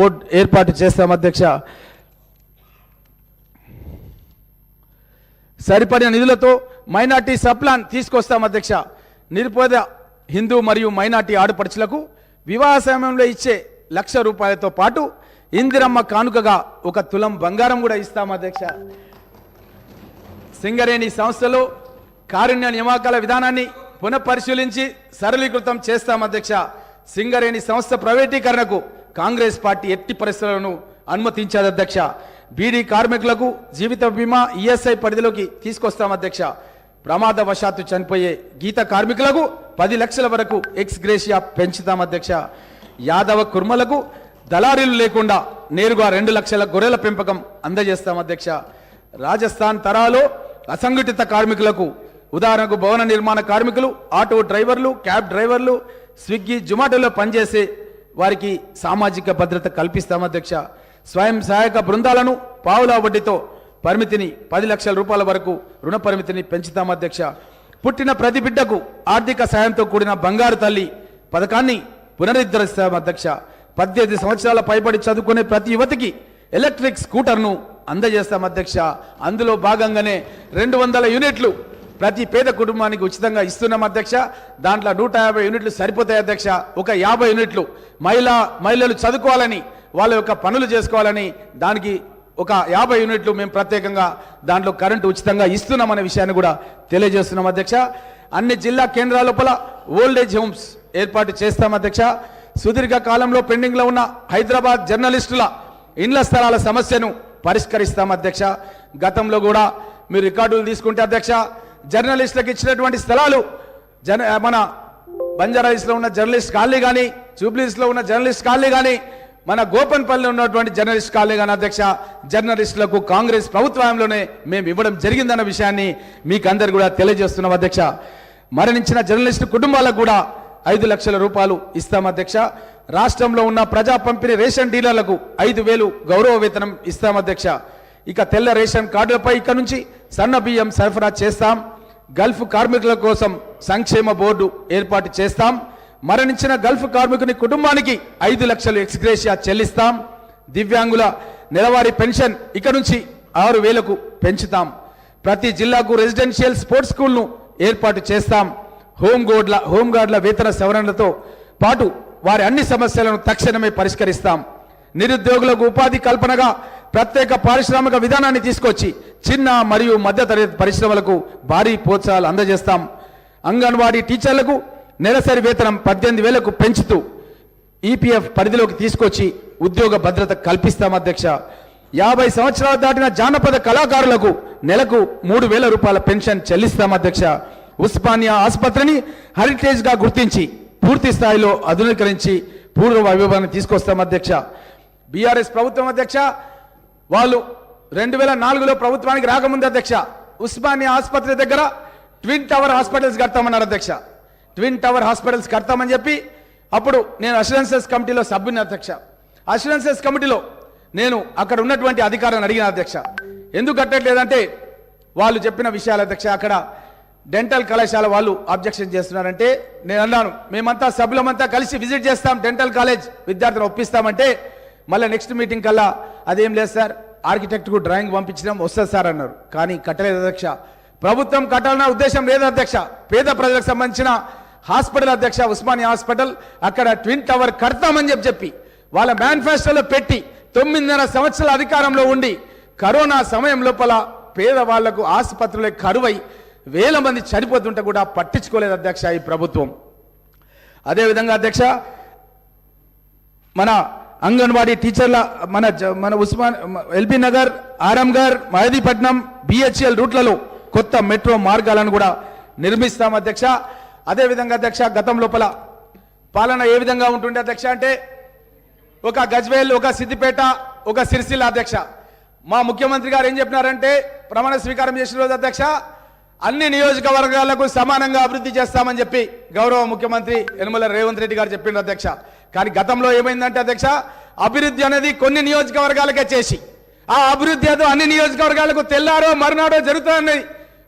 Board ఏర్పాటు చేస్తాం అధ్యక్ష. సరిపడిన నిధులతో మైనార్టీ సప్లాన్ తీసుకొస్తాం అధ్యక్ష. నిరుపేద హిందూ మరియు మైనార్టీ ఆడపడుచులకు వివాహ సమయంలో ఇచ్చే ₹1,00,000 పాటు ఇందిరమ్మ కానుకగా 1 తులం బంగారం కూడా ఇస్తాం అధ్యక్ష. సింగరేణి సంస్థలో కారుణ్య నియామకాల విధానాన్ని పునఃపరిశీలించి సరళీకృతం చేస్తాం అధ్యక్ష. సింగరేణి సంస్థ ప్రైవేటీకరణకు కాంగ్రెస్ పార్టీ ఎట్టి పరిస్థితులను అనుమతించారు అధ్యక్ష. బీడీ కార్మికులకు జీవిత బీమా ఈఎస్ఐ పరిధిలోకి తీసుకొస్తాం అధ్యక్ష. ప్రమాదవశాత్తు చనిపోయే గీత కార్మికులకు 10 లక్షల వరకు ఎక్స్ గ్రేషియా పెంచుతాం అధ్యక్ష. యాదవ కుర్మలకు దళారీలు లేకుండా నేరుగా 2 లక్షల గొర్రెల పెంపకం అందజేస్తాం అధ్యక్ష. రాజస్థాన్ తరాలో అసంఘటిత కార్మికులకు ఉదాహరణకు భవన నిర్మాణ కార్మికులు, ఆటో డ్రైవర్లు, క్యాబ్ డ్రైవర్లు, స్విగ్గీ జొమాటోలో పనిచేసే వారికి సామాజిక భద్రత కల్పిస్తాం అధ్యక్ష. స్వయం సహాయక బృందాలను పావుల వడ్డీతో పరిమితిని ₹10 లక్షల వరకు రుణ పరిమితిని పెంచుతాం అధ్యక్ష. పుట్టిన ప్రతి బిడ్డకు ఆర్థిక సాయంతో కూడిన బంగారు తల్లి పథకాన్ని పునరుద్ధరిస్తాం అధ్యక్ష. 18 సంవత్సరాల పైబడి చదువుకునే ప్రతి యువతికి ఎలక్ట్రిక్ స్కూటర్ను అందజేస్తాం అధ్యక్ష. అందులో భాగంగానే 200 యూనిట్లు ప్రతి పేద కుటుంబానికి ఉచితంగా ఇస్తున్నాం అధ్యక్ష. దాంట్లో 150 యూనిట్లు సరిపోతాయి అధ్యక్ష. ఒక 50 యూనిట్లు మహిళలు చదువుకోవాలని, వాళ్ళ యొక్క పనులు చేసుకోవాలని దానికి ఒక 50 యూనిట్లు మేము ప్రత్యేకంగా దాంట్లో కరెంటు ఉచితంగా ఇస్తున్నామనే విషయాన్ని కూడా తెలియజేస్తున్నాం అధ్యక్ష. అన్ని జిల్లా కేంద్రాల లోపల ఓల్డేజ్ హోమ్స్ ఏర్పాటు చేస్తాం అధ్యక్ష. సుదీర్ఘ కాలంలో పెండింగ్లో ఉన్న హైదరాబాద్ జర్నలిస్టుల ఇండ్ల స్థలాల సమస్యను పరిష్కరిస్తాం అధ్యక్ష. గతంలో కూడా మీరు రికార్డులు తీసుకుంటే అధ్యక్ష, జర్నలిస్టులకు ఇచ్చినటువంటి స్థలాలు మన బంజారాహిల్స్లో ఉన్న జర్నలిస్ట్ కాలనీ కానీ, జూబ్లీహిల్స్లో ఉన్న జర్నలిస్ట్ కాలనీ కానీ, మన గోపన్పల్లిలో ఉన్నటువంటి జర్నలిస్ట్ కాలనీ కానీ అధ్యక్ష, జర్నలిస్టులకు కాంగ్రెస్ ప్రభుత్వంలోనే మేము ఇవ్వడం జరిగిందన్న విషయాన్ని మీకు అందరు కూడా తెలియజేస్తున్నాం అధ్యక్ష. మరణించిన జర్నలిస్టు కుటుంబాలకు కూడా ₹5 లక్షల ఇస్తాం అధ్యక్ష. రాష్ట్రంలో ఉన్న ప్రజా పంపిణీ రేషన్ డీలర్లకు 5,000 గౌరవ వేతనం ఇస్తాం అధ్యక్ష. ఇక తెల్ల రేషన్ కార్డులపై ఇక నుంచి సన్న బియ్యం సరఫరా చేస్తాం. గల్ఫ్ కార్మికుల కోసం సంక్షేమ బోర్డు ఏర్పాటు చేస్తాం. మరణించిన గల్ఫ్ కార్మికుని కుటుంబానికి 5 లక్షలు ఎక్స్గ్రేషియా చెల్లిస్తాం. దివ్యాంగుల నెలవారీ పెన్షన్ ఇక నుంచి 6,000కు పెంచుతాం. ప్రతి జిల్లాకు రెసిడెన్షియల్ స్పోర్ట్స్ స్కూల్ను ఏర్పాటు చేస్తాం. హోంగార్డుల వేతన సవరణలతో పాటు వారి అన్ని సమస్యలను తక్షణమే పరిష్కరిస్తాం. నిరుద్యోగులకు ఉపాధి కల్పనగా ప్రత్యేక పారిశ్రామిక విధానాన్ని తీసుకొచ్చి చిన్న మరియు మధ్యతరగతి పరిశ్రమలకు భారీ ప్రోత్సాహాలు అందజేస్తాం. అంగన్వాడీ టీచర్లకు నెలసరి వేతనం 18,000కు పెంచుతూ ఈపీఎఫ్ పరిధిలోకి తీసుకొచ్చి ఉద్యోగ భద్రత కల్పిస్తాం అధ్యక్ష. 50 సంవత్సరాలు దాటిన జానపద కళాకారులకు నెలకు ₹3,000 పెన్షన్ చెల్లిస్తాం అధ్యక్ష. ఉస్మానియా ఆసుపత్రిని హెరిటేజ్గా గుర్తించి పూర్తి స్థాయిలో ఆధునీకరించి పూర్వ వైభవాన్ని తీసుకొస్తాం అధ్యక్ష. బీఆర్ఎస్ ప్రభుత్వం అధ్యక్ష, వాళ్ళు 2004లో ప్రభుత్వానికి రాకముందు అధ్యక్ష, ఉస్మానియా ఆసుపత్రి దగ్గర ట్విన్ టవర్ హాస్పిటల్స్ కడతామన్నారు అధ్యక్ష. ట్విన్ టవర్ హాస్పిటల్స్ కడతామని చెప్పి అప్పుడు నేను అష్యూరెన్సెస్ కమిటీలో సభ్యుని అధ్యక్ష. అష్యూరెన్సెస్ కమిటీలో నేను అక్కడ ఉన్నటువంటి అధికారులను అడిగిన అధ్యక్ష, ఎందుకు కట్టట్లేదంటే వాళ్ళు చెప్పిన విషయాలు అధ్యక్ష, అక్కడ డెంటల్ కళాశాల వాళ్ళు అబ్జెక్షన్ చేస్తున్నారంటే నేను అన్నాను, మేమంతా సభ్యులమంతా కలిసి విజిట్ చేస్తాం, డెంటల్ కాలేజ్ విద్యార్థులను ఒప్పిస్తామంటే మళ్ళీ నెక్స్ట్ మీటింగ్ కల్లా అదేం లేదు సార్, ఆర్కిటెక్ట్కు డ్రాయింగ్ పంపించడం వస్తుంది సార్ అన్నారు. కానీ కట్టలేదు అధ్యక్ష. ప్రభుత్వం కట్టాలన్న ఉద్దేశం లేదు అధ్యక్ష. పేద ప్రజలకు సంబంధించిన హాస్పిటల్ అధ్యక్ష, ఉస్మానియా హాస్పిటల్, అక్కడ ట్విన్ టవర్ కడతామని చెప్పి వాళ్ళ మేనిఫెస్టోలో పెట్టి 9.5 సంవత్సరాల అధికారంలో ఉండి కరోనా సమయం లోపల పేదవాళ్లకు ఆసుపత్రులే కరువై 1000 మంది చనిపోతుంటే కూడా పట్టించుకోలేదు అధ్యక్ష ఈ ప్రభుత్వం. అదేవిధంగా అధ్యక్ష, మన అంగన్వాడీ టీచర్ల మన ఉస్మాన్ ఎల్బీ నగర్, ఆరంగర్, మహదీపట్నం, బిహెచ్ఎల్ రూట్లలో కొత్త మెట్రో మార్గాలను కూడా నిర్మిస్తాం అధ్యక్ష. అదేవిధంగా అధ్యక్ష, గతం లోపల పాలన ఏ విధంగా ఉంటుండే అధ్యక్ష అంటే ఒక గజ్వేల్, ఒక సిద్దిపేట, ఒక సిరిసిల్ల అధ్యక్ష. మా ముఖ్యమంత్రి గారు ఏం చెప్పినారంటే ప్రమాణ స్వీకారం చేసిన రోజు అధ్యక్ష, అన్ని నియోజకవర్గాలకు సమానంగా అభివృద్ధి చేస్తామని చెప్పి గౌరవ ముఖ్యమంత్రి యనమల రేవంత్ రెడ్డి గారు చెప్పిండ్రు అధ్యక్ష. కానీ గతంలో ఏమైందంటే అధ్యక్ష, అభివృద్ధి అనేది కొన్ని నియోజకవర్గాలకే చేసి ఆ అభివృద్ధి ఏదో అన్ని నియోజకవర్గాలకు తెల్లారో మరునాడో జరుగుతుందని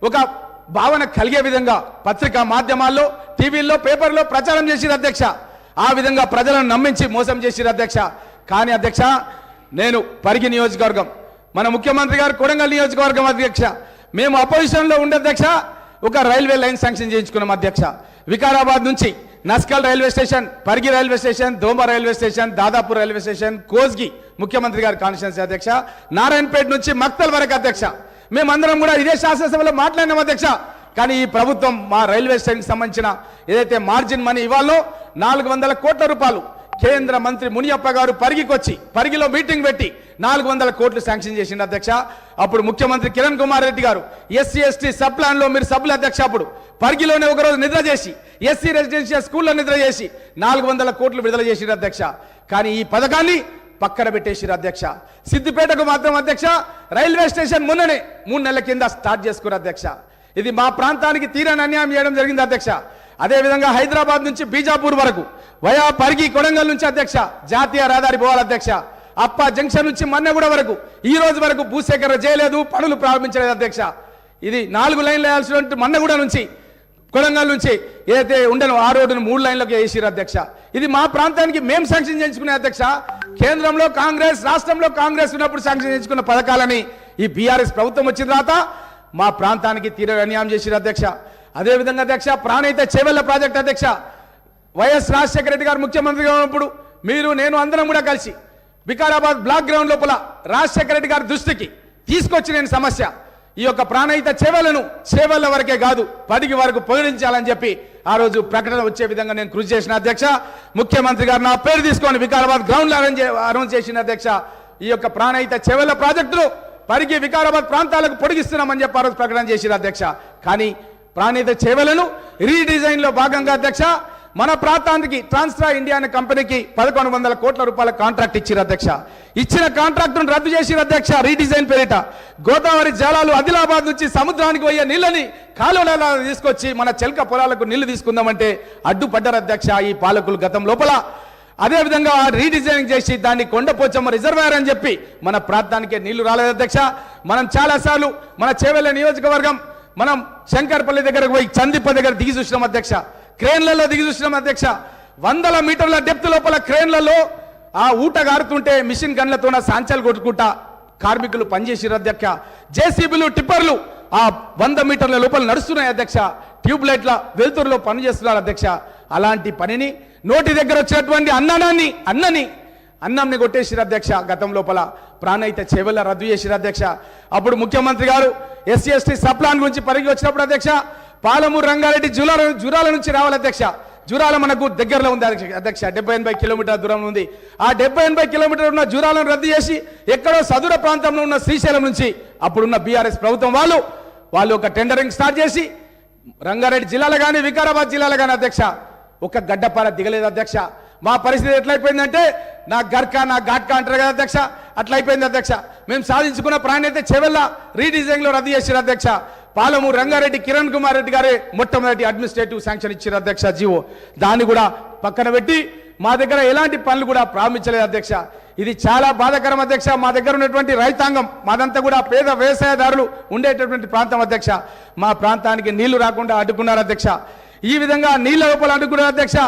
ఒక భావన కలిగే విధంగా పత్రికా మాధ్యమాల్లో, టీవీల్లో, పేపర్లో ప్రచారం చేసిరు అధ్యక్ష. ఆ విధంగా ప్రజలను నమ్మించి మోసం చేసిరు అధ్యక్ష. కానీ అధ్యక్ష నేను పరిగి నియోజకవర్గం, మన ముఖ్యమంత్రి గారు కొడంగల్ నియోజకవర్గం అధ్యక్ష, మేము అపోజిషన్లో ఉండే అధ్యక్ష ఒక రైల్వే లైన్ శాంక్షన్ చేయించుకున్నాం అధ్యక్ష. వికారాబాద్ నుంచి Naskal railway station, Parigi railway station, Doma railway station, Dadapur railway station, Kosgi ముఖ్యమంత్రి గారి కాన్స్టిట్యున్సీ అధ్యక్ష, నారాయణపేట నుంచి మక్తల్ వరకు అధ్యక్ష. మేమందరం కూడా ఇదే శాసనసభలో మాట్లాడినాం అధ్యక్ష. కానీ ఈ ప్రభుత్వం మా రైల్వే స్టేషన్కి సంబంధించిన ఏదైతే మార్జిన్ మనీ ఇవ్వాలో 400 కోట్ల రూపాయలు కేంద్ర మంత్రి మునియప్ప గారు పరిగికి వచ్చి పరిగిలో మీటింగ్ పెట్టి 400 కోట్లు శాంక్షన్ చేసిండు అధ్యక్ష. అప్పుడు ముఖ్యమంత్రి కిరణ్ కుమార్ రెడ్డి గారు ఎస్సీ ఎస్టీ సబ్ ప్లాన్ లో మీరు సభ్యులు అధ్యక్ష, అప్పుడు పరిగిలోనే ఒకరోజు నిద్ర చేసి ఎస్సీ రెసిడెన్షియల్ స్కూల్లో నిద్ర చేసి 400 కోట్లు విడుదల చేసిండు అధ్యక్ష. కానీ ఈ పథకాన్ని పక్కన పెట్టేసిరు అధ్యక్ష. సిద్దిపేటకు మాత్రం అధ్యక్ష రైల్వే స్టేషన్ మొన్ననే 3 నెలల కింద స్టార్ట్ చేసుకున్నారు అధ్యక్ష. ఇది మా ప్రాంతానికి తీరని అన్యాయం చేయడం జరిగింది అధ్యక్ష. అదేవిధంగా హైదరాబాద్ నుంచి బీజాపూర్ వరకు వయా పరిగి కొడంగల్ నుంచి అధ్యక్ష జాతీయ రహదారి పోవాలి అధ్యక్ష. అప్ప జంక్షన్ నుంచి మన్నెగూడ వరకు ఈ రోజు వరకు భూసేకరణ చేయలేదు, పనులు ప్రారంభించలేదు అధ్యక్ష. ఇది 4 లైన్లు వేయాల్సిన మన్నెగూడ నుంచి కొడంగల్ నుంచి ఏదైతే ఉండను ఆ రోడ్డును 3 లైన్లకు వేసిరు అధ్యక్ష. ఇది మా ప్రాంతానికి మేము శాంక్షన్ చేయించుకునే అధ్యక్ష. కేంద్రంలో కాంగ్రెస్, రాష్ట్రంలో కాంగ్రెస్ ఉన్నప్పుడు శాంక్షన్ చేయించుకున్న పథకాలని ఈ బీఆర్ఎస్ ప్రభుత్వం వచ్చిన తర్వాత మా ప్రాంతానికి తీర అన్యాయం చేసిరు అధ్యక్ష. అదేవిధంగా అధ్యక్ష ప్రాణహిత చేవెళ్ల ప్రాజెక్ట్ అధ్యక్ష, వైఎస్ రాజశేఖర రెడ్డి గారు ముఖ్యమంత్రిగా ఉన్నప్పుడు మీరు నేను అందరం కూడా కలిసి వికారాబాద్ బ్లాక్ గ్రౌండ్ లోపల రాజశేఖర రెడ్డి గారి దృష్టికి తీసుకొచ్చి నేను సమస్య ఈ యొక్క ప్రాణహిత చేవెళ్లను చేవెళ్ల వరకే కాదు 10 వరకు పొగిడించాలని చెప్పి ఆ రోజు ప్రకటన వచ్చే విధంగా నేను కృషి చేసిన అధ్యక్ష. ముఖ్యమంత్రి గారు నా పేరు తీసుకొని వికారాబాద్ గ్రౌండ్ లో అనౌన్స్ చేసిన అధ్యక్ష. ఈ యొక్క ప్రాణహిత చేవెళ్ల ప్రాజెక్టులు పరిగి వికారాబాద్ ప్రాంతాలకు పొడిగిస్తున్నామని చెప్పి ఆ రోజు ప్రకటన చేసిన అధ్యక్ష. కానీ ప్రాణహిత చేవెళ్లను రీడిజైన్ లో భాగంగా అధ్యక్ష మన ప్రాంతానికి ట్రాన్స్ట్రా ఇండియా అనే కంపెనీకి 1100 కోట్ల రూపాయల కాంట్రాక్ట్ ఇచ్చారు అధ్యక్ష. ఇచ్చిన కాంట్రాక్టును రద్దు చేసిరు అధ్యక్ష. రీడిజైన్ పేరిట గోదావరి జలాలు ఆదిలాబాద్ నుంచి సముద్రానికి పోయే నీళ్ళని కాలువలలో తీసుకొచ్చి మన చెల్క పొలాలకు నీళ్లు తీసుకుందామంటే అడ్డుపడ్డారు అధ్యక్ష ఈ పాలకులు గతం లోపల. అదేవిధంగా రీడిజైనింగ్ చేసి దాన్ని కొండపోచమ్మ రిజర్వాయర్ అని చెప్పి మన ప్రాంతానికి నీళ్లు రాలేదు అధ్యక్ష. మనం చాలాసార్లు మన చేవెళ్ల నియోజకవర్గం మనం శంకర్పల్లి దగ్గరకు పోయి చందిప్ప దగ్గర దిగి చూసినాం అధ్యక్ష. క్రేన్లలో దిగి చూసినాం అధ్యక్ష. 100 మీటర్ల డెప్త్ లోపల క్రేన్లలో ఆ ఊట గారుతుంటే మిషన్ గన్లతో సాంచాలు కొట్టుకుంటా కార్మికులు పనిచేసిరు అధ్యక్ష. జేసీబీలు టిప్పర్లు ఆ 100 మీటర్ల లోపల నడుస్తున్నాయి అధ్యక్ష. ట్యూబ్ లైట్ల వెలుతురులో పనిచేస్తున్నారు అధ్యక్ష. అలాంటి పనిని నోటి దగ్గర వచ్చినటువంటి అన్నంని కొట్టేసిరు అధ్యక్ష. గతం లోపల ప్రాణహిత చేవెళ్ల రద్దు చేసిరు అధ్యక్ష. అప్పుడు ముఖ్యమంత్రి గారు ఎస్సీ ఎస్టీ సబ్ ప్లాన్ గురించి పరిగి వచ్చినప్పుడు అధ్యక్ష పాలమూరు రంగారెడ్డి జురాల నుంచి రావాలి అధ్యక్ష. జురాల మనకు దగ్గరలో ఉంది అధ్యక్ష, 70-80 కిలోమీటర్ల దూరంలో ఉంది. ఆ 70-80 కిలోమీటర్లు ఉన్న జురాలను రద్దు చేసి ఎక్కడో సదూర ప్రాంతంలో ఉన్న శ్రీశైలం నుంచి అప్పుడున్న బీఆర్ఎస్ ప్రభుత్వం వాళ్ళు ఒక టెండరింగ్ స్టార్ట్ చేసి రంగారెడ్డి జిల్లాలో కానీ వికారాబాద్ జిల్లాలో కానీ అధ్యక్ష ఒక గడ్డపార దిగలేదు అధ్యక్ష. మా పరిస్థితి ఎట్లయిపోయిందంటే నా ఘాట్కా అంటారు కదా అధ్యక్ష, అట్లా అయిపోయింది అధ్యక్ష. మేము సాధించుకున్న ప్రాణైతే చేవెళ్ల రీడిజైన్ లో రద్దు చేసారు అధ్యక్ష. పాలమూరు రంగారెడ్డి కిరణ్ కుమార్ రెడ్డి గారే మొట్టమొదటి అడ్మినిస్ట్రేటివ్ శాంక్షన్ ఇచ్చారు అధ్యక్ష జీవో. దాన్ని కూడా పక్కన పెట్టి మా దగ్గర ఎలాంటి పనులు కూడా ప్రారంభించలేదు అధ్యక్ష. ఇది చాలా బాధాకరం అధ్యక్ష. మా దగ్గర ఉన్నటువంటి రైతాంగం మాదంతా కూడా పేద వ్యవసాయదారులు ఉండేటటువంటి ప్రాంతం అధ్యక్ష. మా ప్రాంతానికి నీళ్లు రాకుండా అడ్డుకున్నారు అధ్యక్ష. ఈ విధంగా నీళ్ల లోపల అడ్డుకున్నారు అధ్యక్ష.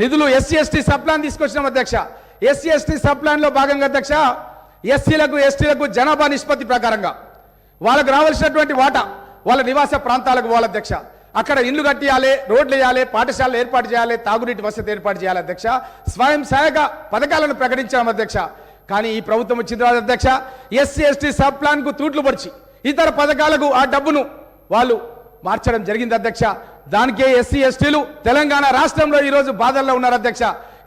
నిధులు ఎస్సీ ఎస్టీ సబ్ ప్లాన్ తీసుకొచ్చినాం అధ్యక్ష. ఎస్సీ ఎస్టీ సబ్ ప్లాన్ లో భాగంగా అధ్యక్ష ఎస్సీలకు ఎస్టీలకు జనాభా నిష్పత్తి ప్రకారంగా వాళ్ళకు రావాల్సినటువంటి వాటా వాళ్ళ నివాస ప్రాంతాలకు పోవాలి అధ్యక్ష. అక్కడ ఇల్లు కట్టియాలి, రోడ్లు వేయాలి, పాఠశాలలు ఏర్పాటు చేయాలి, తాగునీటి వసతి ఏర్పాటు చేయాలి అధ్యక్ష. స్వయం సహాయక పథకాలను ప్రకటించాం అధ్యక్ష. కానీ ఈ ప్రభుత్వం వచ్చిన తర్వాత అధ్యక్ష ఎస్సీ ఎస్టీ సబ్ ప్లాన్ కు తూట్లు పొడిచి ఇతర పథకాలకు ఆ డబ్బును వాళ్ళు మార్చడం జరిగింది అధ్యక్ష. దానికే ఎస్సీ ఎస్టీలు తెలంగాణ రాష్ట్రంలో ఈరోజు బాధల్లో ఉన్నారు అధ్యక్ష.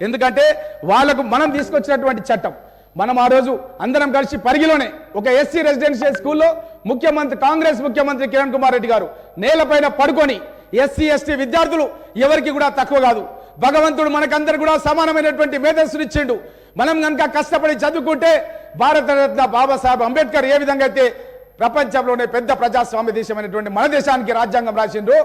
ఎందుకంటే వాళ్లకు మనం తీసుకొచ్చినటువంటి చట్టం, మనం ఆ రోజు అందరం కలిసి పరిగిలోనే ఒక ఎస్సీ రెసిడెన్షియల్ స్కూల్లో కాంగ్రెస్ ముఖ్యమంత్రి కిరణ్ కుమార్ రెడ్డి గారు నేలపైన పడుకొని ఎస్సీ ఎస్టీ విద్యార్థులు ఎవరికి కూడా తక్కువ కాదు, భగవంతుడు మనకందరు కూడా సమానమైనటువంటి మేధస్సులు ఇచ్చిండు. మనం కనుక కష్టపడి చదువుకుంటే భారతరత్న బాబాసాహెబ్ అంబేద్కర్ ఏ విధంగా అయితే ప్రపంచంలోనే పెద్ద ప్రజాస్వామ్య దేశమైనటువంటి మన దేశానికి రాజ్యాంగం రాసిండ్రు,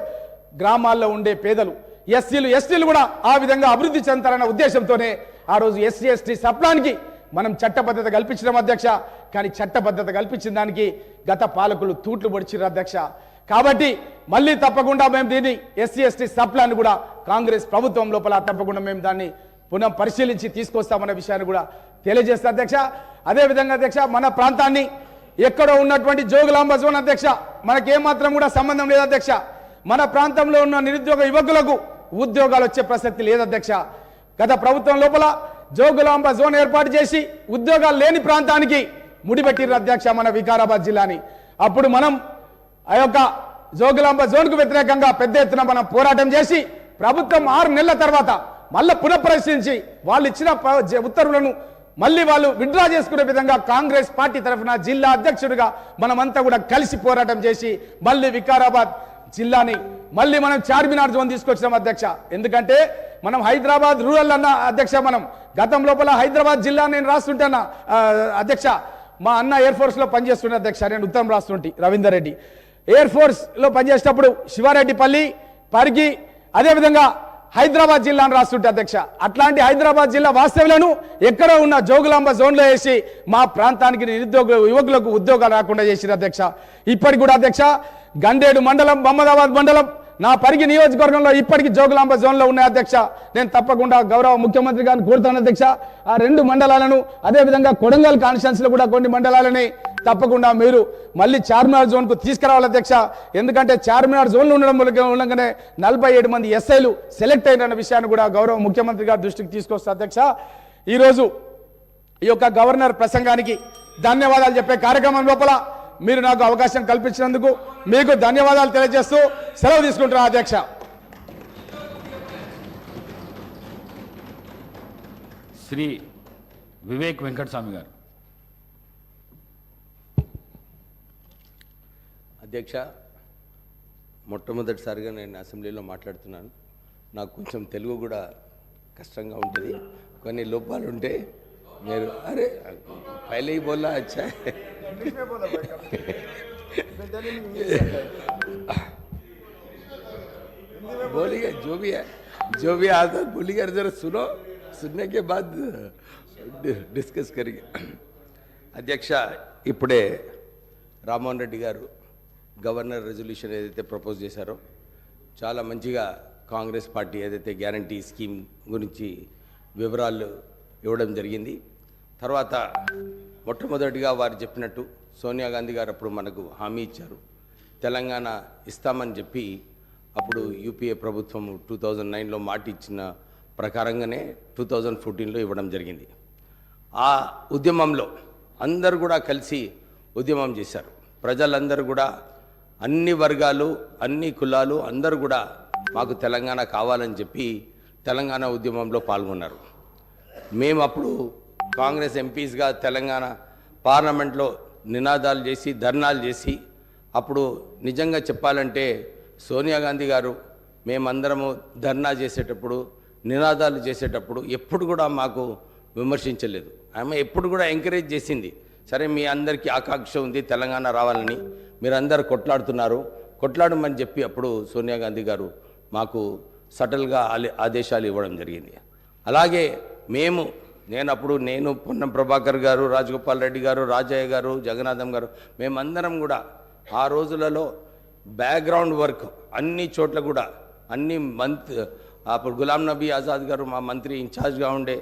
గ్రామాల్లో ఉండే పేదలు ఎస్సీలు ఎస్టీలు కూడా ఆ విధంగా అభివృద్ధి చెందాలన్న ఉద్దేశంతోనే ఆ రోజు ఎస్సీ ఎస్టీ సబ్ ప్లాన్కి మనం చట్టబద్ధత కల్పించడం అధ్యక్ష. కానీ చట్టబద్ధత కల్పించిన దానికి గత పాలకులు తూట్లు పొడిచిర్రు అధ్యక్ష. కాబట్టి మళ్ళీ తప్పకుండా మేము దీన్ని ఎస్సీ ఎస్టీ సబ్ ప్లాన్ కూడా కాంగ్రెస్ ప్రభుత్వం లోపల తప్పకుండా మేము దాన్ని పునః పరిశీలించి తీసుకొస్తామన్న విషయాన్ని కూడా తెలియజేస్తా అధ్యక్ష. అదేవిధంగా అధ్యక్ష, మన ప్రాంతాన్ని ఎక్కడో ఉన్నటువంటి జోగులాంబ జోన్ అధ్యక్ష మనకేమాత్రం కూడా సంబంధం లేదు అధ్యక్ష. మన ప్రాంతంలో ఉన్న నిరుద్యోగ యువకులకు ఉద్యోగాలు వచ్చే ప్రసక్తి లేదు అధ్యక్ష. గత ప్రభుత్వం లోపల జోగులాంబ జోన్ ఏర్పాటు చేసి ఉద్యోగాలు లేని ప్రాంతానికి ముడిపెట్టిర్రు అధ్యక్ష మన వికారాబాద్ జిల్లాని. అప్పుడు మనం ఆ యొక్క జోగులాంబ జోన్కు వ్యతిరేకంగా పెద్ద ఎత్తున మనం పోరాటం చేసి ప్రభుత్వం 6 నెలల తర్వాత మళ్ళీ పునఃపరిశీలించి వాళ్ళు ఇచ్చిన ఉత్తర్వులను మళ్ళీ వాళ్ళు విత్డ్రా చేసుకునే విధంగా కాంగ్రెస్ పార్టీ తరఫున జిల్లా అధ్యక్షుడిగా మనమంతా కూడా కలిసి పోరాటం చేసి మళ్ళీ వికారాబాద్ జిల్లాని మళ్ళీ మనం చార్మినార్ జోన్ తీసుకొచ్చినాం అధ్యక్ష. ఎందుకంటే మనం హైదరాబాద్ రూరల్ అన్న అధ్యక్ష, మనం గతం లోపల హైదరాబాద్ జిల్లా నేను రాస్తుంటాను అధ్యక్ష. మా అన్న ఎయిర్ ఫోర్స్లో పనిచేస్తుండే అధ్యక్ష, నేను ఉత్తరం రాస్తుంటే రవీందర్ రెడ్డి ఎయిర్ ఫోర్స్లో పనిచేసేటప్పుడు శివారెడ్డిపల్లి, పరిగి, అదేవిధంగా హైదరాబాద్ జిల్లాను రాస్తుంటే అధ్యక్ష. అట్లాంటి హైదరాబాద్ జిల్లా వాస్తవ్యులను ఎక్కడో ఉన్న జోగులాంబ జోన్లో వేసి మా ప్రాంతానికి నిరుద్యోగ యువకులకు ఉద్యోగాలు రాకుండా చేసిన అధ్యక్ష. ఇప్పటికి కూడా అధ్యక్ష గండేడు మండలం, మహమ్మదాబాద్ మండలం, నా పరిగి నియోజకవర్గంలో ఇప్పటికీ జోగులాంబ జోన్లో ఉన్నాయి అధ్యక్ష. నేను తప్పకుండా గౌరవ ముఖ్యమంత్రి గారిని కోరుతాను అధ్యక్ష, ఆ 2 మండలాలను అదేవిధంగా కొడంగల్ కాన్స్టిట్యున్సీలో కూడా కొన్ని మండలాలని తప్పకుండా మీరు మళ్ళీ చార్మినార్ జోన్కు తీసుకురావాలి అధ్యక్ష. ఎందుకంటే చార్మినార్ జోన్లో ఉండగానే 47 మంది ఎస్ఐలు సెలెక్ట్ అయిన విషయాన్ని కూడా గౌరవ ముఖ్యమంత్రి గారి దృష్టికి తీసుకొస్తా అధ్యక్ష. ఈరోజు ఈ యొక్క గవర్నర్ ప్రసంగానికి ధన్యవాదాలు చెప్పే కార్యక్రమం లోపల మీరు నాకు అవకాశం కల్పించినందుకు మీకు ధన్యవాదాలు తెలియజేస్తూ సెలవు తీసుకుంటున్నా అధ్యక్ష. శ్రీ వివేక్ వెంకటస్వామి గారు. అధ్యక్ష, మొట్టమొదటిసారిగా నేను అసెంబ్లీలో మాట్లాడుతున్నాను. నాకు కొంచెం తెలుగు కూడా కష్టంగా ఉంటుంది, కొన్ని లోపాలు ఉంటే మీరు అరే పहले ही बोला अच्छा है बोलिए जो भी आता बोलिए, जरा सुनो, सुनने के बाद डिस्कस करिए. అధ్యక్ష, ఇప్పుడే రామ్మోహన్ రెడ్డి గారు గవర్నర్ రెజల్యూషన్ ఏదైతే ప్రపోజ్ చేశారో చాలా మంచిగా కాంగ్రెస్ పార్టీ ఏదైతే గ్యారంటీ స్కీమ్ గురించి వివరాలు ఇవ్వడం జరిగింది. తర్వాత మొట్టమొదటిగా వారు చెప్పినట్టు సోనియా గాంధీ గారు అప్పుడు మనకు హామీ ఇచ్చారు, తెలంగాణ ఇస్తామని చెప్పి అప్పుడు యూపీఏ ప్రభుత్వం 2009లో మాట ఇచ్చిన ప్రకారంగానే 2014లో ఇవ్వడం జరిగింది. ఆ ఉద్యమంలో అందరూ కూడా కలిసి ఉద్యమం చేశారు. ప్రజలందరూ కూడా అన్ని వర్గాలు, అన్ని కులాలు అందరూ కూడా మాకు తెలంగాణ కావాలని చెప్పి తెలంగాణ ఉద్యమంలో పాల్గొన్నారు. మేము అప్పుడు కాంగ్రెస్ ఎంపీస్గా తెలంగాణ పార్లమెంట్లో నినాదాలు చేసి ధర్నాలు చేసి, అప్పుడు నిజంగా చెప్పాలంటే సోనియా గాంధీ గారు మేమందరము ధర్నా చేసేటప్పుడు నినాదాలు చేసేటప్పుడు ఎప్పుడు కూడా మాకు విమర్శించలేదు. ఆమె ఎప్పుడు కూడా ఎంకరేజ్ చేసింది. సరే, మీ అందరికీ ఆకాంక్ష ఉంది తెలంగాణ రావాలని, మీరందరూ కొట్లాడమని చెప్పి అప్పుడు సోనియా గాంధీ గారు మాకు సటల్గా ఆదేశాలు ఇవ్వడం జరిగింది. అలాగే నేను పొన్నం ప్రభాకర్ గారు, రాజగోపాల్ రెడ్డి గారు, రాజయ్య గారు, జగన్నాథం గారు, మేమందరం కూడా ఆ రోజులలో బ్యాక్గ్రౌండ్ వర్క్ అన్ని చోట్ల కూడా అన్ని అప్పుడు గులాం నబీ ఆజాద్ గారు మా మంత్రి ఇన్ఛార్జ్గా ఉండే,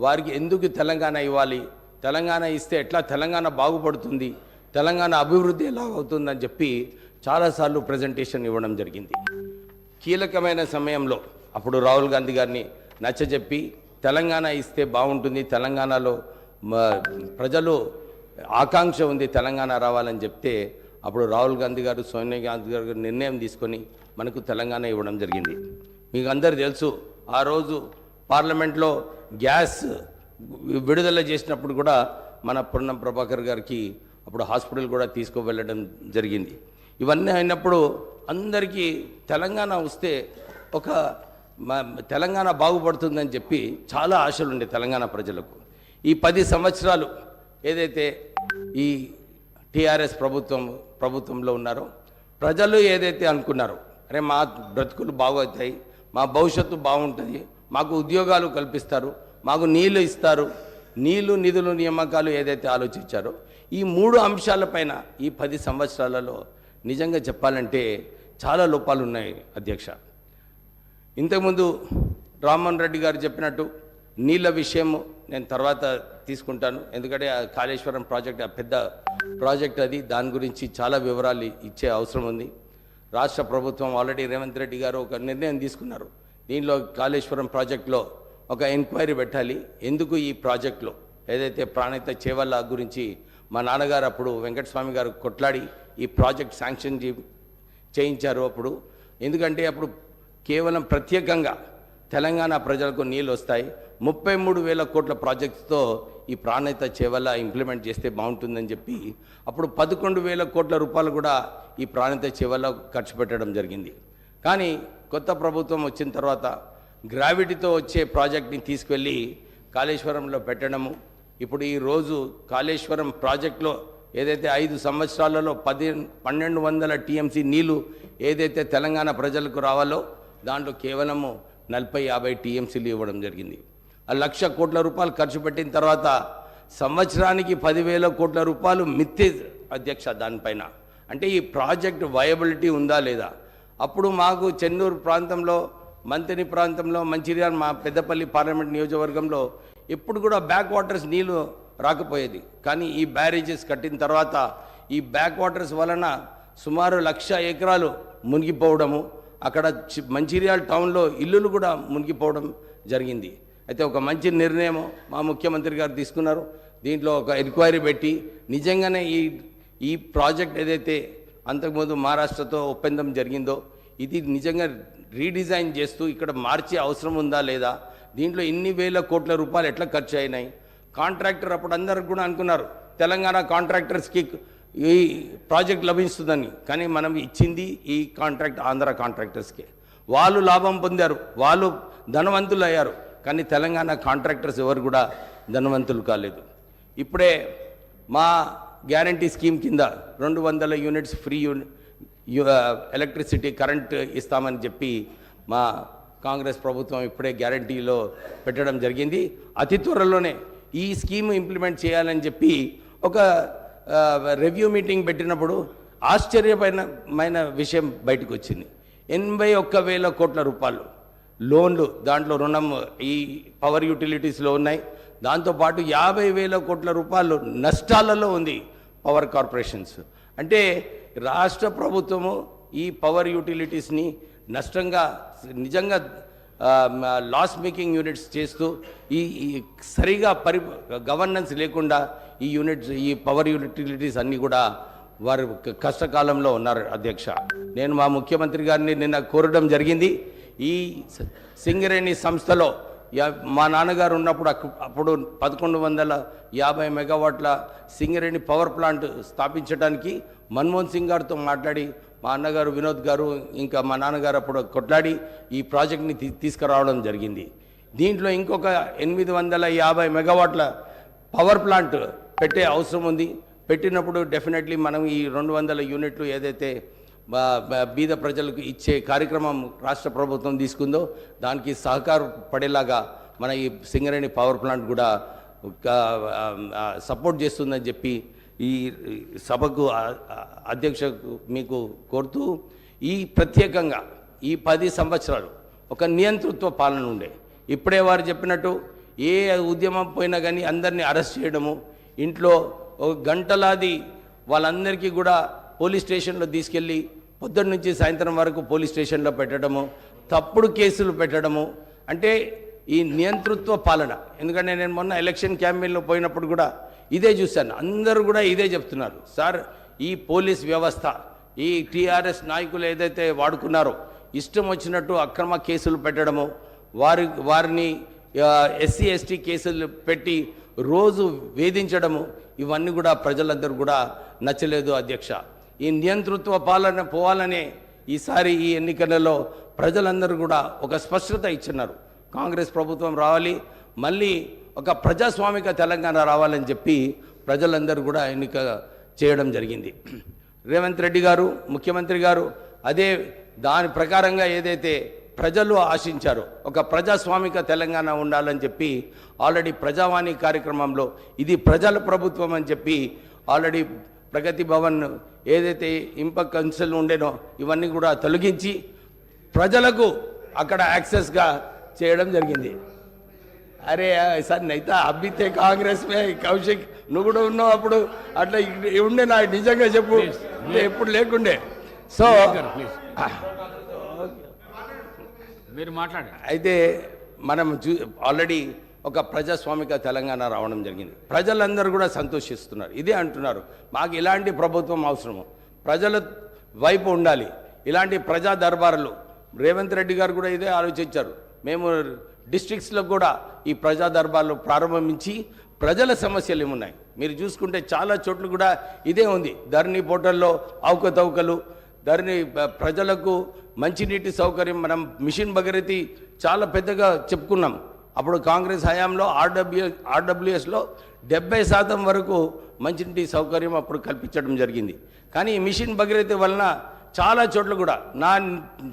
వారికి ఎందుకు తెలంగాణ ఇవ్వాలి, తెలంగాణ ఇస్తే ఎట్లా తెలంగాణ బాగుపడుతుంది, తెలంగాణ అభివృద్ధి ఎలా అవుతుందని చెప్పి చాలాసార్లు ప్రజెంటేషన్ ఇవ్వడం జరిగింది. కీలకమైన సమయంలో అప్పుడు రాహుల్ గాంధీ గారిని నచ్చజెప్పి తెలంగాణ ఇస్తే బాగుంటుంది, తెలంగాణలో ప్రజలు ఆకాంక్ష ఉంది తెలంగాణ రావాలని చెప్తే అప్పుడు రాహుల్ గాంధీ గారు, సోనియా గాంధీ గారు నిర్ణయం తీసుకొని మనకు తెలంగాణ ఇవ్వడం జరిగింది. మీకు అందరూ తెలుసు, ఆ రోజు పార్లమెంట్లో గ్యాస్ విడుదల చేసినప్పుడు కూడా మన పొన్నం ప్రభాకర్ గారికి అప్పుడు హాస్పిటల్ కూడా తీసుకువెళ్ళడం జరిగింది. ఇవన్నీ అయినప్పుడు అందరికీ తెలంగాణ వస్తే ఒక తెలంగాణ బాగుపడుతుందని చెప్పి చాలా ఆశలు ఉండే తెలంగాణ ప్రజలకు. ఈ 10 సంవత్సరాలు ఏదైతే ఈ టీఆర్ఎస్ ప్రభుత్వంలో ఉన్నారో ప్రజలు ఏదైతే అనుకున్నారో, అరే మా బ్రతుకులు బాగవుతాయి, మా భవిష్యత్తు బాగుంటుంది, మాకు ఉద్యోగాలు కల్పిస్తారు, మాకు నీళ్లు ఇస్తారు, నిధులు నియామకాలు ఏదైతే ఆలోచించారో ఈ 3 అంశాలపైన ఈ 10 సంవత్సరాలలో నిజంగా చెప్పాలంటే చాలా లోపాలు ఉన్నాయి అధ్యక్ష. ఇంతకుముందు రామ్మోహన్ రెడ్డి గారు చెప్పినట్టు నీళ్ళ విషయం నేను తర్వాత తీసుకుంటాను, ఎందుకంటే ఆ కాళేశ్వరం ప్రాజెక్ట్ ఆ పెద్ద ప్రాజెక్ట్ అది, దాని గురించి చాలా వివరాలు ఇచ్చే అవసరం ఉంది. రాష్ట్ర ప్రభుత్వం ఆల్రెడీ రేవంత్ రెడ్డి గారు ఒక నిర్ణయం తీసుకున్నారు. దీనిలో కాళేశ్వరం ప్రాజెక్టులో ఒక ఎంక్వైరీ పెట్టాలి. ఎందుకు ఈ ప్రాజెక్టులో ఏదైతే ప్రాణహిత చేవల్ల గురించి మా నాన్నగారు అప్పుడు వెంకటస్వామి గారు కొట్లాడి ఈ ప్రాజెక్ట్ శాంక్షన్ చేయించారు అప్పుడు. ఎందుకంటే అప్పుడు కేవలం ప్రత్యేకంగా తెలంగాణ ప్రజలకు నీళ్ళు వస్తాయి, 33,000 కోట్ల ప్రాజెక్ట్స్తో ఈ ప్రాణహిత చేవల్ల ఇంప్లిమెంట్ చేస్తే బాగుంటుందని చెప్పి అప్పుడు 11,000 కోట్ల రూపాయలు కూడా ఈ ప్రాణహిత చేవల్ల ఖర్చు పెట్టడం జరిగింది. కానీ కొత్త ప్రభుత్వం వచ్చిన తర్వాత గ్రావిటీతో వచ్చే ప్రాజెక్ట్ని తీసుకెళ్ళి కాళేశ్వరంలో పెట్టడము. ఇప్పుడు ఈరోజు కాళేశ్వరం ప్రాజెక్టులో ఏదైతే 5 సంవత్సరాలలో 1,200 టీఎంసీ నీళ్లు ఏదైతే తెలంగాణ ప్రజలకు రావాలో దాంట్లో కేవలము 40-50 టీఎంసీలు ఇవ్వడం జరిగింది. 1,00,000 కోట్ల రూపాయలు ఖర్చు పెట్టిన తర్వాత సంవత్సరానికి 10,000 కోట్ల రూపాయలు మిత్తి అధ్యక్ష దానిపైన. అంటే ఈ ప్రాజెక్ట్ వయబిలిటీ ఉందా లేదా? అప్పుడు మాకు చెన్నూరు ప్రాంతంలో, మంతిని ప్రాంతంలో, మంచిర్యాల మా పెద్దపల్లి పార్లమెంట్ నియోజకవర్గంలో ఎప్పుడు కూడా బ్యాక్ వాటర్స్ నీళ్ళు రాకపోయేది. కానీ ఈ బ్యారేజెస్ కట్టిన తర్వాత ఈ బ్యాక్ వాటర్స్ వలన సుమారు 1,00,000 ఎకరాలు మునిగిపోవడము, అక్కడ మంచిర్యాల టౌన్లో ఇల్లులు కూడా మునిగిపోవడం జరిగింది. అయితే ఒక మంచి నిర్ణయం మా ముఖ్యమంత్రి గారు తీసుకున్నారు. దీంట్లో ఒక ఎంక్వైరీ పెట్టి నిజంగానే ఈ ప్రాజెక్ట్ ఏదైతే అంతకుముందు మహారాష్ట్రతో ఒప్పందం జరిగిందో ఇది నిజంగా రీడిజైన్ చేస్తూ ఇక్కడ మార్చే అవసరం ఉందా లేదా, దీంట్లో ఇన్ని వేల కోట్ల రూపాయలు ఎట్లా ఖర్చు అయినాయి. కాంట్రాక్టర్ అప్పుడు అందరూ కూడా అనుకున్నారు తెలంగాణ కాంట్రాక్టర్స్కి ఈ ప్రాజెక్ట్ లభిస్తుందని, కానీ మనం ఇచ్చింది ఈ కాంట్రాక్ట్ ఆంధ్ర కాంట్రాక్టర్స్కి. వాళ్ళు లాభం పొందారు, వాళ్ళు ధనవంతులు అయ్యారు, కానీ తెలంగాణ కాంట్రాక్టర్స్ ఎవరు కూడా ధనవంతులు కాలేదు. ఇప్పుడే మా గ్యారంటీ స్కీమ్ కింద 200 యూనిట్స్ ఫ్రీ ఎలక్ట్రిసిటీ కరెంట్ ఇస్తామని చెప్పి మా కాంగ్రెస్ ప్రభుత్వం ఇప్పుడే గ్యారంటీలో పెట్టడం జరిగింది. అతి త్వరలోనే ఈ స్కీమ్ ఇంప్లిమెంట్ చేయాలని చెప్పి ఒక రివ్యూ మీటింగ్ పెట్టినప్పుడు ఆశ్చర్యమైన విషయం బయటకు వచ్చింది. 81,000 కోట్ల రూపాయలు లోన్లు దాంట్లో రుణం ఈ పవర్ యూటిలిటీస్లో ఉన్నాయి. దాంతోపాటు 50,000 కోట్ల రూపాయలు నష్టాలలో ఉంది పవర్ కార్పొరేషన్స్. అంటే రాష్ట్ర ప్రభుత్వము ఈ పవర్ యూటిలిటీస్ని నష్టంగా నిజంగా లాస్ మేకింగ్ యూనిట్స్ చేస్తూ ఈ సరిగా గవర్నెన్స్ లేకుండా ఈ పవర్ యూటిలిటీస్ అన్నీ కూడా వారు కష్టకాలంలో ఉన్నారు అధ్యక్ష. నేను మా ముఖ్యమంత్రి గారిని నిన్న కోరడం జరిగింది. ఈ సింగరేణి సంస్థలో మా నాన్నగారు ఉన్నప్పుడు అప్పుడు 1,150 మెగావాట్ల సింగరేణి పవర్ ప్లాంట్ స్థాపించడానికి మన్మోహన్ సింగ్ గారితో మాట్లాడి మా అన్నగారు వినోద్ గారు ఇంకా మా నాన్నగారు అప్పుడు కొట్లాడి ఈ ప్రాజెక్ట్ని తీసుకురావడం జరిగింది. దీంట్లో ఇంకొక 850 మెగావాట్ల పవర్ ప్లాంట్ పెట్టే అవసరం ఉంది. పెట్టినప్పుడు డెఫినెట్లీ మనం ఈ 200 యూనిట్లు ఏదైతే బీద ప్రజలకు ఇచ్చే కార్యక్రమం రాష్ట్ర ప్రభుత్వం తీసుకుందో దానికి సహకారపడేలాగా మన ఈ సింగరేణి పవర్ ప్లాంట్ కూడా సపోర్ట్ చేస్తుందని చెప్పి ఈ సభకు అధ్యక్షకు మీకు కోరుతూ, ఈ ప్రత్యేకంగా ఈ 10 సంవత్సరాలు ఒక నియంతృత్వ పాలన ఉండే. ఇప్పుడే వారు చెప్పినట్టు ఏ ఉద్యమం పోయినా కానీ అందరినీ అరెస్ట్ చేయడము, ఇంట్లో ఒక గంటలాది వాళ్ళందరికీ కూడా పోలీస్ స్టేషన్లో తీసుకెళ్ళి పొద్దున్న నుంచి సాయంత్రం వరకు పోలీస్ స్టేషన్లో పెట్టడము, తప్పుడు కేసులు పెట్టడము, అంటే ఈ నియంతృత్వ పాలన. ఎందుకంటే నేను మొన్న ఎలక్షన్ క్యాంపెయిన్లో పోయినప్పుడు కూడా ఇదే చూశాను. అందరూ కూడా ఇదే చెప్తున్నారు, సార్ ఈ పోలీస్ వ్యవస్థ ఈ టీఆర్ఎస్ నాయకులు ఏదైతే వాడుకున్నారో ఇష్టం వచ్చినట్టు అక్రమ కేసులు పెట్టడము, వారిని ఎస్సీ ఎస్టీ కేసులు పెట్టి రోజు వేధించడము, ఇవన్నీ కూడా ప్రజలందరూ కూడా నచ్చలేదు అధ్యక్ష. ఈ నియంతృత్వ పాలన పోవాలనే ఈసారి ఈ ఎన్నికలలో ప్రజలందరూ కూడా ఒక స్పష్టత ఇచ్చినారు. కాంగ్రెస్ ప్రభుత్వం రావాలి, మళ్ళీ ఒక ప్రజాస్వామిక తెలంగాణ రావాలని చెప్పి ప్రజలందరూ కూడా ఎన్నిక చేయడం జరిగింది. రేవంత్ రెడ్డి గారు ముఖ్యమంత్రి గారు అదే దాని ప్రకారంగా ఏదైతే ప్రజలు ఆశించారో ఒక ప్రజాస్వామిక తెలంగాణ ఉండాలని చెప్పి ఆల్రెడీ ప్రజావాణి కార్యక్రమంలో ఇది ప్రజల ప్రభుత్వం అని చెప్పి ఆల్రెడీ ప్రగతి భవన్ ఏదైతే ఇంప కన్సల్ ఉండేనో ఇవన్నీ కూడా తొలగించి ప్రజలకు అక్కడ యాక్సెస్గా చేయడం జరిగింది. అరే సార్ నైతా అబ్బి తే కాంగ్రెస్ మే కౌశిక్ నువ్వు కూడా ఉన్నావు అప్పుడు అట్లా ఉండే నా నిజంగా చెప్పు ఎప్పుడు లేకుండే సో మీరు మాట్లాడండి. అయితే మనం ఆల్రెడీ ఒక ప్రజాస్వామిక తెలంగాణ రావడం జరిగింది. ప్రజలందరూ కూడా సంతోషిస్తున్నారు. ఇదే అంటున్నారు, మాకు ఇలాంటి ప్రభుత్వం అవసరము, ప్రజల వైపు ఉండాలి. ఇలాంటి ప్రజా దర్బారులు రేవంత్ రెడ్డి గారు కూడా ఇదే ఆలోచించారు. మేము డిస్ట్రిక్ట్స్లో కూడా ఈ ప్రజా దర్బార్లు ప్రారంభించి ప్రజల సమస్యలు ఏమున్నాయి మీరు చూసుకుంటే చాలా చోట్ల కూడా ఇదే ఉంది. ధరణి పోర్టల్లో అవకతవకలు, ధరణి ప్రజలకు మంచినీటి సౌకర్యం, మనం మిషన్ భగీరథి చాలా పెద్దగా చెప్పుకున్నాం. అప్పుడు కాంగ్రెస్ హయాంలో ఆర్డబ్ల్యూఎస్లో 70% వరకు మంచినీటి సౌకర్యం అప్పుడు కల్పించడం జరిగింది. కానీ ఈ మిషన్ భగీరథి వలన చాలా చోట్ల కూడా నా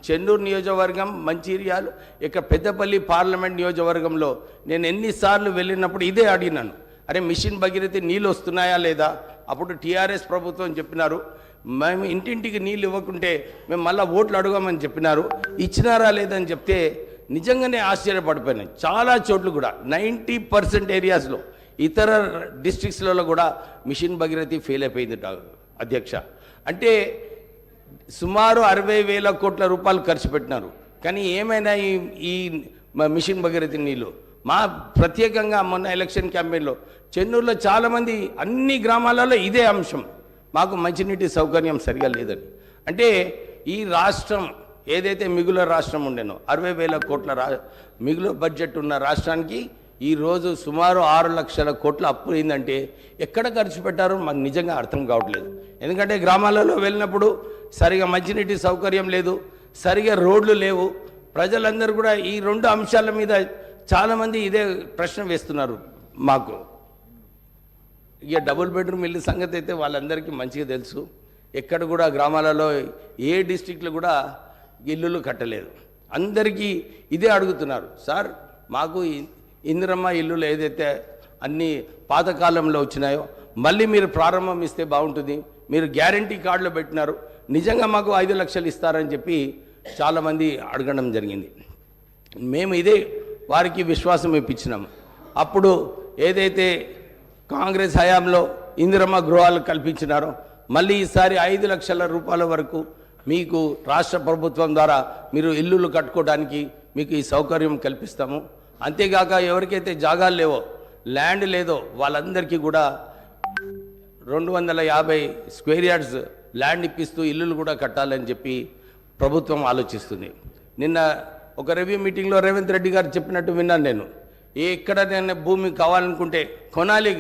చెన్నూరు నియోజకవర్గం, మంచిర్యాల, ఇక పెద్దపల్లి పార్లమెంట్ నియోజకవర్గంలో నేను ఎన్నిసార్లు వెళ్ళినప్పుడు ఇదే అడిగినాను, అరే మిషన్ భగీరథి నీళ్ళు వస్తున్నాయా లేదా? అప్పుడు టీఆర్ఎస్ ప్రభుత్వం చెప్పినారు, మేము ఇంటింటికి నీళ్ళు ఇవ్వకుంటే మేము మళ్ళీ ఓట్లు అడగామని చెప్పినారు. ఇచ్చినారా లేదని చెప్తే నిజంగానే ఆశ్చర్యపడిపోయినాయి. చాలా చోట్ల కూడా 90% ఏరియాస్లో ఇతర డిస్ట్రిక్ట్స్లలో కూడా మిషన్ భగీరథి ఫెయిల్ అయిపోయింది అధ్యక్ష. అంటే సుమారు 60,000 కోట్ల రూపాయలు ఖర్చు పెట్టినారు. కానీ ఏమైనా ఈ మిషన్ భగీరథి నీళ్ళు మా ప్రత్యేకంగా మొన్న ఎలక్షన్ క్యాంపెయిన్లో చెన్నూరులో చాలామంది అన్ని గ్రామాలలో ఇదే అంశం, మాకు మంచినీటి సౌకర్యం సరిగా లేదని. అంటే ఈ రాష్ట్రం ఏదైతే మిగుల రాష్ట్రం ఉండేనో 60,000 కోట్ల మిగులు బడ్జెట్ ఉన్న రాష్ట్రానికి ఈరోజు సుమారు 6 లక్షల కోట్ల అప్పు అయిందంటే ఎక్కడ ఖర్చు పెట్టారో మాకు నిజంగా అర్థం కావట్లేదు. ఎందుకంటే గ్రామాలలో వెళ్ళినప్పుడు సరిగా మంచినీటి సౌకర్యం లేదు, సరిగా రోడ్లు లేవు. ప్రజలందరూ కూడా ఈ 2 అంశాల మీద చాలామంది ఇదే ప్రశ్న వేస్తున్నారు మాకు. ఇక డబుల్ బెడ్రూమ్ ఇల్లు సంగతి అయితే వాళ్ళందరికీ మంచిగా తెలుసు. ఎక్కడ కూడా గ్రామాలలో ఏ డిస్ట్రిక్ట్లో కూడా ఇల్లులు కట్టలేదు. అందరికీ ఇదే అడుగుతున్నారు, సార్ మాకు ఇందిరమ్మ ఇల్లులు ఏదైతే అన్ని పాతకాలంలో వచ్చినాయో మళ్ళీ మీరు ప్రారంభం ఇస్తే బాగుంటుంది, మీరు గ్యారంటీ కార్డులో పెట్టినారు, నిజంగా మాకు 5 లక్షలు ఇస్తారని చెప్పి చాలామంది అడగడం జరిగింది. మేము ఇదే వారికి విశ్వాసం ఇప్పించినాము. అప్పుడు ఏదైతే కాంగ్రెస్ హయాంలో ఇందిరమ్మ గృహాలు కల్పించినారో మళ్ళీ ఈసారి 5 లక్షల రూపాయల వరకు మీకు రాష్ట్ర ప్రభుత్వం ద్వారా మీరు ఇల్లులు కట్టుకోవడానికి మీకు ఈ సౌకర్యం కల్పిస్తాము. అంతేగాక ఎవరికైతే జాగాలు లేవో, ల్యాండ్ లేదో వాళ్ళందరికీ కూడా 250 స్క్వేర్ యార్డ్స్ ల్యాండ్ ఇప్పిస్తూ ఇల్లులు కూడా కట్టాలని చెప్పి ప్రభుత్వం ఆలోచిస్తుంది. నిన్న ఒక రివ్యూ మీటింగ్లో రేవంత్ రెడ్డి గారు చెప్పినట్టు విన్నాను నేను, ఎక్కడ నేను భూమి కావాలనుకుంటే కొనాలి,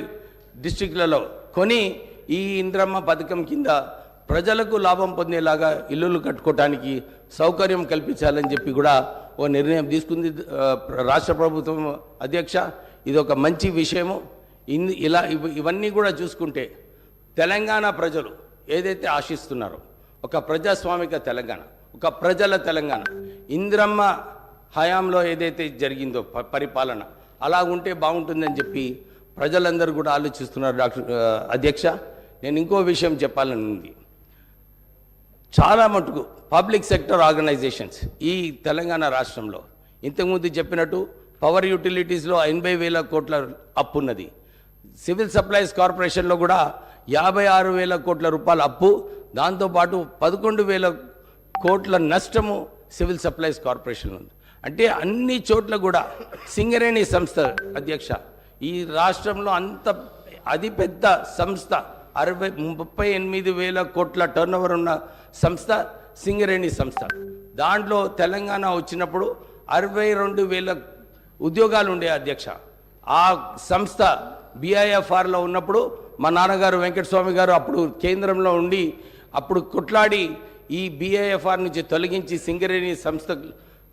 డిస్ట్రిక్ట్లలో కొని ఈ ఇంద్రమ్మ పథకం కింద ప్రజలకు లాభం పొందేలాగా ఇల్లులు కట్టుకోవటానికి సౌకర్యం కల్పించాలని చెప్పి కూడా ఓ నిర్ణయం తీసుకుంది రాష్ట్ర ప్రభుత్వం అధ్యక్ష. ఇది ఒక మంచి విషయము. ఇలా ఇవన్నీ కూడా చూసుకుంటే తెలంగాణ ప్రజలు ఏదైతే ఆశిస్తున్నారో ఒక ప్రజాస్వామిక తెలంగాణ, ఒక ప్రజల తెలంగాణ, ఇందిరమ్మ హయాంలో ఏదైతే జరిగిందో పరిపాలన అలా ఉంటే బాగుంటుందని చెప్పి ప్రజలందరూ కూడా ఆలోచిస్తున్నారు అధ్యక్ష. నేను ఇంకో విషయం చెప్పాలని ఉంది, చాలా మటుకు పబ్లిక్ సెక్టర్ ఆర్గనైజేషన్స్ ఈ తెలంగాణ రాష్ట్రంలో ఇంతకుముందు చెప్పినట్టు పవర్ యూటిలిటీస్లో 80,000 కోట్ల అప్పు ఉన్నది. సివిల్ సప్లైస్ కార్పొరేషన్లో కూడా 56,000 కోట్ల రూపాయల అప్పు, దాంతోపాటు 11,000 కోట్ల నష్టము సివిల్ సప్లైస్ కార్పొరేషన్ ఉంది. అంటే అన్ని చోట్ల కూడా సింగరేణి సంస్థ అధ్యక్ష ఈ రాష్ట్రంలో అంత అది పెద్ద సంస్థ, 38,000 కోట్ల టర్నోవర్ ఉన్న సంస్థ సింగరేణి సంస్థ. దాంట్లో తెలంగాణ వచ్చినప్పుడు 62,000 ఉద్యోగాలు ఉండే అధ్యక్ష. ఆ సంస్థ BIFRలో ఉన్నప్పుడు మా నాన్నగారు వెంకటస్వామి గారు అప్పుడు కేంద్రంలో ఉండి అప్పుడు కొట్లాడి ఈ BIFR నుంచి తొలగించి సింగరేణి సంస్థ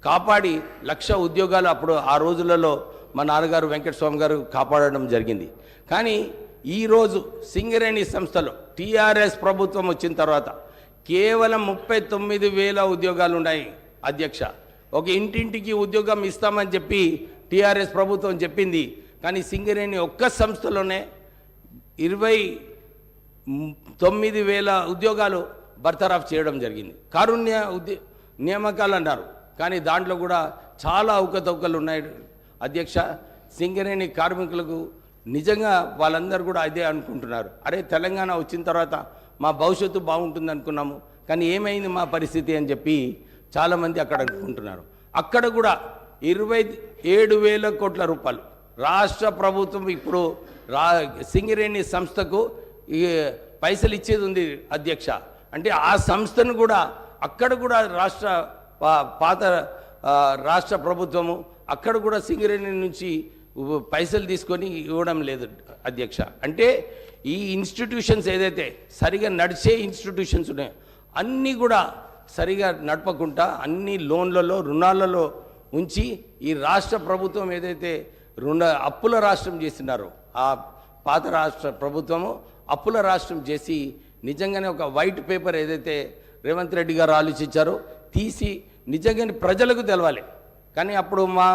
కాపాడి 1,00,000 ఉద్యోగాలు అప్పుడు ఆ రోజులలో మా నాన్నగారు వెంకటస్వామి గారు కాపాడడం జరిగింది. కానీ ఈరోజు సింగరేణి సంస్థలో TRS ప్రభుత్వం వచ్చిన తర్వాత కేవలం 39,000 ఉద్యోగాలు ఉన్నాయి అధ్యక్ష. ఒక ఇంటింటికి ఉద్యోగం ఇస్తామని చెప్పి TRS ప్రభుత్వం చెప్పింది. కానీ సింగరేణి ఒక్క సంస్థలోనే 29,000 ఉద్యోగాలు బర్తరాఫ్ చేయడం జరిగింది. కారుణ్య నియామకాలు అన్నారు, కానీ దాంట్లో కూడా చాలా అవకతవకలు ఉన్నాయి అధ్యక్ష. సింగరేణి కార్మికులకు నిజంగా వాళ్ళందరూ కూడా అదే అనుకుంటున్నారు. అరే తెలంగాణ వచ్చిన తర్వాత మా భవిష్యత్తు బాగుంటుంది అనుకున్నాము, కానీ ఏమైంది మా పరిస్థితి అని చెప్పి చాలామంది అక్కడ అనుకుంటున్నారు. అక్కడ కూడా 27,000 కోట్ల రూపాయలు రాష్ట్ర ప్రభుత్వం ఇప్పుడు సింగరేణి సంస్థకు పైసలు ఇచ్చేది ఉంది అధ్యక్ష. అంటే ఆ సంస్థను కూడా అక్కడ కూడా పాత రాష్ట్ర ప్రభుత్వము అక్కడ కూడా సింగరేణి నుంచి పైసలు తీసుకొని ఇవ్వడం లేదు అధ్యక్ష. అంటే ఈ ఇన్స్టిట్యూషన్స్ ఏదైతే సరిగా నడిచే ఇన్స్టిట్యూషన్స్ ఉన్నాయో అన్నీ కూడా సరిగా నడపకుండా అన్ని లోన్లలో రుణాలలో ఉంచి ఈ రాష్ట్ర ప్రభుత్వం ఏదైతే అప్పుల రాష్ట్రం చేస్తున్నారో ఆ పాత రాష్ట్ర ప్రభుత్వము అప్పుల రాష్ట్రం చేసి నిజంగానే ఒక వైట్ పేపర్ ఏదైతే రేవంత్ రెడ్డి గారు ఆలోచించారో తీసి నిజంగానే ప్రజలకు తెలవాలి. కానీ అప్పుడు మా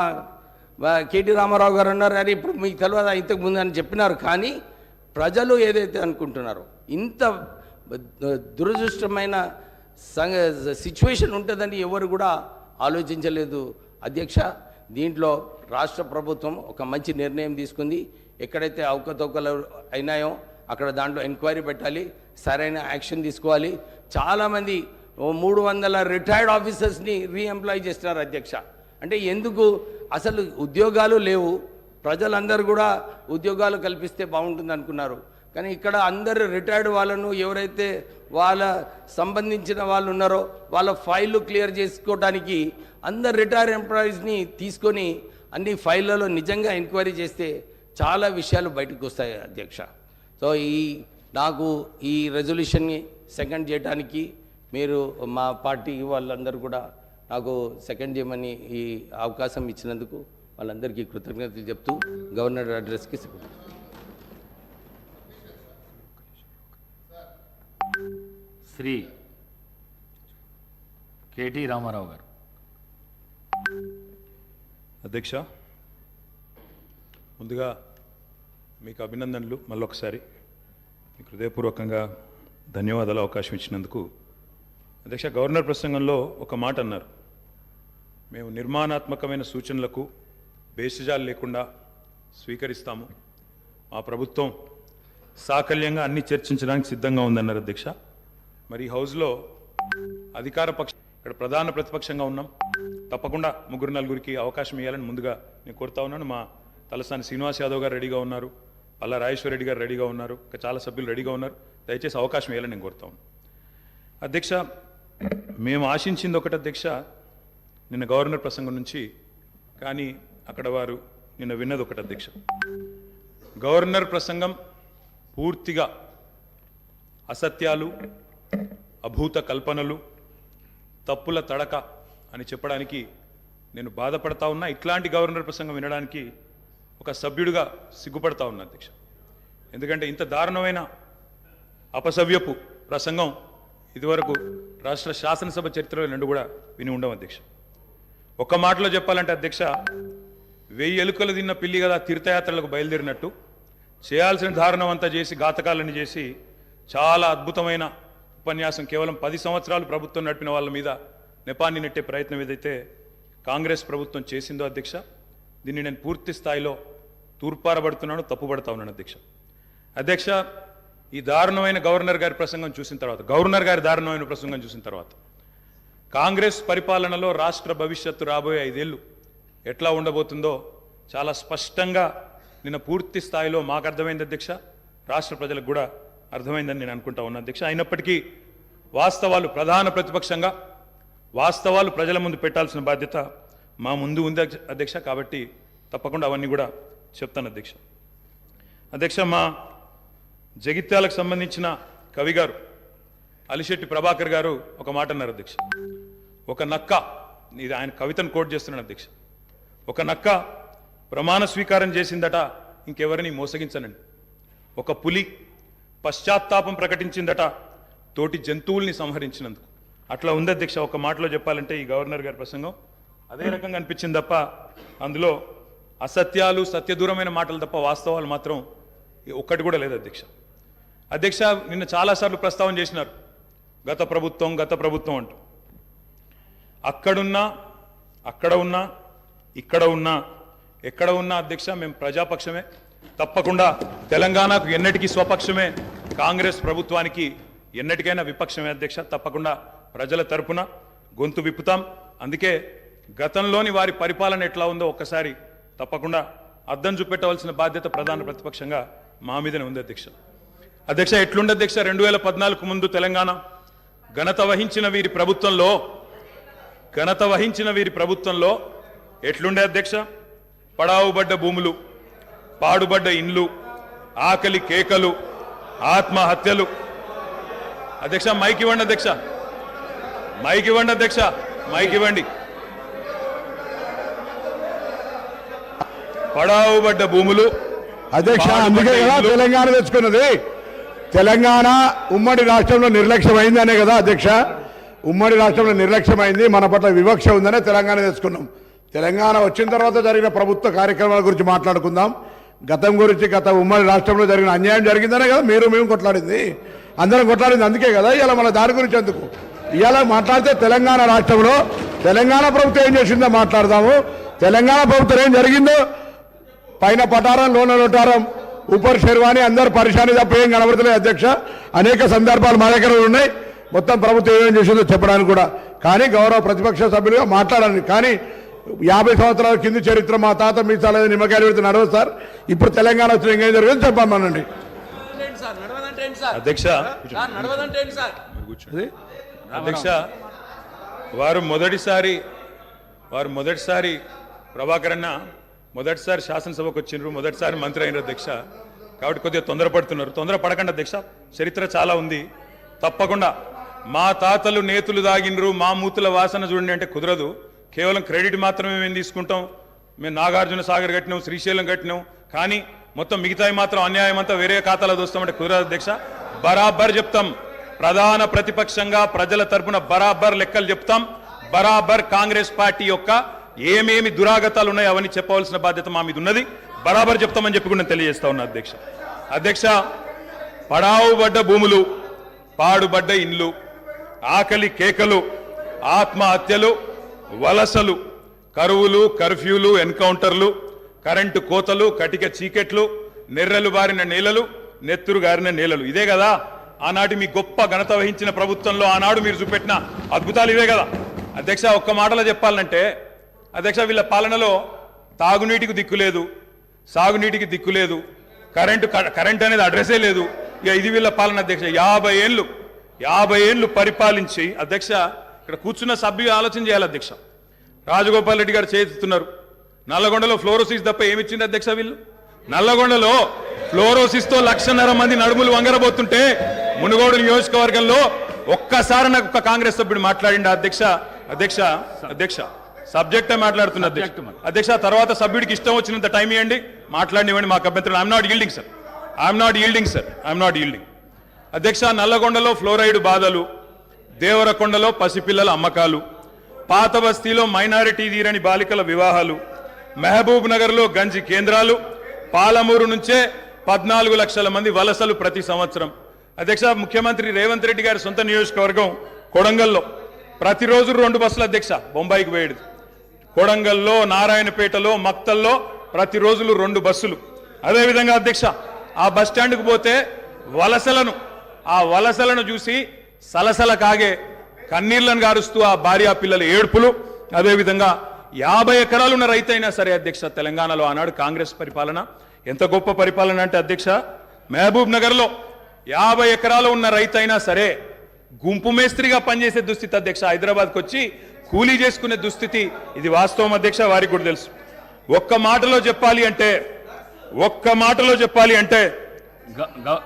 కేటీ రామారావు గారు అన్నారు, అరే ఇప్పుడు మీకు తెలియదా ఇంతకు ముందు అని చెప్పినారు. కానీ ప్రజలు ఏదైతే అనుకుంటున్నారో ఇంత దురదృష్టమైన సిచ్యువేషన్ ఉంటుందని ఎవరు కూడా ఆలోచించలేదు అధ్యక్ష. దీంట్లో రాష్ట్ర ప్రభుత్వం ఒక మంచి నిర్ణయం తీసుకుంది. ఎక్కడైతే అవకతవకలు అయినాయో అక్కడ దాంట్లో ఎంక్వైరీ పెట్టాలి, సరైన యాక్షన్ తీసుకోవాలి. చాలామంది 300 రిటైర్డ్ ఆఫీసర్స్ని రీఎంప్లాయ్ చేస్తున్నారు అధ్యక్ష. అంటే ఎందుకు అసలు ఉద్యోగాలు లేవు, ప్రజలందరూ కూడా ఉద్యోగాలు కల్పిస్తే బాగుంటుంది అనుకున్నారు. కానీ ఇక్కడ అందరు రిటైర్డ్ వాళ్ళను ఎవరైతే వాళ్ళ సంబంధించిన వాళ్ళు ఉన్నారో వాళ్ళ ఫైళ్ళు క్లియర్ చేసుకోవడానికి అందరు రిటైర్డ్ ఎంప్లాయీస్ని తీసుకొని అన్ని ఫైళ్ళలో నిజంగా ఎంక్వైరీ చేస్తే చాలా విషయాలు బయటకు వస్తాయి అధ్యక్ష. సో నాకు ఈ రెజల్యూషన్ని సెకండ్ చేయడానికి మీరు మా పార్టీ వాళ్ళందరూ కూడా నాకు సెకండ్ చేయమని ఈ అవకాశం ఇచ్చినందుకు వాళ్ళందరికీ కృతజ్ఞతలు చెప్తూ గవర్నర్ అడ్రస్కి శ్రీ కేటీ రామారావు గారు. అధ్యక్ష, ముందుగా మీకు అభినందనలు. మళ్ళొకసారి మీకు హృదయపూర్వకంగా ధన్యవాదాలు అవకాశం ఇచ్చినందుకు. అధ్యక్ష, గవర్నర్ ప్రసంగంలో ఒక మాట అన్నారు, మేము నిర్మాణాత్మకమైన సూచనలకు భేషజాలు లేకుండా స్వీకరిస్తాము, మా ప్రభుత్వం సాకల్యంగా అన్ని చర్చించడానికి సిద్ధంగా ఉందన్నారు అధ్యక్ష. మరి ఈ హౌస్లో అధికార పక్షం ఇక్కడ ప్రధాన ప్రతిపక్షంగా ఉన్నాం, తప్పకుండా 3-4కి అవకాశం ఇవ్వాలని ముందుగా నేను కోరుతా ఉన్నాను. మా తలసాని శ్రీనివాస్ యాదవ్ గారు రెడీగా ఉన్నారు, పల్లా రాజేశ్వర రెడ్డి గారు రెడీగా ఉన్నారు, ఇంకా చాలా సభ్యులు రెడీగా ఉన్నారు. దయచేసి అవకాశం ఇవ్వాలని నేను కోరుతా ఉన్నాను అధ్యక్ష. మేము ఆశించింది ఒకటి అధ్యక్ష నిన్న గవర్నర్ ప్రసంగం నుంచి, కానీ అక్కడ వారు నిన్న విన్నది ఒకటి అధ్యక్ష. గవర్నర్ ప్రసంగం పూర్తిగా అసత్యాలు, అభూత కల్పనలు, తప్పుల తడక అని చెప్పడానికి నేను బాధపడతా ఉన్నా. ఇట్లాంటి గవర్నర్ ప్రసంగం వినడానికి ఒక సభ్యుడిగా సిగ్గుపడతా ఉన్నా అధ్యక్ష. ఎందుకంటే ఇంత దారుణమైన అపసవ్యపు ప్రసంగం ఇదివరకు రాష్ట్ర శాసనసభ చరిత్రలో రెండు కూడా విని ఉండవు అధ్యక్ష. ఒక్క మాటలో చెప్పాలంటే అధ్యక్ష, 1000 ఎలుకలు తిన్న పిల్లి కదా తీర్థయాత్రలకు బయలుదేరినట్టు చేయాల్సిన దారుణం అంతా చేసి ఘాతకాలను చేసి చాలా అద్భుతమైన ఉపన్యాసం కేవలం 10 సంవత్సరాలు ప్రభుత్వం నడిపిన వాళ్ళ మీద నెపాన్ని నెట్టే ప్రయత్నం ఏదైతే కాంగ్రెస్ ప్రభుత్వం చేసిందో అధ్యక్ష, దీన్ని నేను పూర్తి స్థాయిలో తూర్పారబడుతున్నాను, తప్పుపడతా ఉన్నాను అధ్యక్ష. అధ్యక్ష, ఈ దారుణమైన గవర్నర్ గారి ప్రసంగం చూసిన తర్వాత, గవర్నర్ గారి దారుణమైన ప్రసంగం చూసిన తర్వాత కాంగ్రెస్ పరిపాలనలో రాష్ట్ర భవిష్యత్తు రాబోయే 5 ఏళ్ళు ఎట్లా ఉండబోతుందో చాలా స్పష్టంగా నిన్న పూర్తి స్థాయిలో మాకు అర్థమైంది అధ్యక్ష, రాష్ట్ర ప్రజలకు కూడా అర్థమైందని నేను అనుకుంటా ఉన్నా అధ్యక్ష. అయినప్పటికీ వాస్తవాలు ప్రధాన ప్రతిపక్షంగా వాస్తవాలు ప్రజల ముందు పెట్టాల్సిన బాధ్యత మా ముందు ఉంది అధ్యక్ష. కాబట్టి తప్పకుండా అవన్నీ కూడా చెప్తాను అధ్యక్ష. అధ్యక్ష, మా జగిత్యాలకు సంబంధించిన కవి గారు అలిశెట్టి ప్రభాకర్ గారు ఒక మాట అన్నారు అధ్యక్ష. ఒక నక్క, ఇది ఆయన కవితను కోట్ చేస్తున్నాను అధ్యక్ష, ఒక నక్క ప్రమాణ స్వీకారం చేసిందట ఇంకెవరిని మోసగించనండి. ఒక పులి పశ్చాత్తాపం ప్రకటించిందట తోటి జంతువుల్ని సంహరించినందుకు. అట్లా ఉంది అధ్యక్ష. ఒక మాటలో చెప్పాలంటే ఈ గవర్నర్ గారి ప్రసంగం అదే రకంగా అనిపించింది తప్ప అందులో అసత్యాలు, సత్యదూరమైన మాటలు తప్ప వాస్తవాలు మాత్రం ఒక్కటి కూడా లేదు అధ్యక్ష. అధ్యక్ష, నిన్న చాలాసార్లు ప్రస్తావన చేసినారు గత ప్రభుత్వం అంటూ. అక్కడున్నా, అక్కడ ఉన్నా, ఇక్కడ ఉన్నా ఎక్కడ ఉన్నా అధ్యక్ష మేము ప్రజాపక్షమే, తప్పకుండా తెలంగాణకు ఎన్నటికీ స్వపక్షమే, కాంగ్రెస్ ప్రభుత్వానికి ఎన్నటికైనా విపక్షమే అధ్యక్ష. తప్పకుండా ప్రజల తరపున గొంతు విప్పుతాం. అందుకే గతంలోని వారి పరిపాలన ఎట్లా ఉందో ఒక్కసారి తప్పకుండా అద్దం చూపెట్టవలసిన బాధ్యత ప్రధాన ప్రతిపక్షంగా మా మీదనే ఉంది అధ్యక్ష. అధ్యక్ష ఎట్లుండే అధ్యక్ష 2014 ముందు తెలంగాణ ఘనత వహించిన వీరి ప్రభుత్వంలో ఎట్లుండే అధ్యక్ష? పడావుబడ్డ భూములు, పాడుబడ్డ ఇండ్లు, ఆకలి కేకలు, ఆత్మహత్యలు. అధ్యక్ష మైక్ ఇవ్వండి అధ్యక్ష, మైక్ ఇవ్వండి అధ్యక్ష, మైక్ ఇవ్వండి. పడావుబడ్డ భూములు అధ్యక్ష, అందుకే కదా తెలంగాణ తెచ్చుకున్నది. తెలంగాణ ఉమ్మడి రాష్ట్రంలో నిర్లక్ష్యమైంది అనే కదా అధ్యక్ష. ఉమ్మడి రాష్ట్రంలో నిర్లక్ష్యమైంది, మన పట్ల వివక్ష ఉందనే తెలంగాణ తెచ్చుకున్నాం. తెలంగాణ వచ్చిన తర్వాత జరిగిన ప్రభుత్వ కార్యక్రమాల గురించి మాట్లాడుకుందాం. గతం గురించి, గత ఉమ్మడి రాష్ట్రంలో జరిగిన అన్యాయం జరిగిందనే కదా మేము కొట్లాడింది, అందరం కొట్లాడింది. అందుకే కదా ఇవాళ మన దాని గురించి ఎందుకు ఇవాళ మాట్లాడితే తెలంగాణ రాష్ట్రంలో తెలంగాణ ప్రభుత్వం ఏం చేసిందో మాట్లాడదాము. తెలంగాణ ప్రభుత్వం ఏం జరిగిందో పైన పటారం, లోన లోటారం, ఉపర్ శర్వాణి, అందరు పరిశాని తప్ప ఏం కనబడతలేదు అధ్యక్ష. అనేక సందర్భాలు మా దగ్గర ఉన్నాయి, మొత్తం ప్రభుత్వం ఏమేం చేసిందో చెప్పడానికి కూడా. కానీ గౌరవ ప్రతిపక్ష సభ్యులుగా మాట్లాడాలి. కానీ 50 సంవత్సరాల కింది చరిత్ర మా తాత మీ చాలా నిమ్మకాయలు పెడితే నడవదు సార్. ఇప్పుడు తెలంగాణ వచ్చిన ఇంకేం జరిగింది చెప్పమనండి అధ్యక్ష. అధ్యక్ష వారు మొదటిసారి ప్రభాకర్ అన్న మొదటిసారి శాసనసభకు వచ్చిండ్రు, మొదటిసారి మంత్రి అయినారు అధ్యక్ష. కాబట్టి కొద్దిగా తొందరపడుతున్నారు. తొందరపడకండి అధ్యక్ష, చరిత్ర చాలా ఉంది. తప్పకుండా మా తాతలు నేతులు దాగిండ్రు, మా మూతుల వాసన చూడండి అంటే కుదరదు. కేవలం క్రెడిట్ మాత్రమే మేము తీసుకుంటాం. మేము నాగార్జున సాగర్ కట్టినాం, శ్రీశైలం కట్టినాం, కానీ మొత్తం మిగతాయి మాత్రం అన్యాయం అంతా వేరే ఖాతాలో దోస్తామంటే కుదరదు అధ్యక్ష. బరాబర్ చెప్తాం, ప్రధాన ప్రతిపక్షంగా ప్రజల తరపున బరాబర్ లెక్కలు చెప్తాం. బరాబర్ కాంగ్రెస్ పార్టీ యొక్క ఏమేమి దురాగతాలు ఉన్నాయో అవన్నీ చెప్పవలసిన బాధ్యత మా మీద ఉన్నది. బరాబర్ చెప్తామని చెప్పి కూడా నేను తెలియజేస్తా ఉన్నా అధ్యక్ష. అధ్యక్ష పడావుబడ్డ భూములు, పాడుబడ్డ ఇండ్లు, ఆకలి కేకలు, ఆత్మహత్యలు, వలసలు, కరువులు, కర్ఫ్యూలు, ఎన్కౌంటర్లు, కరెంటు కోతలు, కటిక చీకెట్లు, నెర్రెలు బారిన నేలలు, నెత్తురు గారిన నేలలు. ఇదే కదా ఆనాటి మీ గొప్ప ఘనత వహించిన ప్రభుత్వంలో ఆనాడు మీరు చూపెట్టిన అద్భుతాలు ఇవే కదా అధ్యక్ష. ఒక్క మాటలో చెప్పాలంటే అధ్యక్ష, వీళ్ళ పాలనలో తాగునీటికి దిక్కులేదు, సాగునీటికి దిక్కులేదు, కరెంట్ అనేది అడ్రస్సే లేదు. ఇక ఇది వీళ్ళ పాలన అధ్యక్ష. 50 ఏళ్ళు పరిపాలించి అధ్యక్ష, ఇక్కడ కూర్చున్న సభ్యులు ఆలోచన చేయాలి అధ్యక్ష. రాజగోపాల్ రెడ్డి గారు చేతున్నారు, నల్లగొండలో ఫ్లోరోసిస్ తప్ప ఏమిచ్చింది అధ్యక్ష? వీళ్ళు నల్లగొండలో ఫ్లోరోసిస్తో 1,50,000 మంది నడుములు వంగరబోతుంటే మునుగోడు నియోజకవర్గంలో ఒక్కసారి నాకు ఒక కాంగ్రెస్ సభ్యుడు మాట్లాడిండు అధ్యక్ష. సబ్జెక్టే మాట్లాడుతున్న అధ్యక్ష. తర్వాత సభ్యుడికి ఇష్టం వచ్చినంత టైం ఇవ్వండి, మాట్లాడినివ్వండి, మాకు అభ్యంతరం. I'm not yielding. అధ్యక్ష, నల్లగొండలో ఫ్లోరైడ్ బాధలు, దేవరకొండలో పసిపిల్లల అమ్మకాలు, పాత బస్తీలో మైనారిటీ తీరని బాలికల వివాహాలు, మహబూబ్ నగర్లో గంజి కేంద్రాలు, పాలమూరు నుంచే 14 లక్షల మంది వలసలు ప్రతి సంవత్సరం. అధ్యక్ష, ముఖ్యమంత్రి రేవంత్ రెడ్డి గారి సొంత నియోజకవర్గం కొడంగల్లో ప్రతిరోజు 2 బస్సులు అధ్యక్ష బొంబాయికి పోయేది. కొడంగల్లో, నారాయణపేటలో, మక్తల్లో ప్రతిరోజులు 2 బస్సులు. అదేవిధంగా అధ్యక్ష, ఆ బస్ స్టాండ్కు పోతే వలసలను చూసి సలసల కాగే కన్నీళ్లను గారుస్తూ ఆ భార్యా పిల్లల ఏడుపులు. అదేవిధంగా 50 ఎకరాలు ఉన్న రైతైనా సరే అధ్యక్ష, తెలంగాణలో ఆనాడు కాంగ్రెస్ పరిపాలన ఎంత గొప్ప పరిపాలన అంటే అధ్యక్ష, మహబూబ్ నగర్లో 50 ఎకరాలు ఉన్న రైతైనా సరే గుంపు మేస్త్రిగా పనిచేసే దుస్థితి అధ్యక్ష. హైదరాబాద్కి వచ్చి కూలీ చేసుకునే దుస్థితి. ఇది వాస్తవం అధ్యక్ష, వారికి కూడా తెలుసు. ఒక్క మాటలో చెప్పాలి అంటే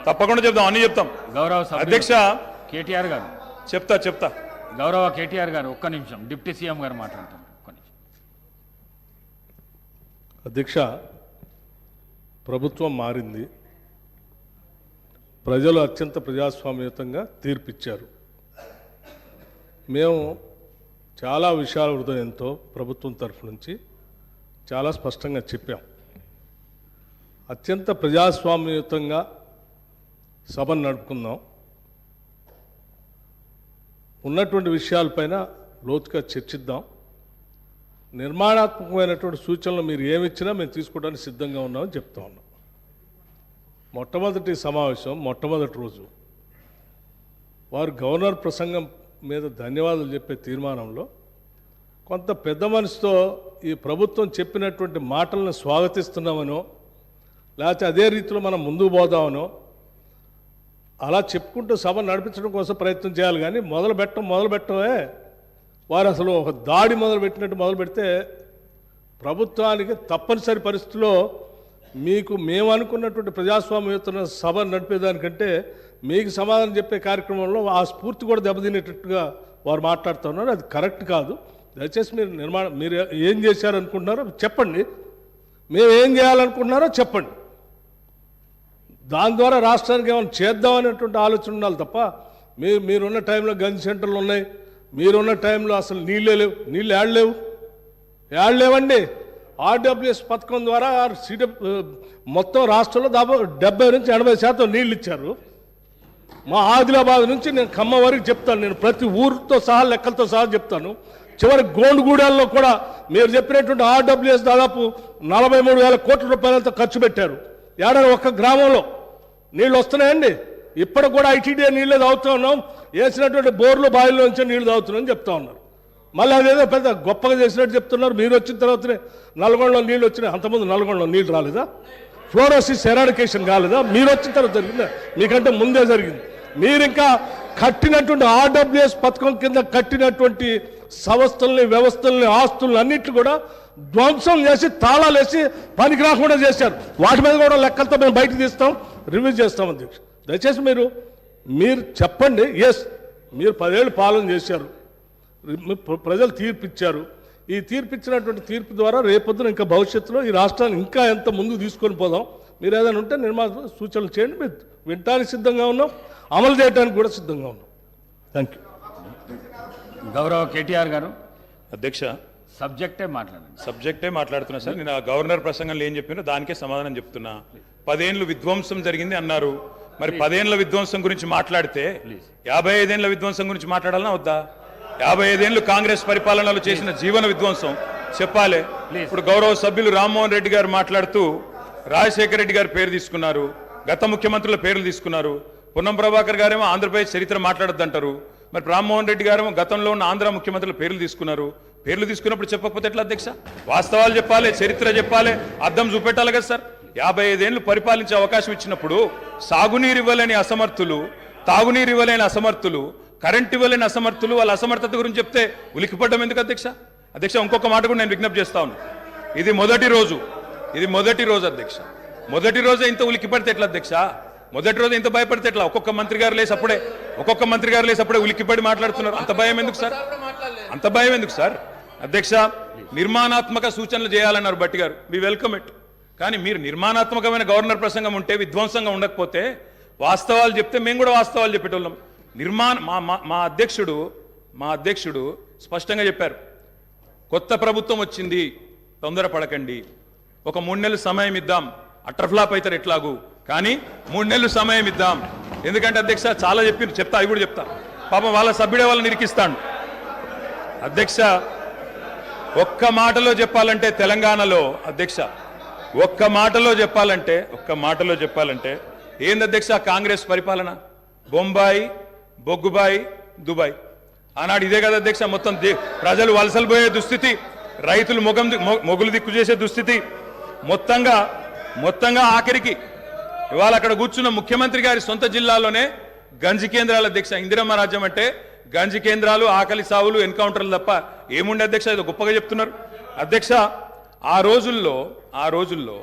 తప్పకుండా చెప్తాం, అన్ని చెప్తాం. గౌరవ అధ్యక్ష కేటీఆర్ గారు చెప్తా. గౌరవ కేటీఆర్ గారు ఒక్క నిమిషం, డిప్యూటీ సీఎం గారు మాట్లాడతారు. ఒక్క నిమిషం అధ్యక్ష. ప్రభుత్వం మారింది, ప్రజలు అత్యంత ప్రజాస్వామ్యయుతంగా తీర్పిచ్చారు. మేము చాలా విషయాల హృదయంతో ప్రభుత్వం తరఫు నుంచి చాలా స్పష్టంగా చెప్పాం. అత్యంత ప్రజాస్వామ్యయుతంగా సభను నడుపుకుందాం, ఉన్నటువంటి విషయాలపైన లోతుగా చర్చిద్దాం, నిర్మాణాత్మకమైనటువంటి సూచనలు మీరు ఏమిచ్చినా మేము తీసుకోవడానికి సిద్ధంగా ఉన్నామని చెప్తా ఉన్నాం. మొట్టమొదటి సమావేశం మొట్టమొదటి రోజు వారు గవర్నర్ ప్రసంగం మీద ధన్యవాదాలు చెప్పే తీర్మానంలో కొంత పెద్ద మనసుతో ఈ ప్రభుత్వం చెప్పినటువంటి మాటలను స్వాగతిస్తున్నామనో లేకపోతే అదే రీతిలో మనం ముందుకు పోదామనో అలా చెప్పుకుంటూ సభ నడిపించడం కోసం ప్రయత్నం చేయాలి. కానీ మొదలు పెట్టమే వారు అసలు ఒక దాడి మొదలుపెట్టినట్టు మొదలు పెడితే ప్రభుత్వానికి తప్పనిసరి పరిస్థితుల్లో మీకు మేము అనుకున్నటువంటి ప్రజాస్వామ్యయుత సభ నడిపేదానికంటే మీకు సమాధానం చెప్పే కార్యక్రమంలో ఆ స్ఫూర్తి కూడా దెబ్బతినేటట్టుగా వారు మాట్లాడుతున్నారు. అది కరెక్ట్ కాదు. దయచేసి మీరు ఏం చేశారనుకుంటున్నారో చెప్పండి, మేము ఏం చేయాలనుకుంటున్నారో చెప్పండి. దాని ద్వారా రాష్ట్రానికి ఏమైనా చేద్దామనేటువంటి ఆలోచన ఉండాలి తప్ప మీరున్న టైంలో గంజి సెంటర్లు ఉన్నాయి, మీరున్న టైంలో అసలు నీళ్ళే లేవు. నీళ్ళు ఏడలేవండి. ఆర్డబ్ల్యూఎస్ పథకం ద్వారా మొత్తం రాష్ట్రంలో దాదాపు 70 నుంచి 80% నీళ్ళు ఇచ్చారు. మా ఆదిలాబాద్ నుంచి నేను ఖమ్మం వరకు చెప్తాను. నేను ప్రతి ఊరితో సహా లెక్కలతో సహా చెప్తాను. చివరి గోండుగూడెల్లో కూడా మీరు చెప్పినటువంటి ఆర్డబ్ల్యూఎస్ దాదాపు 43,000 కోట్ల రూపాయలతో ఖర్చు పెట్టారు. ఏడాది ఒక్క గ్రామంలో నీళ్ళు వస్తున్నాయండి. ఇప్పటికి కూడా ఐటీడీఏ నీళ్ళే తాగుతూ ఉన్నాం. వేసినటువంటి బోర్లు బావిలో నుంచి నీళ్లు తాగుతున్నామని చెప్తా ఉన్నారు. మళ్ళీ అదేదో పెద్ద గొప్పగా చేసినట్టు చెప్తున్నారు. మీరు వచ్చిన తర్వాతనే నల్గొండలో నీళ్ళు వచ్చినాయి. అంతకుముందు నల్గొండలో నీళ్ళు రాలేదా? ఫ్లోరోసిస్ ఎరాడికేషన్ కాలేదా? మీరు వచ్చిన తర్వాత జరిగిందా? మీకంటే ముందే జరిగింది. మీరు ఇంకా కట్టినటువంటి ఆర్డబ్ల్యూఎస్ పథకం కింద కట్టినటువంటి సంస్థల్ని, వ్యవస్థల్ని, ఆస్తుల్ని అన్నింటినీ కూడా ధ్వంసం చేసి తాళాలు వేసి పనికి రాకుండా చేశారు. వాటి మీద కూడా లెక్కలతో మేము బయటకు తీస్తాం, రివ్యూ చేస్తాం. అధ్యక్ష, దయచేసి మీరు చెప్పండి. ఎస్, మీరు 10 ఏళ్ళు పాలన చేశారు, ప్రజలు తీర్పు ఇచ్చారు. ఈ తీర్పు ఇచ్చినటువంటి తీర్పు ద్వారా రేపొద్దున ఇంకా భవిష్యత్తులో ఈ రాష్ట్రాన్ని ఇంకా ఎంత ముందుకు తీసుకొని పోదాం. మీరు ఏదైనా ఉంటే నిర్మాణ సూచనలు చేయండి. మీరు వినటానికి సిద్ధంగా ఉన్నాం, అమలు చేయడానికి కూడా సిద్ధంగా ఉన్నాం. Thank you. గౌరవ కేటీఆర్ గారు, అధ్యక్ష, సబ్జెక్టే మాట్లాడుతున్నా సార్. నేను ఆ గవర్నర్ ప్రసంగంలో ఏం చెప్పినో దానికే సమాధానం చెప్తున్నా. 10 ఏళ్ళు విధ్వంసం జరిగింది అన్నారు. మరి 10 ఏళ్ల విధ్వంసం గురించి మాట్లాడితే 55 ఏళ్ల విధ్వంసం గురించి మాట్లాడాలన్నా వద్దా? 55 ఏళ్లు కాంగ్రెస్ పరిపాలనలో చేసిన జీవన విధ్వంసం చెప్పాలి. ఇప్పుడు గౌరవ సభ్యులు రామ్మోహన్ రెడ్డి గారు మాట్లాడుతూ రాజశేఖర రెడ్డి గారి పేరు తీసుకున్నారు, గత ముఖ్యమంత్రుల పేర్లు తీసుకున్నారు. పొన్నం ప్రభాకర్ గారేమో ఆంధ్రప్రదేశ్ చరిత్ర మాట్లాడొద్దంటారు. మరి రామ్మోహన్ రెడ్డి గారేమో గతంలో ఉన్న ఆంధ్ర ముఖ్యమంత్రుల పేర్లు తీసుకున్నారు. పేర్లు తీసుకున్నప్పుడు చెప్పకపోతే ఎట్లా అధ్యక్ష? వాస్తవాలు చెప్పాలి, చరిత్ర చెప్పాలి, అద్దం చూపెట్టాలి కదా సార్. 55 ఏళ్లు పరిపాలించే అవకాశం ఇచ్చినప్పుడు సాగునీరు ఇవ్వలేని అసమర్థులు, తాగునీరు ఇవ్వలేని అసమర్థులు, కరెంట్ ఇవ్వలేని అసమర్థులు, వాళ్ళ అసమర్థత గురించి చెప్తే ఉలికిపడ్డం ఎందుకు అధ్యక్ష? అధ్యక్ష, ఇంకొక మాట కూడా నేను విజ్ఞప్తి చేస్తా ఉన్నాను. ఇది మొదటి రోజు అధ్యక్ష. మొదటి రోజే ఇంత ఉలికిపడితే ఎట్లా అధ్యక్ష? మొదటి రోజు ఇంత భయపడితే ఎట్లా? ఒక్కొక్క మంత్రి గారు లేసి అప్పుడే ఉలికిపడి మాట్లాడుతున్నారు. అంత భయం ఎందుకు సార్? అధ్యక్ష, నిర్మాణాత్మక సూచనలు చేయాలన్నారు భట్టి గారు. We welcome it. కానీ మీరు నిర్మాణాత్మకమైన గవర్నర్ ప్రసంగం ఉంటే, విధ్వంసంగా ఉండకపోతే వాస్తవాలు చెప్తే మేము కూడా వాస్తవాలు చెప్పేటోళ్ళం. మా అధ్యక్షుడు స్పష్టంగా చెప్పారు, కొత్త ప్రభుత్వం వచ్చింది, తొందరపడకండి, ఒక 3 నెలలు సమయం ఇద్దాం, అట్రఫ్లాప్ అవుతారు ఎట్లాగూ, కానీ 3 నెలలు సమయం ఇద్దాం. ఎందుకంటే అధ్యక్ష చాలా చెప్తా, అవి కూడా చెప్తా. పాపం వాళ్ళ సభ్యుడే వాళ్ళని నిరికిస్తాడు. అధ్యక్ష, ఒక్క మాటలో చెప్పాలంటే తెలంగాణలో అధ్యక్ష, ఒక్క మాటలో చెప్పాలంటే ఏంది అధ్యక్ష కాంగ్రెస్ పరిపాలన? బొంబాయి, బొగ్గుబాయి, దుబాయ్. ఆనాడు ఇదే కదా అధ్యక్ష. మొత్తం ప్రజలు వలసలు పోయే దుస్థితి, రైతులు మొగులు దిక్కు చేసే దుస్థితి, మొత్తంగా ఆఖరికి ఇవాళ అక్కడ కూర్చున్న ముఖ్యమంత్రి గారి సొంత జిల్లాలోనే గంజి కేంద్రాల అధ్యక్ష. ఇందిరమ్మ రాజ్యం అంటే గంజి కేంద్రాలు, ఆకలి సావులు, ఎన్కౌంటర్లు తప్ప ఏముండే అధ్యక్ష? ఇది గొప్పగా చెప్తున్నారు అధ్యక్ష. ఆ రోజుల్లో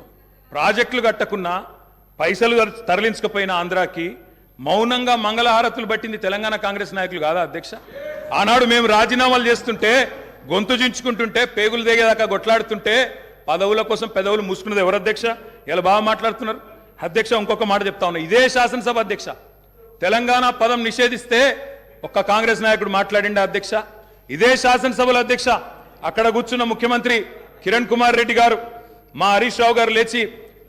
ప్రాజెక్టులు కట్టకున్నా, పైసలు తరలించకపోయిన ఆంధ్రాకి మౌనంగా మంగళహారతులు పట్టింది తెలంగాణ కాంగ్రెస్ నాయకులు కాదా అధ్యక్ష? ఆనాడు మేము రాజీనామాలు చేస్తుంటే, గొంతు చించుకుంటుంటే, పేగులు దిగేదాకా కొట్లాడుతుంటే, పదవుల కోసం పెదవులు మూసుకున్నది ఎవరు అధ్యక్ష? ఇలా బాగా మాట్లాడుతున్నారు అధ్యక్ష. ఇంకొక మాట చెప్తా ఉన్నా, ఇదే శాసనసభ అధ్యక్ష, తెలంగాణ పదం నిషేధిస్తే ఒక్క కాంగ్రెస్ నాయకుడు మాట్లాడిండా అధ్యక్ష? ఇదే శాసనసభలో అధ్యక్ష, అక్కడ కూర్చున్న ముఖ్యమంత్రి కిరణ్ కుమార్ రెడ్డి గారు, మా హరీష్ రావు గారు లేచి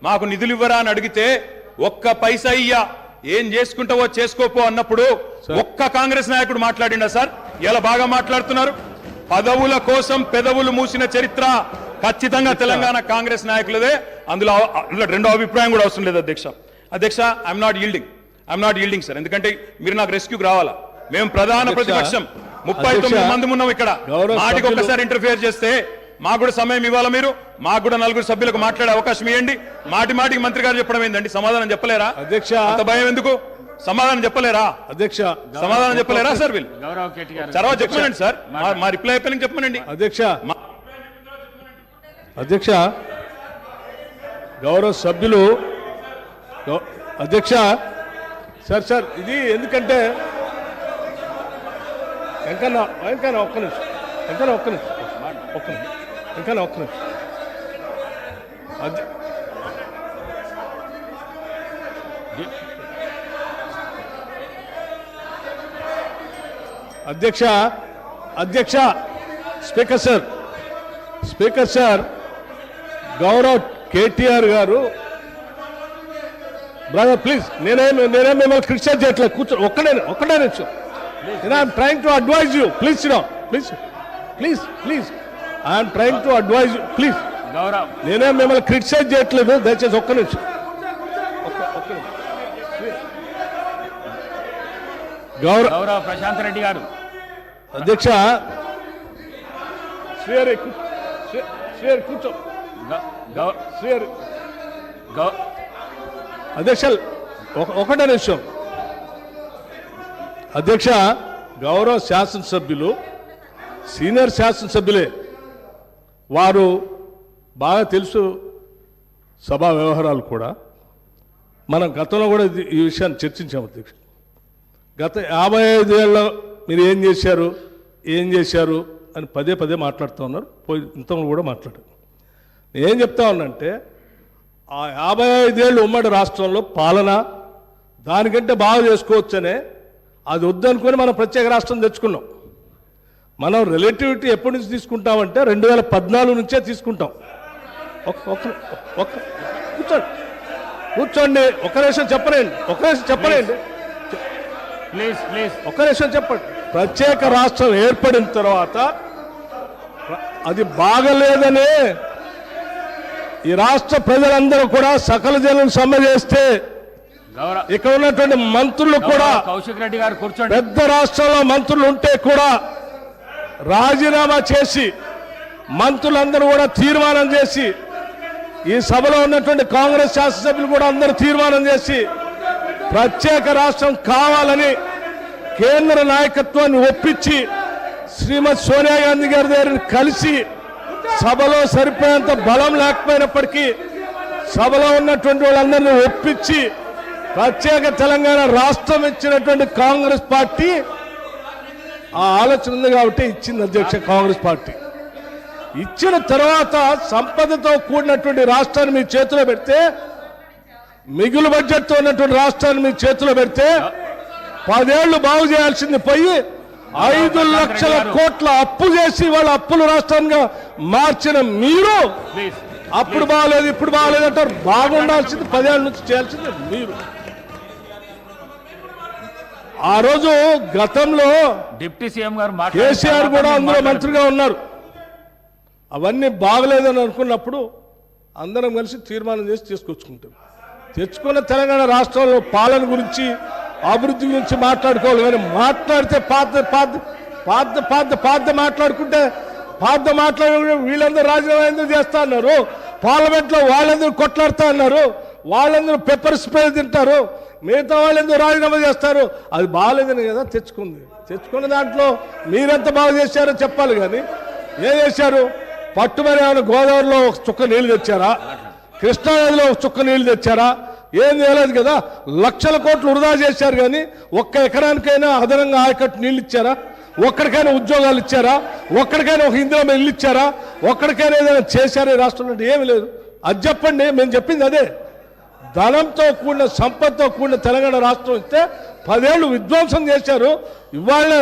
మాకు నిధులు ఇవ్వరా అని అడిగితే, ఒక్క పైసా ఇయ్యా, ఏం చేసుకుంటావో చేసుకోపో అన్నప్పుడు ఒక్క కాంగ్రెస్ నాయకుడు మాట్లాడిండా సార్? ఇలా బాగా మాట్లాడుతున్నారు. పదవుల కోసం పెదవులు మూసిన చరిత్ర ఖచ్చితంగా తెలంగాణ కాంగ్రెస్ నాయకులదే. అందులో రెండో అభిప్రాయం కూడా అవసరం లేదు అధ్యక్ష. I'm not yielding sir. ఎందుకంటే మీరు నాకు రెస్క్యూకి రావాలా. మేము ప్రధాన ప్రతిపక్షం 39 మంది ఉన్నాం ఇక్కడ. మాటికి ఒక్కసారి ఇంటర్ఫియర్ చేస్తే మాకు కూడా సమయం ఇవ్వాలా. మీరు మాకు కూడా 4 సభ్యులకు మాట్లాడే అవకాశం ఇవ్వండి. మాటికి మంత్రి గారు చెప్పడం ఏంటండి? సమాధానం చెప్పలేరా అధ్యక్ష? అంత భయం ఎందుకు? సమాధానం చెప్పలేరా అధ్యక్ష? సమాధానం చెప్పలేరా సార్? వీళ్ళు గౌరవ కేటీ గారు తర్వాత చెప్పమనండి సార్. మా రిప్లై అయిపోయిన చెప్పమనండి అధ్యక్ష. గౌరవ సభ్యులు అధ్యక్ష సార్ ఇది ఎందుకంటే వెంకన్న ఒక్క నిమిషం అధ్యక్ష స్పీకర్ సార్ గౌరవ్ కేటీఆర్ గారు బ్రదర్ ప్లీజ్ నేనేం మిమ్మల్ని క్రిటిసైజ్ చేయట్లేదు. కూర్చో ఒక్కడే నిమిషం. I'm trying to advise you. Please I'm trying to advise you please. నేనేం మిమ్మల్ని క్రిటిసైజ్ చేయట్లేదు. దయచేసి ఒక్క నిమిషం. గౌరవ ప్రశాంత్ రెడ్డి గారు అధ్యక్ష కూర్చో. అధ్యక్ష ఒకటే నిమిషం. అధ్యక్ష గౌరవ శాసనసభ్యులు సీనియర్ శాసనసభ్యులే. వారు బాగా తెలుసు సభా వ్యవహారాలు కూడా. మనం గతంలో కూడా ఈ విషయాన్ని చర్చించాము అధ్యక్ష. గత 55 ఏళ్ళలో మీరు ఏం చేశారు అని పదే మాట్లాడుతూ ఉన్నారు. ఇంతలో కూడా మాట్లాడారు. నేనేం చెప్తా ఉన్నానంటే ఆ 55 ఏళ్ళు ఉమ్మడి రాష్ట్రంలో పాలన దానికంటే బాగా చేసుకోవచ్చనే అది వద్దనుకొని మనం ప్రత్యేక రాష్ట్రం తెచ్చుకున్నాం. మనం రిలేటివిటీ ఎప్పటి నుంచి తీసుకుంటామంటే 2014 నుంచే తీసుకుంటాం. కూర్చోండి. ఒక నిమిషం చెప్పలేండి. ఒక్క నిమిషం చెప్పండి. ప్రత్యేక రాష్ట్రం ఏర్పడిన తర్వాత అది బాగలేదని ఈ రాష్ట్ర ప్రజలందరూ కూడా సకల జనం సమ్మె చేస్తే ఇక్కడ ఉన్నటువంటి మంత్రులు కూడా కౌశిక్ రెడ్డి గారు కూర్చోండి. పెద్ద రాష్ట్రంలో మంత్రులు ఉంటే కూడా రాజీనామా చేసి మంత్రులందరూ కూడా తీర్మానం చేసి ఈ సభలో ఉన్నటువంటి కాంగ్రెస్ శాసనసభ్యులు కూడా అందరూ తీర్మానం చేసి ప్రత్యేక రాష్ట్రం కావాలని కేంద్ర నాయకత్వాన్ని ఒప్పించి శ్రీమతి సోనియా గాంధీ గారి దగ్గర కలిసి సభలో సరిపోయేంత బలం లేకపోయినప్పటికీ సభలో ఉన్నటువంటి వాళ్ళందరినీ ఒప్పించి ప్రత్యేక తెలంగాణ రాష్ట్రం ఇచ్చినటువంటి కాంగ్రెస్ పార్టీ ఆ ఆలోచన ఉంది కాబట్టి ఇచ్చింది అధ్యక్ష. కాంగ్రెస్ పార్టీ ఇచ్చిన తర్వాత సంపదతో కూడినటువంటి రాష్ట్రాన్ని మీ చేతిలో పెడితే, మిగులు బడ్జెట్తో ఉన్నటువంటి రాష్ట్రాన్ని మీ చేతిలో పెడితే 10 ఏళ్లు బాగు చేయాల్సింది పోయి 5 లక్షల కోట్ల అప్పు చేసి వాళ్ళ అప్పుల రాష్ట్రంగా మార్చిన మీరు అప్పుడు బాగలేదు ఇప్పుడు బాగలేదు అంటారు. బాగుండాల్సింది 10 ఏళ్ళ నుంచి చేయాల్సింది మీరు. ఆ రోజు గతంలో డిప్యూటీ సీఎం గారు కేసీఆర్ కూడా అందులో మంత్రిగా ఉన్నారు. అవన్నీ బాగలేదని అనుకున్నప్పుడు అందరం కలిసి తీర్మానం చేసి తీసుకొచ్చుకుంటాం. తెచ్చుకున్న తెలంగాణ రాష్ట్రంలో పాలన గురించి అభివృద్ధి గురించి మాట్లాడుకోవాలి. కానీ మాట్లాడితే పాత మాట్లాడుకుంటే మాట్లాడే వీళ్ళందరూ రాజీనామా ఎందుకు చేస్తా అన్నారు. పార్లమెంట్లో వాళ్ళందరూ కొట్లాడుతా అన్నారు. వాళ్ళందరూ పెప్పర్ స్ప్రే తింటారు. మిగతా వాళ్ళు ఎందుకు రాజీనామా చేస్తారు. అది బాగాలేదని కదా తెచ్చుకున్న దాంట్లో మీరెంత బాగా చేశారో చెప్పాలి. కానీ ఏం చేశారు? పట్టుమని ఏమైనా గోదావరిలో ఒక చుక్క నీళ్లు తెచ్చారా? కృష్ణానదిలో ఒక చుక్క నీళ్లు తెచ్చారా? ఏం చేయలేదు కదా. లక్షల కోట్లు వృధా చేశారు. కానీ ఒక్క ఎకరానికైనా అదనంగా ఆయకట్టు నీళ్ళు ఇచ్చారా? ఒక్కడికైనా ఉద్యోగాలు ఇచ్చారా? ఒక్కడికైనా ఒక ఇందిరా ఇల్లు ఇచ్చారా? ఒక్కడికైనా ఏదైనా చేశారా ఈ రాష్ట్రంలో? ఏమి లేదు. అది చెప్పండి. మేము చెప్పింది అదే. ధనంతో కూడిన సంపదతో కూడిన తెలంగాణ రాష్ట్రం ఇస్తే 10 ఏళ్ళు విధ్వంసం చేశారు. ఇవాళ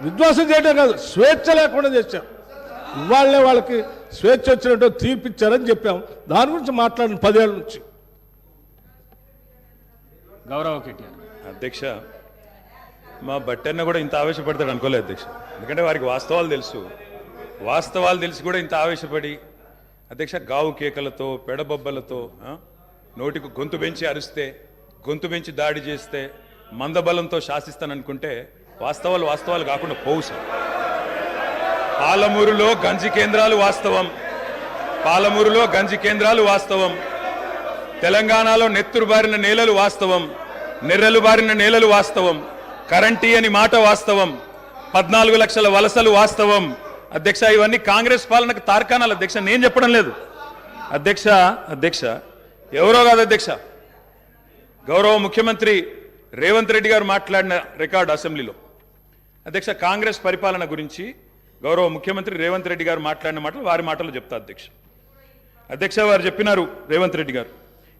విధ్వంసం చేయడం కాదు, స్వేచ్ఛ లేకుండా చేశారు. ఇవాళనే వాళ్ళకి స్వేచ్ఛ వచ్చినట్టు తీర్పిచ్చారని చెప్పాము. దాని గురించి మాట్లాడిన 10 ఏళ్ళ నుంచి. గౌరవ కేటీఆర్ అధ్యక్ష, మా బట్టన్న కూడా ఇంత ఆవేశపడతాడు అనుకోలేదు అధ్యక్ష. ఎందుకంటే వారికి వాస్తవాలు తెలుసు. వాస్తవాలు తెలిసి కూడా ఇంత ఆవేశపడి అధ్యక్ష గావు కేకలతో పెడబొబ్బలతో నోటికి గొంతు పెంచి అరిస్తే గొంతు పెంచి దాడి చేస్తే మందబలంతో శాసిస్తాననుకుంటే వాస్తవాలు కాకుండా పోవు సార్. పాలమూరులో గంజి కేంద్రాలు వాస్తవం, తెలంగాణలో నెత్తురు బారిన నేలలు వాస్తవం, నెర్రలు బారిన నేలలు వాస్తవం, కరెంటీ అని మాట వాస్తవం, 14 లక్షల వలసలు వాస్తవం. అధ్యక్ష ఇవన్నీ కాంగ్రెస్ పాలనకు తార్కాణాలు అధ్యక్ష, నేను చెప్పడం లేదు అధ్యక్ష ఎవరో కాదు అధ్యక్ష, గౌరవ ముఖ్యమంత్రి రేవంత్ రెడ్డి గారు మాట్లాడిన రికార్డు అసెంబ్లీలో అధ్యక్ష కాంగ్రెస్ పరిపాలన గురించి గౌరవ ముఖ్యమంత్రి రేవంత్ రెడ్డి గారు మాట్లాడిన మాటలు వారి మాటలు చెప్తా అధ్యక్ష వారు చెప్పినారు రేవంత్ రెడ్డి గారు,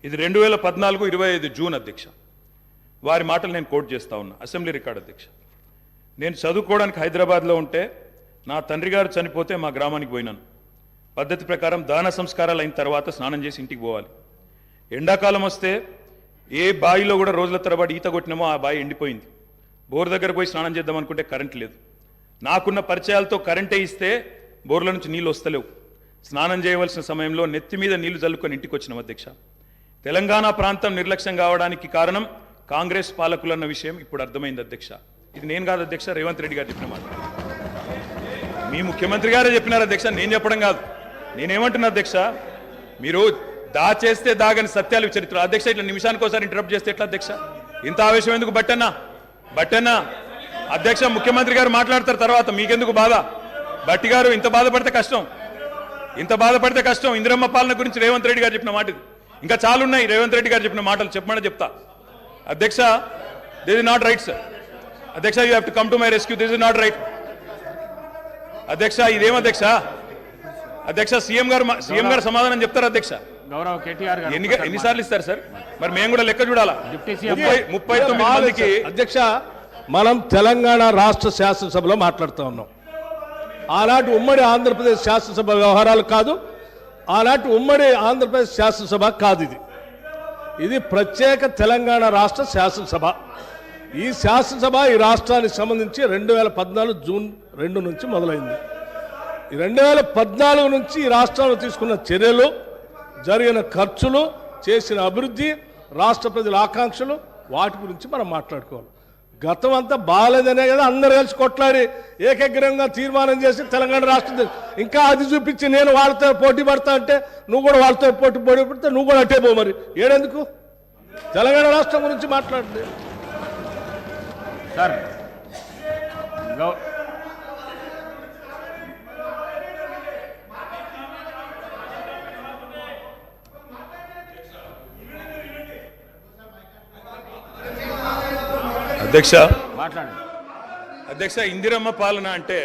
ఇది 2014 25 జూన్ అధ్యక్ష, వారి మాటలు నేను కోట్ చేస్తా ఉన్నా, అసెంబ్లీ రికార్డు అధ్యక్ష. నేను చదువుకోవడానికి హైదరాబాద్లో ఉంటే నా తండ్రి గారు చనిపోతే మా గ్రామానికి పోయినాను. పద్ధతి ప్రకారం దాన సంస్కారాలు అయిన తర్వాత స్నానం చేసి ఇంటికి పోవాలి. ఎండాకాలం వస్తే ఏ బావిలో కూడా రోజుల తరబడి ఈత కొట్టినామో ఆ బావి ఎండిపోయింది. బోర్ దగ్గర పోయి స్నానం చేద్దాం అనుకుంటే కరెంట్ లేదు. నాకున్న పరిచయాలతో కరెంటే ఇస్తే బోర్ల నుంచి నీళ్ళు వస్తలేవు. స్నానం చేయవలసిన సమయంలో నెత్తి మీద నీళ్లు చల్లుకొని ఇంటికి వచ్చినాం అధ్యక్ష. తెలంగాణ ప్రాంతం నిర్లక్ష్యం కావడానికి కారణం కాంగ్రెస్ పాలకులన్న విషయం ఇప్పుడు అర్థమైంది అధ్యక్ష. ఇది నేను కాదు అధ్యక్ష, రేవంత్ రెడ్డి గారు చెప్పిన మాట, మీ ముఖ్యమంత్రి గారే చెప్పినారు అధ్యక్ష, నేను చెప్పడం కాదు. నేనేమంటున్నా అధ్యక్ష, మీరు దాచేస్తే దాగని సత్యాలు చరిత్ర అధ్యక్ష. ఇట్లా నిమిషానికి ఒకసారి ఇంటరప్ట్ చేస్తే ఎట్లా అధ్యక్ష? ఇంత ఆవేశం ఎందుకు? బట్టన్నా అధ్యక్ష, ముఖ్యమంత్రి గారు మాట్లాడతారు తర్వాత, మీకెందుకు బాధ? బట్టి గారు ఇంత బాధపడితే కష్టం. ఇందిరమ్మ పాలన గురించి రేవంత్ రెడ్డి గారు చెప్పిన మాట ఇది. ఇంకా చాలున్నాయి రేవంత్ రెడ్డి గారు చెప్పిన మాటలు, చెప్పమని చెప్తా అధ్యక్ష. This is not right sir అధ్యక్ష, you have to come to my rescue. This is not right అధ్యక్ష. ఇదేం అధ్యక్ష? సీఎం గారు సమాధానం చెప్తారు అధ్యక్ష. గౌరవ కేటీఆర్ గారు ఎన్నిసార్లు ఇస్తారు సార్? మరి మేము కూడా లెక్క చూడాలా? 39 మందికి అధ్యక్ష, మనం తెలంగాణ రాష్ట్ర శాసనసభలో మాట్లాడుతూ ఉన్నాం. ఆనాటి ఉమ్మడి ఆంధ్రప్రదేశ్ శాసనసభ వ్యవహారాలు కాదు, ఆనాటి ఉమ్మడి ఆంధ్రప్రదేశ్ శాసనసభ కాదు. ఇది ప్రత్యేక తెలంగాణ రాష్ట్ర శాసనసభ. ఈ శాసనసభ ఈ రాష్ట్రానికి సంబంధించి 2014 జూన్ 2 నుంచి మొదలైంది. ఈ 2014 నుంచి ఈ రాష్ట్రంలో తీసుకున్న చర్యలు, జరిగిన ఖర్చులు, చేసిన అభివృద్ధి, రాష్ట్ర ప్రజల ఆకాంక్షలు, వాటి గురించి మనం మాట్లాడుకోవాలి. గతం అంతా బాగాలేదనే కదా అందరు కలిసి కొట్లాడి ఏకగ్రంగా తీర్మానం చేసి తెలంగాణ రాష్ట్రం ఇంకా అది చూపించి నేను వాళ్ళతో పోటీ పడతా అంటే నువ్వు కూడా వాళ్ళతో పోటీ పడితే నువ్వు కూడా అట్టే పో. మరి ఏడెందుకు తెలంగాణ రాష్ట్రం గురించి మాట్లాడండి సార్. అధ్యక్ష మాట్లాడండి అధ్యక్ష. ఇందిరమ్మ పాలన అంటే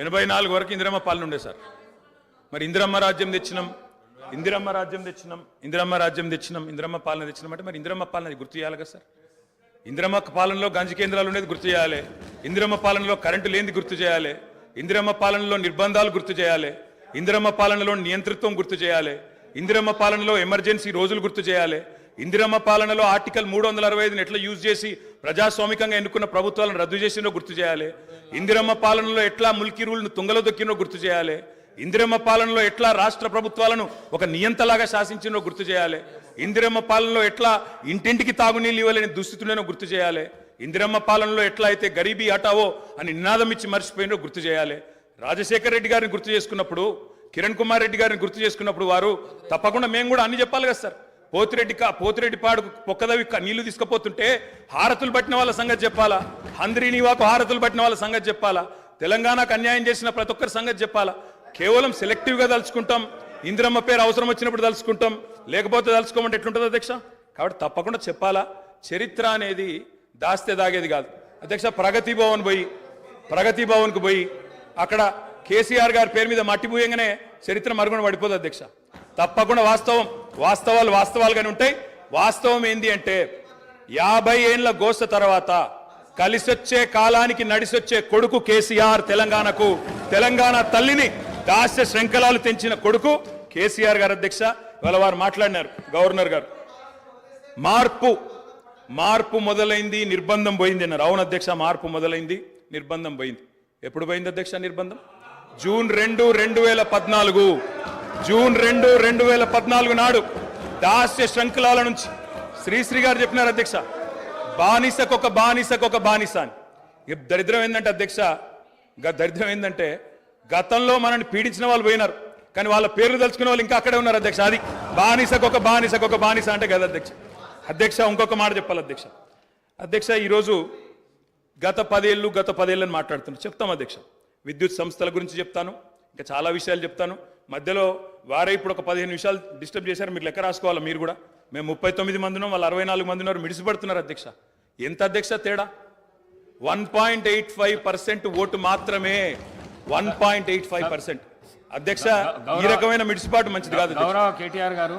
84 వరకు ఇందిరమ్మ పాలన ఉండే సార్. మరి ఇందిరమ్మ రాజ్యం తెచ్చినాం ఇందిరమ్మ పాలన తెచ్చినాం అంటే మరి ఇందిరమ్మ పాలన గుర్తు చేయాలి కదా సార్. ఇందిరమ్మ పాలనలో గంజి కేంద్రాలు ఉండేది గుర్తు చేయాలి, ఇందిరమ్మ పాలనలో కరెంటు లేనిది గుర్తు చేయాలి, ఇందిరమ్మ పాలనలో నిర్బంధాలు గుర్తు చేయాలి, ఇందిరమ్మ పాలనలో నియంతృత్వం గుర్తు చేయాలి, ఇందిరమ్మ పాలనలో ఎమర్జెన్సీ రోజులు గుర్తు చేయాలి, ఇందిరమ్మ పాలనలో ఆర్టికల్ 365 ఎట్లా యూజ్ చేసి ప్రజాస్వామికంగా ఎన్నుకున్న ప్రభుత్వాలను రద్దు చేసినో గుర్తు చేయాలి, ఇందిరమ్మ పాలనలో ఎట్లా ముల్కీ రూల్ను తుంగలో దొక్కినో గుర్తు చేయాలి, ఇందిరమ్మ పాలనలో ఎట్లా రాష్ట్ర ప్రభుత్వాలను ఒక నియంతలాగా శాసించినో గుర్తు చేయాలి, ఇందిరమ్మ పాలనలో ఎట్లా ఇంటింటికి తాగునీళ్ళు ఇవ్వలేని దుస్థితులను గుర్తు చేయాలి, ఇందిరమ్మ పాలనలో ఎట్లా అయితే గరీబీ హటావో అని నినాదం ఇచ్చి మర్చిపోయినో గుర్తు చేయాలి. రాజశేఖర్ రెడ్డి గారిని గుర్తు చేసుకున్నప్పుడు, కిరణ్ కుమార్ రెడ్డి గారిని గుర్తు చేసుకున్నప్పుడు వారు తప్పకుండా మేము కూడా అన్ని చెప్పాలి కదా సార్. పోతిరెడ్డి పాడుకు పొక్కదవి నీళ్లు తీసుకుపోతుంటే హారతులు పట్టిన వాళ్ళ సంగతి చెప్పాలా, హంద్రీనివాకు హారతులు పట్టిన వాళ్ళ సంగతి చెప్పాలా, తెలంగాణకు అన్యాయం చేసిన ప్రతి ఒక్కరి సంగతి చెప్పాలా. కేవలం సెలెక్టివ్గా తలుచుకుంటాం, ఇందిరమ్మ పేరు అవసరం వచ్చినప్పుడు తలుచుకుంటాం, లేకపోతే తలుచుకోమంటే ఎట్లుంటుంది అధ్యక్ష? కాబట్టి తప్పకుండా చెప్పాలా. చరిత్ర అనేది దాస్తే దాగేది కాదు అధ్యక్ష. ప్రగతి భవన్కు పోయి అక్కడ కేసీఆర్ గారి పేరు మీద మట్టి పూయంగానే చరిత్ర మరుగున పడిపోదు అధ్యక్ష. తప్పకుండా వాస్తవాలుగానే ఉంటాయి. వాస్తవం ఏంది అంటే 50 ఏళ్ల గోస తర్వాత కలిసొచ్చే కాలానికి నడిసొచ్చే కొడుకు కేసీఆర్ తెలంగాణకు, తెలంగాణ తల్లిని దాస్య శృంఖలాలు తెంచిన కొడుకు కేసీఆర్ గారు అధ్యక్ష. ఇవాళ వారు మాట్లాడినారు, గవర్నర్ గారు, మార్పు మొదలైంది, నిర్బంధం పోయింది అన్నారు. అవును అధ్యక్ష, మార్పు మొదలైంది, నిర్బంధం పోయింది. ఎప్పుడు పోయింది అధ్యక్ష నిర్బంధం? జూన్ 2, 2014. జూన్ 2, 2014 నాడు దాస్య శృంఖలాల నుంచి శ్రీశ్రీ గారు చెప్పినారు అధ్యక్ష, బానిసకొక బానిసకొక బానిస అని. దరిద్రం ఏంటంటే అధ్యక్ష, దరిద్రం ఏంటంటే గతంలో మనల్ని పీడించిన వాళ్ళు పోయినారు, కానీ వాళ్ళ పేర్లు తలుచుకునే వాళ్ళు ఇంకా అక్కడే ఉన్నారు అధ్యక్ష. అది బానిసకొక బానిసకొక బానిస అంటే కదా అధ్యక్ష. అధ్యక్ష ఇంకొక మాట చెప్పాలి అధ్యక్ష. అధ్యక్ష ఈరోజు గత 10 ఏళ్ళని మాట్లాడుతున్నాను. చెప్తాం అధ్యక్ష, విద్యుత్ సంస్థల గురించి చెప్తాను, ఇంకా చాలా విషయాలు చెప్తాను. మధ్యలో వారే ఇప్పుడు ఒక 15 నిమిషాలు డిస్టర్బ్ చేశారు, మీరు లెక్క రాసుకోవాలి. మీరు కూడా మేము 39 మంది ఉన్నాం, వాళ్ళు 64 మంది ఉన్నారు, మిడిసిపడుతున్నారు అధ్యక్ష. ఎంత అధ్యక్ష తేడా? 1.85% ఓటు మాత్రమే. 1.85%. అధ్యక్ష ఈ రకమైన మిడిసిపాటు మంచిది కాదు. గౌరవ కేటీఆర్ గారు,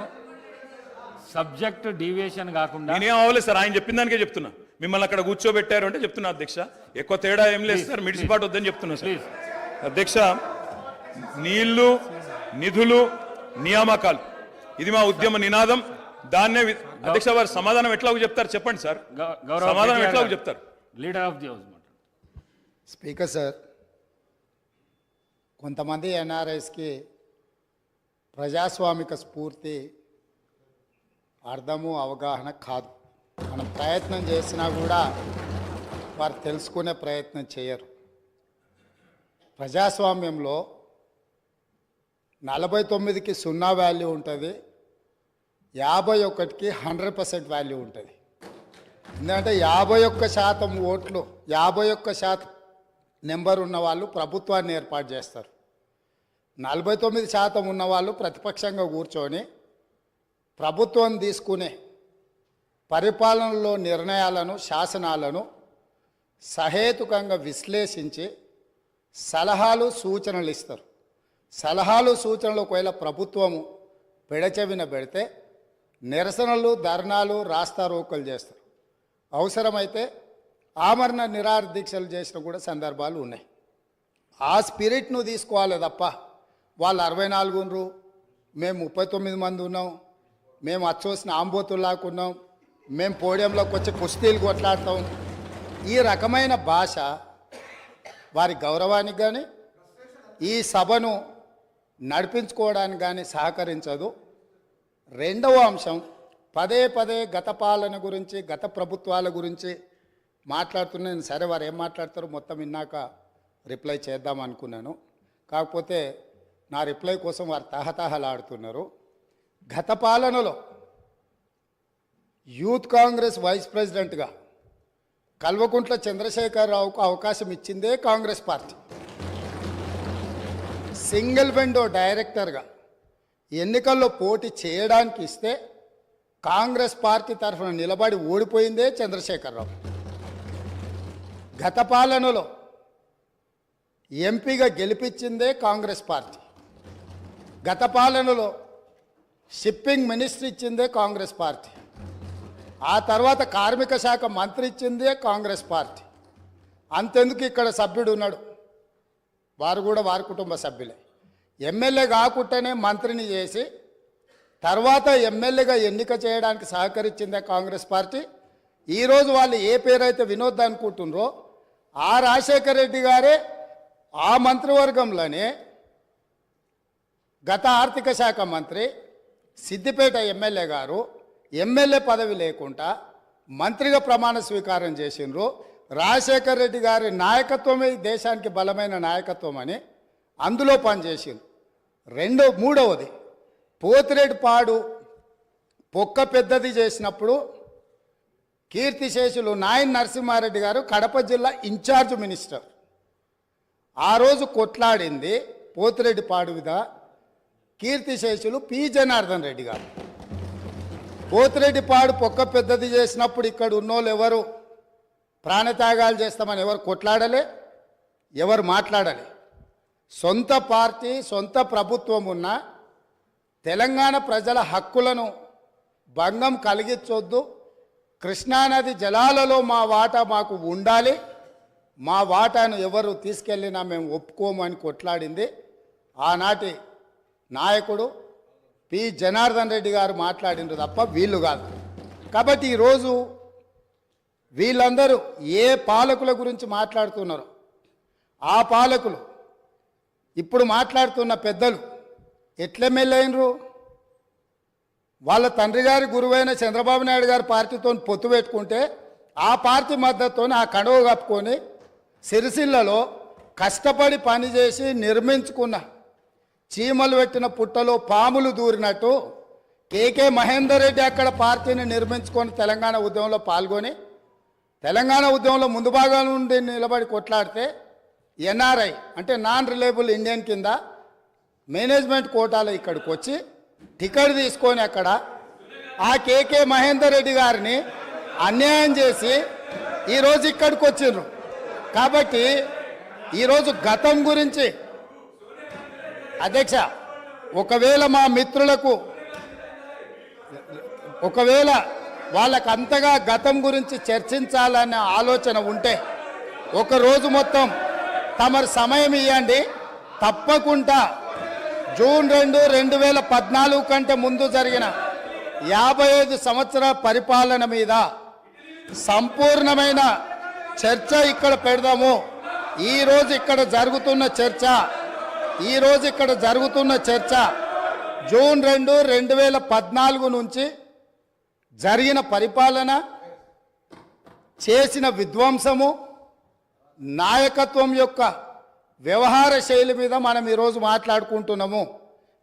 సబ్జెక్ట్ డీవియేషన్ కాకుండా నేనేం అవ్వలేదు సార్, ఆయన చెప్పిన దానికే చెప్తున్నా. మిమ్మల్ని అక్కడ కూర్చోబెట్టారు అంటే చెప్తున్నా అధ్యక్ష, ఎక్కువ తేడా ఏం లేదు సార్, మిడిసిపాటు వద్దని చెప్తున్నా సార్. అధ్యక్ష, నీళ్లు, నిధులు, నియామకాలు, ఇది మా ఉద్యమ నినాదం. దాన్నే అధ్యక్ష వారు సమాధానం ఎట్లాగో చెప్తారు చెప్పండి సార్, సమాధానం ఎట్లాగో చెప్తారు. Leader of the house. Speaker sir, కొంతమంది ఎన్ఆర్ఐస్కి ప్రజాస్వామిక స్ఫూర్తి అర్థము అవగాహన కాదు. మనం ప్రయత్నం చేసినా కూడా వారు తెలుసుకునే ప్రయత్నం చేయరు. ప్రజాస్వామ్యంలో 49కి 0 వాల్యూ ఉంటుంది, 51కి 100% వాల్యూ ఉంటుంది. ఎందుకంటే 51% ఓట్లు, 51% నెంబర్ ఉన్న వాళ్ళు ప్రభుత్వాన్ని ఏర్పాటు చేస్తారు. 49% ఉన్నవాళ్ళు ప్రతిపక్షంగా కూర్చొని ప్రభుత్వం తీసుకునే పరిపాలనలో నిర్ణయాలను, శాసనాలను సహేతుకంగా విశ్లేషించి సలహాలు, సూచనలు ఇస్తారు. సలహాలు, సూచనలు ఒకవేళ ప్రభుత్వము పెడచెవిన పెడితే నిరసనలు, ధర్నాలు, రాస్తారోకలు చేస్తారు. అవసరమైతే ఆమరణ నిరాహార దీక్షలు చేసిన కూడా సందర్భాలు ఉన్నాయి. ఆ స్పిరిట్ను తీసుకోవాలి తప్ప వాళ్ళు 64 ఉన్నారు, మేము 39 మంది ఉన్నాం, మేము అచ్చోసిన ఆంబోతుల్లాకున్నాం, మేము పోడియంలోకి వచ్చి కుస్తీలు కొట్లాడతాం, ఈ రకమైన భాష వారి గౌరవానికి కానీ ఈ సభను నడిపించుకోవడానికి కానీ సహకరించదు. రెండవ అంశం, పదే గత పాలన గురించి, గత ప్రభుత్వాల గురించి మాట్లాడుతున్నాను. సరే, వారు ఏం మాట్లాడతారో మొత్తం విన్నాక రిప్లై చేద్దాం అనుకున్నాను. కాకపోతే నా రిప్లై కోసం వారు తహతహలాడుతున్నారు. గత పాలనలో యూత్ కాంగ్రెస్ వైస్ ప్రెసిడెంట్గా కల్వకుంట్ల చంద్రశేఖరరావుకు అవకాశం ఇచ్చిందే కాంగ్రెస్ పార్టీ. సింగిల్ విండో డైరెక్టర్గా ఎన్నికల్లో పోటీ చేయడానికి ఇస్తే కాంగ్రెస్ పార్టీ తరఫున నిలబడి ఓడిపోయిందే చంద్రశేఖరరావు. గత పాలనలో ఎంపీగా గెలిపించిందే కాంగ్రెస్ పార్టీ. గత పాలనలో షిప్పింగ్ మినిస్టర్ ఇచ్చిందే కాంగ్రెస్ పార్టీ. ఆ తర్వాత కార్మిక శాఖ మంత్రి ఇచ్చిందే కాంగ్రెస్ పార్టీ. అంతెందుకు ఇక్కడ సభ్యుడు ఉన్నాడు, వారు కూడా వారి కుటుంబ సభ్యులే. ఎమ్మెల్యే కాకుండానే మంత్రిని చేసి తర్వాత ఎమ్మెల్యేగా ఎన్నిక చేయడానికి సహకరించిందే కాంగ్రెస్ పార్టీ. ఈరోజు వాళ్ళు ఏ పేరైతే వినోద్ అనుకుంటున్నారో ఆ రాజశేఖర రెడ్డి గారే ఆ మంత్రివర్గంలోనే గత ఆర్థిక శాఖ మంత్రి, సిద్దిపేట ఎమ్మెల్యే గారు ఎమ్మెల్యే పదవి లేకుండా మంత్రిగా ప్రమాణ స్వీకారం చేసిండ్రు. రాజశేఖర రెడ్డి గారి నాయకత్వమే దేశానికి బలమైన నాయకత్వం అని అందులో పనిచేసిండ్రు. మూడవది, పోతిరెడ్డిపాడు పొక్క పెద్దది చేసినప్పుడు కీర్తిశేషులు నాయన్ నరసింహారెడ్డి గారు కడప జిల్లా ఇన్ఛార్జ్ మినిస్టర్. ఆ రోజు కొట్లాడింది పోతిరెడ్డిపాడు మీద కీర్తిశేషులు పి జనార్దన్ రెడ్డి గారు. పోతిరెడ్డిపాడు పొక్క పెద్దది చేసినప్పుడు ఇక్కడ ఉన్నోళ్ళు ఎవరు ప్రాణత్యాగాలు చేస్తామని ఎవరు కొట్లాడలే, ఎవరు మాట్లాడలే. సొంత పార్టీ, సొంత ప్రభుత్వం ఉన్న తెలంగాణ ప్రజల హక్కులను భంగం కలిగించొద్దు, కృష్ణానది జలాలలో మా వాటా మాకు ఉండాలి, మా వాటాను ఎవరు తీసుకెళ్ళినా మేము ఒప్పుకోము అని కొట్లాడింది ఆనాటి నాయకుడు పి జనార్దన్ రెడ్డి గారు మాట్లాడినారు తప్ప వీళ్ళు కాదు. కాబట్టి ఈరోజు వీళ్ళందరూ ఏ పాలకుల గురించి మాట్లాడుతున్నారు, ఆ పాలకులు ఇప్పుడు మాట్లాడుతున్న పెద్దలు ఎట్లెమ్మెల్యేనరు? వాళ్ళ తండ్రి గారి గురువైన చంద్రబాబు నాయుడు గారి పార్టీతో పొత్తు పెట్టుకుంటే ఆ పార్టీ మద్దతుతో ఆ కడువ కప్పుకొని సిరిసిల్లలో కష్టపడి పనిచేసి నిర్మించుకున్న చీమలు పెట్టిన పుట్టలో పాములు దూరినట్టు కేకే మహేందర్ రెడ్డి అక్కడ పార్టీని నిర్మించుకొని తెలంగాణ ఉద్యమంలో పాల్గొని తెలంగాణ ఉద్యమంలో ముందు భాగం నుండి నిలబడి కొట్లాడితే ఎన్ఆర్ఐ అంటే నాన్ రిలయబుల్ ఇండియన్ కింద మేనేజ్మెంట్ కోటాలో ఇక్కడికి వచ్చి టికెట్ తీసుకొని అక్కడ ఆ కేకే మహేందర్ రెడ్డి గారిని అన్యాయం చేసి ఈరోజు ఇక్కడికి వచ్చిండ్రు. కాబట్టి ఈరోజు గతం గురించి అధ్యక్ష, ఒకవేళ మా మిత్రులకు వాళ్ళకు అంతగా గతం గురించి చర్చించాలనే ఆలోచన ఉంటే ఒకరోజు మొత్తం తమరు సమయం ఇవ్వండి. తప్పకుండా జూన్ 2, 2014 కంటే ముందు జరిగిన 55 సంవత్సరాల పరిపాలన మీద సంపూర్ణమైన చర్చ ఇక్కడ పెడదాము. ఈరోజు ఇక్కడ జరుగుతున్న చర్చ జూన్ 2, 2014 నుంచి జరిగిన పరిపాలన, చేసిన విధ్వంసము, నాయకత్వం యొక్క వ్యవహార శైలి మీద మనం ఈరోజు మాట్లాడుకుంటున్నాము.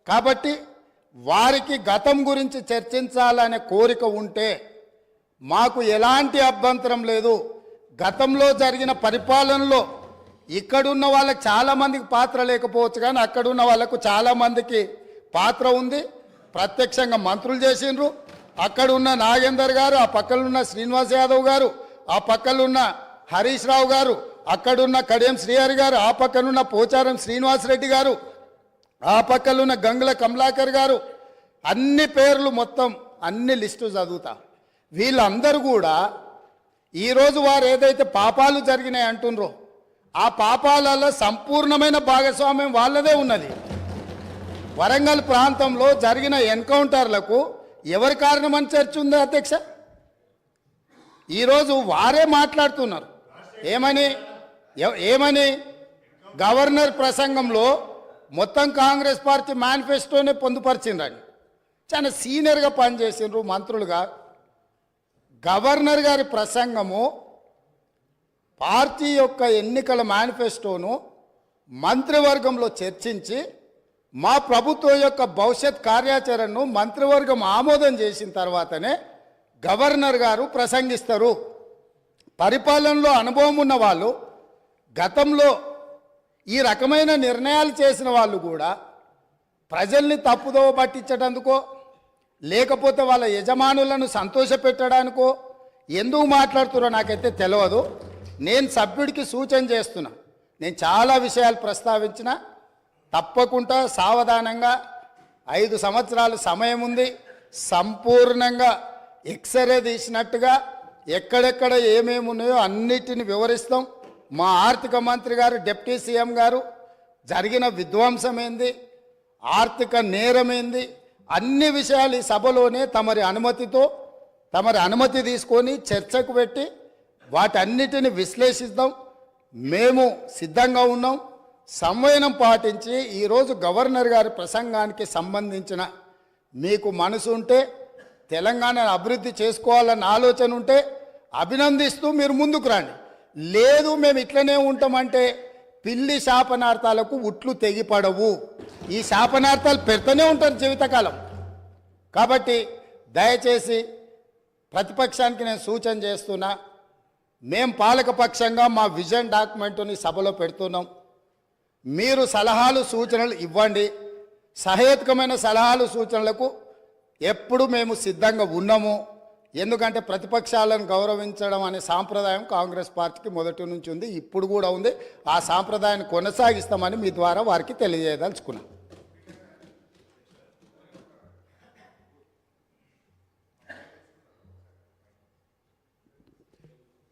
కాబట్టి వారికి గతం గురించి చర్చించాలనే కోరిక ఉంటే మాకు ఎలాంటి అభ్యంతరం లేదు. గతంలో జరిగిన పరిపాలనలో ఇక్కడున్న వాళ్ళకి చాలామందికి పాత్ర లేకపోవచ్చు, కానీ అక్కడున్న వాళ్ళకు చాలామందికి పాత్ర ఉంది. ప్రత్యక్షంగా మంత్రులు చేసిండ్రు. అక్కడున్న నాగేందర్ గారు, ఆ పక్కనున్న శ్రీనివాస్ యాదవ్ గారు, ఆ పక్కనున్న హరీష్ రావు గారు, అక్కడున్న కడియం శ్రీహరి గారు, ఆ పక్కనున్న పోచారం శ్రీనివాసరెడ్డి గారు, ఆ పక్కనున్న గంగుల కమలాకర్ గారు, అన్ని పేర్లు మొత్తం అన్ని లిస్టు చదువుతా. వీళ్ళందరూ కూడా ఈరోజు వారు ఏదైతే పాపాలు జరిగినాయి అంటుండ్రో ఆ పాపాలలో సంపూర్ణమైన భాగస్వామ్యం వాళ్ళదే ఉన్నది. వరంగల్ ప్రాంతంలో జరిగిన ఎన్కౌంటర్లకు ఎవరి కారణమని చర్చ ఉంది అధ్యక్ష? ఈరోజు వారే మాట్లాడుతున్నారు. ఏమని గవర్నర్ ప్రసంగంలో మొత్తం కాంగ్రెస్ పార్టీ మేనిఫెస్టోనే పొందుపరిచిండ్రని చాలా సీనియర్గా పనిచేసిండ్రు మంత్రులుగా. గవర్నర్ గారి ప్రసంగము పార్టీ యొక్క ఎన్నికల మేనిఫెస్టోను మంత్రివర్గంలో చర్చించి మా ప్రభుత్వం యొక్క భవిష్యత్ కార్యాచరణను మంత్రివర్గం ఆమోదం చేసిన తర్వాతనే గవర్నర్ గారు ప్రసంగిస్తారు. పరిపాలనలో అనుభవం ఉన్న వాళ్ళు, గతంలో ఈ రకమైన నిర్ణయాలు చేసిన వాళ్ళు కూడా ప్రజల్ని తప్పుదోవ పట్టించడానికో లేకపోతే వాళ్ళ యజమానులను సంతోషపెట్టడానికో ఎందుకు మాట్లాడుతున్నారో నాకైతే తెలియదు. నేను సభ్యుడికి సూచన చేస్తున్నా. నేను చాలా విషయాలు ప్రస్తావించిన, తప్పకుండా సావధానంగా 5 సంవత్సరాల సమయం ఉంది. సంపూర్ణంగా ఎక్స్రే తీసినట్టుగా ఎక్కడెక్కడ ఏమేమి ఉన్నాయో అన్నిటిని వివరిస్తాం. మా ఆర్థిక మంత్రి గారు, డిప్యూటీ సీఎం గారు జరిగిన విధ్వంసం ఏంది, ఆర్థిక నేరమేంది, అన్ని విషయాలు ఈ సభలోనే తమరి అనుమతి తీసుకొని చర్చకు పెట్టి వాటన్నిటిని విశ్లేషిద్దాం. మేము సిద్ధంగా ఉన్నాం. సంవయనం పాటించి ఈరోజు గవర్నర్ గారి ప్రసంగానికి సంబంధించిన మీకు మనసు ఉంటే, తెలంగాణను అభివృద్ధి చేసుకోవాలన్న ఆలోచన ఉంటే అభినందిస్తూ మీరు ముందుకు రండి. లేదు మేము ఇట్లనే ఉంటామంటే పిల్లి శాపనార్థాలకు ఉట్లు తెగిపడవు. ఈ శాపనార్థాలు పెడుతూనే ఉంటారు జీవితకాలం. కాబట్టి దయచేసి ప్రతిపక్షానికి నేను సూచన చేస్తున్నా, మేం పాలకపక్షంగా మా విజన్ డాక్యుమెంటుని సభలో పెడుతున్నాం. మీరు సలహాలు సూచనలు ఇవ్వండి. సహేతుకమైన సలహాలు సూచనలకు ఎప్పుడు మేము సిద్ధంగా ఉన్నాము. ఎందుకంటే ప్రతిపక్షాలను గౌరవించడం అనే సాంప్రదాయం కాంగ్రెస్ పార్టీకి మొదటి నుంచి ఉంది, ఇప్పుడు కూడా ఉంది. ఆ సాంప్రదాయాన్ని కొనసాగిస్తామని మీ ద్వారా వారికి తెలియజేయదలుచుకున్నాం.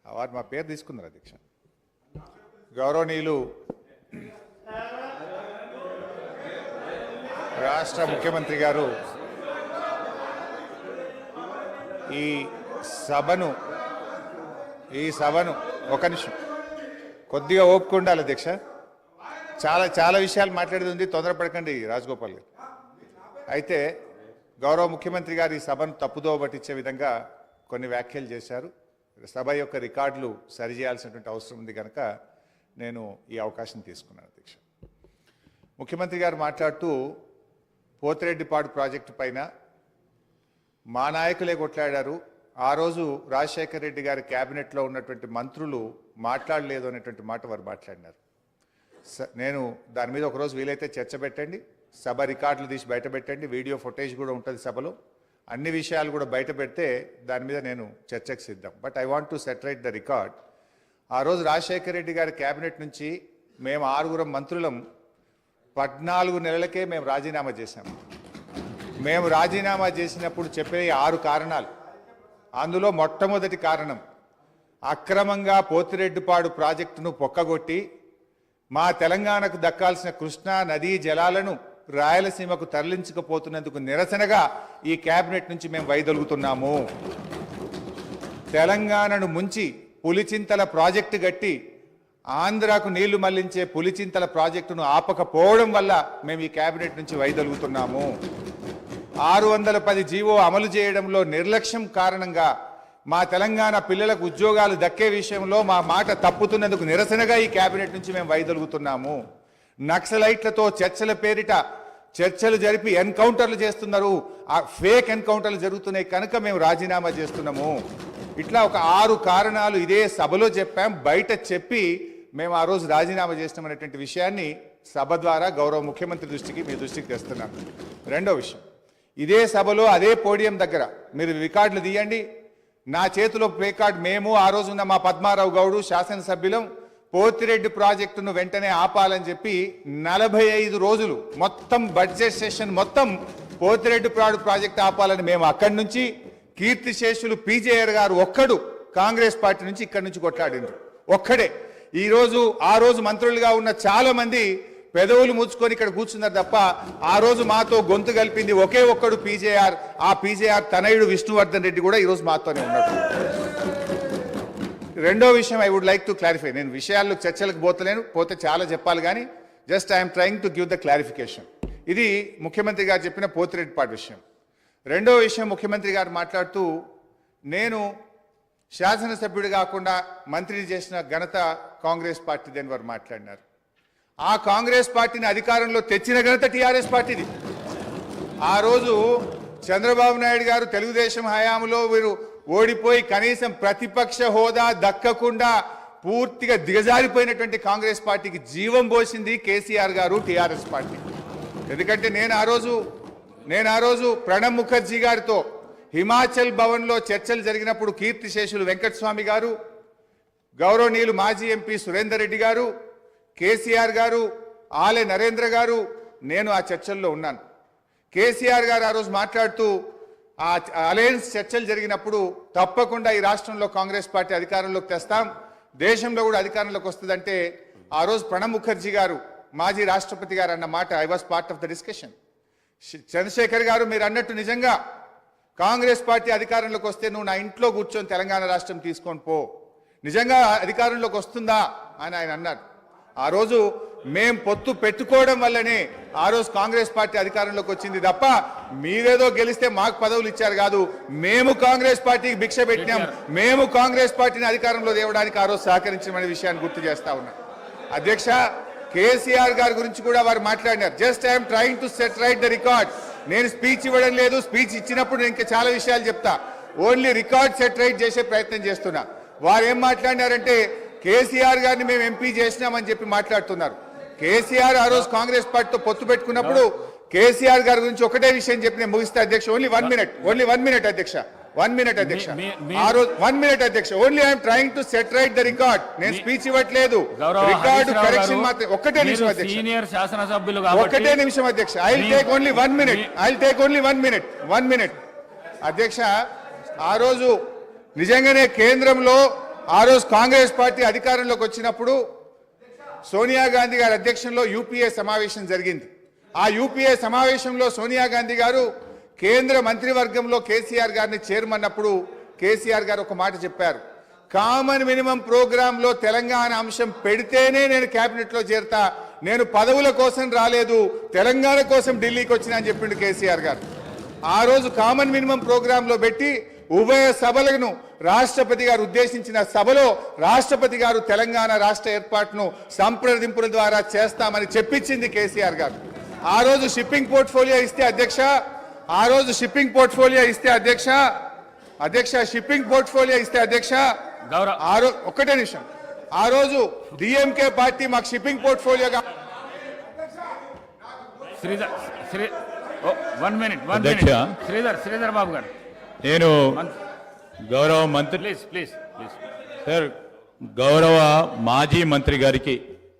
వారు మా పేరు తీసుకున్నారు అధ్యక్ష. గౌరవనీయులు రాష్ట్ర ముఖ్యమంత్రి గారు ఈ సభను ఈ సభను ఒక నిమిషం కొద్దిగా ఓపిక ఉండాలి అధ్యక్ష. చాలా విషయాలు మాట్లాడేది ఉంది, తొందరపడకండి రాజగోపాల్ గారు. అయితే గౌరవ ముఖ్యమంత్రి గారు ఈ సభను తప్పుదోవ పట్టించే విధంగా కొన్ని వ్యాఖ్యలు చేశారు. సభ యొక్క రికార్డులు సరిచేయాల్సినటువంటి అవసరం ఉంది కనుక నేను ఈ అవకాశం తీసుకున్నాను అధ్యక్ష. ముఖ్యమంత్రి గారు మాట్లాడుతూ పోతిరెడ్డిపాడు ప్రాజెక్టు పైన మా నాయకులే కొట్లాడారు, ఆ రోజు రాజశేఖర రెడ్డి గారి క్యాబినెట్లో ఉన్నటువంటి మంత్రులు మాట్లాడలేదు అనేటువంటి మాట వారు మాట్లాడినారు. నేను దాని మీద ఒకరోజు వీలైతే చర్చ పెట్టండి, సభ రికార్డులు తీసి బయట పెట్టండి, వీడియో ఫుటేజ్ కూడా ఉంటుంది సభలో, అన్ని విషయాలు కూడా బయట పెడితే దాని మీద నేను చర్చకు సిద్ధం. But I want to reiterate the record. ఆ రోజు రాజశేఖర రెడ్డి గారి క్యాబినెట్ నుంచి మేము 6 మంత్రులం 14 నెలలకే మేము రాజీనామా చేశాము. మేము రాజీనామా చేసినప్పుడు చెప్పే 6 కారణాలు, అందులో మొట్టమొదటి కారణం అక్రమంగా పోతిరెడ్డిపాడు ప్రాజెక్టును పొక్కగొట్టి మా తెలంగాణకు దక్కాల్సిన కృష్ణా నదీ జలాలను రాయలసీమకు తరలించకపోతున్నందుకు నిరసనగా ఈ క్యాబినెట్ నుంచి మేము వైదొలుగుతున్నాము. తెలంగాణను ముంచి పులిచింతల ప్రాజెక్టు గట్టి ఆంధ్రాకు నీళ్లు మళ్లించే పులిచింతల ప్రాజెక్టును ఆపకపోవడం వల్ల మేము ఈ క్యాబినెట్ నుంచి వైదొలుగుతున్నాము. 610 జీవో అమలు చేయడంలో నిర్లక్ష్యం కారణంగా మా తెలంగాణ పిల్లలకు ఉద్యోగాలు దక్కే విషయంలో మా మాట తప్పుతున్నందుకు నిరసనగా ఈ క్యాబినెట్ నుంచి మేము వైదొలుగుతున్నాము. నక్సలైట్లతో చర్చల పేరిట చర్చలు జరిపి ఎన్కౌంటర్లు చేస్తున్నారు, ఆ ఫేక్ ఎన్కౌంటర్లు జరుగుతున్నాయి కనుక మేము రాజీనామా చేస్తున్నాము. ఇట్లా ఒక 6 కారణాలు ఇదే సభలో చెప్పాం, బయట చెప్పి మేము ఆ రోజు రాజీనామా చేస్తామనేటువంటి విషయాన్ని సభ ద్వారా గౌరవ ముఖ్యమంత్రి దృష్టికి మీ దృష్టికి తెస్తున్నాను. రెండో విషయం, ఇదే సభలో అదే పోడియం దగ్గర మీరు రికార్డులు తీయండి, నా చేతిలో ప్లే కార్డ్, మేము ఆ రోజున్న మా పద్మారావు గౌడు శాసనసభ్యులం పోతిరెడ్డి ప్రాజెక్టును వెంటనే ఆపాలని చెప్పి 45 రోజులు మొత్తం బడ్జెట్ సెషన్ మొత్తం పోతిరెడ్డి ప్రాజెక్టు ఆపాలని మేము అక్కడి నుంచి కీర్తిశేషులు పీజేఆర్ గారు ఒక్కడు కాంగ్రెస్ పార్టీ నుంచి ఇక్కడి నుంచి కొట్లాడిండ్రు ఒక్కడే. ఆ రోజు మంత్రులుగా ఉన్న చాలా మంది పెదవులు ముచ్చుకొని ఇక్కడ కూర్చున్నారు తప్ప ఆ రోజు మాతో గొంతు కలిపింది ఒకే ఒక్కడు పీజేఆర్. ఆ పీజేఆర్ తనయుడు విష్ణువర్ధన్ రెడ్డి కూడా ఈరోజు మాతోనే ఉన్నాడు. రెండో విషయం I would like to clarify. నేను విషయాల్లో చర్చలకు పోతే చాలా చెప్పాలి కానీ just I'm trying to give the clarification. ఇది ముఖ్యమంత్రి గారు చెప్పిన పోతిరెడ్డిపాడు విషయం. రెండో విషయం, ముఖ్యమంత్రి గారు మాట్లాడుతూ నేను శాసనసభ్యుడు కాకుండా మంత్రిని చేసిన ఘనత కాంగ్రెస్ పార్టీది అని వారు మాట్లాడినారు. ఆ కాంగ్రెస్ పార్టీని అధికారంలో తెచ్చిన ఘనత టీఆర్ఎస్ పార్టీది. ఆ రోజు చంద్రబాబు నాయుడు గారు తెలుగుదేశం హయాంలో వీరు ఓడిపోయి కనీసం ప్రతిపక్ష హోదా దక్కకుండా పూర్తిగా దిగజారిపోయినటువంటి కాంగ్రెస్ పార్టీకి జీవం పోసింది కేసీఆర్ గారు, టీఆర్ఎస్ పార్టీ. ఎందుకంటే నేను ఆ రోజు ప్రణబ్ ముఖర్జీ గారితో హిమాచల్ భవన్లో చర్చలు జరిగినప్పుడు కీర్తిశేషులు వెంకటస్వామి గారు, గౌరవనీయులు మాజీ ఎంపీ సురేందర్ రెడ్డి గారు, కేసీఆర్ గారు, ఆలే నరేంద్ర గారు, నేను ఆ చర్చల్లో ఉన్నాను. కేసీఆర్ గారు ఆ రోజు మాట్లాడుతూ ఆ అలయన్స్ చర్చలు జరిగినప్పుడు తప్పకుండా ఈ రాష్ట్రంలో కాంగ్రెస్ పార్టీ అధికారంలోకి తెస్తాం, దేశంలో కూడా అధికారంలోకి వస్తుందంటే ఆ రోజు ప్రణబ్ ముఖర్జీ గారు మాజీ రాష్ట్రపతి గారు అన్న మాట I was part of the discussion. Chandrashekar గారు మీరు అన్నట్టు నిజంగా కాంగ్రెస్ పార్టీ అధికారంలోకి వస్తే నువ్వు నా ఇంట్లో కూర్చొని తెలంగాణ రాష్ట్రం తీసుకొని పో, నిజంగా అధికారంలోకి వస్తుందా అని ఆయన అన్నారు. ఆ రోజు మేం పొత్తు పెట్టుకోవడం వల్లనే ఆ రోజు కాంగ్రెస్ పార్టీ అధికారంలోకి వచ్చింది తప్ప మీరేదో గెలిస్తే మాకు పదవులు ఇచ్చారు కాదు. మేము కాంగ్రెస్ పార్టీకి భిక్ష పెట్టినాం, మేము కాంగ్రెస్ పార్టీని అధికారంలో తేవడానికి ఆ రోజు సహకరించమనే విషయాన్ని గుర్తు చేస్తా ఉన్నా. అధ్యక్ష, కేసీఆర్ గారి గురించి కూడా వారు మాట్లాడినారు. Just I'm trying to set right the record. నేను స్పీచ్ ఇవ్వడం లేదు, స్పీచ్ ఇచ్చినప్పుడు నేను ఇంకా చాలా విషయాలు చెప్తా, ఓన్లీ రికార్డ్ సెట్ రైట్ చేసే ప్రయత్నం చేస్తున్నా. వారు ఏం మాట్లాడినారంటే కేసీఆర్ గారిని మేము ఎంపీ చేసినామని చెప్పి మాట్లాడుతున్నారు. కేసీఆర్ ఆ రోజు కాంగ్రెస్ పార్టీతో పొత్తు పెట్టుకున్నప్పుడు కేసీఆర్ గారి గురించి ఒకటే విషయం చెప్పి నేను ముగిస్తా అధ్యక్ష. ఓన్లీ వన్ మినిట్ అధ్యక్ష, 1 minute అధ్యక్ష. ఆ రోజు 1 minute అధ్యక్ష. Only I'm trying to set right the record. నేను స్పీచ్ ఇవ్వట్లేదు, రికార్డు కరెక్షన్ మాత్రం. ఒక్కటే నిమిషం అధ్యక్ష, సీనియర్ శాసనసభ్యులు ఒక్కటే నిమిషం అధ్యక్ష. I will take only 1 minute. I will take only 1 minute అధ్యక్ష. ఆ రోజు నిజంగానే కేంద్రంలో ఆ రోజు కాంగ్రెస్ పార్టీ అధికారంలోకి వచ్చినప్పుడు సోనియా గాంధీ గారి అధ్యక్షంలో యూపీఏ సమావేశం జరిగింది. ఆ యూపీఏ సమావేశంలో సోనియా గాంధీ గారు కేంద్ర మంత్రివర్గంలో కేసీఆర్ గారిని చేరమన్నప్పుడు కేసీఆర్ గారు ఒక మాట చెప్పారు, కామన్ మినిమం ప్రోగ్రాంలో తెలంగాణ అంశం పెడితేనే నేను క్యాబినెట్లో చేరతా, నేను పదవుల కోసం రాలేదు, తెలంగాణ కోసం ఢిల్లీకి వచ్చినా అని చెప్పిండు కేసీఆర్ గారు. ఆ రోజు కామన్ మినిమం ప్రోగ్రాంలో పెట్టి ఉభయ సభలను రాష్ట్రపతి గారు ఉద్దేశించిన సభలో రాష్ట్రపతి గారు తెలంగాణ రాష్ట్ర ఏర్పాటును సంప్రదింపుల ద్వారా చేస్తామని చెప్పించింది కేసీఆర్ గారు. ఆ రోజు షిప్పింగ్ పోర్ట్ఫోలియో ఇస్తే అధ్యక్ష, షిప్పింగ్ పోర్ట్ఫోలియో ఇస్తే అధ్యక్ష, ఒక్కటే నిమిషం, ఆ రోజు డిఎంకే పార్టీ మాకు షిప్పింగ్ పోర్ట్ఫోలియోగా శ్రీధర్ బాబు గారు, నేను గౌరవ మంత్రి ప్లీజ్ సార్, గౌరవ మాజీ మంత్రి గారికి,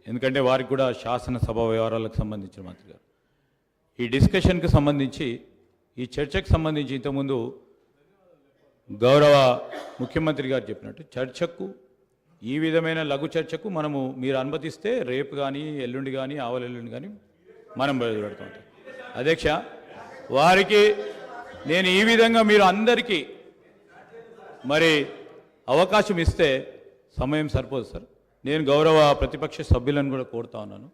ఎందుకంటే వారికి కూడా శాసనసభ వ్యవహారాలకు సంబంధించిన మంత్రి గారు, ఈ డిస్కషన్కి సంబంధించి, ఈ చర్చకు సంబంధించి ఇంతకుముందు గౌరవ ముఖ్యమంత్రి గారు చెప్పినట్టు చర్చకు, ఈ విధమైన లఘు చర్చకు మీరు అనుమతిస్తే రేపు కానీ ఎల్లుండి కానీ ఆవలెల్లుండి కానీ మనం బయలుపెడుతూ ఉంటాం. అధ్యక్ష, వారికి నేను ఈ విధంగా మీరు అందరికీ మరి అవకాశం ఇస్తే సమయం సరిపోదు సార్. నేను గౌరవ ప్రతిపక్ష సభ్యులను కూడా కోరుతా ఉన్నాను,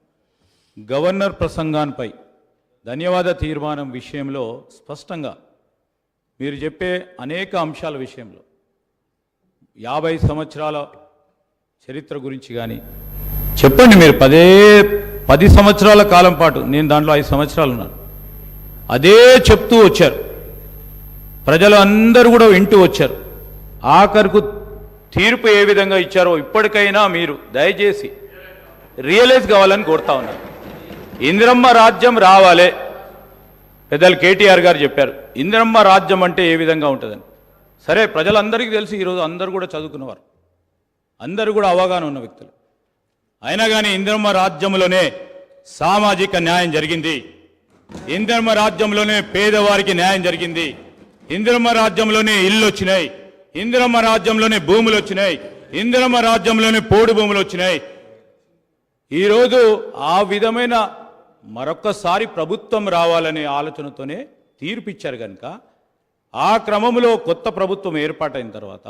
గవర్నర్ ప్రసంగాన్పై ధన్యవాద తీర్మానం విషయంలో స్పష్టంగా మీరు చెప్పే అనేక అంశాల విషయంలో 50 సంవత్సరాల చరిత్ర గురించి కానీ చెప్పండి. మీరు 10 సంవత్సరాల కాలం పాటు, నేను దాంట్లో 5 సంవత్సరాలు ఉన్నాను, అదే చెప్తూ వచ్చారు. ప్రజలు అందరూ కూడా వింటూ వచ్చారు. ఆఖరుకు తీర్పు ఏ విధంగా ఇచ్చారో ఇప్పటికైనా మీరు దయచేసి రియలైజ్ కావాలని కోరుతా ఉన్నారు. ఇందిరమ్మ రాజ్యం రావాలే. పెద్దలు కేటీఆర్ గారు చెప్పారు ఇందిరమ్మ రాజ్యం అంటే ఏ విధంగా ఉంటుందని. సరే, ప్రజలందరికీ తెలిసి ఈరోజు అందరూ కూడా చదువుకున్నవారు, అందరూ కూడా అవగాహన ఉన్న వ్యక్తులు. అయినా కానీ ఇందిరమ్మ రాజ్యంలోనే సామాజిక న్యాయం జరిగింది, ఇందిరమ్మ రాజ్యంలోనే పేదవారికి న్యాయం జరిగింది, ఇందిరమ్మ రాజ్యంలోనే ఇల్లు వచ్చినాయి, ఇందిరమ్మ రాజ్యంలోనే భూములు వచ్చినాయి, ఇందిరమ్మ రాజ్యంలోనే పోడు భూములు వచ్చినాయి. ఈరోజు ఆ విధమైన మరొక్కసారి ప్రభుత్వం రావాలనే ఆలోచనతోనే తీర్పిచ్చారు కనుక, ఆ క్రమంలో కొత్త ప్రభుత్వం ఏర్పాటైన తర్వాత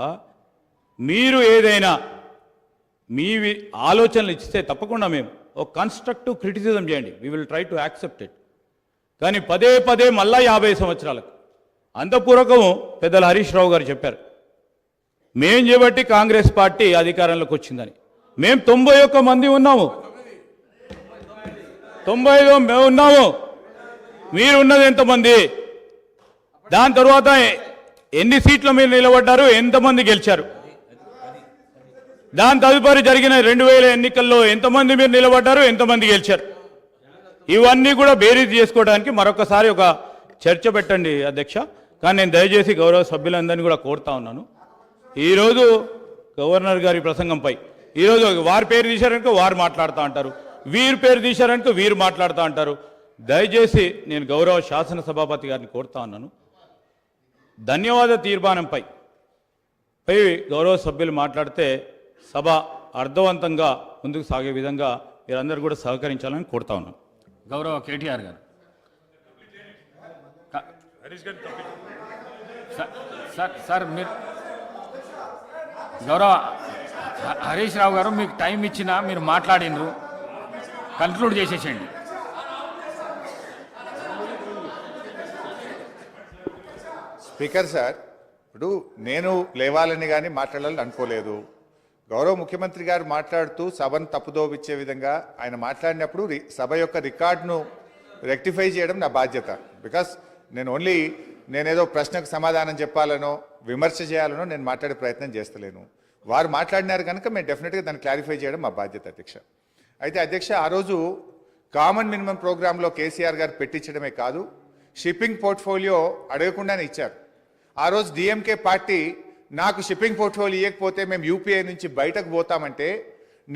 మీరు ఏదైనా మీ ఆలోచనలు ఇస్తే తప్పకుండా మేము ఒక కన్స్ట్రక్టివ్ క్రిటిసిజం చేయండి, we will try to accept it. కానీ పదే మళ్ళా 50 సంవత్సరాలకు అంతపూర్వకం పెద్దలు హరీష్ రావు గారు చెప్పారు, మేం చేయబట్టి కాంగ్రెస్ పార్టీ అధికారంలోకి వచ్చిందని. మేము 91 మంది ఉన్నాము, 95 మేము ఉన్నాము, మీరు ఉన్నది ఎంతమంది? దాని తర్వాత ఎన్ని సీట్లు మీరు నిలబడ్డారు, ఎంతమంది గెలిచారు? దాని తదుపరి జరిగిన 2000 ఎన్నికల్లో ఎంతమంది మీరు నిలబడ్డారు, ఎంతమంది గెలిచారు? ఇవన్నీ కూడా బేరీజ్ చేసుకోవడానికి మరొకసారి ఒక చర్చ పెట్టండి అధ్యక్ష. కానీ నేను దయచేసి గౌరవ సభ్యులందరినీ కూడా కోరుతా ఉన్నాను, ఈరోజు గవర్నర్ గారి ప్రసంగంపై ఈరోజు వారి పేరు తీశారనుకో వారు మాట్లాడుతూ అంటారు, వీరి పేరు తీశారనుకో వీరు మాట్లాడుతూ అంటారు. దయచేసి నేను గౌరవ శాసనసభాపతి గారిని కోరుతా ఉన్నాను, ధన్యవాద తీర్మానంపై గౌరవ సభ్యులు మాట్లాడితే సభ అర్థవంతంగా ముందుకు సాగే విధంగా మీరందరూ కూడా సహకరించాలని కోరుతా ఉన్నాను. గౌరవ కేటీఆర్ గారు, సార్ మీరు గౌరవ హరీష్ రావు గారు మీకు టైం ఇచ్చినా మీరు మాట్లాడినరు, కన్క్లూడ్ చేసేసేయండి. స్పీకర్ సార్, ఇప్పుడు నేను లేవాలని కానీ మాట్లాడాలని అనుకోలేదు. గౌరవ ముఖ్యమంత్రి గారు మాట్లాడుతూ సభను తప్పుదోవిచ్చే విధంగా ఆయన మాట్లాడినప్పుడు సభ యొక్క రికార్డును రెక్టిఫై చేయడం నా బాధ్యత. బికాస్ నేనేదో ప్రశ్నకు సమాధానం చెప్పాలనో విమర్శ చేయాలనో నేను మాట్లాడే ప్రయత్నం చేస్తలేను. వారు మాట్లాడినారు కనుక మేము డెఫినెట్గా దాన్ని క్లారిఫై చేయడం మా బాధ్యత అధ్యక్ష. అయితే అధ్యక్ష, ఆ రోజు కామన్ మినిమం ప్రోగ్రాంలో కేసీఆర్ గారు పెట్టించడమే కాదు, షిప్పింగ్ పోర్ట్ఫోలియో అడగకుండానే ఇచ్చారు. ఆ రోజు డిఎంకే పార్టీ నాకు షిప్పింగ్ పోర్ట్ఫోలియో ఇవ్వకపోతే మేము యూపీఐ నుంచి బయటకు పోతామంటే,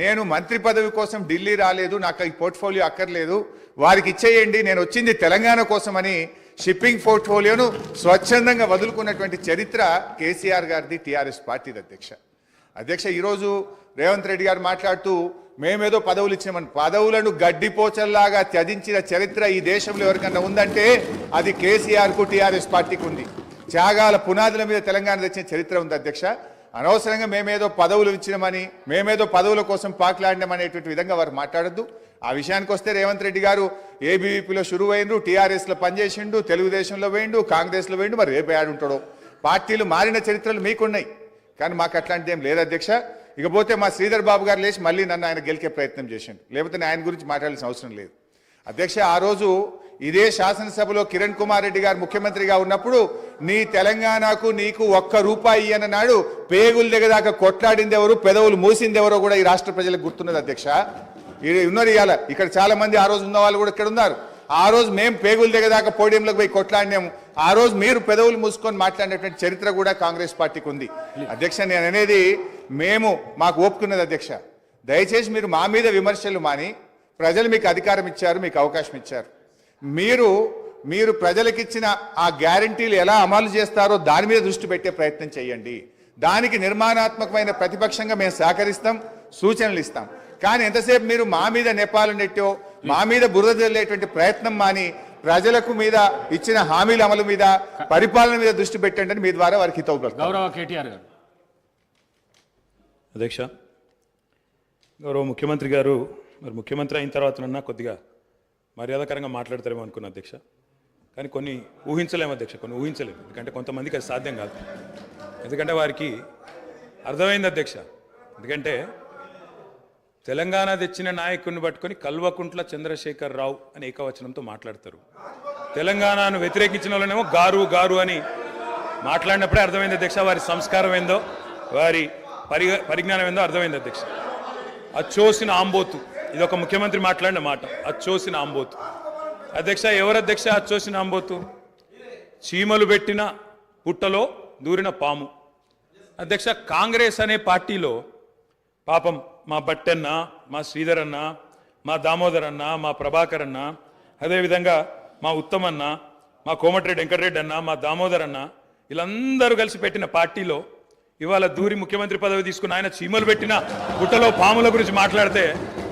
నేను మంత్రి పదవి కోసం ఢిల్లీ రాలేదు, నాకు ఈ పోర్ట్ఫోలియో అక్కర్లేదు, వారికి ఇచ్చేయండి, నేను వచ్చింది తెలంగాణ కోసమని షిప్పింగ్ పోర్ట్ఫోలియోను స్వచ్ఛందంగా వదులుకున్నటువంటి చరిత్ర కేసీఆర్ గారిది, టీఆర్ఎస్ పార్టీది అధ్యక్ష. ఈరోజు రేవంత్ రెడ్డి గారు మాట్లాడుతూ మేమేదో పదవులు ఇచ్చామని, పదవులను గడ్డిపోచల్లాగా త్యజించిన చరిత్ర ఈ దేశంలో ఎవరికన్నా ఉందంటే అది కేసీఆర్కు టీఆర్ఎస్ పార్టీకి ఉంది. త్యాగాల పునాదుల మీద తెలంగాణ తెచ్చిన చరిత్ర ఉంది అధ్యక్ష. అనవసరంగా మేమేదో పదవులు ఇచ్చినామని, మేమేదో పదవుల కోసం పాకులాడినామనేటువంటి విధంగా వారు మాట్లాడద్దు. ఆ విషయానికి వస్తే రేవంత్ రెడ్డి గారు ఏబీవీపీలో షురువు అయిండు, టీఆర్ఎస్లో పనిచేసిండు, తెలుగుదేశంలో వేయండు, కాంగ్రెస్లో వేయండు, మరి రేపు ఉంటాడో. పార్టీలు మారిన చరిత్రలు మీకున్నాయి, కానీ మాకు అట్లాంటిది ఏం లేదు అధ్యక్ష. ఇకపోతే మా శ్రీధర్ బాబు గారు లేచి మళ్ళీ నన్ను ఆయన గెలికే ప్రయత్నం చేసిండు, లేకపోతే నేను ఆయన గురించి మాట్లాడాల్సిన అవసరం లేదు అధ్యక్ష. ఆ రోజు ఇదే శాసనసభలో కిరణ్ కుమార్ రెడ్డి గారు ముఖ్యమంత్రిగా ఉన్నప్పుడు నీ తెలంగాణకు నీకు ₹1 అన్నాడు. పేగులు దిగదాకా కొట్లాడింది ఎవరు, పెదవులు మూసింది ఎవరో కూడా ఈ రాష్ట్ర ప్రజలకు గుర్తున్నది అధ్యక్ష. ఉన్నారు ఇవాళ ఇక్కడ చాలా మంది, ఆ రోజు ఉన్న వాళ్ళు కూడా ఇక్కడ ఉన్నారు. ఆ రోజు మేము పేగులు దిగదాకా పోడియంలోకి పోయి కొట్లాడినాము, ఆ రోజు మీరు పెదవులు మూసుకొని మాట్లాడినటువంటి చరిత్ర కూడా కాంగ్రెస్ పార్టీకి ఉంది అధ్యక్ష. నేను అనేది మాకు ఒప్పుకున్నది అధ్యక్ష. దయచేసి మీరు మా మీద విమర్శలు మాని, ప్రజలు మీకు అధికారం ఇచ్చారు, మీకు అవకాశం ఇచ్చారు, మీరు ప్రజలకిచ్చిన ఆ గ్యారంటీలు ఎలా అమలు చేస్తారో దాని మీద దృష్టి పెట్టే ప్రయత్నం చేయండి. దానికి నిర్మాణాత్మకమైన ప్రతిపక్షంగా మేము సహకరిస్తాం, సూచనలు ఇస్తాం. కానీ ఎంతసేపు మీరు మా మీద నేపాలు నెట్టో, మా మీద బురద జల్లేటువంటి ప్రయత్నం మాని ప్రజలకు మీద ఇచ్చిన హామీల అమలు మీద, పరిపాలన మీద దృష్టి పెట్టండి అని మీ ద్వారా వారికి హితవు పలుకుతాం. గౌరవ కేటీఆర్ గారు. అధ్యక్ష, గౌరవ ముఖ్యమంత్రి గారు మరి ముఖ్యమంత్రి అయిన తర్వాతనన్నా కొద్దిగా మర్యాదకరంగా మాట్లాడతారేమో అనుకున్నా అధ్యక్ష. కానీ కొన్ని ఊహించలేము అధ్యక్ష, కొన్ని ఊహించలేము. ఎందుకంటే కొంతమందికి అది సాధ్యం కాదు. ఎందుకంటే వారికి అర్థమైంది అధ్యక్ష. ఎందుకంటే తెలంగాణ తెచ్చిన నాయకుడిని పట్టుకొని కల్వకుంట్ల చంద్రశేఖర్ రావు అని ఏకవచనంతో మాట్లాడతారు. తెలంగాణను వ్యతిరేకించిన వాళ్ళనేమో గారు గారు అని మాట్లాడినప్పుడే అర్థమైంది అధ్యక్ష వారి సంస్కారం ఏందో, వారి పరిజ్ఞానం ఏందో అర్థమైంది అధ్యక్ష. అచ్చోసిన ఆంబోతు, ఇది ఒక ముఖ్యమంత్రి మాట్లాడిన మాట, అచ్చోసిన ఆంబోతు. అధ్యక్ష, ఎవరు అధ్యక్ష అచ్చోసిన ఆంబోతు? చీమలు పెట్టిన పుట్టలో దూరిన పాము అధ్యక్ష. కాంగ్రెస్ అనే పార్టీలో పాపం మా బట్టన్న, మా శ్రీధర్ అన్న, మా దామోదర్ అన్న, మా ప్రభాకర్ అన్న, అదేవిధంగా మా ఉత్తమన్న, మా కోమటిరెడ్డి వెంకటరెడ్డి అన్న, మా దామోదర్ అన్న, వీళ్ళందరూ కలిసి పెట్టిన పార్టీలో ఇవాళ దూరి ముఖ్యమంత్రి పదవి తీసుకుని ఆయన చీమలు పెట్టిన పుట్టలో పాముల గురించి మాట్లాడితే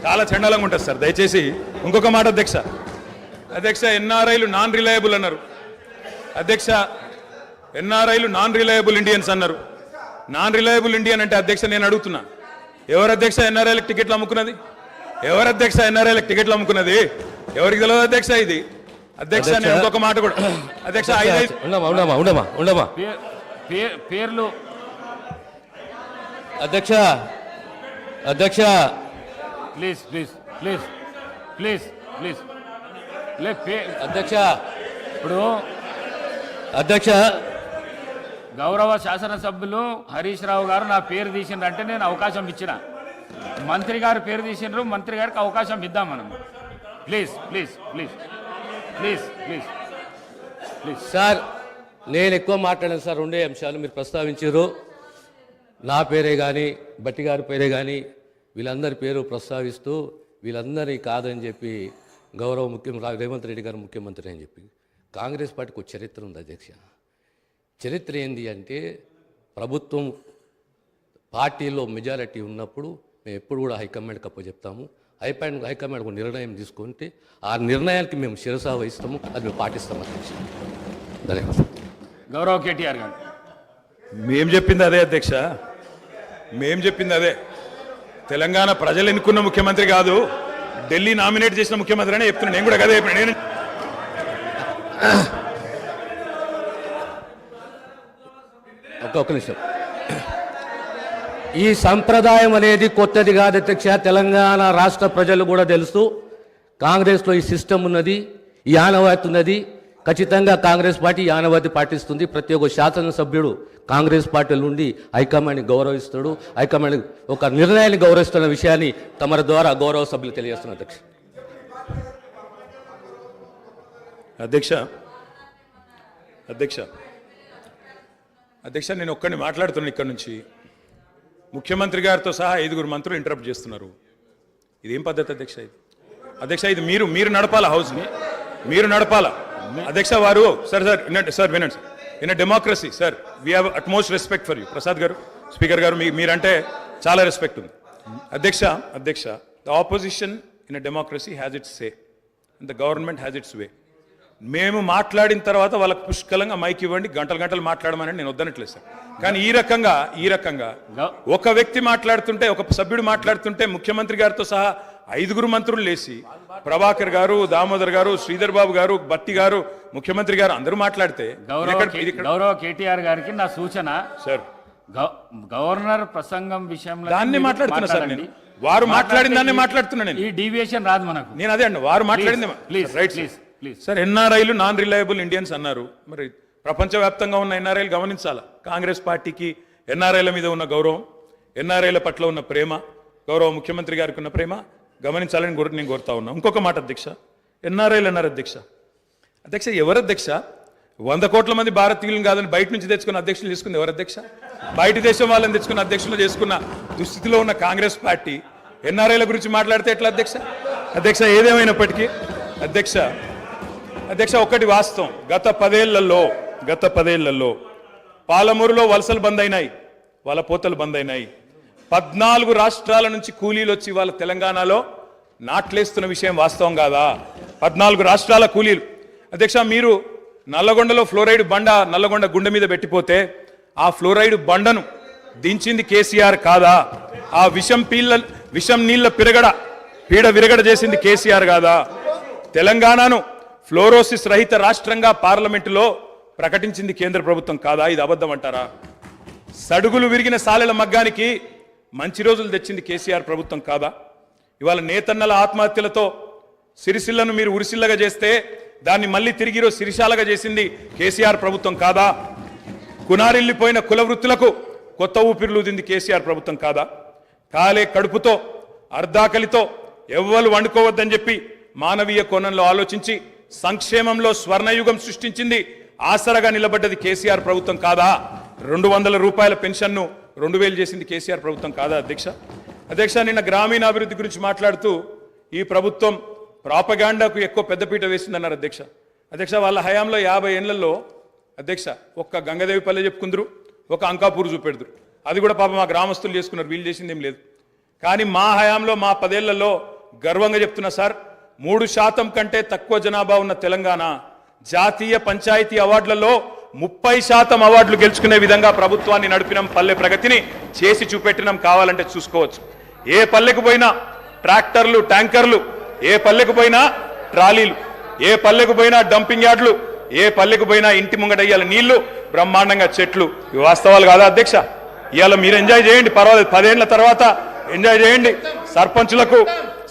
చాలా చండాలంగా ఉంటుంది సార్. దయచేసి ఇంకొక మాట అధ్యక్ష. ఎన్ఆర్ఐలు నాన్ రిలయబుల్ అన్నారు అధ్యక్ష. ఎన్ఆర్ఐలు నాన్ రిలయబుల్ ఇండియన్స్ అన్నారు. నాన్ రిలయబుల్ ఇండియన్ అంటే అధ్యక్ష నేను అడుగుతున్నా, ఎవరు అధ్యక్ష ఎన్ఆర్ఐలకు టికెట్లు అమ్ముకున్నది? ఎవరు అధ్యక్ష ఎన్ఆర్ఐలకు టికెట్లు అమ్ముకున్నది? ఎవరికి తెలియదు అధ్యక్ష ఇది? అధ్యక్ష నేను ఇంకొక మాట కూడా అధ్యక్ష, పేర్లు అధ్యక్ష అధ్యక్ష please please please please please అధ్యక్ష ఇప్పుడు అధ్యక్ష గౌరవ శాసనసభ్యులు హరీష్ రావు గారు నా పేరు తీసిండ్రంటే నేను అవకాశం ఇచ్చిన. మంత్రి గారు పేరు తీసిండ్రు, మంత్రి గారికి అవకాశం ఇద్దాం మనం. Please please please please please please sir, నేను ఎక్కువ మాట్లాడాను సార్. 2 అంశాలు మీరు ప్రస్తావించారు. నా పేరే కానీ, బట్టి గారి పేరే కానీ, వీళ్ళందరి పేరు ప్రస్తావిస్తూ వీళ్ళందరినీ కాదని చెప్పి గౌరవ రేవంత్ రెడ్డి గారు ముఖ్యమంత్రి అని చెప్పి. కాంగ్రెస్ పార్టీకి ఒక చరిత్ర ఉంది అధ్యక్ష. చరిత్ర ఏంది అంటే, ప్రభుత్వం పార్టీలో మెజారిటీ ఉన్నప్పుడు మేము ఎప్పుడు కూడా హైకమాండ్కి అప్పచెప్తాము. హైకమాండ్ ఒక నిర్ణయం తీసుకుంటే ఆ నిర్ణయానికి మేము శిరసా వహిస్తాము, అది మేము పాటిస్తాము అధ్యక్ష. ధన్యవాదాలు. గౌరవ కేటీఆర్ గారు. మేం చెప్పింది అదే అధ్యక్ష, మేం చెప్పింది అదే. తెలంగాణ ప్రజలు ఎన్నుకున్న ముఖ్యమంత్రి కాదు, ఢిల్లీ నామినేట్ చేసిన ముఖ్యమంత్రి అని చెప్తున్నాను. నేను కూడా కదే చెప్పిన. నేను ఒక్క నిమిషం. ఈ సంప్రదాయం అనేది కొత్తది కాదు అధ్యక్ష. తెలంగాణ రాష్ట్ర ప్రజలు కూడా తెలుసు, కాంగ్రెస్లో ఈ సిస్టమ్ ఉన్నది, ఈ ఆనవాయితీ ఉన్నది. ఖచ్చితంగా కాంగ్రెస్ పార్టీ ఆనవాయితీ పాటిస్తుంది. ప్రతి ఒక్క శాసనసభ్యుడు కాంగ్రెస్ పార్టీ నుండి హైకమాండ్ని గౌరవిస్తాడు, హైకమాండ్ ఒక నిర్ణయాన్ని గౌరవిస్తున్న విషయాన్ని తమ ద్వారా గౌరవ సభ్యులు తెలియజేస్తున్నారు అధ్యక్ష. అధ్యక్ష నేను ఒక్కడిని మాట్లాడుతున్నాను ఇక్కడ నుంచి. ముఖ్యమంత్రి గారితో సహా 5 మంత్రులు ఇంటరప్ట్ చేస్తున్నారు. ఇదేం పద్ధతి అధ్యక్ష? ఇది అధ్యక్ష, ఇది మీరు నడపాలా, హౌస్ని మీరు నడపాలా అధ్యక్ష. వారు సార్ వినండి sir. In a democracy sir, we have utmost respect for you. Prasad గారు, స్పీకర్ గారు, మీరంటే చాలా రెస్పెక్ట్ ఉంది అధ్యక్ష. The opposition in a democracy has its say and the government has its way. మేము మాట్లాడిన తర్వాత వాళ్ళకి పుష్కలంగా మైక్ ఇవ్వండి, గంటలు గంటలు మాట్లాడమని నేను వద్దనట్లేదు సార్. కానీ ఈ రకంగా ఒక వ్యక్తి మాట్లాడుతుంటే, ఒక సభ్యుడు మాట్లాడుతుంటే ముఖ్యమంత్రి గారితో సహా 5 మంత్రులు లేచి, ప్రభాకర్ గారు, దామోదర్ గారు, శ్రీధర్ బాబు గారు, బట్టి గారు, ముఖ్యమంత్రి గారు అందరూ మాట్లాడితే గౌరవ కేటీఆర్ గారికి నా సూచన సార్, గవర్నర్ ప్రసంగం విషయంలో దాన్ని మాట్లాడుతున్నా సార్, నేను వారు మాట్లాడిన దాన్ని మాట్లాడుతున్నా. నేను ఈ డీవియేషన్ రాదు మనకు. నేను అదే అండి, వారు మాట్లాడింది రైట్ ప్లీజ్ సార్. ఎన్ఆర్ఐలు నాన్ రిలయబుల్ ఇండియన్స్ అన్నారు. మరి ప్రపంచవ్యాప్తంగా ఉన్న ఎన్ఆర్ఐలు గమనించాలా. కాంగ్రెస్ పార్టీకి ఎన్ఆర్ఐల మీద ఉన్న గౌరవం, ఎన్ఆర్ఐల పట్ల ఉన్న ప్రేమ, గౌరవ ముఖ్యమంత్రి గారికి ఉన్న ప్రేమ గమనించాలని నేను కోరుతా ఉన్నా. ఇంకొక మాట అధ్యక్ష, ఎన్ఆర్ఐలు అన్నారు అధ్యక్ష ఎవరు అధ్యక్ష? 100 కోట్ల మంది భారతీయులను కాదని బయట నుంచి తెచ్చుకున్న అధ్యక్షులు తీసుకుంది ఎవరు అధ్యక్ష? బయట దేశం వాళ్ళని తెచ్చుకున్న అధ్యక్షులు చేసుకున్న దుస్థితిలో ఉన్న కాంగ్రెస్ పార్టీ ఎన్ఆర్ఐల గురించి మాట్లాడితే ఎట్లా అధ్యక్ష? అధ్యక్ష ఏదేమైనప్పటికీ అధ్యక్ష ఒకటి వాస్తవం, గత పదేళ్లలో పాలమూరులో వలసలు బంద్ అయినాయి, వాళ్ళ పోతలు బంద్ అయినాయి. 14 రాష్ట్రాల నుంచి కూలీలు వచ్చి వాళ్ళ తెలంగాణలో నాట్లేస్తున్న విషయం వాస్తవం కాదా? 14 రాష్ట్రాల కూలీలు. అధ్యక్ష మీరు నల్లగొండలో ఫ్లోరైడ్ బండ నల్లగొండ గుండె మీద పెట్టిపోతే ఆ ఫ్లోరైడ్ బండను దించింది కేసీఆర్ కాదా? ఆ విషం నీళ్ల పీడ విరగడ చేసింది కేసీఆర్ కాదా? తెలంగాణను ఫ్లోరోసిస్ రహిత రాష్ట్రంగా పార్లమెంటులో ప్రకటించింది కేంద్ర ప్రభుత్వం కాదా? ఇది అబద్ధం అంటారా? సడుగులు విరిగిన సాలెల మగ్గానికి మంచి రోజులు తెచ్చింది కేసీఆర్ ప్రభుత్వం కాదా? ఇవాళ నేతన్నల ఆత్మహత్యలతో సిరిసిల్లను మీరు ఉరిసిల్లగా చేస్తే దాన్ని మళ్ళీ తిరిగి సిరిశాలగా చేసింది కేసీఆర్ ప్రభుత్వం కాదా? కునారిల్లిపోయిన కుల వృత్తులకు కొత్త ఊపిరులుదింది కేసీఆర్ ప్రభుత్వం కాదా? కాలే కడుపుతో అర్ధాకలితో ఎవ్వరు వండుకోవద్దని చెప్పి మానవీయ కోణంలో ఆలోచించి సంక్షేమంలో స్వర్ణయుగం సృష్టించింది, ఆసరగా నిలబడ్డది కేసీఆర్ ప్రభుత్వం కాదా? 200 రూపాయల పెన్షన్ను 2000 చేసింది కేసీఆర్ ప్రభుత్వం కాదా అధ్యక్ష నిన్న గ్రామీణాభివృద్ధి గురించి మాట్లాడుతూ ఈ ప్రభుత్వం ప్రాపగాండాకు ఎక్కువ పెద్దపీట వేసిందన్నారు అధ్యక్ష వాళ్ళ హయాంలో 50 ఏళ్లలో అధ్యక్ష ఒక్క గంగదేవి పల్లె చెప్పుకుందరు, ఒక అంకాపూర్ చూపెడుదురు. అది కూడా పాప మా గ్రామస్తులు చేసుకున్నారు, వీళ్ళు చేసింది ఏం లేదు. కానీ మా హయాంలో మా 10 ఏళ్లలో గర్వంగా చెప్తున్నా సార్, 3% కంటే తక్కువ జనాభా ఉన్న తెలంగాణ జాతీయ పంచాయతీ అవార్డులలో 30% అవార్డులు గెలుచుకునే విధంగా ప్రభుత్వాన్ని నడిపినాం, పల్లె ప్రగతిని చేసి చూపెట్టినాం. కావాలంటే చూసుకోవచ్చు. ఏ పల్లెకు పోయినా ట్రాక్టర్లు, ట్యాంకర్లు, ఏ పల్లెకు పోయినా ట్రాలీలు, ఏ పల్లెకు పోయినా డంపింగ్ యార్డులు, ఏ పల్లెకు పోయినా ఇంటి ముంగడయ్యాల నీళ్లు, బ్రహ్మాండంగా చెట్లు. ఇవి వాస్తవాలు కాదా అధ్యక్ష? ఇవాళ మీరు ఎంజాయ్ చేయండి, పర్వాలేదు. 10 ఏళ్ల తర్వాత ఎంజాయ్ చేయండి.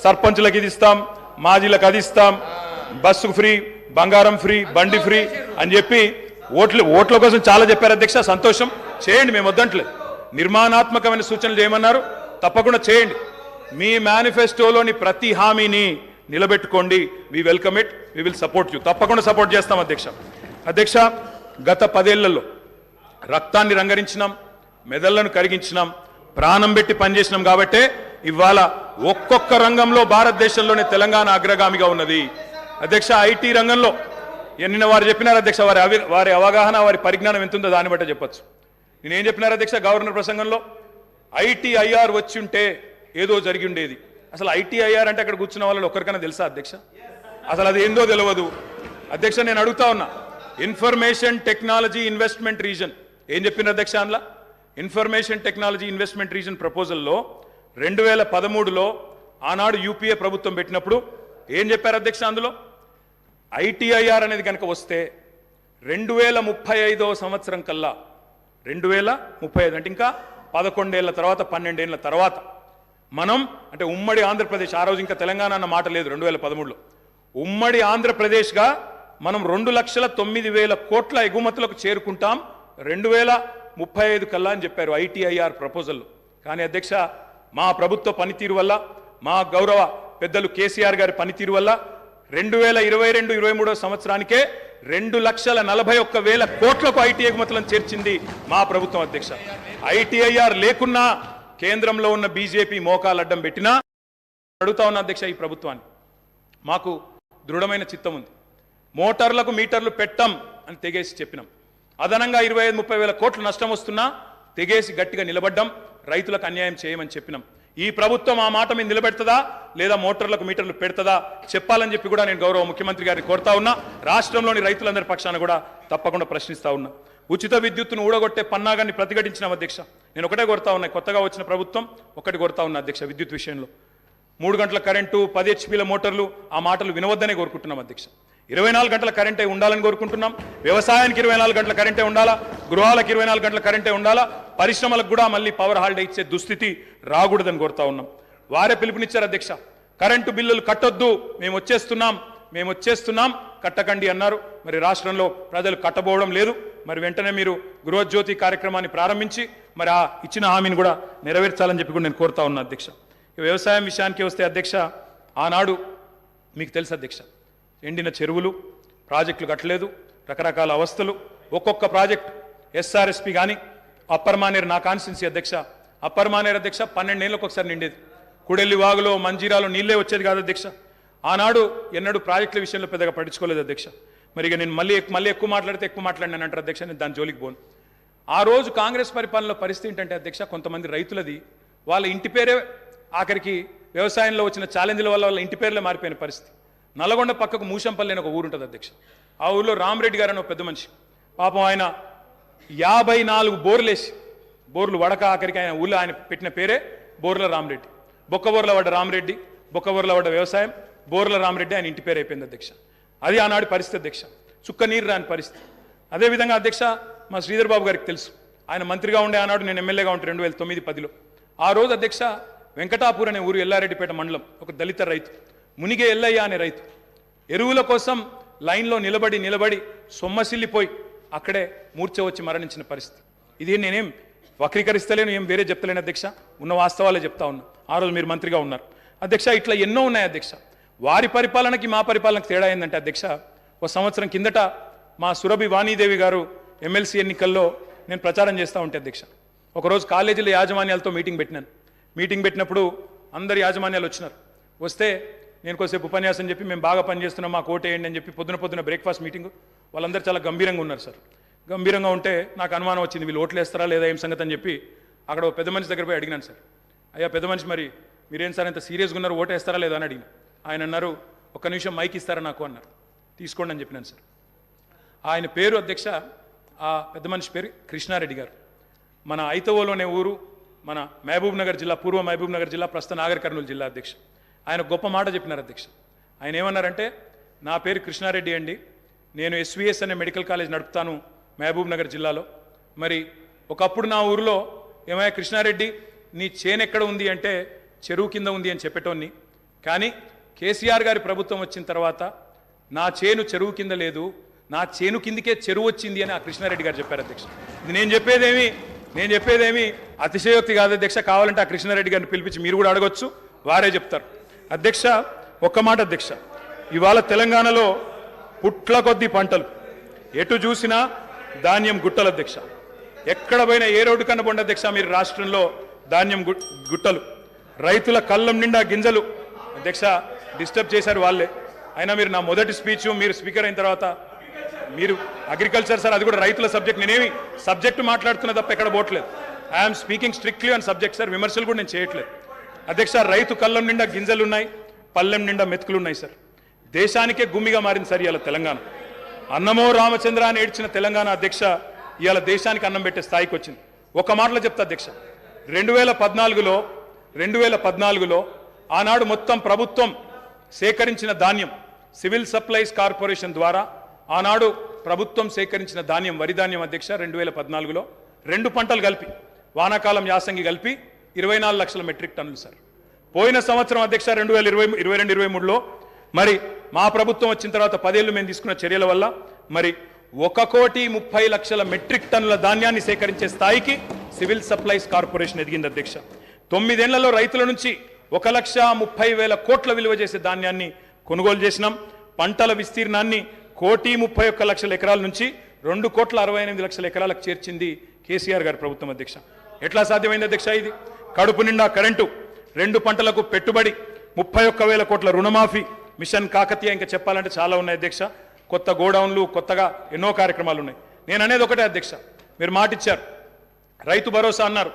సర్పంచులకు ఇది ఇస్తాం, మాజీలకు అది ఇస్తాం, బస్సు ఫ్రీ, బంగారం ఫ్రీ, బండి ఫ్రీ అని చెప్పి ఓట్ల కోసం చాలా చెప్పారు అధ్యక్ష. సంతోషం, చేయండి, మేము వద్దంటలేదు. నిర్మాణాత్మకమైన సూచనలు చేయమన్నారు, తప్పకుండా చేయండి. మీ మేనిఫెస్టోలోని ప్రతి హామీని నిలబెట్టుకోండి. We welcome it, we will support you. తప్పకుండా సపోర్ట్ చేస్తాం అధ్యక్ష. గత 10 ఏళ్లలో రక్తాన్ని రంగరించినాం, మెదళ్లను కరిగించినాం, ప్రాణం పెట్టి పనిచేసినాం. కాబట్టే ఇవాళ ఒక్కొక్క రంగంలో భారతదేశంలోనే తెలంగాణ అగ్రగామిగా ఉన్నది అధ్యక్ష. ఐటీ రంగంలో నిన్న వారు చెప్పినారు అధ్యక్ష, వారి అవగాహన, వారి పరిజ్ఞానం ఎంతుందో దాన్ని బట్టే చెప్పచ్చు. నేనేం చెప్పినారు అధ్యక్ష గవర్నర్ ప్రసంగంలో? ఐటీఐఆర్ వచ్చి ఉంటే ఏదో జరిగి ఉండేది. అసలు ఐటీఐఆర్ అంటే అక్కడ కూర్చున్న వాళ్ళు ఒక్కరికైనా తెలుసా అధ్యక్ష? అసలు అది ఏందో తెలియదు అధ్యక్ష. నేను అడుగుతా ఉన్నా, ఇన్ఫర్మేషన్ టెక్నాలజీ ఇన్వెస్ట్మెంట్ రీజన్ ఏం చెప్పిన అధ్యక్ష? అందులో ఇన్ఫర్మేషన్ టెక్నాలజీ ఇన్వెస్ట్మెంట్ రీజన్ ప్రపోజల్లో 2013లో ఆనాడు యూపీఏ ప్రభుత్వం పెట్టినప్పుడు ఏం చెప్పారు అధ్యక్ష? అందులో ఐటీఐఆర్ అనేది కనుక వస్తే 2035వ సంవత్సరం కల్లా, 2035 అంటే ఇంకా 11 ఏళ్ల తర్వాత, 12 ఏళ్ల తర్వాత మనం అంటే ఉమ్మడి ఆంధ్రప్రదేశ్, ఆ రోజు ఇంకా తెలంగాణ అన్న మాట లేదు 2013లో, ఉమ్మడి ఆంధ్రప్రదేశ్గా మనం 2,09,000 కోట్ల ఎగుమతులకు చేరుకుంటాం 2035 కల్లా అని చెప్పారు ఐటీఐఆర్ ప్రపోజల్లో. కానీ అధ్యక్ష మా ప్రభుత్వ పనితీరు వల్ల, మా గౌరవ పెద్దలు కేసీఆర్ గారి పనితీరు వల్ల 2022-23 సంవత్సరానికే 2,41,000 కోట్లకు ఐటీ ఎగుమతులను చేర్చింది మా ప్రభుత్వం అధ్యక్ష. ఐటీఐఆర్ లేకున్నా కేంద్రంలో ఉన్న బీజేపీ మోకాలు అడ్డం పెట్టినా అడుగుతా ఉన్న అధ్యక్ష ఈ ప్రభుత్వాన్ని, మాకు దృఢమైన చిత్తం ఉంది. మోటార్లకు మీటర్లు పెట్టం అని తెగేసి చెప్పినాం. అదనంగా 25-30 వేల కోట్లు నష్టం వస్తున్నా తెగేసి గట్టిగా నిలబడ్డం, రైతులకు అన్యాయం చేయమని చెప్పినాం. ఈ ప్రభుత్వం ఆ మాట మీద నిలబెడుతుందా లేదా మోటార్లకు మీటర్లు పెడుతుందా చెప్పాలని చెప్పి కూడా నేను గౌరవ ముఖ్యమంత్రి గారిని కోరుతా ఉన్నా. రాష్ట్రంలోని రైతులందరి పక్షాన కూడా తప్పకుండా ప్రశ్నిస్తా ఉన్నా. ఉచిత విద్యుత్తును ఊడగొట్టే పన్నాగాన్ని ప్రతిఘటించిన అధ్యక్ష. నేను ఒకటే కోరుతా ఉన్నా, కొత్తగా వచ్చిన ప్రభుత్వం ఒకటి కోరుతా ఉన్నా అధ్యక్ష, విద్యుత్ విషయంలో 3 గంటల కరెంటు, 10 HP మోటార్లు, ఆ మాటలు వినవద్దనే కోరుకుంటున్నాం అధ్యక్ష. 24 గంటల కరెంటే ఉండాలని కోరుకుంటున్నాం. వ్యవసాయానికి 24 గంటల కరెంటే ఉండాలా, గృహాలకు 24 గంటల కరెంటే ఉండాలా, పరిశ్రమలకు కూడా మళ్ళీ పవర్ హాలిడే ఇచ్చే దుస్థితి రాకూడదని కోరుతా ఉన్నాం. వారే పిలుపునిచ్చారు అధ్యక్ష, కరెంటు బిల్లులు కట్టొద్దు, మేము వచ్చేస్తున్నాం కట్టకండి అన్నారు. మరి రాష్ట్రంలో ప్రజలు కట్టబోవడం లేదు. మరి వెంటనే మీరు గృహజ్యోతి కార్యక్రమాన్ని ప్రారంభించి మరి ఆ ఇచ్చిన హామీని కూడా నెరవేర్చాలని చెప్పి కూడా నేను కోరుతా ఉన్నా అధ్యక్ష. వ్యవసాయం విషయానికి వస్తే అధ్యక్ష, ఆనాడు మీకు తెలుసు అధ్యక్ష, ఎండిన చెరువులు, ప్రాజెక్టులు కట్టలేదు, రకరకాల అవస్థలు. ఒక్కొక్క ప్రాజెక్టు ఎస్ఆర్ఎస్పి కానీ అప్పర్ మానేరు, నా కాన్స్టిట్యున్సీ అధ్యక్ష, అప్పర్ మానేరు అధ్యక్ష 12 ఏళ్ళకి ఒకసారి నిండేది. కుడెల్లి వాగులో, మంజీరాలో నీళ్ళే వచ్చేది కాదు అధ్యక్ష. ఆనాడు ఎన్నడూ ప్రాజెక్టుల విషయంలో పెద్దగా పట్టించుకోలేదు అధ్యక్ష. మరి ఇక నేను మళ్ళీ ఎక్కువ మాట్లాడినాను అంటారు అధ్యక్ష, నేను దాని జోలికి పోను. ఆ రోజు కాంగ్రెస్ పరిపాలనలో పరిస్థితి ఏంటంటే అధ్యక్ష, కొంతమంది రైతులది వాళ్ళ ఇంటి పేరే ఆఖరికి వ్యవసాయంలో వచ్చిన ఛాలెంజ్ల వల్ల వాళ్ళ ఇంటి పేర్లే మారిపోయిన పరిస్థితి. నల్గొండ పక్కకు మూషంపల్లి అని ఒక ఊరు ఉంటుంది అధ్యక్ష. ఆ ఊళ్ళో రామరెడ్డి గారు అని ఒక పెద్ద మనిషి, పాపం ఆయన 54 బోర్లు వడక ఆఖరికి ఆయన ఊళ్ళో ఆయన పెట్టిన పేరే బోర్ల రామరెడ్డి. బొక్కబోర్ల పడ్డ రామరెడ్డి, బొక్కబోర్ల పడ్డ వ్యవసాయం, బోర్ల రామరెడ్డి ఆయన ఇంటి పేరు అయిపోయింది అధ్యక్ష. అది ఆనాడు పరిస్థితి అధ్యక్ష, చుక్క నీరు రాని పరిస్థితి. అదేవిధంగా అధ్యక్ష, మా శ్రీధర్ బాబు గారికి తెలుసు, ఆయన మంత్రిగా ఉండే ఆనాడు, నేను ఎమ్మెల్యేగా ఉంటే 2009-10లో. ఆ రోజు అధ్యక్ష వెంకటాపూర్ అనే ఊరు, ఎల్లారెడ్డిపేట మండలం, ఒక దళిత రైతు మునిగే ఎల్లయ్య అనే రైతు ఎరువుల కోసం లైన్లో నిలబడి సొమ్మసిల్లిపోయి అక్కడే మూర్ఛ వచ్చి మరణించిన పరిస్థితి. ఇది నేనేం వక్రీకరిస్తలేను, ఏం వేరే చెప్తలేను అధ్యక్ష, ఉన్న వాస్తవాలే చెప్తా ఉన్నా. ఆ రోజు మీరు మంత్రిగా ఉన్నారు అధ్యక్ష. ఇట్లా ఎన్నో ఉన్నాయి అధ్యక్ష. వారి పరిపాలనకి మా పరిపాలనకి తేడా ఏంటంటే అధ్యక్ష, ఒక సంవత్సరం కిందట మా సురభి వాణీదేవి గారు ఎమ్మెల్సీ ఎన్నికల్లో నేను ప్రచారం చేస్తూ ఉంటే అధ్యక్ష, ఒకరోజు కాలేజీల యాజమాన్యాలతో మీటింగ్ పెట్టినప్పుడు అందరు యాజమాన్యాలు వచ్చినారు. వస్తే నేను కొద్దిసేపు ఉపన్యాసం చెప్పి మేము బాగా పనిచేస్తున్నాం, మాకు ఓటేయండి అని చెప్పి పొద్దున బ్రేక్ఫాస్ట్ మీటింగ్, వాళ్ళందరూ చాలా గంభీరంగా ఉన్నారు సార్. గంభీరంగా ఉంటే నాకు అనుమానం వచ్చింది, వీళ్ళు ఓట్లు వేస్తారా లేదా ఏం సంగతి అని చెప్పి అక్కడ పెద్ద మనిషి దగ్గర పోయి అడిగినాను సార్. అయ్యా పెద్ద మనిషి, మరి మీరేం సార్ ఇంత సీరియస్గా ఉన్నారు, ఓటు వేస్తారా లేదా అని అడిగిన. ఆయన అన్నారు, ఒక్క నిమిషం మైక్ ఇస్తారా నాకు అన్నారు. తీసుకోండి అని చెప్పినాను సార్. ఆయన పేరు అధ్యక్ష, ఆ పెద్ద మనిషి పేరు కృష్ణారెడ్డి గారు. మన ఐతవోలోనే ఊరు, మన మహబూబ్ నగర్ జిల్లా, పూర్వ మహబూబ్ నగర్ జిల్లా, ప్రస్తుత నాగర్ కర్నూలు జిల్లా అధ్యక్ష. ఆయన గొప్ప మాట చెప్పినారు అధ్యక్ష. ఆయన ఏమన్నారంటే, నా పేరు కృష్ణారెడ్డి అండి, నేను ఎస్విఎస్ అనే మెడికల్ కాలేజ్ నడుపుతాను మహబూబ్ నగర్ జిల్లాలో. మరి ఒకప్పుడు నా ఊరిలో ఏమయ్యా కృష్ణారెడ్డి, నీ చేను ఎక్కడ ఉంది అంటే చెరువు కింద ఉంది అని చెప్పేటోన్ని, కానీ కేసీఆర్ గారి ప్రభుత్వం వచ్చిన తర్వాత నా చేను చెరువు కింద లేదు, నా చేను కిందికే చెరువు వచ్చింది అని ఆ కృష్ణారెడ్డి గారు చెప్పారు అధ్యక్ష. ఇది నేను చెప్పేదేమి అతిశయోక్తి కాదు అధ్యక్ష. కావాలంటే ఆ కృష్ణారెడ్డి గారిని పిలిపించి మీరు కూడా అడగొచ్చు, వారే చెప్తారు అధ్యక్ష. ఒక్క మాట అధ్యక్ష, ఇవాళ తెలంగాణలో పుట్ల కొద్ది పంటలు, ఎటు చూసినా ధాన్యం గుట్టలు అధ్యక్ష. ఎక్కడ పోయినా ఏ రోడ్డు కన్నా పోండి అధ్యక్ష, మీరు రాష్ట్రంలో ధాన్యం గుట్టలు, రైతుల కళ్ళం నిండా గింజలు అధ్యక్ష. డిస్టర్బ్ చేశారు వాళ్ళే. అయినా మీరు నా మొదటి స్పీచ్, మీరు స్పీకర్ అయిన తర్వాత మీరు అగ్రికల్చర్ సార్, అది కూడా రైతుల సబ్జెక్ట్, నేనేమి సబ్జెక్టు మాట్లాడుతున్నా తప్ప ఎక్కడ పోవట్లేదు. I'm speaking strictly on subject sir, విమర్శలు కూడా నేను చేయట్లేదు అధ్యక్ష. రైతు కళ్ళం నిండా గింజలు ఉన్నాయి, పల్లెం నిండా మెతుకులు ఉన్నాయి సార్. దేశానికే గుమ్మిగా మారింది సార్ ఇవాళ తెలంగాణ. అన్నమో రామచంద్ర అని ఏడ్చిన తెలంగాణ అధ్యక్ష ఇవాళ దేశానికి అన్నం పెట్టే స్థాయికి వచ్చింది. ఒక మాటలో చెప్తా అధ్యక్ష, 2014లో ఆనాడు మొత్తం ప్రభుత్వం సేకరించిన ధాన్యం, సివిల్ సప్లైస్ కార్పొరేషన్ ద్వారా ఆనాడు ప్రభుత్వం సేకరించిన ధాన్యం, వరి ధాన్యం అధ్యక్ష 2014లో 2 పంటలు కలిపి, వానాకాలం యాసంగి కలిపి 24 లక్షల మెట్రిక్ టన్నులు సార్. పోయిన సంవత్సరం అధ్యక్ష 2022-23లో మరి మా ప్రభుత్వం వచ్చిన తర్వాత 10 ఏళ్ళు మేము తీసుకున్న చర్యల వల్ల మరి 1,30,00,000 మెట్రిక్ టన్నుల ధాన్యాన్ని సేకరించే స్థాయికి సివిల్ సప్లైస్ కార్పొరేషన్ ఎదిగింది అధ్యక్ష. 9 ఏళ్లలో రైతుల నుంచి 1,30,000 కోట్ల విలువ చేసే ధాన్యాన్ని కొనుగోలు చేసినాం. పంటల విస్తీర్ణాన్ని 1,31,00,000 ఎకరాల నుంచి 2,68,00,000 ఎకరాలకు చేర్చింది కేసీఆర్ గారి ప్రభుత్వం అధ్యక్ష. ఎట్లా సాధ్యమైంది అధ్యక్ష ఇది? కడుపు నిండా కరెంటు, 2 పంటలకు పెట్టుబడి, 31,000 కోట్ల రుణమాఫీ, మిషన్ కాకతీయ, ఇంకా చెప్పాలంటే చాలా ఉన్నాయి అధ్యక్ష. కొత్త గోడౌన్లు, కొత్తగా ఎన్నో కార్యక్రమాలు ఉన్నాయి. నేను అనేది ఒకటే అధ్యక్ష, మీరు మాట ఇచ్చారు, రైతు భరోసా అన్నారు.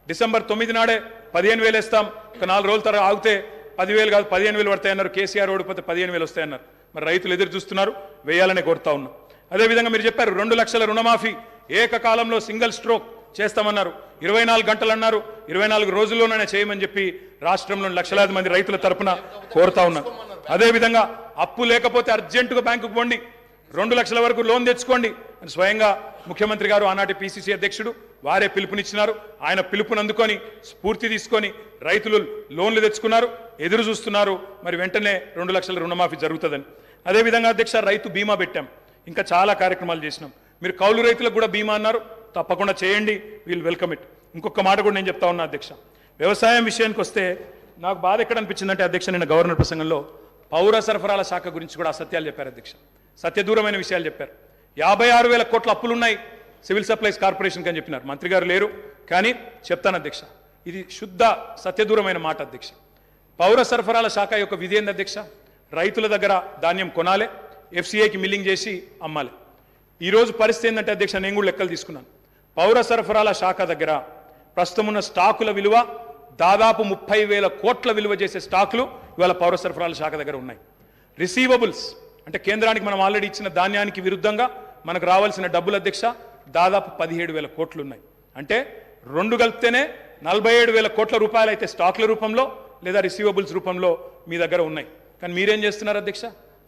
డిసెంబర్ 9 నాడే 15,000 ఇస్తాం, ఒక 4 రోజుల తర్వాత ఆగితే 10,000 కాదు 15,000 పడతాయన్నారు. కేసీఆర్ ఓడిపోతే 15,000 వస్తాయన్నారు. మరి రైతులు ఎదురు చూస్తున్నారు, వేయాలనే కోరుతా ఉన్నాం. అదేవిధంగా మీరు చెప్పారు 2 లక్షల రుణమాఫీ ఏకకాలంలో సింగిల్ స్ట్రోక్ చేస్తామన్నారు. 24 గంటలు అన్నారు, 24 రోజుల్లోనే చేయమని చెప్పి రాష్ట్రంలోని లక్షలాది మంది రైతుల తరపున కోరుతా ఉన్నారు. అదేవిధంగా అప్పు లేకపోతే అర్జెంటుగా బ్యాంకుకు పోండి, 2 లక్షల వరకు లోన్ తెచ్చుకోండి అని స్వయంగా ముఖ్యమంత్రి గారు ఆనాటి పిసిసి అధ్యక్షుడు వారే పిలుపునిచ్చినారు. ఆయన పిలుపుని అందుకొని స్ఫూర్తి తీసుకొని రైతులు లోన్లు తెచ్చుకున్నారు, ఎదురు చూస్తున్నారు. మరి వెంటనే 2 లక్షల రుణమాఫీ జరుగుతుందని. అదేవిధంగా అధ్యక్ష రైతు బీమా పెట్టాం, ఇంకా చాలా కార్యక్రమాలు చేసినాం. మీరు కౌలు రైతులకు కూడా బీమా అన్నారు, తప్పకుండా చేయండి, వీల్ వెల్కమ్ ఇట్. ఇంకొక మాట కూడా నేను చెప్తా ఉన్నా అధ్యక్ష, వ్యవసాయం విషయానికి వస్తే నాకు బాధ ఎక్కడ అనిపించిందంటే అధ్యక్ష, నిన్న గవర్నర్ ప్రసంగంలో పౌర సరఫరాల శాఖ గురించి కూడా అసత్యాలు చెప్పారు అధ్యక్ష, సత్యదూరమైన విషయాలు చెప్పారు. 56,000 కోట్ల అప్పులున్నాయి సివిల్ సప్లైస్ కార్పొరేషన్కి అని చెప్పినారు. మంత్రి గారు లేరు కానీ చెప్తాను అధ్యక్ష, ఇది శుద్ధ సత్యదూరమైన మాట అధ్యక్ష. పౌర సరఫరాల శాఖ యొక్క విధి ఏంది అధ్యక్ష, రైతుల దగ్గర ధాన్యం కొనాలి, ఎఫ్సిఐకి మిల్లింగ్ చేసి అమ్మాలి. ఈరోజు పరిస్థితి ఏంటంటే అధ్యక్ష, నేను కూడా లెక్కలు తీసుకున్నాను. పౌర సరఫరాల శాఖ దగ్గర ప్రస్తుతం ఉన్న స్టాకుల విలువ దాదాపు 30,000 కోట్ల విలువ చేసే స్టాకులు ఇవాళ పౌర సరఫరాల శాఖ దగ్గర ఉన్నాయి. రిసీవబుల్స్ అంటే కేంద్రానికి మనం ఆల్రెడీ ఇచ్చిన ధాన్యానికి విరుద్ధంగా మనకు రావాల్సిన డబ్బులు అధ్యక్ష దాదాపు 17,000 కోట్లు ఉన్నాయి. అంటే 2 కలిపితేనే 47,000 కోట్ల రూపాయలు అయితే స్టాక్ల రూపంలో లేదా రిసీవబుల్స్ రూపంలో మీ దగ్గర ఉన్నాయి. కానీ మీరేం చేస్తున్నారు అధ్యక్ష,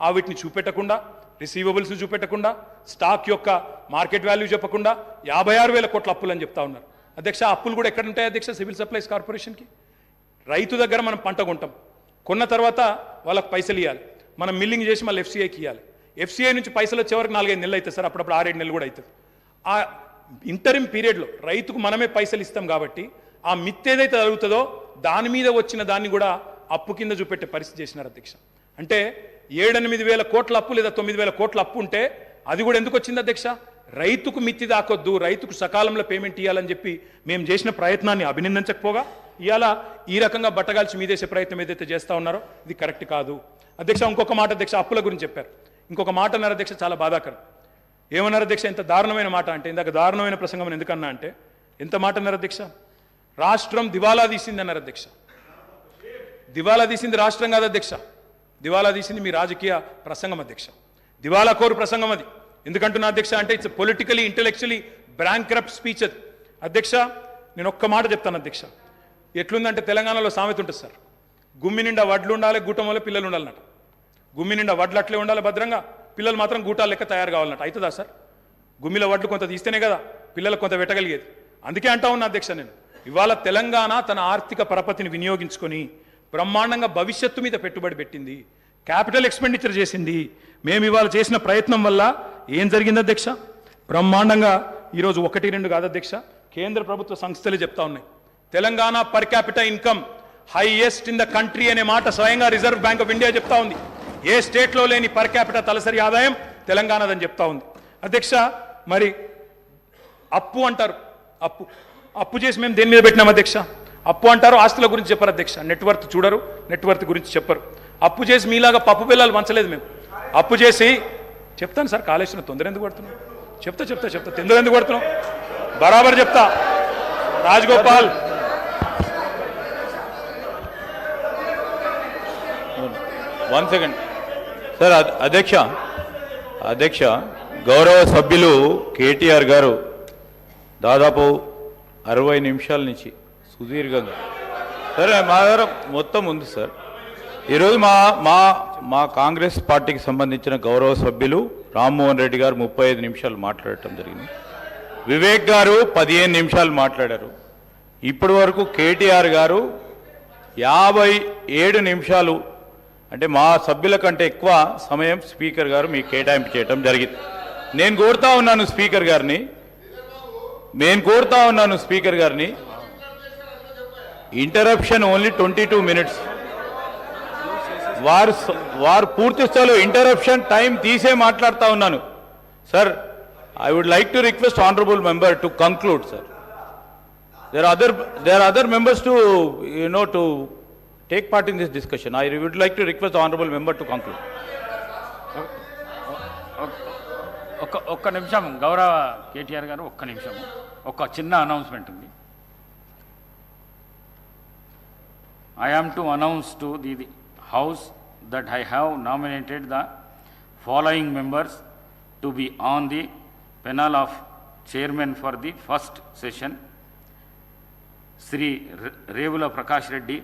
ఆ వీటిని చూపెట్టకుండా, రిసీవబుల్స్ని చూపెట్టకుండా, స్టాక్ యొక్క మార్కెట్ వాల్యూ చెప్పకుండా 56,000 కోట్ల అప్పులు అని చెప్తా ఉన్నారు అధ్యక్ష. అప్పులు కూడా ఎక్కడ ఉంటాయి అధ్యక్ష సివిల్ సప్లైస్ కార్పొరేషన్కి? రైతు దగ్గర మనం పంట కొంటాం, కొన్న తర్వాత వాళ్ళకి పైసలు ఇవ్వాలి, మనం మిల్లింగ్ చేసి మళ్ళీ ఎఫ్సిఐకి ఇవ్వాలి. ఎఫ్సిఐ నుంచి పైసలు వచ్చే వరకు 4-5 నెలలు అవుతుంది సార్, అప్పుడప్పుడు 6-7 నెలలు కూడా అవుతుంది. ఆ ఇంటరిమ్ పీరియడ్లో రైతుకు మనమే పైసలు ఇస్తాం కాబట్టి ఆ మిత్ ఏదైతే జరుగుతుందో దాని మీద వచ్చిన దాన్ని కూడా అప్పు కింద చూపెట్టే పరిస్థితి చేసినారు అధ్యక్ష. అంటే 7-8 వేల కోట్ల అప్పు లేదా 9,000 కోట్ల అప్పు ఉంటే అది కూడా ఎందుకు వచ్చింది అధ్యక్ష, రైతుకు మిత్తి దాకొద్దు, రైతుకు సకాలంలో పేమెంట్ ఇవ్వాలని చెప్పి మేము చేసిన ప్రయత్నాన్ని అభినందించకపోగా ఇవాళ ఈ రకంగా బట్టగాల్చి మీదేసే ప్రయత్నం ఏదైతే చేస్తూ ఉన్నారో ఇది కరెక్ట్ కాదు అధ్యక్ష. ఇంకొక మాట అధ్యక్ష, అప్పుల గురించి చెప్పారు, ఇంకొక మాట అన్నారు అధ్యక్ష, చాలా బాధాకరం. ఏమన్నారు అధ్యక్ష, ఎంత దారుణమైన మాట అంటే, ఇందాక దారుణమైన ప్రసంగం ఎందుకన్నా అంటే ఎంత మాట అన్నారు అధ్యక్ష, రాష్ట్రం దివాలా తీసింది అన్నారు అధ్యక్ష. దివాలా తీసింది రాష్ట్రం కాదు అధ్యక్ష, దివాలా తీసింది మీ రాజకీయ ప్రసంగం అధ్యక్ష, దివాలా కోరు ప్రసంగం అది. ఎందుకంటున్నా అధ్యక్ష అంటే ఇట్స్ పొలిటికలీ ఇంటెలెక్చువలీ బ్రాంక్రప్ట్ స్పీచ్ అది అధ్యక్ష. నేను ఒక్క మాట చెప్తాను అధ్యక్ష, ఎట్లుందంటే తెలంగాణలో సామెత ఉంటుంది సార్, గుమ్మి నిండా వడ్లు ఉండాలి, గూటం వల్ల పిల్లలు ఉండాలన్నట. గుమ్మి నిండా వడ్లు అట్లే ఉండాలి భద్రంగా, పిల్లలు మాత్రం గూటాలు లెక్క తయారు కావాలన్నట. అవుతుందా సార్? గుమ్మిలో వడ్లు కొంత తీస్తేనే కదా పిల్లలకు కొంత పెట్టగలిగేది. అందుకే అంటా ఉన్నా అధ్యక్ష, నేను ఇవాళ తెలంగాణ తన ఆర్థిక పరపతిని వినియోగించుకొని బ్రహ్మాండంగా భవిష్యత్తు మీద పెట్టుబడి పెట్టింది, క్యాపిటల్ ఎక్స్పెండిచర్ చేసింది. మేము ఇవాళ చేసిన ప్రయత్నం వల్ల ఏం జరిగింది అధ్యక్ష, బ్రహ్మాండంగా ఈరోజు 1-2 కాదు అధ్యక్ష, కేంద్ర ప్రభుత్వ సంస్థలే చెప్తా ఉన్నాయి Telangana per capital income highest in the country అనే మాట స్వయంగా రిజర్వ్ బ్యాంక్ ఆఫ్ ఇండియా చెప్తా ఉంది. ఏ స్టేట్లో లేని పర్ క్యాపిటల్ తలసరి ఆదాయం తెలంగాణదని చెప్తా ఉంది అధ్యక్ష. మరి అప్పు అంటారు, అప్పు చేసి మేము దేని మీద పెట్టినాం అధ్యక్ష, అప్పు అంటారు, ఆస్తుల గురించి చెప్పరు అధ్యక్ష, నెట్వర్త్ చూడరు, నెట్వర్త్ గురించి చెప్పరు. అప్పు చేసి మీలాగా పప్పు పిల్లలు వంచలేదు మేము, అప్పు చేసి చెప్తాను సార్, కాళేశ్వరం తొందర ఎందుకు పడుతున్నాం, చెప్తా తొందర ఎందుకు పడుతున్నాం, బరాబర్ చెప్తా. Rajagopal 1 second sir. అధ్యక్ష గౌరవ సభ్యులు కేటీఆర్ గారు దాదాపు 60 నిమిషాల నుంచి సుదీర్ఘంగా సరే మా దగ్గర మొత్తం ఉంది సార్. ఈరోజు మా కాంగ్రెస్ పార్టీకి సంబంధించిన గౌరవ సభ్యులు రామ్మోహన్ రెడ్డి గారు 35 నిమిషాలు మాట్లాడటం జరిగింది, వివేక్ గారు 15 నిమిషాలు మాట్లాడారు. ఇప్పటి వరకు కేటీఆర్ గారు 57 నిమిషాలు, అంటే మా సభ్యుల కంటే ఎక్కువ సమయం స్పీకర్ గారు మీకు కేటాయింపు చేయడం జరిగింది. నేను కోరుతా ఉన్నాను స్పీకర్ గారిని ఇంటరప్షన్ ఓన్లీ 22 మినిట్స్. వారు పూర్తి స్థాయిలో ఇంటరప్షన్ టైం తీసే మాట్లాడుతూ ఉన్నాను sir. I would like to request honorable member to conclude, sir. There are other members to take part in this discussion. I would like to request the honorable member to conclude. ఒక్క నిమిషం గౌరవ కేటీఆర్ గారు, ఒక్క నిమిషం, ఒక చిన్న announcement ఉంది. I am to announce to the House that I have nominated the following members to be on the panel of chairman for the first session: Sri Revula Prakash Reddy,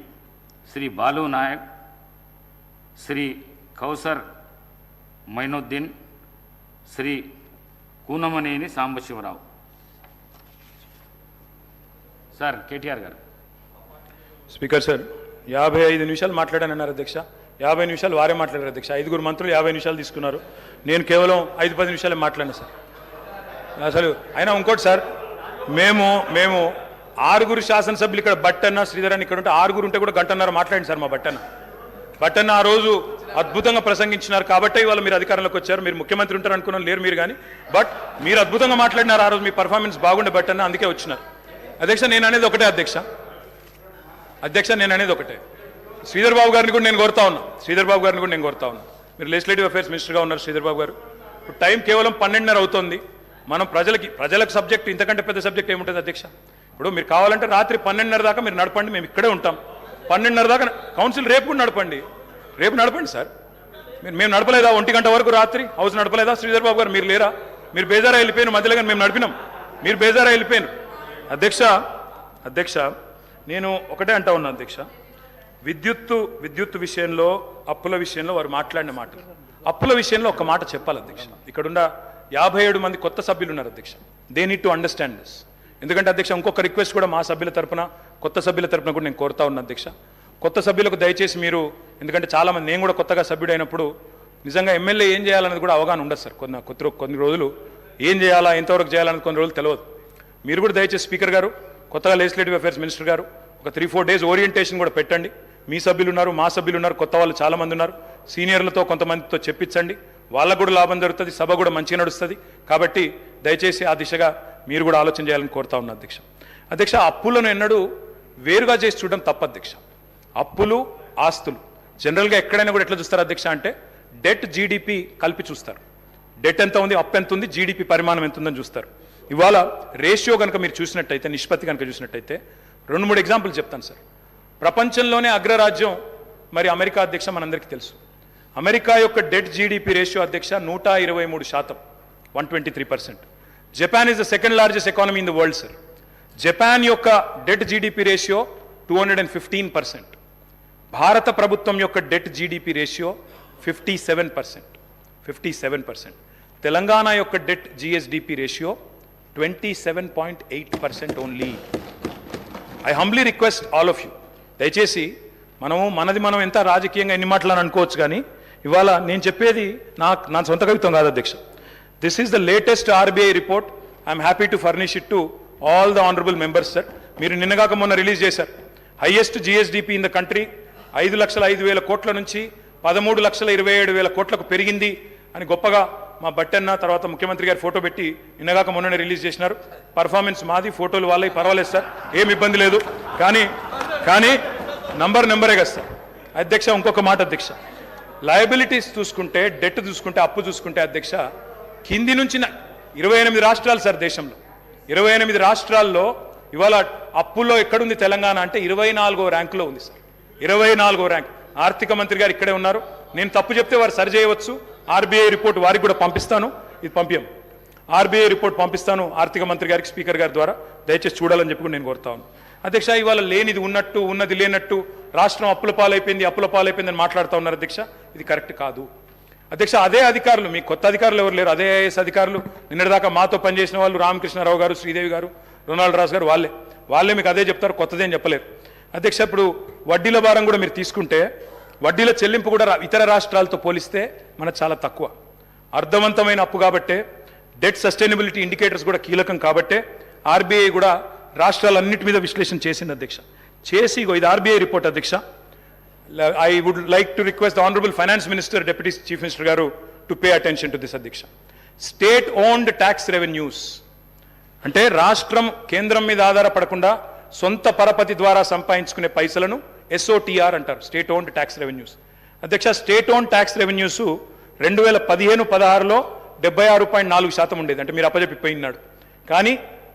Sri Balu Nayak, Sri Kausar Mainuddin, Sri Kunamaneni Sambashivarao. Sir, KTR garu. Speaker sir 55 నిమిషాలు మాట్లాడానన్నారు అధ్యక్ష. 50 నిమిషాలు వారే మాట్లాడారు అధ్యక్ష. 5 మంత్రులు 50 నిమిషాలు తీసుకున్నారు. నేను కేవలం 5-10 నిమిషాలే మాట్లాడాను సార్. అసలు అయినా ఇంకోటి సార్, మేము 6 శాసనసభ్యులు ఇక్కడ బట్టన్న శ్రీధర్ అని ఇక్కడ ఉంటే 6 ఉంటే కూడా గంటన్నర మాట్లాడింది సార్ మా బట్టన్న ఆ రోజు అద్భుతంగా ప్రసంగించినారు కాబట్టి ఇవాళ మీరు అధికారంలోకి వచ్చారు. మీరు ముఖ్యమంత్రి ఉంటారు అనుకున్నాను, లేరు మీరు కానీ, బట్ మీరు అద్భుతంగా మాట్లాడినారు ఆ రోజు. మీ పర్ఫార్మెన్స్ బాగుండే బట్టన్న, అందుకే వచ్చినారు. అధ్యక్ష నేను అనేది ఒకటే అధ్యక్ష నేను అనేది ఒకటే. శ్రీధర్ బాబు గారిని కూడా నేను కోరుతా ఉన్నా. మీరు లెజిస్లేటివ్ అఫైర్స్ మినిస్టర్గా ఉన్నారు శ్రీధర్ బాబు గారు. ఇప్పుడు టైం కేవలం 12:30 అవుతుంది. మనం ప్రజలకు సబ్జెక్ట్ ఇంతకంటే పెద్ద సబ్జెక్ట్ ఏముంటుంది అధ్యక్ష? ఇప్పుడు మీరు కావాలంటే రాత్రి 12:30 దాకా మీరు నడపండి, మేము ఇక్కడే ఉంటాం. 12:30 దాకా కౌన్సిల్ రేపు కూడా నడపండి సార్. మేము నడపలేదా 1 గంట వరకు రాత్రి హౌస్ నడపలేదా? శ్రీధర్ బాబు గారు మీరు లేరా? మీరు బేజారా వెళ్ళిపోయిన మధ్యలో కానీ మేము నడిపినాం, మీరు బేజారా వెళ్ళిపోయారు. అధ్యక్ష నేను ఒకటే అంటా ఉన్నా అధ్యక్ష, విద్యుత్తు విషయంలో, అప్పుల విషయంలో వారు మాట్లాడిన మాటలు, అప్పుల విషయంలో ఒక మాట చెప్పాలి అధ్యక్ష. ఇక్కడున్న 57 మంది కొత్త సభ్యులు ఉన్నారు అధ్యక్ష. They need to understand this. ఎందుకంటే అధ్యక్ష ఇంకొక రిక్వెస్ట్ కూడా మా సభ్యుల తరపున, కొత్త సభ్యుల తరపున కూడా నేను కోరుతా ఉన్నా అధ్యక్ష. కొత్త సభ్యులకు దయచేసి మీరు, ఎందుకంటే చాలామంది, నేను కూడా కొత్తగా సభ్యుడైనప్పుడు నిజంగా ఎమ్మెల్యే ఏం చేయాలన్నది కూడా అవగాహన ఉండదు సార్. కొన్ని రోజులు ఏం చేయాలా, ఎంతవరకు చేయాలన్నది కొన్ని రోజులు తెలియదు. మీరు కూడా దయచేసి స్పీకర్ గారు, కొత్తగా లెజిస్లేటివ్ అఫైర్స్ మినిస్టర్ గారు, ఒక 3-4 డేస్ ఓరియంటేషన్ కూడా పెట్టండి. మీ సభ్యులు ఉన్నారు, మా సభ్యులు ఉన్నారు, కొత్త వాళ్ళు చాలామంది ఉన్నారు. సీనియర్లతో కొంతమందితో చెప్పించండి, వాళ్ళకు కూడా లాభం జరుగుతుంది, సభ కూడా మంచిగా నడుస్తుంది. కాబట్టి దయచేసి ఆ దిశగా మీరు కూడా ఆలోచన చేయాలని కోరుతా ఉన్నా అధ్యక్ష. అప్పులను ఎన్నడూ వేరుగా చేసి చూడడం తప్పు అధ్యక్ష. అప్పులు, ఆస్తులు జనరల్గా ఎక్కడైనా కూడా ఎట్లా చూస్తారు అధ్యక్ష అంటే డెట్, జీడిపి కలిపి చూస్తారు. డెట్ ఎంత ఉంది, అప్పు ఎంత ఉంది, జీడిపి పరిమాణం ఎంత ఉందని చూస్తారు. ఇవాళ రేషియో కనుక మీరు చూసినట్టయితే, నిష్పత్తి కనుక చూసినట్టయితే 2-3 ఎగ్జాంపుల్ చెప్తాను సార్. ప్రపంచంలోనే అగ్రరాజ్యం మరి అమెరికా అధ్యక్ష, మనందరికీ తెలుసు. అమెరికా యొక్క డెట్ జీడిపి రేషియో అధ్యక్ష 123%, 123%. Japan is the second largest economy in the world sir. Japan యొక్క డెట్ జీడిపి రేషియో 215%. భారత ప్రభుత్వం యొక్క డెట్ జీడిపి రేషియో 57%. తెలంగాణ యొక్క debt GSDP ratio 27.8% only. I humbly request all of you, దయచేసి మనం ఎంత రాజకీయంగా ఎన్ని మాటలని అనుకోవచ్చు, కానీ ఇవాళ నేను చెప్పేది నా సొంత కవిత్వం కాదు అధ్యక్ష. This is the latest RBI report. I'm happy to furnish it to all the honourable members sir. మీరు నిన్నగాక మొన్న రిలీజ్ చేశారు. Highest GSDP in the country 5,05,000 కోట్ల నుంచి 13,27,000 కోట్లకు పెరిగింది అని గొప్పగా మా బట్టన్న తర్వాత ముఖ్యమంత్రి గారు ఫోటో పెట్టి నిన్నగాక మొన్ననే రిలీజ్ చేసినారు. పర్ఫార్మెన్స్ మాది, ఫోటోలు వాళ్ళవి, పర్వాలేదు సార్, ఏం ఇబ్బంది లేదు. కానీ నెంబరే కదా సార్ అధ్యక్ష. ఇంకొక మాట అధ్యక్ష, లయబిలిటీస్ చూసుకుంటే, డెట్ చూసుకుంటే, అప్పు చూసుకుంటే అధ్యక్ష, కింది నుంచి 28 రాష్ట్రాలు సార్ దేశంలో. 28 రాష్ట్రాల్లో ఇవాళ అప్పుల్లో ఎక్కడుంది తెలంగాణ అంటే 24వ ర్యాంకులో ఉంది సార్. 24వ ర్యాంక్. ఆర్థిక మంత్రి గారు ఇక్కడే ఉన్నారు. నేను తప్పు చెప్తే వారు సరి చేయవచ్చు. ఆర్బీఐ రిపోర్ట్ వారికి కూడా పంపిస్తాను. ఇది ఆర్బీఐ రిపోర్ట్ పంపిస్తాను ఆర్థిక మంత్రి గారికి, స్పీకర్ గారి ద్వారా. దయచేసి చూడాలని చెప్పి నేను కోరుతా ఉన్నాను అధ్యక్ష. ఇవాళ లేనిది ఉన్నట్టు, ఉన్నది లేనట్టు, రాష్ట్రం అప్పుల పాలైపోయిందని మాట్లాడుతూ ఉన్నారు అధ్యక్ష. ఇది కరెక్ట్ కాదు అధ్యక్ష. అదే అధికారులు, మీ కొత్త అధికారులు ఎవరు లేరు, అదే ఐఏఎస్ అధికారులు, నిన్నటిదాకా మాతో పనిచేసిన వాళ్ళు, రామకృష్ణారావు గారు, శ్రీదేవి గారు, రొనాల్డ్ రాజు గారు, వాళ్ళే మీకు అదే చెప్తారు, కొత్తదేం చెప్పలేరు అధ్యక్ష. ఇప్పుడు వడ్డీల భారం కూడా మీరు తీసుకుంటే, వడ్డీల చెల్లింపు కూడా ఇతర రాష్ట్రాలతో పోలిస్తే మనకు చాలా తక్కువ. అర్థవంతమైన అప్పు కాబట్టే, డెట్ సస్టైనబిలిటీ ఇండికేటర్స్ కూడా కీలకం కాబట్టే ఆర్బీఐ కూడా రాష్ట్రాలన్నిటి మీద విశ్లేషణ చేసింది అధ్యక్ష. చేసి ఇది ఆర్బీఐ రిపోర్ట్ అధ్యక్ష. I would like to request the honourable finance minister, deputy chief minister గారు to pay attention to this అధ్యక్ష. స్టేట్ ఓన్డ్ ట్యాక్స్ రెవెన్యూస్ అంటే రాష్ట్రం కేంద్రం మీద ఆధారపడకుండా సొంత పరపతి ద్వారా సంపాదించుకునే పైసలను ఎస్ఓటీఆర్ అంటారు, స్టేట్ ఓన్డ్ ట్యాక్స్ రెవెన్యూస్ అధ్యక్ష. స్టేట్ ఓన్డ్ ట్యాక్స్ రెవెన్యూస్ 2015-16లో 76.4% ఉండేది, అంటే మీరు అప్పచెప్పిపోయినాడు. కానీ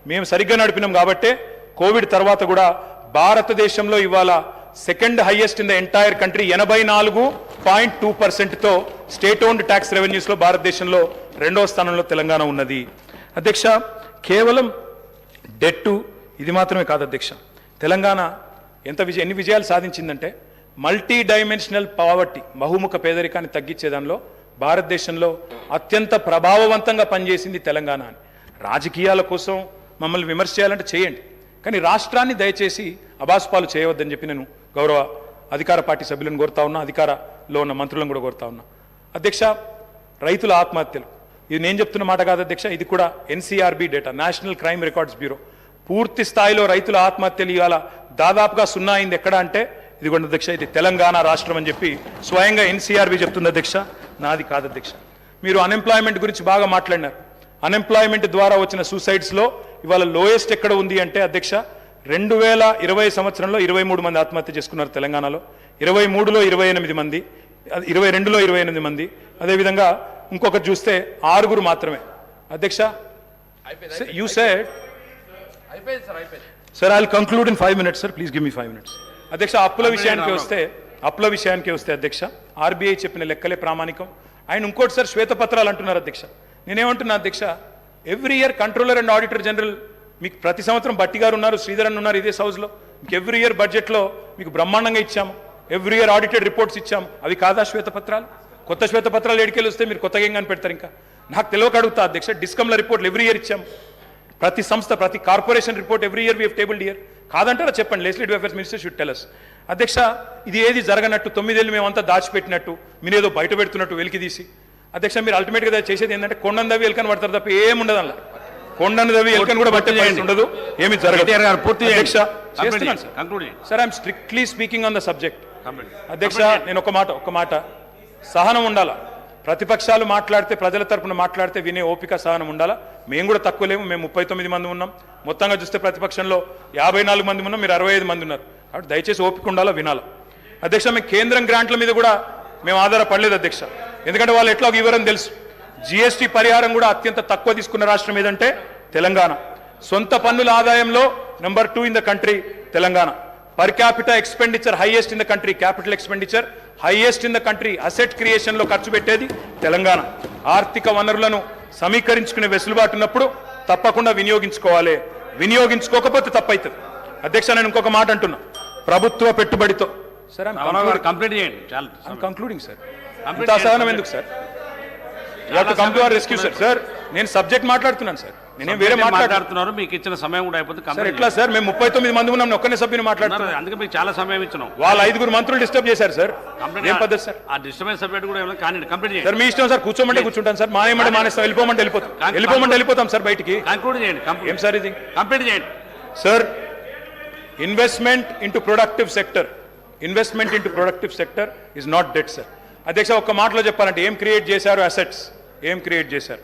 మేము సరిగ్గా నడిపినాం కాబట్టే కోవిడ్ తర్వాత కూడా భారతదేశంలో ఇవాళ second highest in the entire country 84.2%తో స్టేట్ ఓన్డ్ ట్యాక్స్ రెవెన్యూస్లో భారతదేశంలో 2వ స్థానంలో తెలంగాణ ఉన్నది. అధ్యక్ష, కేవలం డెట్టు ఇది మాత్రమే కాదు అధ్యక్ష. తెలంగాణ ఎన్ని విజయాలు సాధించిందంటే మల్టీ డైమెన్షనల్ పావర్టీ, బహుముఖ పేదరికాన్ని తగ్గించే దానిలో భారతదేశంలో అత్యంత ప్రభావవంతంగా పనిచేసింది తెలంగాణ అని. రాజకీయాల కోసం మమ్మల్ని విమర్శ చేయాలంటే చేయండి, కానీ రాష్ట్రాన్ని దయచేసి అబాస్పాలు చేయవద్దని చెప్పి నేను గౌరవ అధికార పార్టీ సభ్యులను కోరుతా ఉన్నా, అధికారంలో ఉన్న మంత్రులను కూడా కోరుతా ఉన్నా. అధ్యక్ష, రైతుల ఆత్మహత్యలు ఇది నేను చెప్తున్న మాట కాదు అధ్యక్ష, ఇది కూడా NCRB data, national crime records bureau. పూర్తి స్థాయిలో రైతుల ఆత్మహత్యలు ఇవాళ దాదాపుగా 0 అయింది. ఎక్కడ అంటే ఇదిగోండి అధ్యక్ష, ఇది తెలంగాణ రాష్ట్రం అని చెప్పి స్వయంగా ఎన్సీఆర్బీ చెప్తుంది అధ్యక్ష, నాది కాదు అధ్యక్ష. మీరు అన్ఎంప్లాయ్మెంట్ గురించి బాగా మాట్లాడినారు. అన్ఎంప్లాయ్మెంట్ ద్వారా వచ్చిన సూసైడ్స్లో ఇవాళ లోయెస్ట్ ఎక్కడ ఉంది అంటే అధ్యక్ష 2020 సంవత్సరంలో 23 మంది ఆత్మహత్య చేసుకున్నారు తెలంగాణలో, 23లో 28 మంది, 22లో 28 మంది, అదేవిధంగా ఇంకొకటి చూస్తే 6 మాత్రమే. అధ్యక్ష, you said sir I will conclude in 5 minutes sir, please give me 5 minutes. అధ్యక్ష, అప్పుల విషయానికి వస్తే అధ్యక్ష, ఆర్బీఐ చెప్పిన లెక్కలే ప్రామాణికం. ఆయన ఇంకోటి సార్ శ్వేతపత్రాలు అంటున్నారు అధ్యక్ష. నేనేమంటున్నా అధ్యక్ష, every year controller and auditor general మీకు ప్రతి సంవత్సరం బట్టి గారు ఉన్నారు, శ్రీధరన్ ఉన్నారు ఇదే హౌస్లో, మీకు ఎవ్రీ ఇయర్ బడ్జెట్లో మీకు బ్రహ్మాండంగా ఇచ్చాము, ఎవ్రీ ఇయర్ ఆడిటెడ్ రిపోర్ట్స్ ఇచ్చాము. అవి కాదా శ్వేతపత్రాలు? కొత్త శ్వేతపత్రాలు ఎడికెళ్ళి వస్తే మీరు కొత్తగా ఏం కనిపెడతారు? ఇంకా నాకు తెలియక అడుగుతా అధ్యక్ష, డిస్కమ్ల రిపోర్ట్లు ఎవ్రీ ఇయర్ ఇచ్చాము, ప్రతి సంస్థ ప్రతి corporation report every year we have tabled year. కాదంటారా చెప్పండి, legislative affairs minister should tell us. అధ్యక్ష, ఇది ఏది జరగనట్టు 9 ఏళ్ళు మేమంతా దాచిపెట్టినట్టు, మీరేదో బయట పెడుతున్నట్టు వెలికి తీసి అధ్యక్ష, మీరు అల్టిమేట్గా చేసేది ఏంటంటే కొండను దవ్వి ఎలుకని పడతారు తప్ప ఏముండదు అలా. కొండను దవ్వి ఎలుకని కూడా పట్టే పరిస్థితి ఉండదు, ఏమి జరగదు. Sir I'm strictly speaking on the subject. అధ్యక్ష, నేను ఒక మాట సహనం ఉండాలా. ప్రతిపక్షాలు మాట్లాడితే, ప్రజల తరపున మాట్లాడితే వినే ఓపిక సహనం ఉండాలా. మేము కూడా తక్కువ లేము, మేము 39 మంది ఉన్నాం. మొత్తంగా చూస్తే ప్రతిపక్షంలో 54 మంది ఉన్నాం, మీరు 65 మంది ఉన్నారు. కాబట్టి దయచేసి ఓపిక ఉండాలా, వినాలా. అధ్యక్ష, మేము కేంద్రం గ్రాంట్ల మీద కూడా మేము ఆధారపడలేదు అధ్యక్ష, ఎందుకంటే వాళ్ళు ఎట్లా వివరం తెలుసు. జీఎస్టీ పరిహారం కూడా అత్యంత తక్కువ తీసుకున్న రాష్ట్రం ఏదంటే తెలంగాణ. సొంత పన్నుల ఆదాయంలో number 2 in the country Telangana. Per capita expenditure highest in the country, capital expenditure highest in the country. Asset క్రియేషన్లో ఖర్చు పెట్టేది తెలంగాణ. ఆర్థిక వనరులను సమీకరించుకునే వెసులుబాటు ఉన్నప్పుడు తప్పకుండా వినియోగించుకోవాలి, వినియోగించుకోకపోతే తప్పవుతుంది. అధ్యక్ష, నేను ఇంకొక మాట అంటున్నా, ప్రభుత్వ పెట్టుబడితో సార్ కంప్లీట్ చేయండి, కంక్లూడింగ్ సార్, ఇంత అసహనం ఎందుకు sir? Come to our rescue sir. Sir నేను సబ్జెక్ట్ మాట్లాడుతున్నాను సార్, నేనేం వేరే మాట్లాడుతున్నారు. మీకు ఇచ్చిన సమయం కూడా అయిపోతుంది సార్. ఎట్లా సార్, మేము 39 మంది ఉన్నాం, ఒక్కనే సభ్యుని మాట్లాడుతున్నాం, అందుకే మీకు చాలా సమయం ఇచ్చినాం. వాళ్ళ 5 మంత్రులు డిస్టర్బ్ చేశారు సార్. ఏం పద్ధతి సార్? ఆ డిస్టర్బెన్స్ సబ్జెక్ట్ కూడా కానీ కంప్లీట్ చేయండి సార్. మీ ఇష్టం సార్, కూర్చోమంటే కూర్చుంటాం సార్, మానేమంటే మానేస్తాం, వెళ్ళిపోమంటే వెళ్ళిపోతాం సార్ బయటికి. కంక్లూడ్ చేయండి. ఏం సార్ ఇది? కంప్లీట్ చేయండి sir. Investment into productive sector is not debt sir. అధ్యక్ష, ఒక్క మాటలో చెప్పాలంటే ఏం క్రియేట్ చేశారు? అసెట్స్ ఏం క్రియేట్ చేశారు?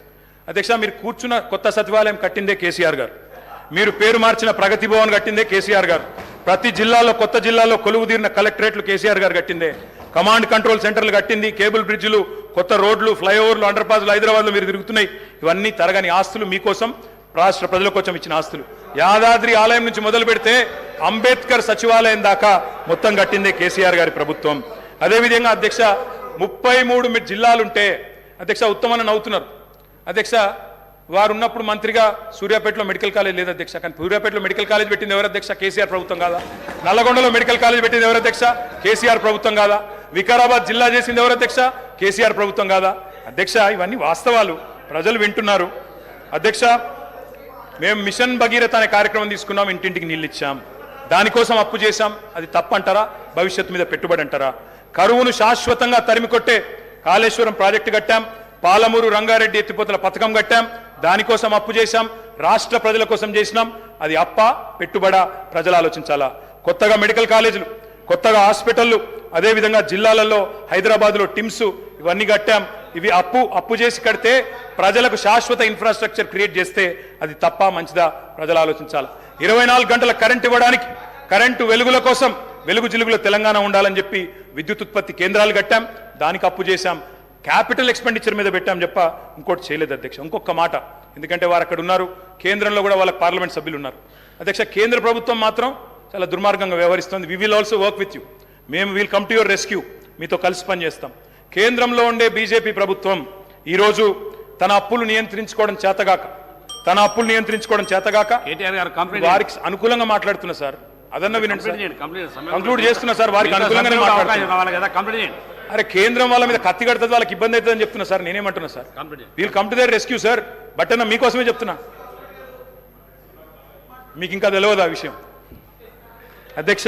అధ్యక్ష, మీరు కూర్చున్న కొత్త సచివాలయం కట్టిందే కేసీఆర్ గారు, మీరు పేరు మార్చిన ప్రగతి భవన్ కట్టిందే కేసీఆర్ గారు, ప్రతి జిల్లాలో కొత్త జిల్లాలో కొలువు తీరిన కలెక్టరేట్లు కేసీఆర్ గారు కట్టిందే, కమాండ్ కంట్రోల్ సెంటర్లు కట్టింది, కేబుల్ బ్రిడ్జ్లు, కొత్త రోడ్లు, ఫ్లైఓవర్లు, అండర్ పాస్లు హైదరాబాద్లో మీరు తిరుగుతున్నాయి. ఇవన్నీ తరగని ఆస్తులు, మీకోసం రాష్ట్ర ప్రజల కోసం ఇచ్చిన ఆస్తులు. యాదాద్రి ఆలయం నుంచి మొదలు పెడితే అంబేద్కర్ సచివాలయం దాకా మొత్తం కట్టిందే కేసీఆర్ గారి ప్రభుత్వం. అదేవిధంగా అధ్యక్ష, 33 జిల్లాలుంటే అధ్యక్ష, ఉత్తమని నవ్వుతున్నారు అధ్యక్ష. వారు ఉన్నప్పుడు మంత్రిగా సూర్యాపేటలో మెడికల్ కాలేజ్ లేదు అధ్యక్ష, కానీ సూర్యాపేటలో మెడికల్ కాలేజ్ పెట్టింది ఎవరు అధ్యక్ష? కేసీఆర్ ప్రభుత్వం కాదా? నల్లగొండలో మెడికల్ కాలేజ్ పెట్టింది ఎవరు అధ్యక్ష? కేసీఆర్ ప్రభుత్వం కాదా? వికారాబాద్ జిల్లా చేసింది ఎవరు అధ్యక్ష? కేసీఆర్ ప్రభుత్వం కాదా? అధ్యక్ష, ఇవన్నీ వాస్తవాలు, ప్రజలు వింటున్నారు. అధ్యక్ష, మేము మిషన్ భగీరథ అనే కార్యక్రమం తీసుకున్నాం, ఇంటింటికి నీళ్ళు ఇచ్చాం, దానికోసం అప్పు చేశాం. అది తప్పంటారా? భవిష్యత్తు మీద పెట్టుబడి అంటారా? కరువును శాశ్వతంగా తరిమికొట్టే కాళేశ్వరం ప్రాజెక్టు కట్టాం, పాలమూరు రంగారెడ్డి ఎత్తిపోతల పథకం కట్టాం, దానికోసం అప్పు చేశాం, రాష్ట్ర ప్రజల కోసం చేసినాం. అది అప్ప పెట్టుబడా? ప్రజలు ఆలోచించాలా. కొత్తగా మెడికల్ కాలేజీలు, కొత్తగా హాస్పిటళ్ళు, అదేవిధంగా జిల్లాలలో హైదరాబాద్లో టిమ్స్, ఇవన్నీ కట్టాం. ఇవి అప్పు చేసి కడితే ప్రజలకు శాశ్వత ఇన్ఫ్రాస్ట్రక్చర్ క్రియేట్ చేస్తే అది తప్ప మంచిదా? ప్రజలు ఆలోచించాలి. 24 గంటల కరెంట్ ఇవ్వడానికి, కరెంటు వెలుగుల కోసం వెలుగు జిలుగులో తెలంగాణ ఉండాలని చెప్పి విద్యుత్ ఉత్పత్తి కేంద్రాలు కట్టాం, దానికి అప్పు చేశాం. క్యాపిటల్ ఎక్స్పెండిచర్ మీద పెట్టాం చెప్ప ఇంకోటి చేయలేదు అధ్యక్ష. ఇంకొక మాట, ఎందుకంటే వారు అక్కడ ఉన్నారు, కేంద్రంలో కూడా వాళ్ళకి పార్లమెంట్ సభ్యులు ఉన్నారు అధ్యక్ష. కేంద్ర ప్రభుత్వం మాత్రం చాలా దుర్మార్గంగా వ్యవహరిస్తుంది. We will also work with you. మేము will come to your rescue. మీతో కలిసి పనిచేస్తాం. కేంద్రంలో ఉండే బీజేపీ ప్రభుత్వం ఈరోజు తన అప్పులు నియంత్రించుకోవడం చేతగాక కేటీఆర్ గారు కంప్లీట్ వారికి అనుకూలంగా మాట్లాడుతున్నా సార్. అదన్న వినండి సార్. కంక్లూడ్ చేస్తున్నా సార్. వారికి అనుకూలంగానే మాట్లాడుతున్నా. అరే కేంద్రం వాళ్ళ మీద కత్తి కడుతుంది, వాళ్ళకి ఇబ్బంది అవుతుందని చెప్తున్నా సార్. నేనేమంటున్నా sir, we'll come to their rescue sir. But అన్న మీకోసమే చెప్తున్నా, మీకు ఇంకా తెలియదు ఆ విషయం. అధ్యక్ష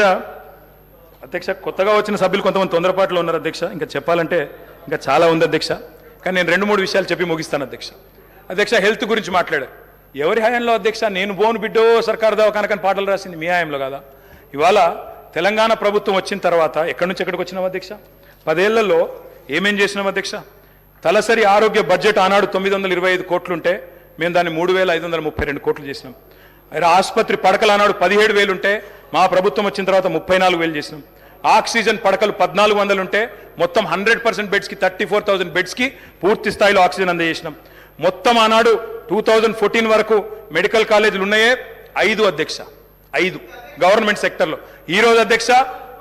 కొత్తగా వచ్చిన సభ్యులు కొంతమంది తొందరపాటులో ఉన్నారు అధ్యక్ష. ఇంకా చెప్పాలంటే ఇంకా చాలా ఉంది అధ్యక్ష. కానీ నేను 2-3 విషయాలు చెప్పి ముగిస్తాను అధ్యక్ష. హెల్త్ గురించి మాట్లాడారు. ఎవరి హయాంలో అధ్యక్ష? నేను బోను బిడ్డో సర్కారు దవాఖానకని పాటలు రాసింది మీ హయాంలో కదా. ఇవాళ తెలంగాణ ప్రభుత్వం వచ్చిన తర్వాత ఎక్కడి నుంచి ఎక్కడికి వచ్చినాం అధ్యక్ష? 10 ఏళ్లలో ఏమేం చేసినాం అధ్యక్ష? తలసరి ఆరోగ్య బడ్జెట్ ఆనాడు 925 కోట్లుంటే మేము దాన్ని 3,532 కోట్లు చేసినాం. ఆసుపత్రి పడకలు ఆనాడు 17,000 ఉంటే మా ప్రభుత్వం వచ్చిన తర్వాత 34,000 చేసినాం. ఆక్సిజన్ పడకలు 1,400 ఉంటే మొత్తం 100% బెడ్స్కి 34,000 బెడ్స్కి పూర్తి స్థాయిలో ఆక్సిజన్ అందజేసినాం. మొత్తం ఆనాడు 2014 వరకు మెడికల్ కాలేజీలు ఉన్నాయే 5 అధ్యక్ష, 5 గవర్నమెంట్ సెక్టర్లో. ఈరోజు అధ్యక్ష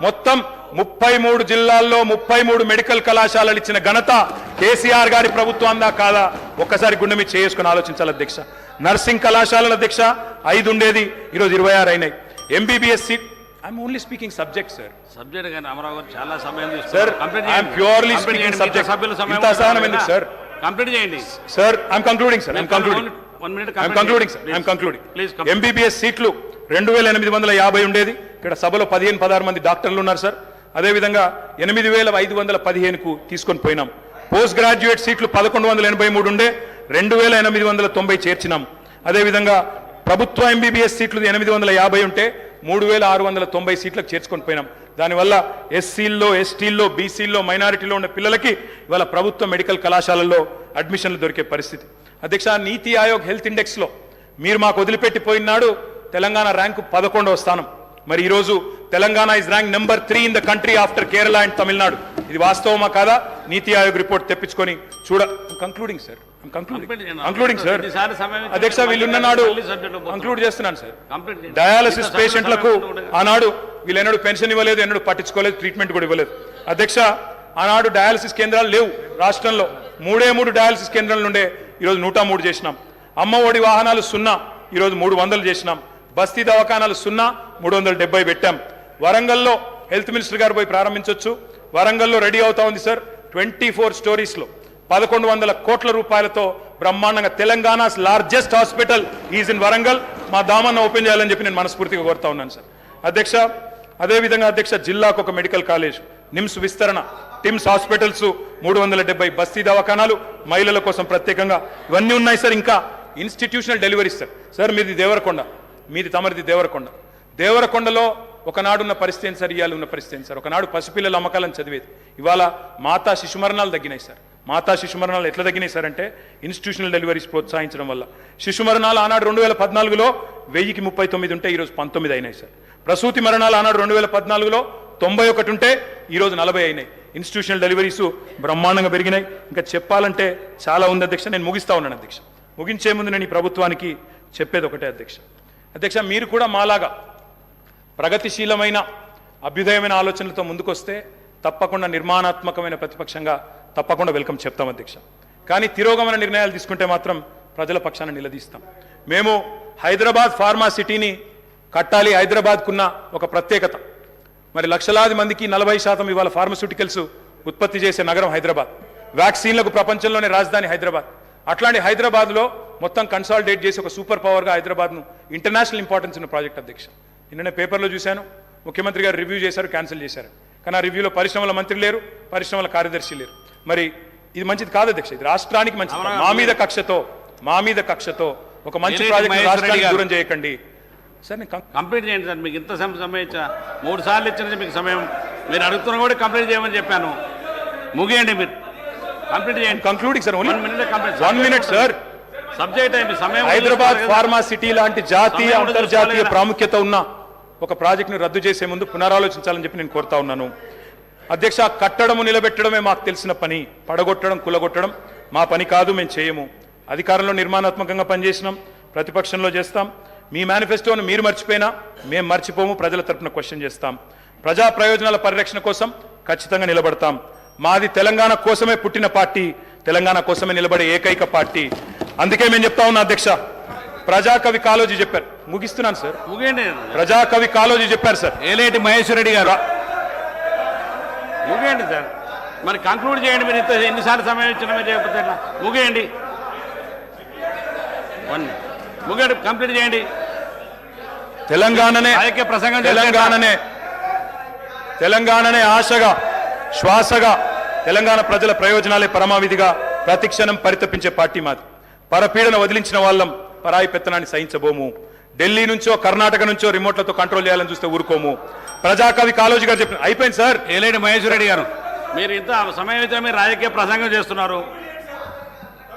మొత్తం 33 జిల్లాల్లో 33 మెడికల్ కళాశాలలు ఇచ్చిన ఘనత కేసీఆర్ గారి ప్రభుత్వం కాదా? ఒక్కసారి గుండె మీద చేసుకుని ఆలోచించాలి అధ్యక్ష. నర్సింగ్ కళాశాలలు అధ్యక్ష 5 ఉండేది, ఈరోజు 26 అయినాయి. MBBS seat, I'm only speaking subject sir. Subject కానీ అమరావు గారు చాలా సమయం sir. I'm purely speaking subject. ఇంత అసహనం ఎందుకు సార్? కంప్లీట్ చేయండి sir. I'm concluding sir. MBBS సీట్లు 2,850 ఉండేది. ఇక్కడ సభలో 15-16 మంది డాక్టర్లు ఉన్నారు సార్. అదేవిధంగా 8,515కు తీసుకొని పోయినాం. పోస్ట్ గ్రాడ్యుయేట్ సీట్లు 1,183 ఉండే 2,890 చేర్చినాం. అదేవిధంగా ప్రభుత్వ ఎంబీబీఎస్ సీట్లు 850 ఉంటే 3,690 సీట్లకు చేర్చుకొని పోయినాం. దానివల్ల ఎస్సీల్లో, ఎస్టీల్లో, బీసీల్లో, మైనారిటీలో ఉన్న పిల్లలకి ఇవాళ ప్రభుత్వ మెడికల్ కళాశాలల్లో అడ్మిషన్లు దొరికే పరిస్థితి. అధ్యక్ష, నీతి ఆయోగ్ హెల్త్ ఇండెక్స్లో మీరు మాకు వదిలిపెట్టిపోయినాడు తెలంగాణ ర్యాంకు 11వ స్థానం. మరి ఈరోజు Telangana is rank number 3 in the country after Kerala and Tamil Nadu. ఇది వాస్తవమా కాదా? నీతి ఆయోగ్ రిపోర్ట్ తెప్పించుకొని కంక్లూడింగ్ సార్. అధ్యక్ష వీళ్ళున్న నాడు కంక్లూడ్ చేస్తున్నాను సార్. డయాలసిస్ పేషెంట్లకు ఆనాడు వీళ్ళెన్నడూ పెన్షన్ ఇవ్వలేదు, ఎన్నడూ పట్టించుకోలేదు, ట్రీట్మెంట్ కూడా ఇవ్వలేదు. అధ్యక్ష ఆనాడు డయాలసిస్ కేంద్రాలు లేవు రాష్ట్రంలో. 3 డయాలసిస్ కేంద్రాల నుండే ఈరోజు 103 చేసినాం. అమ్మ ఒడి వాహనాలు 0, ఈరోజు 300 చేసినాం. బస్తీ దవాఖానాలు 0, 370 పెట్టాం. వరంగల్లో హెల్త్ మినిస్టర్ గారు పోయి ప్రారంభించవచ్చు. వరంగల్లో రెడీ అవుతా ఉంది సార్. 24 స్టోరీస్లో 1,100 కోట్ల రూపాయలతో బ్రహ్మాండంగా Telangana's largest hospital is in Warangal. మా దామన్న ఓపెన్ చేయాలని చెప్పి నేను మనస్ఫూర్తిగా కోరుతా ఉన్నాను సార్. అధ్యక్ష అదేవిధంగా అధ్యక్ష జిల్లాకు ఒక మెడికల్ కాలేజ్, నిమ్స్ విస్తరణ, టిమ్స్ హాస్పిటల్స్ 370 బస్తీ దవాఖానాలు, మహిళల కోసం ప్రత్యేకంగా ఇవన్నీ ఉన్నాయి సార్. ఇంకా ఇన్స్టిట్యూషనల్ డెలివరీస్ సార్. సార్ మీది దేవరకొండ, మీది తమరిది దేవరకొండ. దేవరకొండలో ఒకనాడున్న పరిస్థితి ఏంటి సార్? ఇవాళ ఉన్న పరిస్థితి ఏంటి సార్? ఒకనాడు పసిపిల్లల అమ్మకాలను చదివేది, ఇవాళ మాతా శిశు మరణాలు తగ్గినాయి సార్. మాతా శిశు మరణాలు ఎట్లా తగ్గినాయి సార్ అంటే ఇన్స్టిట్యూషనల్ డెలివరీస్ ప్రోత్సహించడం వల్ల. శిశు మరణాలు ఆనాడు 2014లో 1039 ఉంటే ఈరోజు 19 అయినాయి సార్. ప్రసూతి మరణాలు ఆనాడు 2014లో 91 ఉంటే ఈరోజు 40 అయినాయి. ఇన్స్టిట్యూషనల్ డెలివరీస్ బ్రహ్మాండంగా పెరిగినాయి. ఇంకా చెప్పాలంటే చాలా ఉంది అధ్యక్ష. నేను ముగిస్తా ఉన్నాను అధ్యక్ష. ముగించే ముందు నేను ఈ ప్రభుత్వానికి చెప్పేది ఒకటే అధ్యక్ష. మీరు కూడా మాలాగా ప్రగతిశీలమైన అభ్యుదయమైన ఆలోచనలతో ముందుకొస్తే తప్పకుండా నిర్మాణాత్మకమైన ప్రతిపక్షంగా తప్పకుండా వెల్కమ్ చెప్తాం అధ్యక్ష. కానీ తిరోగమన నిర్ణయాలు తీసుకుంటే మాత్రం ప్రజల పక్షాన నిలదీస్తాం. మేము హైదరాబాద్ ఫార్మా సిటీని కట్టాలి. హైదరాబాద్కున్న ఒక ప్రత్యేకత, మరి లక్షలాది మందికి 40% ఇవాళ ఫార్మస్యూటికల్స్ ఉత్పత్తి చేసే నగరం హైదరాబాద్. వ్యాక్సిన్లకు ప్రపంచంలోనే రాజధాని హైదరాబాద్. అట్లాంటి హైదరాబాద్లో మొత్తం కన్సాలిడేట్ చేసి ఒక సూపర్ పవర్గా హైదరాబాద్ను ఇంటర్నేషనల్ ఇంపార్టెన్స్ ఉన్న ప్రాజెక్ట్ అధ్యక్ష. నిన్ననే పేపర్లో చూశాను, ముఖ్యమంత్రి గారు రివ్యూ చేశారు, క్యాన్సిల్ చేశారు. కానీ ఆ రివ్యూలో పరిశ్రమల మంత్రి లేరు, పరిశ్రమల కార్యదర్శి లేరు. మరి ఇది మంచిది కాదు అధ్యక్ష. ఇది రాష్ట్రానికి మంచిది. మా మీద కక్షతో ఒక మంచి ప్రాజెక్ట్ రాష్ట్రానికి దూరం చేయకండి సార్. కంప్లీట్ చేయండి సార్. మీకు ఇంత సమయం ఇచ్చా, 3 సార్లు ఇచ్చినది మీకు సమయం. మీరు అడుగుతున్నా కూడా కంప్లీట్ చేయమని చెప్పాను. ముగియండి మీరు, కంప్లీట్ చేయండి. Concluding sir. 1 minute sir. Subject అయింది సమయం. హైదరాబాద్ ఫార్మా సిటీ లాంటి జాతీయ అంతర్జాతీయ ప్రాముఖ్యత ఉన్న ఒక ప్రాజెక్టును రద్దు చేసే ముందు పునరాలోచించాలని చెప్పి నేను కోరుతా ఉన్నాను అధ్యక్ష. కట్టడము నిలబెట్టడమే మాకు తెలిసిన పని, పడగొట్టడం కులగొట్టడం మా పని కాదు, మేము చేయము. అధికారంలో నిర్మాణాత్మకంగా పనిచేసినాం, ప్రతిపక్షంలో చేస్తాం. మీ మేనిఫెస్టోను మీరు మర్చిపోయినా మేము మర్చిపోము, ప్రజల తరపున క్వశ్చన్ చేస్తాం. ప్రజా ప్రయోజనాల పరిరక్షణ కోసం ఖచ్చితంగా నిలబడతాం. మాది తెలంగాణ కోసమే పుట్టిన పార్టీ, తెలంగాణ కోసమే నిలబడే ఏకైక పార్టీ. అందుకే మేము చెప్తా ఉన్నా అధ్యక్ష, ప్రజాకవి కాళోజీ చెప్పారు, ముగిస్తున్నాను సార్, ముగియండి. ప్రజాకవి కాళోజీ చెప్పారు సార్. ఏలేటి మహేశ్వర రెడ్డి గారు ముగియండి సార్, మరి కంక్లూడ్ చేయండి. మీరు ఎన్నిసార్లు సమయం ఇచ్చినా మీరు చేయకపోతే ఎట్లా? ముగియండి, ముగియండి, కంప్లీట్ చేయండి. తెలంగాణనే ఆశగా, శ్వాసగా, తెలంగాణ ప్రజల ప్రయోజనాలే పరమావిధిగా ప్రతిక్షణం పరితపించే పార్టీ మాది. పరపీడన వదిలించిన వాళ్ళం, పరాయి పెత్తనాన్ని సహించబోము. ఢిల్లీ నుంచో కర్ణాటక నుంచో రిమోట్లతో కంట్రోల్ చేయాలని చూస్తే ఊరుకోము. ప్రజాకవి కాళోజీ గారు చెప్పిన అయిపోయింది సార్. ఏలేటి మహేశ్వర రెడ్డి గారు, మీరు ఇంత సమయం ఇచ్చినా మీరు రాజకీయ ప్రసంగం చేస్తున్నారు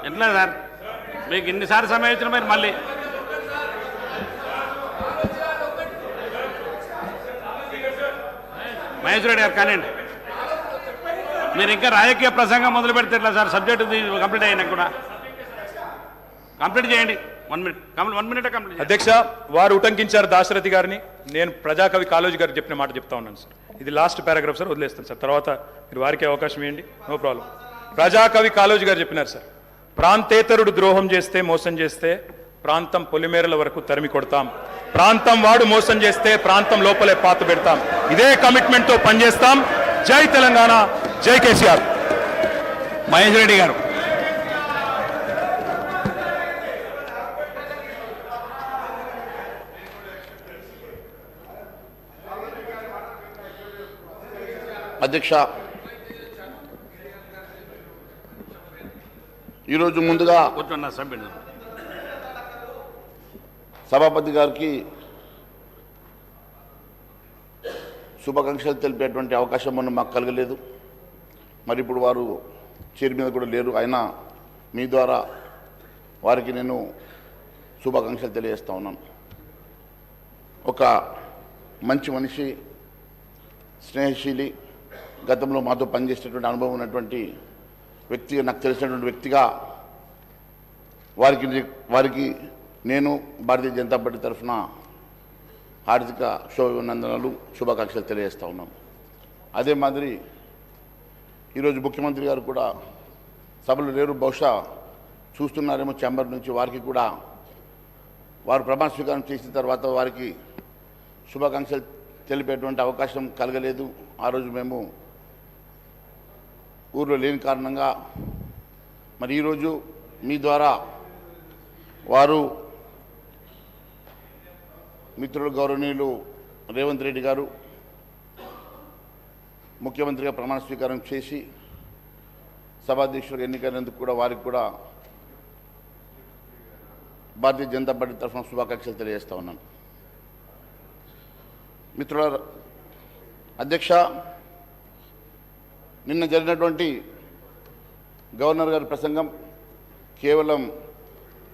ఎట్లా సార్? మీకు ఇన్నిసార్లు సమయం ఇచ్చినా మీరు మళ్ళీ మహేశ్వర రెడ్డి గారు కానివ్వండి. మీరు ఇంకా రాజకీయ ప్రసంగం మొదలు పెడితే ఎట్లా సార్? సబ్జెక్ట్ కంప్లీట్ అయినా కూడా కంప్లీట్ చేయండి. 1 minute, 1 minute కంప్లీట్. అధ్యక్ష, వారు ఉటంకించారు దాశరథి గారిని. నేను ప్రజాకవి కాళోజీ గారు చెప్పిన మాట చెప్తా ఉన్నాను సార్. ఇది లాస్ట్ పారాగ్రాఫ్ సార్, వదిలేస్తాను సార్, తర్వాత మీరు వారికి అవకాశం ఇవ్వండి, నో ప్రాబ్లం. ప్రజాకవి కాళోజీ గారు చెప్పినారు సార్, ప్రాంతేతరుడు ద్రోహం చేస్తే, మోసం చేస్తే ప్రాంతం పొలిమేరల వరకు తరిమి కొడతాం. ప్రాంతం వాడు మోసం చేస్తే ప్రాంతం లోపలే పాత పెడతాం. ఇదే కమిట్మెంట్తో పనిచేస్తాం. జై తెలంగాణ, జై కేసీఆర్. మహేశ్వర రెడ్డి గారు, అధ్యక్ష, ఈరోజు ముందుగా కూర్చున్న సభ్యుడు సభాపతి గారికి శుభాకాంక్షలు తెలిపేటువంటి అవకాశం మొన్న మాకు కలగలేదు. మరి ఇప్పుడు వారు చైర్ మీద కూడా లేరు. అయినా మీ ద్వారా వారికి నేను శుభాకాంక్షలు తెలియజేస్తా ఉన్నాను. ఒక మంచి మనిషి, స్నేహశీలి, గతంలో మాతో పనిచేసినటువంటి అనుభవం ఉన్నటువంటి వ్యక్తిగా, నాకు తెలిసినటువంటి వ్యక్తిగా వారికి నేను భారతీయ జనతా పార్టీ తరఫున హార్దిక శుభాభినందనలు, శుభాకాంక్షలు తెలియజేస్తా ఉన్నాను. అదే మాదిరి ఈరోజు ముఖ్యమంత్రి గారు కూడా సభలు లేరు, బహుశా చూస్తున్నారేమో ఛాంబర్ నుంచి. వారికి కూడా వారు ప్రమాణ స్వీకారం చేసిన తర్వాత వారికి శుభాకాంక్షలు తెలిపేటువంటి అవకాశం కలగలేదు. ఆ రోజు మేము ఊర్లో లేని కారణంగా మరి ఈరోజు మీ ద్వారా వారు మిత్రులు గౌరవనీయులు రేవంత్ రెడ్డి గారు ముఖ్యమంత్రిగా ప్రమాణ స్వీకారం చేసి సభాధ్యక్షులకు ఎన్నికైనందుకు కూడా వారికి కూడా భారతీయ జనతా పార్టీ తరఫున శుభాకాంక్షలు తెలియజేస్తా ఉన్నాను. మిత్రుల అధ్యక్ష, నిన్న జరిగినటువంటి గవర్నర్ గారి ప్రసంగం కేవలం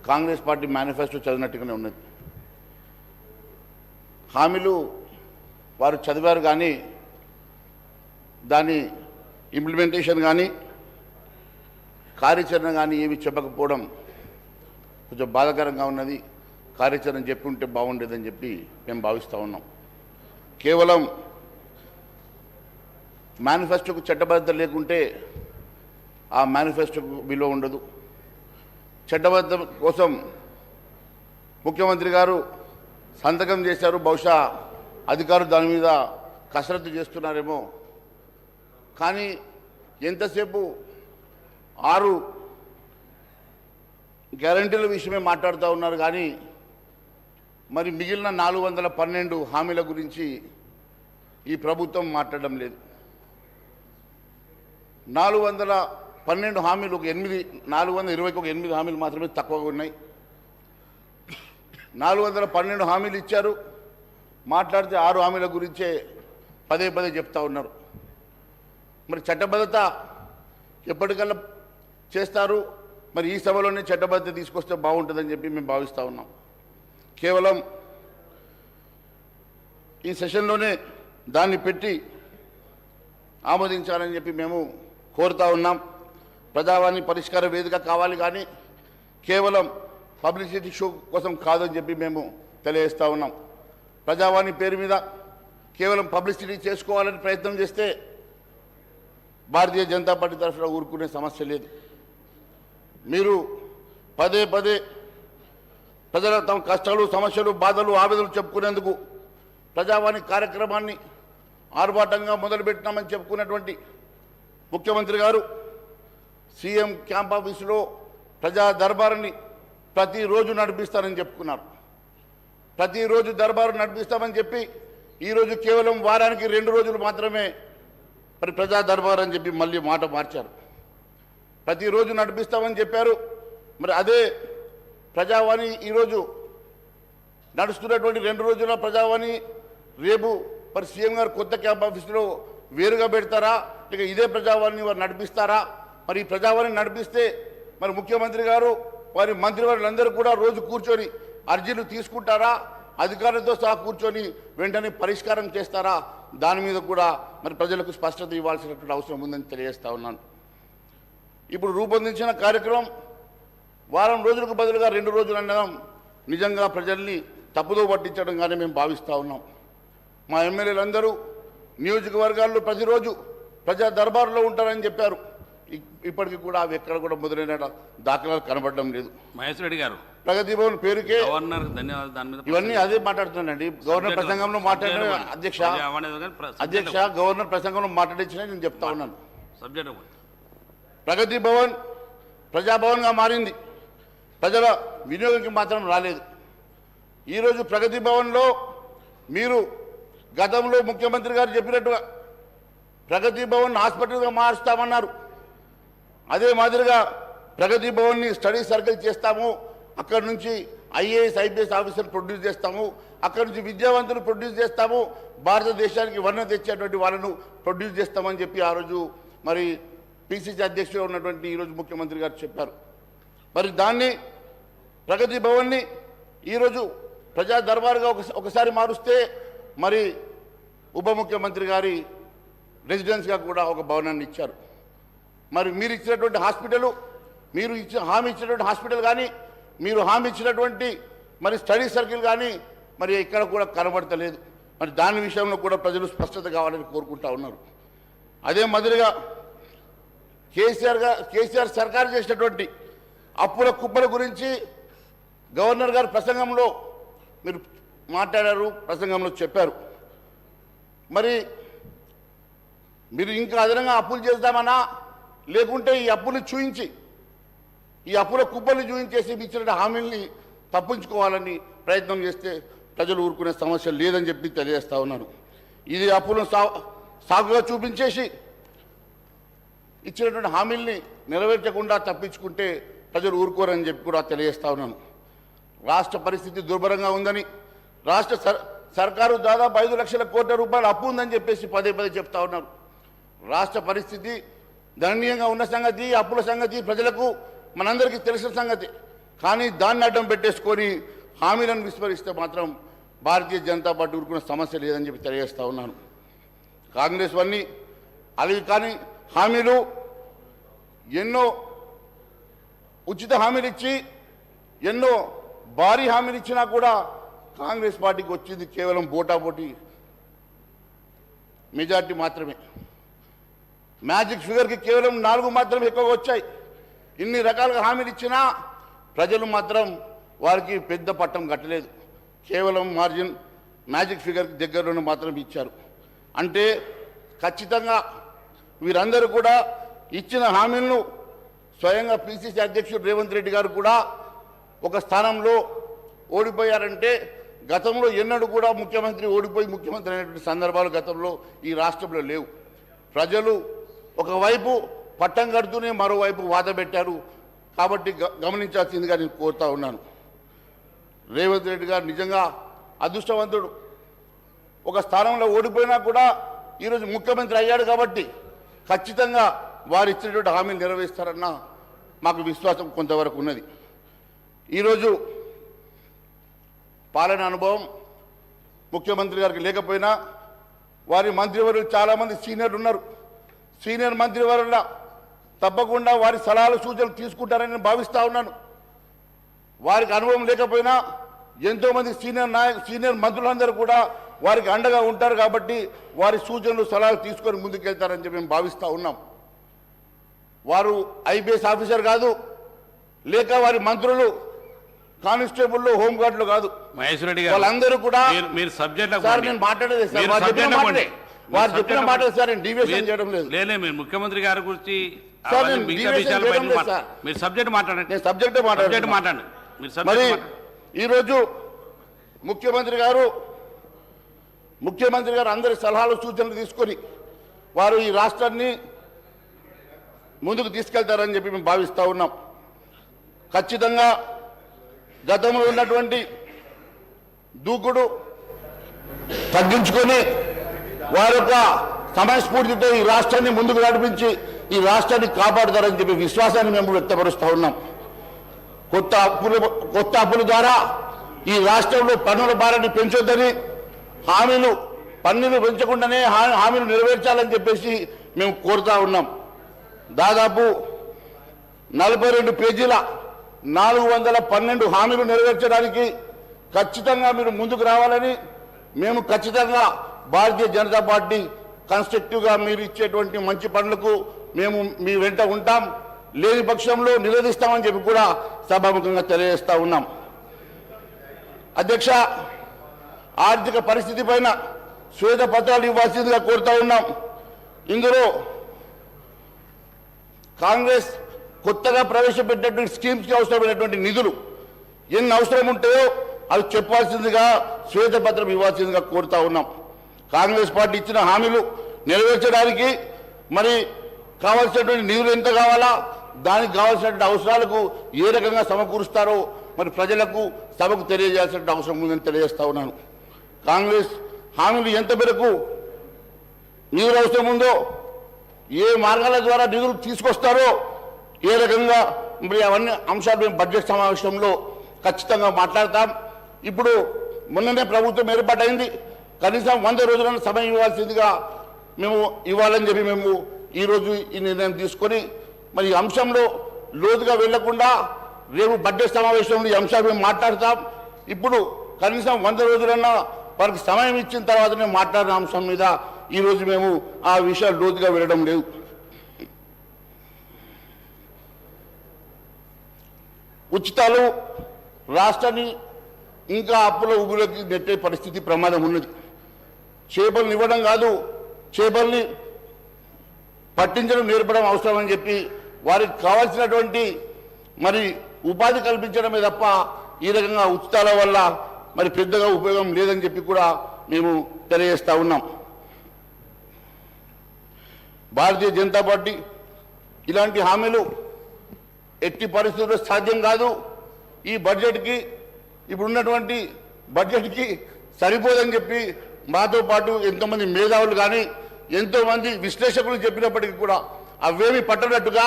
కాంగ్రెస్ పార్టీ మేనిఫెస్టో చదివినట్టుగానే ఉన్నది. హామీలు వారు చదివారు కానీ దాని ఇంప్లిమెంటేషన్ కానీ కార్యాచరణ కానీ ఏమి చెప్పకపోవడం కొంచెం బాధాకరంగా ఉన్నది. కార్యాచరణ చెప్పి ఉంటే బాగుండేదని చెప్పి మేము భావిస్తూ ఉన్నాం. కేవలం మేనిఫెస్టోకు చట్టబద్ధత లేకుంటే ఆ మేనిఫెస్టోకు విలువ ఉండదు. చట్టబద్ధత కోసం ముఖ్యమంత్రి గారు సంతకం చేశారు. బహుశా అధికారులు దాని మీద కసరత్తు చేస్తున్నారేమో. కానీ ఎంతసేపు 6 గ్యారంటీల విషయమే మాట్లాడుతూ ఉన్నారు కానీ మరి మిగిలిన 412 హామీల గురించి ఈ ప్రభుత్వం మాట్లాడడం లేదు. 412 హామీలు ఒక 420 హామీలు మాత్రమే తక్కువగా ఉన్నాయి. 412 హామీలు ఇచ్చారు. మాట్లాడితే 6 హామీల గురించే పదే చెప్తా ఉన్నారు. మరి చట్టబద్ధత ఎప్పటికల్లా చేస్తారు? మరి ఈ సభలోనే చట్టబద్ధత తీసుకొస్తే బాగుంటుందని చెప్పి మేము భావిస్తూ ఉన్నాం. కేవలం ఈ సెషన్లోనే దాన్ని పెట్టి ఆమోదించాలని చెప్పి మేము కోరుతా ఉన్నాం. ప్రజావాణి పరిష్కార వేదిక కావాలి కానీ కేవలం పబ్లిసిటీ షో కోసం కాదని చెప్పి మేము తెలియజేస్తూ ఉన్నాం. ప్రజావాణి పేరు మీద కేవలం పబ్లిసిటీ చేసుకోవాలని ప్రయత్నం చేస్తే భారతీయ జనతా పార్టీ తరఫున ఊరుకునే సమస్య లేదు. మీరు పదే పదే ప్రజల తమ కష్టాలు, సమస్యలు, బాధలు, ఆవేదనలు చెప్పుకునేందుకు ప్రజావాణి కార్యక్రమాన్ని ఆర్భాటంగా మొదలుపెట్టినామని చెప్పుకున్నటువంటి ముఖ్యమంత్రి గారు సీఎం క్యాంప్ ఆఫీసులో ప్రజా దర్బారుని ప్రతిరోజు నడిపిస్తారని చెప్పుకున్నారు. ప్రతిరోజు దర్బారు నడిపిస్తామని చెప్పి ఈరోజు కేవలం వారానికి 2 రోజులు మాత్రమే మరి ప్రజా దర్బారు అని చెప్పి మళ్ళీ మాట మార్చారు. ప్రతిరోజు నడిపిస్తామని చెప్పారు. మరి అదే ప్రజావాణి ఈరోజు నడుస్తున్నటువంటి 2 రోజుల ప్రజావాణి రేపు మరి సీఎం గారు కొత్త క్యాంప్ ఆఫీసులో వేరుగా పెడతారా, ఇక ఇదే ప్రజావాణిని వారు నడిపిస్తారా? మరి ఈ ప్రజావాణి నడిపిస్తే మరి ముఖ్యమంత్రి గారు వారి మంత్రివర్యులందరూ కూడా రోజు కూర్చొని అర్జీలు తీసుకుంటారా, అధికారులతో సహా కూర్చొని వెంటనే పరిష్కారం చేస్తారా? దాని మీద కూడా మరి ప్రజలకు స్పష్టత ఇవ్వాల్సినటువంటి అవసరం ఉందని తెలియజేస్తా ఉన్నాను. ఇప్పుడు రూపొందించిన కార్యక్రమం వారం రోజులకు బదులుగా 2 రోజులు అనడం నిజంగా ప్రజల్ని తప్పుదో పట్టించడంగానే మేము భావిస్తూ ఉన్నాం. మా ఎమ్మెల్యేలందరూ నియోజకవర్గాల్లో ప్రతిరోజు ప్రజా దర్బారులో ఉంటారని చెప్పారు. ఇప్పటికీ కూడా అవి ఎక్కడ కూడా మొదలైన దాఖలాలు కనబడడం లేదు. మహేశ్వర రెడ్డి గారు ప్రగతి భవన్ పేరుకే గవర్నర్ ధన్యవాదాలు. దాని మీద ఇవన్నీ అదే మాట్లాడుతున్నానండి. గవర్నర్ ప్రసంగంలో మాట్లాడిన అధ్యక్ష గవర్నర్ ప్రసంగంలో మాట్లాడించిన నేను చెప్తా ఉన్నాను. ప్రగతి భవన్ ప్రజాభవన్గా మారింది, ప్రజల వినియోగంకి మాత్రం రాలేదు. ఈరోజు ప్రగతి భవన్లో మీరు గతంలో ముఖ్యమంత్రి గారు చెప్పినట్టుగా ప్రగతి భవన్ హాస్పిటల్గా మారుస్తామన్నారు. అదే మాదిరిగా ప్రగతి భవన్ని స్టడీ సర్కిల్ చేస్తాము, అక్కడి నుంచి ఐఏఎస్ ఐపీఎస్ ఆఫీసర్ ప్రొడ్యూస్ చేస్తాము, అక్కడి నుంచి విద్యావంతులు ప్రొడ్యూస్ చేస్తాము, భారతదేశానికి వర్ణ తెచ్చేటువంటి వాళ్ళను ప్రొడ్యూస్ చేస్తామని చెప్పి ఆ రోజు మరి పిసిసి అధ్యక్షుడు ఉన్నటువంటి ఈరోజు ముఖ్యమంత్రి గారు చెప్పారు. మరి దాన్ని ప్రగతి భవన్ని ఈరోజు ప్రజా దర్బారుగా ఒకసారి మారుస్తే మరి ఉప ముఖ్యమంత్రి గారి రెసిడెన్స్గా కూడా ఒక భవనాన్ని ఇచ్చారు. మరి మీరు ఇచ్చినటువంటి హాస్పిటల్, మీరు హామీ ఇచ్చినటువంటి హాస్పిటల్ కానీ, మీరు హామీ ఇచ్చినటువంటి మరి స్టడీ సర్కిల్ కానీ మరి ఇక్కడ కూడా కనబడతలేదు. మరి దాని విషయంలో కూడా ప్రజలు స్పష్టత కావాలని కోరుకుంటా ఉన్నారు. అదే మాదిరిగా కేసీఆర్ సర్కారు చేసినటువంటి అప్పుల కుప్పల గురించి గవర్నర్ గారు ప్రసంగంలో మీరు మాట్లాడారు, ప్రసంగంలో చెప్పారు. మరి మీరు ఇంకా అదనంగా అప్పులు చేద్దామన్నా, లేకుంటే ఈ అప్పులు చూయించి ఈ అప్పుల కుప్పలు చూయించేసి ఇచ్చిన హామీల్ని తప్పించుకోవాలని ప్రయత్నం చేస్తే ప్రజలు ఊరుకునే సమస్య లేదని చెప్పి తెలియజేస్తా ఉన్నాను. ఇది అప్పులను సాగుగా చూపించేసి ఇచ్చినటువంటి హామీల్ని నెరవేర్చకుండా తప్పించుకుంటే ప్రజలు ఊరుకోరని చెప్పి కూడా తెలియజేస్తా ఉన్నాను. రాష్ట్ర పరిస్థితి దుర్భరంగా ఉందని, రాష్ట్ర సర్కారు దాదాపు 5 లక్షల కోట్ల రూపాయలు అప్పు ఉందని చెప్పేసి పదే చెప్తా ఉన్నారు. రాష్ట్ర పరిస్థితి దయనీయంగా ఉన్న సంగతి, అప్పుల సంగతి ప్రజలకు మనందరికీ తెలిసిన సంగతి. కానీ దాన్ని అడ్డం పెట్టేసుకొని హామీలను విస్మరిస్తే మాత్రం భారతీయ జనతా పార్టీ ఊరుకున్న సమస్య లేదని చెప్పి తెలియజేస్తా ఉన్నాను. కాంగ్రెస్ వన్నీ అవి కానీ హామీలు ఎన్నో ఉచిత హామీలు ఇచ్చి ఎన్నో భారీ హామీలు ఇచ్చినా కూడా కాంగ్రెస్ పార్టీకి వచ్చింది కేవలం పోటాపోటీ మెజార్టీ మాత్రమే. మ్యాజిక్ ఫిగర్కి కేవలం 4 మాత్రమే ఎక్కువగా వచ్చాయి. ఇన్ని రకాలుగా హామీలు ఇచ్చినా ప్రజలు మాత్రం వారికి పెద్ద పట్టం కట్టలేదు. కేవలం మార్జిన్ మ్యాజిక్ ఫిగర్కి దగ్గరలోనే మాత్రం ఇచ్చారు. అంటే ఖచ్చితంగా వీరందరూ కూడా ఇచ్చిన హామీలను స్వయంగా పిసిసి అధ్యక్షుడు రేవంత్ రెడ్డి గారు కూడా ఒక స్థానంలో ఓడిపోయారంటే గతంలో ఎన్నడూ కూడా ముఖ్యమంత్రి ఓడిపోయి ముఖ్యమంత్రి అయినటువంటి సందర్భాలు గతంలో ఈ రాష్ట్రంలో లేవు. ప్రజలు ఒకవైపు పట్టం కడుతూనే మరోవైపు వాద పెట్టారు. కాబట్టి గమనించాల్సిందిగా నేను కోరుతా ఉన్నాను. రేవంత్ రెడ్డి గారు నిజంగా అదృష్టవంతుడు. ఒక స్థానంలో ఓడిపోయినా కూడా ఈరోజు ముఖ్యమంత్రి అయ్యాడు కాబట్టి ఖచ్చితంగా వారు ఇచ్చినటువంటి హామీలు నెరవేరుస్తారన్న మాకు విశ్వాసం కొంతవరకు ఉన్నది. ఈరోజు పాలన అనుభవం ముఖ్యమంత్రి గారికి లేకపోయినా వారి మంత్రివర్యులు చాలామంది సీనియర్లు ఉన్నారు. సీనియర్ మంత్రివర్యుల తప్పకుండా వారి సలహాలు సూచనలు తీసుకుంటారని నేను భావిస్తూ ఉన్నాను. వారికి అనుభవం లేకపోయినా ఎంతోమంది సీనియర్ మంత్రులందరూ కూడా వారికి అండగా ఉంటారు కాబట్టి వారి సూచనలు సలహాలు తీసుకొని ముందుకెళ్తారని చెప్పి మేము భావిస్తూ ఉన్నాం. వారు ఐపీఎస్ ఆఫీసర్ కాదు, లేక వారి మంత్రులు కానిస్టేబుల్ హోంగార్డులు కాదు. మహేశ్వర రెడ్డి గారు వాళ్ళందరూ కూడా మీరు సబ్జెక్ట్ సార్ నేను మాట్లాడేది సార్ వారు చెప్పిన మాటలు సార్ నేను డివియేషన్ చేయడం లేదు. లేలే మీరు ముఖ్యమంత్రి గారి గురించి సార్ నేను మిగతా డివియేషన్ విషయాల చేయడం లేదు పైన సార్. మీరు సబ్జెక్ట్ మాట్లాడండి. నేను సబ్జెక్టే మాట్లాడండి. మీరు మరి సబ్జెక్ట్ ఈరోజు ముఖ్యమంత్రి గారు అందరి సలహాలు సూచనలు తీసుకొని వారు ఈ రాష్ట్రాన్ని ముందుకు తీసుకెళ్తారని చెప్పి మేము భావిస్తూ ఉన్నాం. ఖచ్చితంగా గతంలో ఉన్నటువంటి దూకుడు తగ్గించుకొని వారి యొక్క సమయస్ఫూర్తితో ఈ రాష్ట్రాన్ని ముందుకు నడిపించి ఈ రాష్ట్రాన్ని కాపాడుతారని చెప్పి విశ్వాసాన్ని మేము వ్యక్తపరుస్తూ ఉన్నాం. కొత్త అప్పుల ద్వారా ఈ రాష్ట్రంలో పన్నుల భారాన్ని పెంచొద్దని పన్నులు పెంచకుండానే హామీలు నెరవేర్చాలని చెప్పేసి మేము కోరుతా ఉన్నాం. దాదాపు 42 పేజీల 412 హామీలు నెరవేర్చడానికి ఖచ్చితంగా మీరు ముందుకు రావాలని మేము ఖచ్చితంగా భారతీయ జనతా పార్టీ కన్స్ట్రక్టివ్గా మీరు ఇచ్చేటువంటి మంచి పనులకు మేము మీ వెంట ఉంటాం, లేని పక్షంలో నిరోధిస్తామని చెప్పి కూడా సభాముఖంగా తెలియజేస్తా ఉన్నాం. అధ్యక్ష, ఆర్థిక పరిస్థితి పైన శ్వేతపత్రాలు ఇవ్వాల్సిందిగా కోరుతా ఉన్నాం. ఇందులో కాంగ్రెస్ కొత్తగా ప్రవేశపెట్టినటువంటి స్కీమ్స్కి అవసరమైనటువంటి నిధులు ఎన్ని అవసరం ఉంటాయో అవి చెప్పాల్సిందిగా శ్వేతపత్రం ఇవ్వాల్సిందిగా కోరుతా ఉన్నాం. కాంగ్రెస్ పార్టీ ఇచ్చిన హామీలు నెరవేర్చడానికి మరి కావాల్సినటువంటి నిధులు ఎంత కావాలా, దానికి కావాల్సినటువంటి అవసరాలకు ఏ రకంగా సమకూరుస్తారో మరి ప్రజలకు సభకు తెలియజేయాల్సిన అవసరం ఉందని తెలియజేస్తా ఉన్నాను. కాంగ్రెస్ హామీలు ఎంత మేరకు నిధులు అవసరం ఉందో, ఏ మార్గాల ద్వారా నిధులు తీసుకొస్తారో, ఏ రకంగా మరి అవన్నీ అంశాలు మేము బడ్జెట్ సమావేశంలో ఖచ్చితంగా మాట్లాడతాం. ఇప్పుడు మొన్ననే ప్రభుత్వం ఏర్పాటైంది, కనీసం 100 రోజులను సమయం ఇవ్వాల్సిందిగా మేము ఇవ్వాలని చెప్పి మేము ఈరోజు ఈ నిర్ణయం తీసుకొని మరి ఈ అంశంలో లోతుగా వెళ్లకుండా రేపు బడ్జెట్ సమావేశంలో ఈ అంశాలు మేము మాట్లాడతాం. ఇప్పుడు కనీసం 100 రోజులన్నా వారికి సమయం ఇచ్చిన తర్వాత మేము మాట్లాడిన అంశం మీద ఈరోజు మేము ఆ విషయాలు లోతుగా వెళ్ళడం లేదు. ఉచితాలు రాష్ట్రాన్ని ఇంకా అప్పుల ఊబిలోకి నెట్టే పరిస్థితి ప్రమాదం ఉన్నది. చేపలను ఇవ్వడం కాదు, చేపల్ని పట్టించడం నేర్పడం అవసరం అని చెప్పి వారికి కావాల్సినటువంటి మరి ఉపాధి కల్పించడమే తప్ప ఈ రకంగా ఉచితాల వల్ల మరి పెద్దగా ఉపయోగం లేదని చెప్పి కూడా మేము తెలియజేస్తా ఉన్నాం. భారతీయ జనతా పార్టీ ఇలాంటి హామీలు ఎట్టి పరిస్థితుల్లో సాధ్యం కాదు. ఈ బడ్జెట్కి ఇప్పుడున్నటువంటి బడ్జెట్కి సరిపోదని చెప్పి మాతో పాటు ఎంతోమంది మేధావులు కానీ ఎంతోమంది విశ్లేషకులు చెప్పినప్పటికీ కూడా అవేమి పట్టనట్టుగా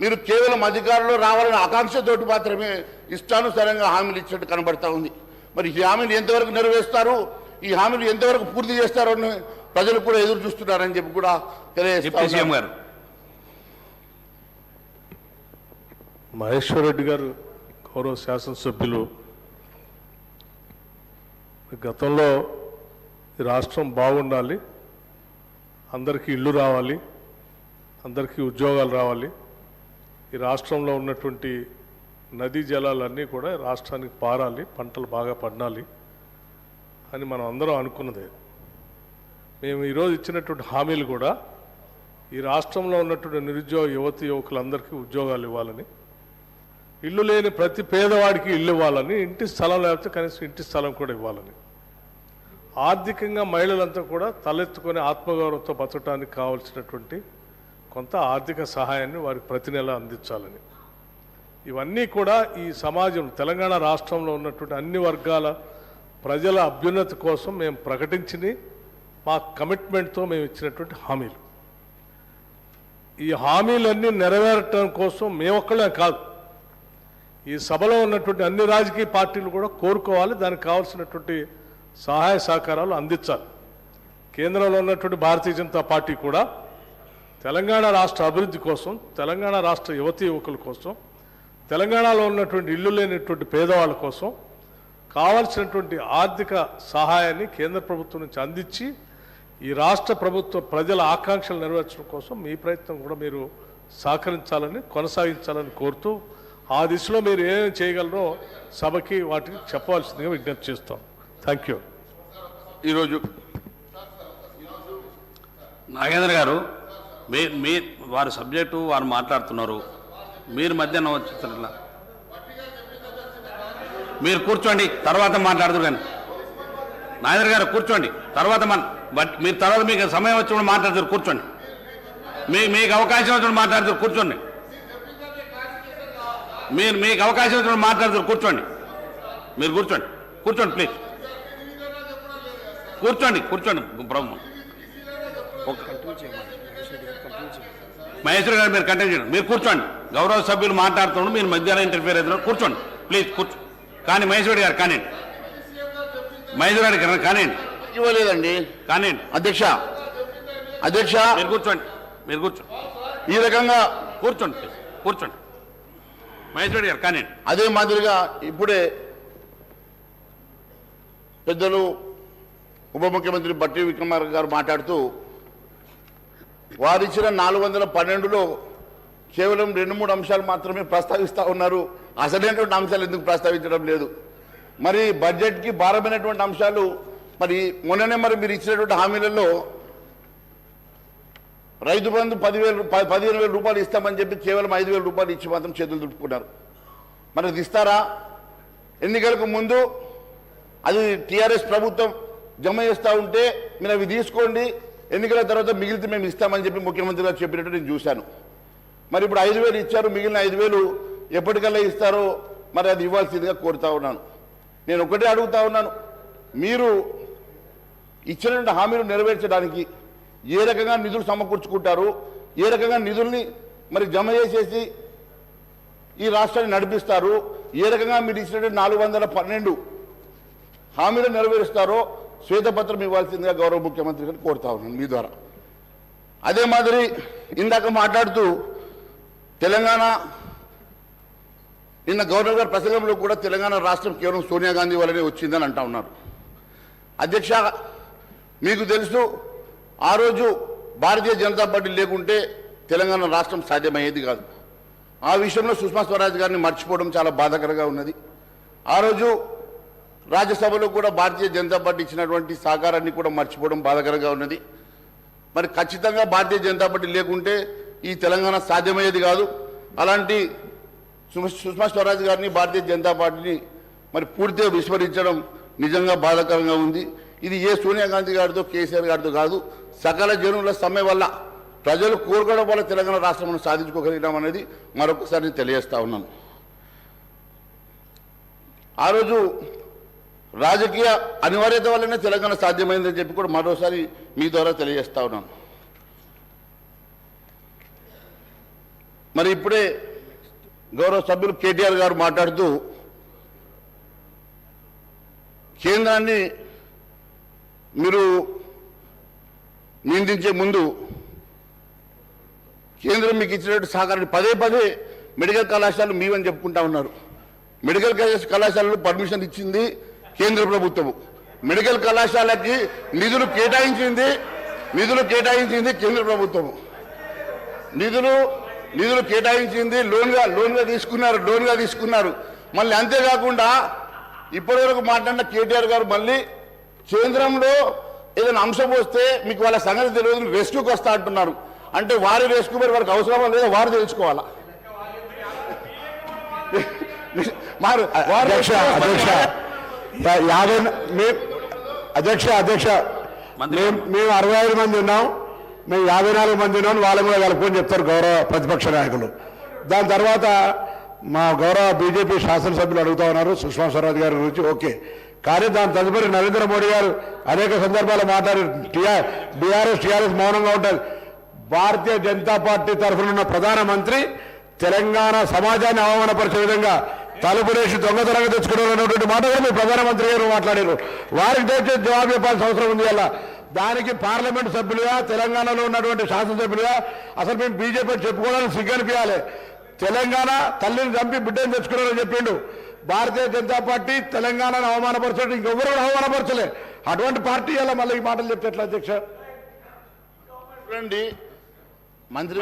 మీరు కేవలం అధికారంలో రావాలనే ఆకాంక్షతోటి మాత్రమే ఇష్టానుసారంగా హామీలు ఇచ్చినట్టు కనబడతా ఉంది. మరి ఈ హామీలు ఎంతవరకు నెరవేరుస్తారు, ఈ హామీలు ఎంతవరకు పూర్తి చేస్తారో అని ప్రజలు కూడా ఎదురు చూస్తున్నారని చెప్పి కూడా తెలియజేస్తారు. మహేశ్వర రెడ్డి గారు గౌరవ శాసనసభ్యులు గతంలో ఈ రాష్ట్రం బాగుండాలి, అందరికీ ఇళ్ళు రావాలి, అందరికీ ఉద్యోగాలు రావాలి, ఈ రాష్ట్రంలో ఉన్నటువంటి నదీ జలాలన్నీ కూడా రాష్ట్రానికి పారాలి, పంటలు బాగా పండాలి అని మనం అందరం అనుకున్నదే. మేము ఈరోజు ఇచ్చినటువంటి హామీలు కూడా ఈ రాష్ట్రంలో ఉన్నటువంటి నిరుద్యోగ యువకులందరికీ ఉద్యోగాలు ఇవ్వాలని, ఇల్లు లేని ప్రతి పేదవాడికి ఇల్లు ఇవ్వాలని, ఇంటి స్థలం లేకపోతే కనీసం ఇంటి స్థలం కూడా ఇవ్వాలని, ఆర్థికంగా మహిళలంతా కూడా తలెత్తుకొని ఆత్మగౌరవంతో బతకడానికి కావాల్సినటువంటి కొంత ఆర్థిక సహాయాన్ని వారికి ప్రతి నెల అందించాలని, ఇవన్నీ కూడా ఈ సమాజం తెలంగాణ రాష్ట్రంలో ఉన్నటువంటి అన్ని వర్గాల ప్రజల అభ్యున్నతి కోసం మేము ప్రకటించి మా కమిట్మెంట్తో మేము ఇచ్చినటువంటి హామీలు. ఈ హామీలన్నీ నెరవేరటం కోసం మేమొక్కడే కాదు, ఈ సభలో ఉన్నటువంటి అన్ని రాజకీయ పార్టీలు కూడా కోరుకోవాలి, దానికి కావాల్సినటువంటి సహాయ సహకారాలు అందించాలి. కేంద్రంలో ఉన్నటువంటి భారతీయ జనతా పార్టీ కూడా తెలంగాణ రాష్ట్ర అభివృద్ధి కోసం, తెలంగాణ రాష్ట్ర యువతీ యువకుల కోసం, తెలంగాణలో ఉన్నటువంటి ఇల్లు లేనటువంటి పేదవాళ్ళ కోసం కావలసినటువంటి ఆర్థిక సహాయాన్ని కేంద్ర ప్రభుత్వం నుంచి అందించి ఈ రాష్ట్ర ప్రభుత్వ ప్రజల ఆకాంక్షలు నెరవేర్చడం కోసం మీ ప్రయత్నం కూడా మీరు సహకరించాలని కొనసాగించాలని కోరుతూ ఆ దిశలో మీరు ఏమేమి చేయగలరో సభకి వాటికి చెప్పవలసిందిగా విజ్ఞప్తి చేస్తాం. Thank you. ఈరోజు నాగేంద్ర గారు మీ వారి సబ్జెక్టు వారు మాట్లాడుతున్నారు, మీరు మధ్యాహ్నం వచ్చేసరిలా మీరు కూర్చోండి, తర్వాత మాట్లాడుతురు. కానీ నాగేంద్ర గారు కూర్చోండి, తర్వాత మీరు తర్వాత మీకు సమయం వచ్చినప్పుడు మాట్లాడుతారు. కూర్చోండి, మీకు అవకాశం వచ్చినప్పుడు మాట్లాడుతారు. కూర్చోండి, మీకు అవకాశం వచ్చినప్పుడు మాట్లాడుతారు. కూర్చోండి, మీరు కూర్చోండి, కూర్చోండి ప్లీజ్, కూర్చోండి బ్రహ్మ. మహేశ్వరి గారు మీరు కంటిన్యూ చేయండి. మీరు కూర్చోండి, గౌరవ సభ్యులు మాట్లాడుతున్నాడు, మీరు మధ్యాహ్నం ఇంటర్ఫియర్ అవుతున్నారు. కూర్చోండి ప్లీజ్, కూర్చో. కానీ మహేశ్వరి గారు కానివ్వండి, మహేశ్వరి గారు కానివ్వండి. ఇవ్వలేదండి. కానివ్వండి అధ్యక్ష మీరు కూర్చోండి, మీరు కూర్చోండి, ఈ రకంగా కూర్చోండి ప్లీజ్, కూర్చోండి. మహేశ్వరి గారు కానివ్వండి. అదే మాదిరిగా ఇప్పుడే పెద్దలు ఉప ముఖ్యమంత్రి బట్టి విక్రమార్క గారు మాట్లాడుతూ వారిచ్చిన 412లో కేవలం 2-3 అంశాలు మాత్రమే ప్రస్తావిస్తూ ఉన్నారు. అసలైనటువంటి అంశాలు ఎందుకు ప్రస్తావించడం లేదు? మరి బడ్జెట్కి భారమైనటువంటి అంశాలు మరి మొన్ననే మరి మీరు ఇచ్చినటువంటి హామీలలో రైతు బంధు 15,000 రూపాయలు ఇస్తామని చెప్పి కేవలం 5,000 రూపాయలు ఇచ్చి మాత్రం చేతులు దులుపుకున్నారు. మరి అది ఇస్తారా? ఎన్నికలకు ముందు అది టీఆర్ఎస్ ప్రభుత్వం జమ చేస్తూ ఉంటే మీరు అవి తీసుకోండి, ఎన్నికల తర్వాత మిగిలితే మేము ఇస్తామని చెప్పి ముఖ్యమంత్రి గారు చెప్పినట్టు నేను చూశాను. మరి ఇప్పుడు 5,000 ఇచ్చారు, మిగిలిన 5,000 ఎప్పటికల్లా ఇస్తారో మరి అది ఇవ్వాల్సిందిగా కోరుతా ఉన్నాను. నేను ఒకటే అడుగుతా ఉన్నాను, మీరు ఇచ్చినటువంటి హామీలు నెరవేర్చడానికి ఏ రకంగా నిధులు సమకూర్చుకుంటారు, ఏ రకంగా నిధుల్ని మరి జమ చేసేసి ఈ రాష్ట్రాన్ని నడిపిస్తారు, ఏ రకంగా మీరు ఇచ్చినటువంటి 412 హామీలు నెరవేరుస్తారో శ్వేతపత్రం ఇవ్వాల్సిందిగా గౌరవ ముఖ్యమంత్రి గారిని కోరుతా ఉన్నాను మీ ద్వారా. అదే మాదిరి ఇందాక మాట్లాడుతూ తెలంగాణ నిన్న గవర్నర్ గారి ప్రసంగంలో కూడా తెలంగాణ రాష్ట్రం కేవలం సోనియా గాంధీ వల్లనే వచ్చిందని అంటా ఉన్నారు. అధ్యక్ష, మీకు తెలుసు ఆ రోజు భారతీయ జనతా పార్టీ లేకుంటే తెలంగాణ రాష్ట్రం సాధ్యమయ్యేది కాదు. ఆ విషయంలో సుష్మా స్వరాజ్ గారిని మర్చిపోవడం చాలా బాధాకరంగా ఉన్నది. ఆ రోజు రాజ్యసభలో కూడా భారతీయ జనతా పార్టీ ఇచ్చినటువంటి సహకారాన్ని కూడా మర్చిపోవడం బాధాకరంగా ఉన్నది. మరి ఖచ్చితంగా భారతీయ జనతా పార్టీ లేకుంటే ఈ తెలంగాణ సాధ్యమయ్యేది కాదు. అలాంటి సుష్మా స్వరాజ్ గారిని భారతీయ జనతా పార్టీని మరి పూర్తిగా విస్మరించడం నిజంగా బాధాకరంగా ఉంది. ఇది ఏ సోనియా గాంధీ గారితో కేసీఆర్ గారితో కాదు, సకల జనుల సమ్మె వల్ల ప్రజలు కోరుకోవడం వల్ల తెలంగాణ రాష్ట్రం సాధించుకోగలిగినాం అనేది మరొకసారి నేను తెలియజేస్తా ఉన్నాను. ఆ రోజు రాజకీయ అనివార్యత వల్లనే తెలంగాణ సాధ్యమైందని చెప్పి కూడా మరోసారి మీ ద్వారా తెలియజేస్తా ఉన్నాను. మరి ఇప్పుడే గౌరవ సభ్యులు కేటీఆర్ గారు మాట్లాడుతూ కేంద్రాన్ని మీరు నిందించే ముందు కేంద్రం మీకు ఇచ్చినట్టు సహకారాన్ని పదే మెడికల్ కళాశాలలు మీవని చెప్పుకుంటా ఉన్నారు. మెడికల్ కళాశాలలు పర్మిషన్ ఇచ్చింది కేంద్ర ప్రభుత్వము. మెడికల్ కళాశాలకి నిధులు కేటాయించింది కేంద్ర ప్రభుత్వము. నిధులు కేటాయించింది లోన్గా తీసుకున్నారు. మళ్ళీ అంతేకాకుండా ఇప్పటివరకు మాట్లాడిన కేటీఆర్ గారు మళ్ళీ కేంద్రంలో ఏదైనా అంశం వస్తే మీకు వాళ్ళ సంగతి తెలియదు, రెస్క్యూకి వస్తా అంటున్నారు. అంటే వారి రెస్క్యూ మరి వారికి అవసరమా లేదా వారు తెలుసుకోవాలా? అధ్యక్ష మేము 65 మంది ఉన్నాం, మేము 54 మంది ఉన్నాం, వాళ్ళని కూడా కలుపుకొని చెప్తారు గౌరవ ప్రతిపక్ష నాయకులు. దాని తర్వాత మా గౌరవ బీజేపీ శాసనసభ్యులు అడుగుతా ఉన్నారు సుష్మా స్వరాజ్ గారి గురించి. ఓకే, కానీ దాని తదుపరి నరేంద్ర మోడీ గారు అనేక సందర్భాల్లో మాట్లాడి టీఆర్ఎస్ మౌనంగా ఉంటుంది. భారతీయ జనతా పార్టీ తరఫున ఉన్న ప్రధానమంత్రి తెలంగాణ సమాజాన్ని అవమానపరిచే విధంగా తలుపులేసి దొంగతనంగా తెచ్చుకున్నారన్నటువంటి మాట కూడా మీ ప్రధానమంత్రి గారు మాట్లాడారు. వారికి దయచేసి జవాబు చెప్పాల్సిన అవసరం ఉంది. అలా దానికి పార్లమెంట్ సభ్యులుగా తెలంగాణలో ఉన్నటువంటి శాసనసభ్యులుగా అసలు మేము బీజేపీ చెప్పుకోవడానికి సిగ్గనిపించాలి. తెలంగాణ తల్లిని చంపి బిడ్డను తెచ్చుకున్నారని చెప్పిండు. భారతీయ జనతా పార్టీ తెలంగాణను అవమానపరచడం ఇంకెవరు కూడా అవమానపరచలే. అటువంటి పార్టీ అలా మళ్ళీ ఈ మాటలు చెప్తే ఎట్లా అధ్యక్ష? చూడండి మంత్రి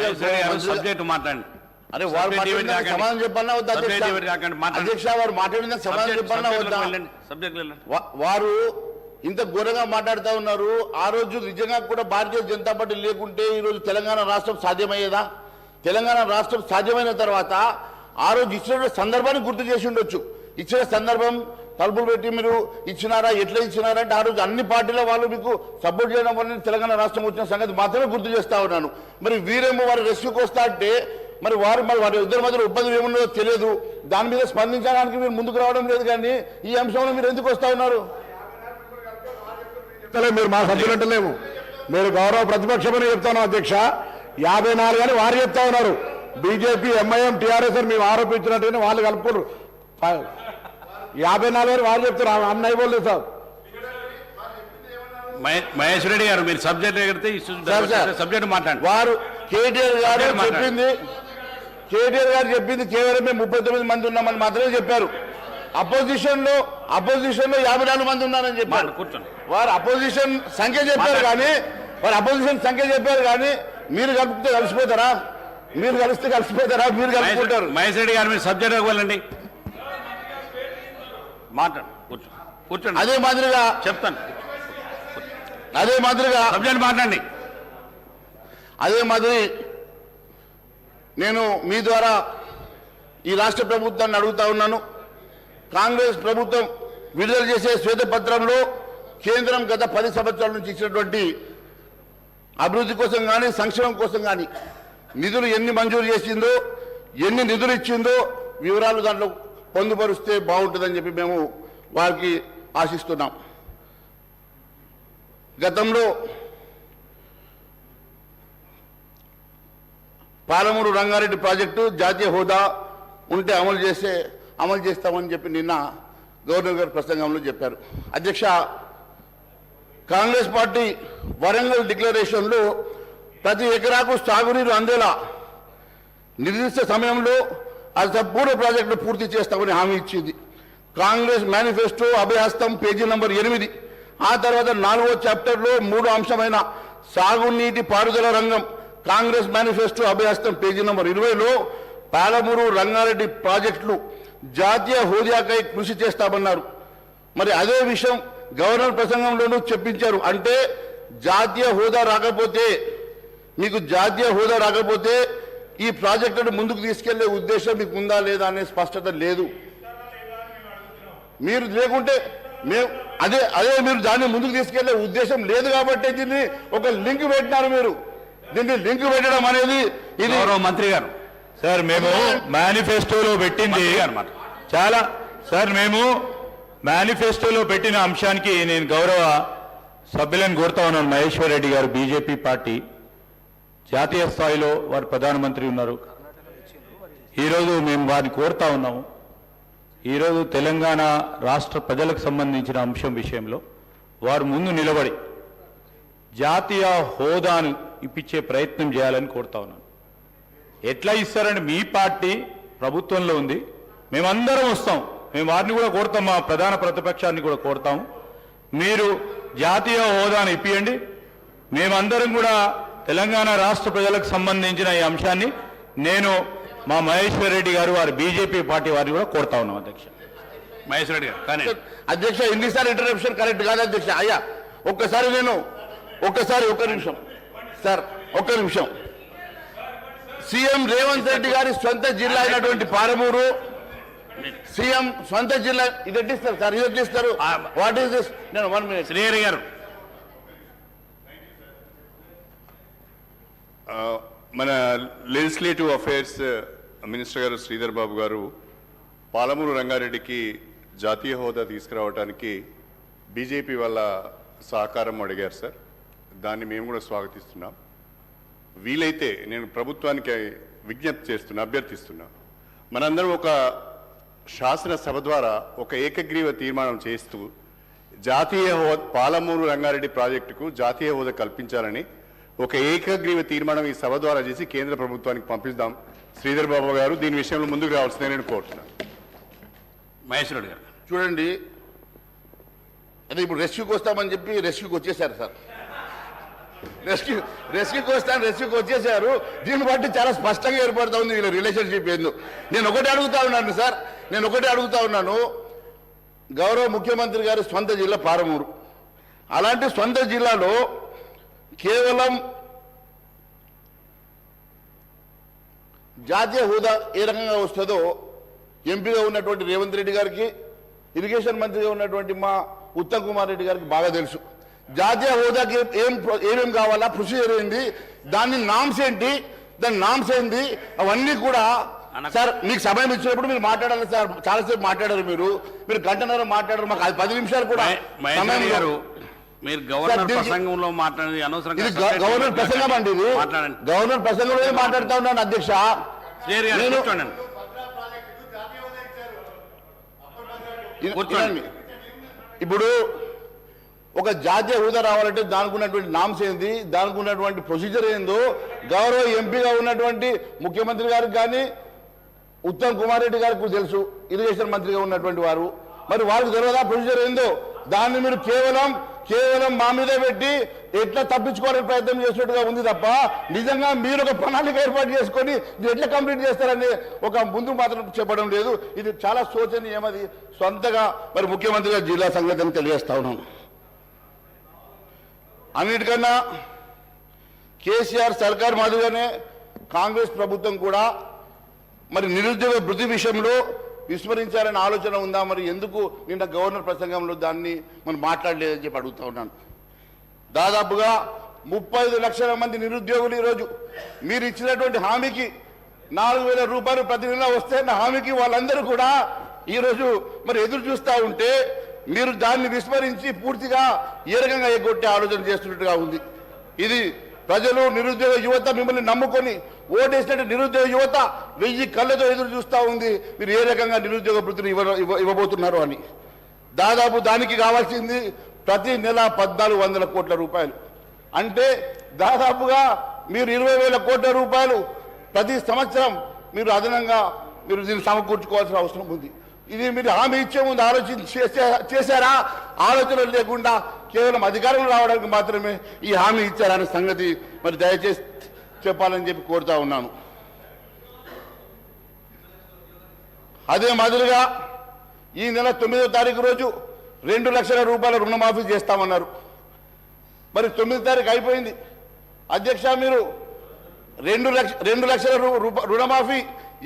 సబ్జెక్ట్ మాట్లాడండి. అరే వారు మాట్లాడిన సమాధానం చెప్పాలన్నా వద్దా అధ్యక్ష? వారు మాట్లాడిన సమాధానం చెప్పాలన్నా వద్దా? వారు ఇంత ఘోరంగా మాట్లాడుతూ ఉన్నారు. ఆ రోజు నిజంగా కూడా భారతీయ జనతా పార్టీ లేకుంటే ఈరోజు తెలంగాణ రాష్ట్రం సాధ్యమయ్యేదా? తెలంగాణ రాష్ట్రం సాధ్యమైన తర్వాత ఆ రోజు ఇచ్చిన సందర్భాన్ని గుర్తు చేసి ఉండొచ్చు. ఇచ్చిన సందర్భం తలుపులు పెట్టి మీరు ఇచ్చినారా, ఎట్లా ఇచ్చినారంటే ఆ రోజు అన్ని పార్టీల వాళ్ళు మీకు సపోర్ట్ చేయడం వల్ల తెలంగాణ రాష్ట్రం వచ్చిన సంగతి మాత్రమే గుర్తు చేస్తా ఉన్నాను. మరి వీరేమో వారి రెస్క్యూకి వస్తా అంటే మరి వారి ఇద్దరి మధ్యలో ఇబ్బంది ఏమున్నదో తెలియదు. దాని మీద స్పందించడానికి మీరు ముందుకు రావడం లేదు. కానీ ఈ అంశంలో మీరు ఎందుకు వస్తా ఉన్నారు? మీరు మా సభ్యులంటే లేవు. మీరు గౌరవ ప్రతిపక్షమని చెప్తాను అధ్యక్ష. 54 అని వారు చెప్తా ఉన్నారు. బీజేపీ, ఎంఐఎం, టీఆర్ఎస్ అని మేము ఆరోపించినట్టుగానే వాళ్ళు కలుపుకోరు. 54 అని వారు చెప్తారు. అన్నయ్య బోల్లేదు సార్. మహేష్ రెడ్డి గారు మీరు సబ్జెక్ట్ ఎగిరితే సబ్జెక్ట్ మాట్లాడండి. వారు కేటీఆర్ గారు చెప్పింది కేవలం మేము 39 మంది ఉన్నామని మాత్రమే చెప్పారు. అపోజిషన్ లో 54 మంది ఉన్నారని చెప్పారు. వారు అపోజిషన్ సంఖ్య చెప్పారు కానీ మీరు కలిపితే కలిసిపోతారా? మీరు కలిస్తే కలిసిపోతారా? మీరు కలుపుకుంటారు. మహేష్ రెడ్డి గారు మీరు సబ్జెక్ట్ వెళ్ళండి, మాట్లాడు, కూర్చోండి. అదే మాదిరిగా చెప్తాను. సబ్జెక్ట్ మాట్లాడండి. అదే మాదిరి నేను మీ ద్వారా ఈ రాష్ట్ర ప్రభుత్వాన్ని అడుగుతా ఉన్నాను. కాంగ్రెస్ ప్రభుత్వం విడుదల చేసే శ్వేతపత్రంలో కేంద్రం గత 10 సంవత్సరాల నుంచి ఇచ్చినటువంటి అభివృద్ధి కోసం కానీ సంక్షేమం కోసం కానీ నిధులు ఎన్ని మంజూరు చేసిందో, ఎన్ని నిధులు ఇచ్చిందో వివరాలు దాంట్లో పొందుపరిస్తే బాగుంటుందని చెప్పి మేము వారికి ఆశిస్తున్నాం. గతంలో పాలమూరు రంగారెడ్డి ప్రాజెక్టు జాతీయ హోదా ఉంటే అమలు చేస్తామని చెప్పి నిన్న గవర్నర్ గారు ప్రసంగంలో చెప్పారు. అధ్యక్ష, కాంగ్రెస్ పార్టీ వరంగల్ డిక్లరేషన్లో ప్రతి ఎకరాకు సాగునీరు అందేలా నిర్దిష్ట సమయంలో అది సంపూర్ణ ప్రాజెక్టును పూర్తి చేస్తామని హామీ ఇచ్చింది. Congress manifesto Abhayahastam page number 8. ఆ తర్వాత 4వ చాప్టర్లో 3వ అంశమైన సాగునీటి పారుదల రంగం Congress manifesto Abhayahastam page number 20లో పాలమూరు రంగారెడ్డి ప్రాజెక్టులు జాతీయ హోదాకై కృషి చేస్తామన్నారు. మరి అదే విషయం గవర్నర్ ప్రసంగంలోనూ చెప్పించారు. అంటే జాతీయ హోదా రాకపోతే ఈ ప్రాజెక్టును ముందుకు తీసుకెళ్లే ఉద్దేశం మీకు ఉందా లేదా అనే స్పష్టత లేదు. మీరు లేకుంటే మీరు దాన్ని ముందుకు తీసుకెళ్లే ఉద్దేశం లేదు కాబట్టి దీన్ని ఒక లింక్ పెట్టినారు. మీరు దీన్ని లింక్ పెట్టడం అనేది ఇది మంత్రి గారు సార్ మేము మేనిఫెస్టోలో పెట్టింది చాలా సార్. మేము మేనిఫెస్టోలో పెట్టిన అంశానికి నేను గౌరవ సభ్యులను కోరుతా ఉన్నాను. మహేశ్వర్ రెడ్డి గారు బీజేపీ పార్టీ జాతీయ స్థాయిలో వారు ప్రధానమంత్రి ఉన్నారు. ఈరోజు మేము వారిని కోరుతా ఉన్నాము. ఈరోజు తెలంగాణ రాష్ట్ర ప్రజలకు సంబంధించిన అంశం విషయంలో వారు ముందు నిలబడి జాతీయ హోదాను ఇప్పించే ప్రయత్నం చేయాలని కోరుతా ఉన్నాను. ఎట్లా ఇస్తారంటే మీ పార్టీ ప్రభుత్వంలో ఉంది, మేమందరం వస్తాం, మేము వారిని కూడా కోరుతాం, మా ప్రధాన ప్రతిపక్షాన్ని కూడా కోరుతాము. మీరు జాతీయ హోదాను ఇప్పియండి. మేమందరం కూడా తెలంగాణ రాష్ట్ర ప్రజలకు సంబంధించిన ఈ అంశాన్ని నేను మా మహేశ్వర్ రెడ్డి గారు వారి బీజేపీ పార్టీ వారిని కూడా కోరుతా ఉన్నాం. అధ్యక్ష మహేశ్వర్ రెడ్డి గారు కానీ అధ్యక్ష ఇన్నిసార్లు ఇంటరప్షన్ కరెక్ట్ కాదు అధ్యక్ష. అయ్యా ఒక్క నిమిషం సార్, ఒక్క నిమిషం. సీఎం రేవంత్ రెడ్డి గారి సొంత జిల్లా అయినటువంటి పాలమూరు సీఎం సొంత జిల్లా ఇది ఎట్టిస్తారు సార్? ఇది ఎట్టిస్తారు? What is this? నేను 1 minute. శ్రీహరి గారు మన లెజిస్లేటివ్ అఫైర్స్ మినిస్టర్ గారు శ్రీధర్ బాబు గారు పాలమూరు రంగారెడ్డికి జాతీయ హోదా తీసుకురావడానికి బీజేపీ వాళ్ళ సహకారం అడిగారు సార్. దాన్ని మేము కూడా స్వాగతిస్తున్నాం. వీలైతే నేను ప్రభుత్వానికి అభ్యర్థిస్తున్నా, మనందరం ఒక శాసనసభ ద్వారా ఒక ఏకగ్రీవ తీర్మానం చేస్తూ పాలమూరు రంగారెడ్డి ప్రాజెక్టుకు జాతీయ హోదా కల్పించాలని ఒక ఏకగ్రీవ తీర్మానం ఈ సభ ద్వారా చేసి కేంద్ర ప్రభుత్వానికి పంపిద్దాం. శ్రీధర్ బాబు గారు దీని విషయంలో ముందుకు రావాల్సిందే నేను కోరుతున్నాను. మహేశ్వర రెడ్డి గారు. చూడండి, అదే ఇప్పుడు రెస్క్యూకి వస్తామని చెప్పి రెస్క్యూకి వచ్చేసారు సార్. రెస్క్యూకి వచ్చేసారు. దీన్ని బట్టి చాలా స్పష్టంగా ఏర్పడుతూ ఉంది వీళ్ళ రిలేషన్షిప్ ఏందో. నేను ఒకటే అడుగుతా ఉన్నాను, గౌరవ ముఖ్యమంత్రి గారి సొంత జిల్లా పారమూరు. అలాంటి సొంత జిల్లాలో కేవలం జాతీయ హోదా ఏ రకంగా వస్తుందో ఎంపీగా ఉన్నటువంటి రేవంత్ రెడ్డి గారికి, ఇరిగేషన్ మంత్రిగా ఉన్నటువంటి మా ఉత్తమ్ కుమార్ రెడ్డి గారికి బాగా తెలుసు. జాతీయ హోదాకి ఏమేం కావాలా, ప్రొసీజర్ ఏంది, దాని నామ్స్ ఏంటి, అవన్నీ కూడా సార్ మీకు సమయం ఇచ్చినప్పుడు మీరు మాట్లాడాలి సార్. చాలాసేపు మాట్లాడారు మీరు గంటన్నర మాట్లాడారు. మాకు 10 నిమిషాలు కూడా సమయం గారు మీరు గవర్నర్ ప్రసంగంలో మాట్లాడేది అనవసరంగా. గవర్నర్ ప్రసంగం అండి, ఇది గవర్నర్ ప్రసంగంలో మాట్లాడుతా ఉన్నాను అధ్యక్ష. ఇప్పుడు ఒక జాతీయ హోదా రావాలంటే దానికి ఉన్నటువంటి నామ్స్ ఏంది, దానికి ఉన్నటువంటి ప్రొసీజర్ ఏందో గౌరవ ఎంపీగా ఉన్నటువంటి ముఖ్యమంత్రి గారికి కానీ ఉత్తమ్ కుమార్ రెడ్డి గారికి తెలుసు, ఇరిగేషన్ మంత్రిగా ఉన్నటువంటి వారు. మరి వారికి తెలియదా ప్రొసీజర్ ఏందో? దాన్ని మీరు కేవలం మా మీద పెట్టి ఎట్లా తప్పించుకోవాలని ప్రయత్నం చేసినట్టుగా ఉంది తప్ప, నిజంగా మీరు ఒక ప్రణాళిక ఏర్పాటు చేసుకొని ఇది ఎట్లా కంప్లీట్ చేస్తారని ఒక ముందు మాత్రం చెప్పడం లేదు. ఇది చాలా శోచనీయం. అది సొంతగా మరి ముఖ్యమంత్రి గారు జిల్లా సంగతిని తెలియజేస్తా ఉన్నాను. అన్నిటికన్నా కేసీఆర్ సర్కార్ మాదిరిగానే కాంగ్రెస్ ప్రభుత్వం కూడా మరి నిరుద్యోగ భృతి విషయంలో విస్మరించాలనే ఆలోచన ఉందా? మరి ఎందుకు నిన్న గవర్నర్ ప్రసంగంలో దాన్ని మనం మాట్లాడలేదని చెప్పి అడుగుతా ఉన్నాను. దాదాపుగా 35 లక్షల మంది నిరుద్యోగులు ఈరోజు మీరు ఇచ్చినటువంటి హామీకి 4,000 రూపాయలు ప్రతి నెల వస్తాయన్న హామీకి వాళ్ళందరూ కూడా ఈరోజు మరి ఎదురు చూస్తూ ఉంటే మీరు దాన్ని విస్మరించి పూర్తిగా ఏ రకంగా ఎగ్గొట్టే ఆలోచన చేస్తున్నట్టుగా ఉంది. ఇది ప్రజలు, నిరుద్యోగ యువత మిమ్మల్ని నమ్ముకొని ఓటేసినట్టు నిరుద్యోగ యువత 1000 కళ్ళతో ఎదురు చూస్తూ ఉంది మీరు ఏ రకంగా నిరుద్యోగ భృతిని ఇవ్వబోతున్నారు అని. దాదాపు దానికి కావాల్సింది ప్రతి నెల 1,400 కోట్ల రూపాయలు. అంటే దాదాపుగా మీరు 20,000 కోట్ల రూపాయలు ప్రతి సంవత్సరం మీరు అదనంగా మీరు దీన్ని సమకూర్చుకోవాల్సిన అవసరం ఉంది. ఇది మీరు హామీ ఇచ్చే ముందు ఆలోచన చేశారా? ఆలోచన లేకుండా కేవలం అధికారంలో రావడానికి మాత్రమే ఈ హామీ ఇచ్చారనే సంగతి మరి దయచేసి చెప్పాలని చెప్పి కోరుతా ఉన్నాను. అదే మాదిరిగా ఈ నెల 9వ తారీఖు రోజు 2 లక్షల రూపాయల రుణమాఫీ చేస్తామన్నారు. మరి 9వ తారీఖు అయిపోయింది అధ్యక్ష. మీరు 2 లక్షల రుణమాఫీ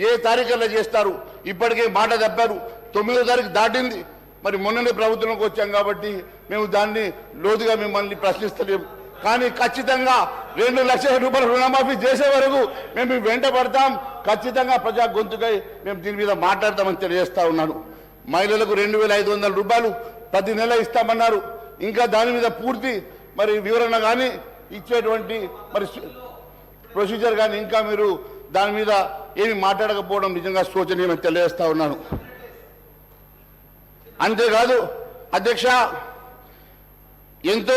ఏ తారీఖుల్లో చేస్తారు? ఇప్పటికే మాట తప్పారు. 9వ తారీఖు దాటింది. మరి మొన్ననే ప్రభుత్వంలోకి వచ్చాం కాబట్టి మేము దాన్ని లోతుగా మిమ్మల్ని ప్రశ్నిస్తలేము. కానీ ఖచ్చితంగా 2 లక్షల రూపాయల రుణమాఫీ చేసే వరకు మేము వెంట పడతాం. ఖచ్చితంగా ప్రజా గొంతుకై మేము దీని మీద మాట్లాడతామని తెలియజేస్తా ఉన్నాను. మహిళలకు 2,500 రూపాయలు ప్రతి నెల ఇస్తామన్నారు. ఇంకా దాని మీద పూర్తి మరి వివరణ కానీ ఇచ్చేటువంటి మరి ప్రొసీజర్ కానీ ఇంకా మీరు దాని మీద ఏమి మాట్లాడకపోవడం నిజంగా శోచనీయమని తెలియజేస్తా ఉన్నాను. అంతేకాదు అధ్యక్ష, ఎంతో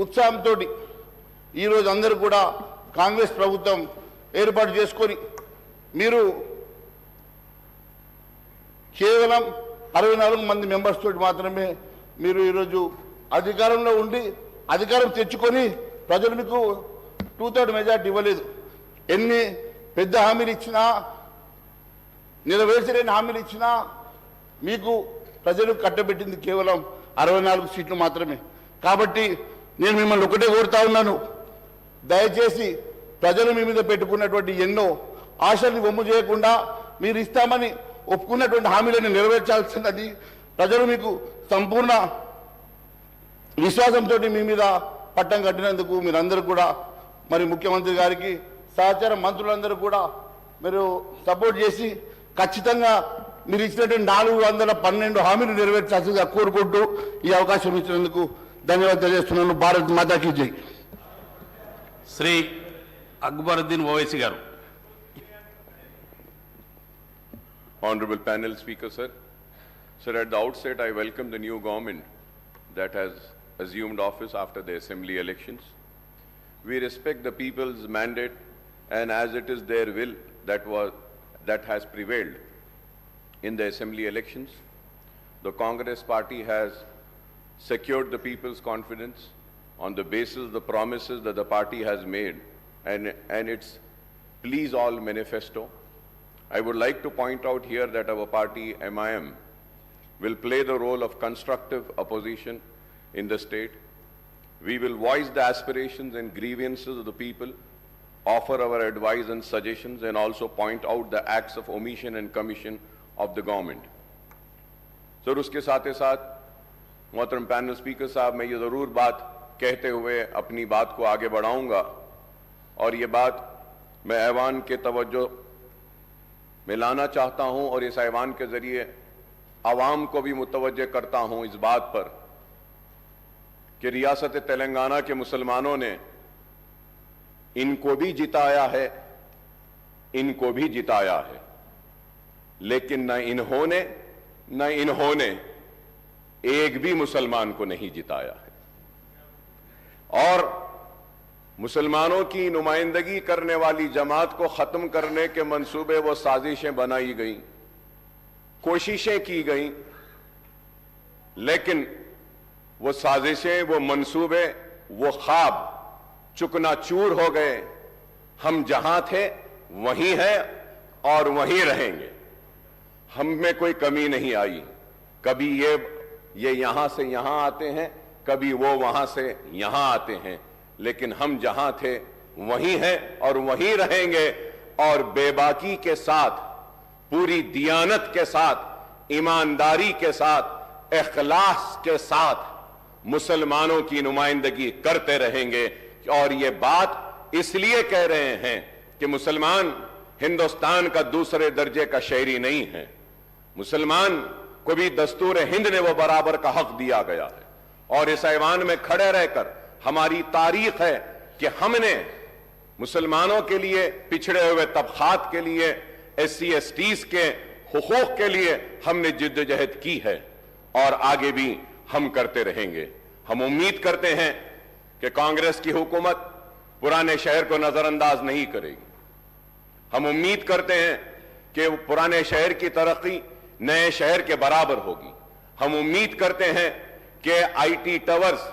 ఉత్సాహంతో ఈరోజు అందరూ కూడా కాంగ్రెస్ ప్రభుత్వం ఏర్పాటు చేసుకొని మీరు కేవలం 64 మంది మెంబర్స్ తోటి మాత్రమే మీరు ఈరోజు అధికారంలో ఉండి అధికారం తెచ్చుకొని ప్రజలు మీకు 2/3 మెజార్టీ ఇవ్వలేదు. ఎన్ని పెద్ద హామీలు ఇచ్చినా, నెరవేర్చలేని హామీలు ఇచ్చినా మీకు ప్రజలు కట్టబెట్టింది కేవలం 64 సీట్లు మాత్రమే. కాబట్టి నేను మిమ్మల్ని ఒకటే కోరుతా ఉన్నాను, దయచేసి ప్రజలు మీ మీద పెట్టుకున్నటువంటి ఎన్నో ఆశల్ని వమ్ము చేయకుండా మీరు ఇస్తామని ఒప్పుకున్నటువంటి హామీలను నెరవేర్చాల్సినది. ప్రజలు మీకు సంపూర్ణ విశ్వాసంతో మీ మీద పట్టం కట్టినందుకు మీరందరూ కూడా మరి ముఖ్యమంత్రి గారికి సహచార మంత్రులందరూ కూడా మీరు సపోర్ట్ చేసి ఖచ్చితంగా మీరు ఇచ్చినటువంటి 412 హామీలు నెరవేర్చాల్సిందిగా కోరుకుంటూ ఈ అవకాశం ఇచ్చినందుకు ధన్యవాదాలు తెలియజేస్తున్నాను. భారత్ మాతాకి జై. శ్రీ అక్బరుద్దీన్ ఓవైసీ గారు. Honorable panel speaker, sir. Sir, at the outset, I welcome the new government that has assumed office after the assembly elections. We respect the people's mandate, and as it is their will that has prevailed, in the assembly elections. The Congress party has secured the people's confidence on the basis of the promises that the party has made and its Please All manifesto. I would like to point out here that our party, MIM, will play the role of constructive opposition in the state. We will voice the aspirations and grievances of the people, offer our advice and suggestions, and also point out the acts of omission and commission of the government. Sir, उसके साथ ही साथ मोहतरम panel speaker साहब, मैं ये ज़रूर बात कहते हुए अपनी बात को आगे बढ़ाऊंगा, और ये बात मैं ऐवान के तवज्जो में लाना चाहता हूं और इस ऐवान के जरिए आवाम को भी मुतवज्जे करता हूं इस बात पर कि रियासत तेलंगाना के मुसलमानों ने इनको भी जिताया है, इनको भी जिताया है, लेकिन न इन्होंने एक भी मुसलमान को नहीं जिताया है। और मुसलमानों की नुमाइंदगी करने वाली जमात को खत्म करने के मंसूबे वो साजिशें बनाई गई, कोशिशें की गई, लेकिन वो साजिशें, वो मंसूबे, वो ख्वाब चुकनाचूर हो गए। हम जहां थे वहीं हैं और वहीं रहेंगे। हम में कोई कमी नहीं आई। कभी ये यहां से यहां आते हैं, कभी वो वहां से यहां आते हैं, लेकिन हम जहां थे वहीं हैं और वहीं रहेंगे। और बेबाकी के साथ, पूरी दियानत के साथ, ईमानदारी के साथ, इखलास के साथ मुसलमानों की नुमाइंदगी करते रहेंगे। और ये बात इसलिए कह रहे हैं कि मुसलमान हिंदुस्तान का दूसरे दर्जे का शहरी नहीं है। मुसलमान को भी दस्तूर हिंद ने वो बराबर का हक दिया गया है। और इस ऐवान में खड़े रहकर हमारी तारीख है कि हमने मुसलमानों के लिए, पिछड़े हुए तबकात के लिए, SC STs के हुकूक के लिए हमने जिद्दोजहद की है और आगे भी हम करते रहेंगे। हम उम्मीद करते हैं कि कांग्रेस की हुकूमत पुराने शहर को नजरअंदाज नहीं करेगी। हम उम्मीद करते हैं कि पुराने शहर की तरक्की नए शहर के बराबर होगी। हम उम्मीद करते हैं कि IT टावर्स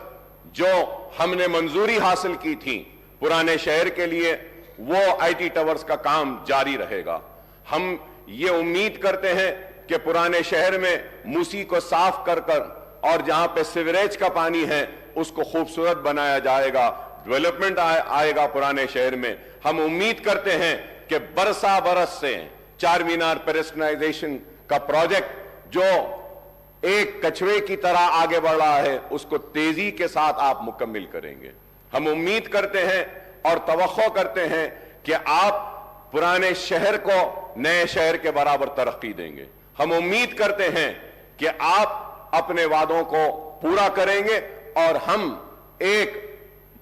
जो हमने मंजूरी हासिल की थी पुराने शहर के लिए, वो IT टावर्स का काम जारी रहेगा। हम ये उम्मीद करते हैं कि पुराने शहर में मूसी को साफ कर और जहां पे सीवरेज का पानी है उसको खूबसूरत बनाया जाएगा, डेवलपमेंट आएगा पुराने शहर में। हम उम्मीद करते हैं कि बरसा बरस से चार मीनार पेरिस्टनाइजेशन का प्रोजेक्ट जो एक कछुए की तरह आगे बढ़ रहा है, उसको तेजी के साथ आप मुकम्मिल करेंगे। हम उम्मीद करते हैं और तवक्को करते हैं कि आप पुराने शहर को नए शहर के बराबर तरक्की देंगे। हम उम्मीद करते हैं कि आप अपने वादों को पूरा करेंगे और हम एक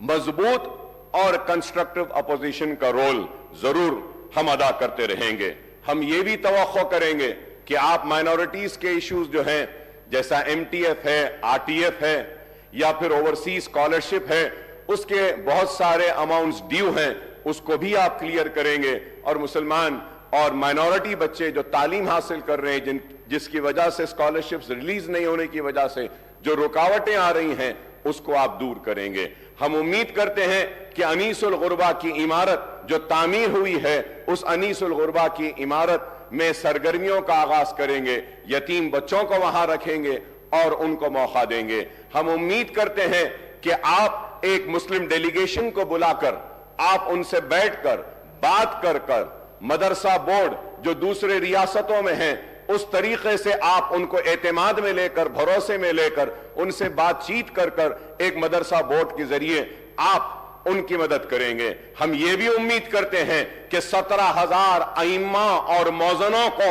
मजबूत और कंस्ट्रक्टिव अपोजिशन का रोल जरूर हम अदा करते रहेंगे। हम ये भी तवक्को करेंगे कि आप माइनॉरिटीज के इश्यूज जो हैं, जैसा MTF है, RTF है या फिर ओवरसीज स्कॉलरशिप है, उसके बहुत सारे अमाउंट्स ड्यू हैं, उसको भी आप क्लियर करेंगे। और मुसलमान और माइनॉरिटी बच्चे जो तालीम हासिल कर रहे हैं, जिसकी वजह से स्कॉलरशिप्स रिलीज नहीं होने की वजह से जो रुकावटें आ रही हैं, उसको आप दूर करेंगे। हम उम्मीद करते हैं कि अनीसुल गुरबा की इमारत जो तामीर हुई है, उस अनीसुल गुरबा की इमारत में सरगर्मियों का आगाज करेंगे, यतीम बच्चों को वहां रखेंगे और उनको मौका देंगे। हम उम्मीद करते हैं कि आप एक मुस्लिम डेलीगेशन को बुलाकर आप उनसे बैठकर बात कर मदरसा बोर्ड जो दूसरे रियासतों में हैं, उस तरीके से आप उनको एतमाद में लेकर, भरोसे में लेकर, उनसे बातचीत कर एक मदरसा बोर्ड के जरिए आप उनकी मदद करेंगे। हम ये भी उम्मीद करते हैं कि 17,000 अइम्मा और मौजनों को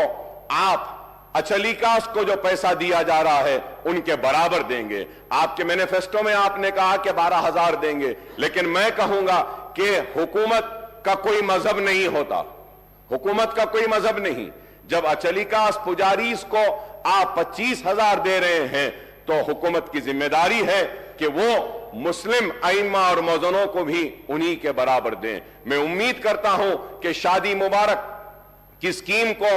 आप अचलीकास को जो पैसा दिया जा रहा है उनके बराबर देंगे। आपके मैनिफेस्टो में आपने कहा कि 12,000 देंगे, लेकिन मैं कहूंगा कि हुकूमत का कोई मजहब नहीं होता, हुकूमत का कोई मजहब नहीं। जब अचलीकास पुजारीस को आप 25,000 दे रहे हैं तो हुकूमत की जिम्मेदारी है कि वो मुस्लिम अइम्मा और मौजनों को भी उन्हीं के बराबर दें। मैं उम्मीद करता हूं कि शादी मुबारक की स्कीम को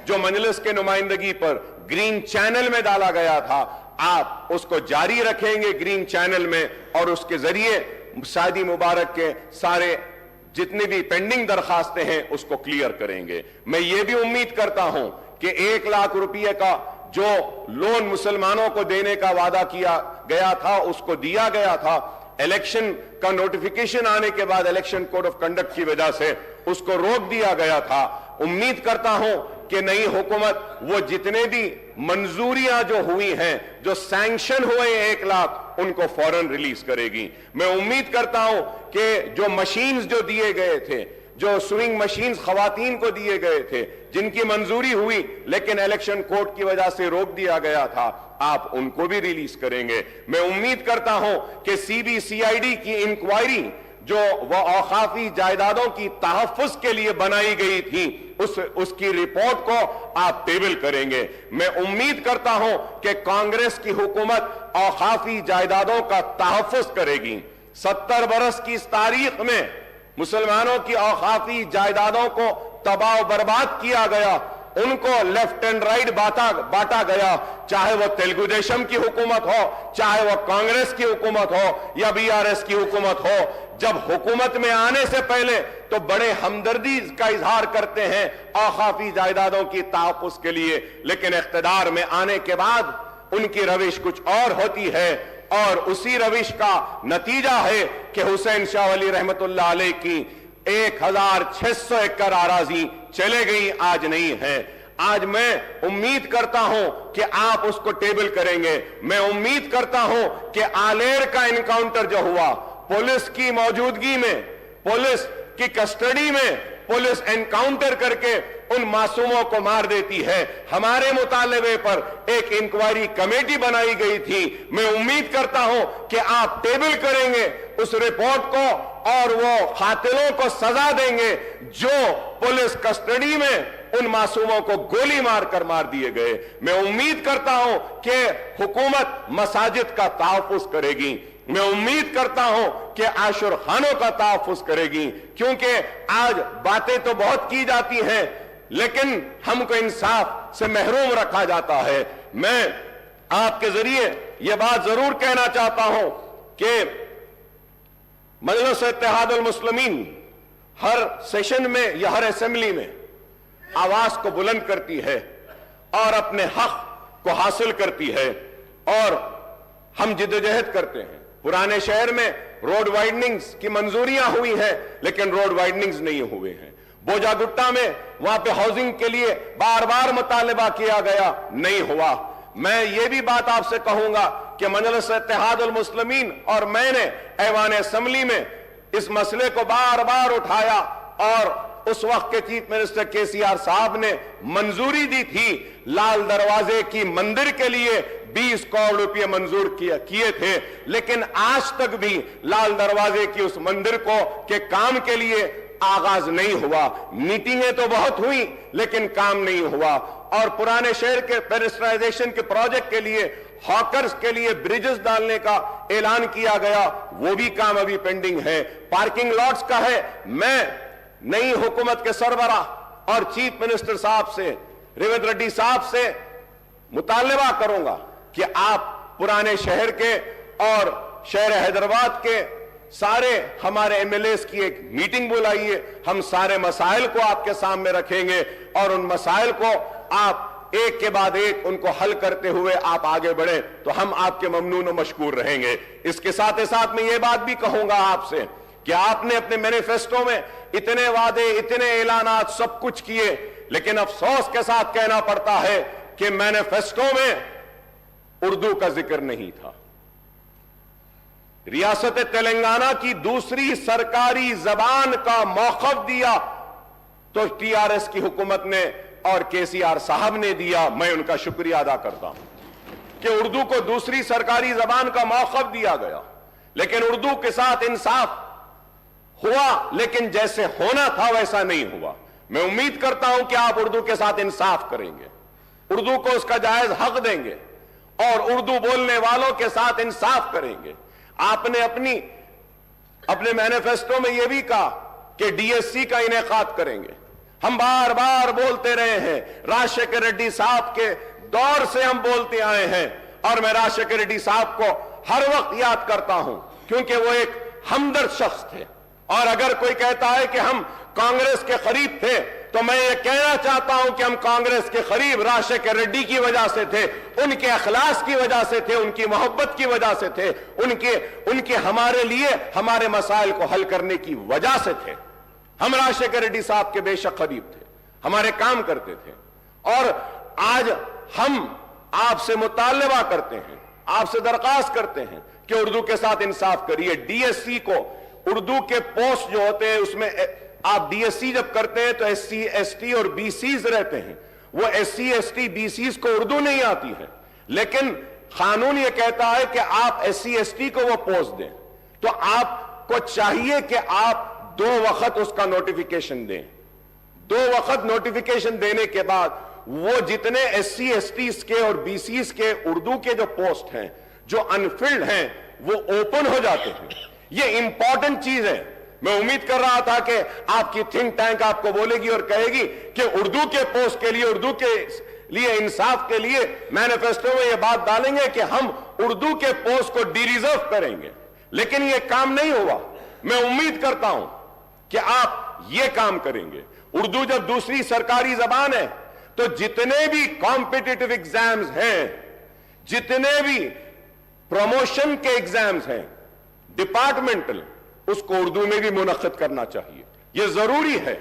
जो मजलिस के नुमाइंदगी पर ग्रीन चैनल में डाला गया था, आप उसको जारी रखेंगे ग्रीन चैनल में, और उसके जरिए शादी मुबारक के सारे जितने भी पेंडिंग दरखास्तें हैं उसको क्लियर करेंगे। मैं ये भी उम्मीद करता हूं कि 1 लाख रुपए का जो लोन मुसलमानों को देने का वादा किया गया था उसको दिया गया था। इलेक्शन का नोटिफिकेशन आने के बाद इलेक्शन कोड ऑफ कंडक्ट की वजह से उसको रोक दिया गया था। उम्मीद करता हूं कि नई हुकूमत वो जितने भी मंजूरियां जो हुई हैं, जो सैंक्शन हुए 1 लाख, उनको फौरन रिलीज करेगी। मैं उम्मीद करता हूं कि जो मशीन्स जो दिए गए थे, जो स्विंग मशीन्स खवातीन को दिए गए थे, जिनकी मंजूरी हुई लेकिन इलेक्शन कोड की वजह से रोक दिया गया था, आप उनको भी रिलीज करेंगे। मैं उम्मीद करता हूं कि CBCID की इंक्वायरी जो वह औकाफी जायदादों की तहफ्फुज के लिए बनाई गई थी, उसकी रिपोर्ट को आप टेबल करेंगे। मैं उम्मीद करता हूं कि कांग्रेस की हुकूमत औकाफी जायदादों का तहफ्फुज करेगी। 70 बरस की इस तारीख में मुसलमानों की औकाफी जायदादों को तबाह बर्बाद किया गया, उनको लेफ्ट एंड राइट बांटा गया, चाहे वो तेलुगु देशम की हुकूमत हो, चाहे वो कांग्रेस की हुकूमत हो या BRS की हुकूमत हो। जब हुकूमत में आने से पहले तो बड़े हमदर्दी का इजहार करते हैं औकाफी जायदादों की तहफ्फुज के लिए, लेकिन इख्तिदार में आने के बाद उनकी रविश कुछ और होती है, और उसी रविश का नतीजा है कि हुसैन शाह वली रहमतुल्लाह अलैह की 1600 एकड़ आराजी चले गई, आज नहीं है। आज मैं उम्मीद करता हूं कि आप उसको टेबल करेंगे। मैं उम्मीद करता हूं कि आलेर का इनकाउंटर जो हुआ, पुलिस की मौजूदगी में, पुलिस की कस्टडी में, पुलिस एनकाउंटर करके उन मासूमों को मार देती है। हमारे मुतालबे पर एक इंक्वायरी कमेटी बनाई गई थी। मैं उम्मीद करता हूं कि आप टेबल करेंगे उस रिपोर्ट को और वो कातिलों को सजा देंगे जो पुलिस कस्टडी में उन मासूमों को गोली मारकर मार दिए गए। मैं उम्मीद करता हूं कि हुकूमत मसाजिद का तहफ्फुज करेगी। मैं उम्मीद करता हूं कि आशुर खानों का तहफ्फुज करेगी, क्योंकि आज बातें तो बहुत की जाती हैं लेकिन हमको इंसाफ से महरूम रखा जाता है। मैं आपके जरिए यह बात जरूर कहना चाहता हूं कि मजलिस इत्तेहादुल मुस्लिमीन हर सेशन में या हर असेंबली में आवाज को बुलंद करती है और अपने हक को हासिल करती है, और हम जिद्दोजहद करते हैं। पुराने शहर में रोड वाइडनिंग्स की मंजूरियां हुई हैं लेकिन रोड वाइडनिंग्स नहीं हुए हैं। बोजागुट्टा में वहां पे हाउसिंग के लिए बार बार मुतालबा किया गया, नहीं हुआ। मैं ये भी बात आपसे कहूंगा कि मजलिस इत्तेहादुल मुस्लिमीन और मैंने ऐवान असेंबली में इस मसले को बार बार उठाया, और उस वक्त के चीफ मिनिस्टर KCR साहब ने मंजूरी दी थी। लाल दरवाजे की मंदिर के लिए 20 करोड़ रुपए मंजूर किए थे, लेकिन आज तक भी लाल दरवाजे की उस मंदिर के काम के लिए आगाज नहीं हुआ। मीटिंगें तो बहुत हुई लेकिन काम नहीं हुआ। और पुराने शहर के पेरिस्ट्राइजेशन के प्रोजेक्ट के लिए, हॉकर्स के लिए ब्रिजेस डालने का ऐलान किया गया, वो भी काम अभी पेंडिंग है। पार्किंग लॉट्स का है। मैं नई हुकूमत के सरबराह और चीफ मिनिस्टर साहब से, रेवंत रेड्डी साहब से मुतालबा करूंगा कि आप पुराने शहर के और शहर हैदराबाद के सारे हमारे MLAs की एक मीटिंग बुलाइए। हम सारे मसाइल को आपके सामने रखेंगे और उन मसाइल को आप एक के बाद एक उनको हल करते हुए आप आगे बढ़े तो हम आपके ममनून और मशकूर रहेंगे। इसके साथ ही साथ मैं ये बात भी कहूंगा आपसे कि आपने अपने मैनिफेस्टो में इतने वादे, इतने ऐलानात सब कुछ किए, लेकिन अफसोस के साथ कहना पड़ता है कि मैनिफेस्टो में उर्दू का जिक्र नहीं था। रियासत तेलंगाना की दूसरी सरकारी जबान का मौकफ दिया तो TRS की हुकूमत ने और KCR साहब ने दिया। मैं उनका शुक्रिया अदा करता हूं कि उर्दू को दूसरी सरकारी जबान का मौकफ दिया गया, लेकिन उर्दू के साथ इंसाफ हुआ, लेकिन जैसे होना था वैसा नहीं हुआ। मैं उम्मीद करता हूं कि आप उर्दू के साथ इंसाफ करेंगे, उर्दू को उसका जायज हक देंगे और उर्दू बोलने वालों के साथ इंसाफ करेंगे। आपने अपने मैनिफेस्टो में यह भी कहा कि DSC का इनेकाद करेंगे। हम बार बार बोलते रहे हैं, राजशेखर रेड्डी साहब के दौर से हम बोलते आए हैं, और मैं राजशेखर रेड्डी साहब को हर वक्त याद करता हूं क्योंकि वो एक हमदर्द शख्स थे। और अगर कोई कहता है कि हम कांग्रेस के करीब थे, तो मैं ये कहना चाहता हूं कि हम कांग्रेस के करीब राजशेखर रेड्डी की वजह से थे, उनके अखलास की वजह से थे, उनकी मोहब्बत की वजह से थे, उनके हमारे लिए हमारे मसाइल को हल करने की वजह से थे। हम राजशेखर रेड्डी साहब के बेशक करीब थे, हमारे काम करते थे। और आज हम आपसे मुतालबा करते हैं, आपसे दरखास्त करते हैं कि उर्दू के साथ इंसाफ करिए। डीएससी को उर्दू के पोस्ट जो होते हैं उसमें आप डीएससी जब करते हैं तो एससी एसटी और बीसीज रहते हैं, वो एससी एसटी बीसीज को उर्दू नहीं आती है, लेकिन कानून ये कहता है कि आप एससी एसटी को वो पोस्ट दें, तो आपको चाहिए कि आप 2 वक्त उसका नोटिफिकेशन दें। 2 वक्त नोटिफिकेशन देने के बाद वो जितने एससी एसटीज के और बीसीज के उर्दू के जो पोस्ट हैं जो अनफिल्ड हैं वो ओपन हो जाते हैं। ये इंपॉर्टेंट चीज है। मैं उम्मीद कर रहा था कि आपकी थिंक टैंक आपको बोलेगी और कहेगी कि उर्दू के पोस्ट के लिए, उर्दू के लिए इंसाफ के लिए मैनिफेस्टो में ये बात डालेंगे कि हम उर्दू के पोस्ट को डिरिजर्व करेंगे, लेकिन ये काम नहीं हुआ। मैं उम्मीद करता हूं कि आप ये काम करेंगे। उर्दू जब दूसरी सरकारी जबान है तो जितने भी कॉम्पिटिटिव एग्जाम्स हैं, जितने भी प्रमोशन के एग्जाम्स हैं डिपार्टमेंटल, उसको उर्दू में भी मुनक्किद करना चाहिए। यह जरूरी है,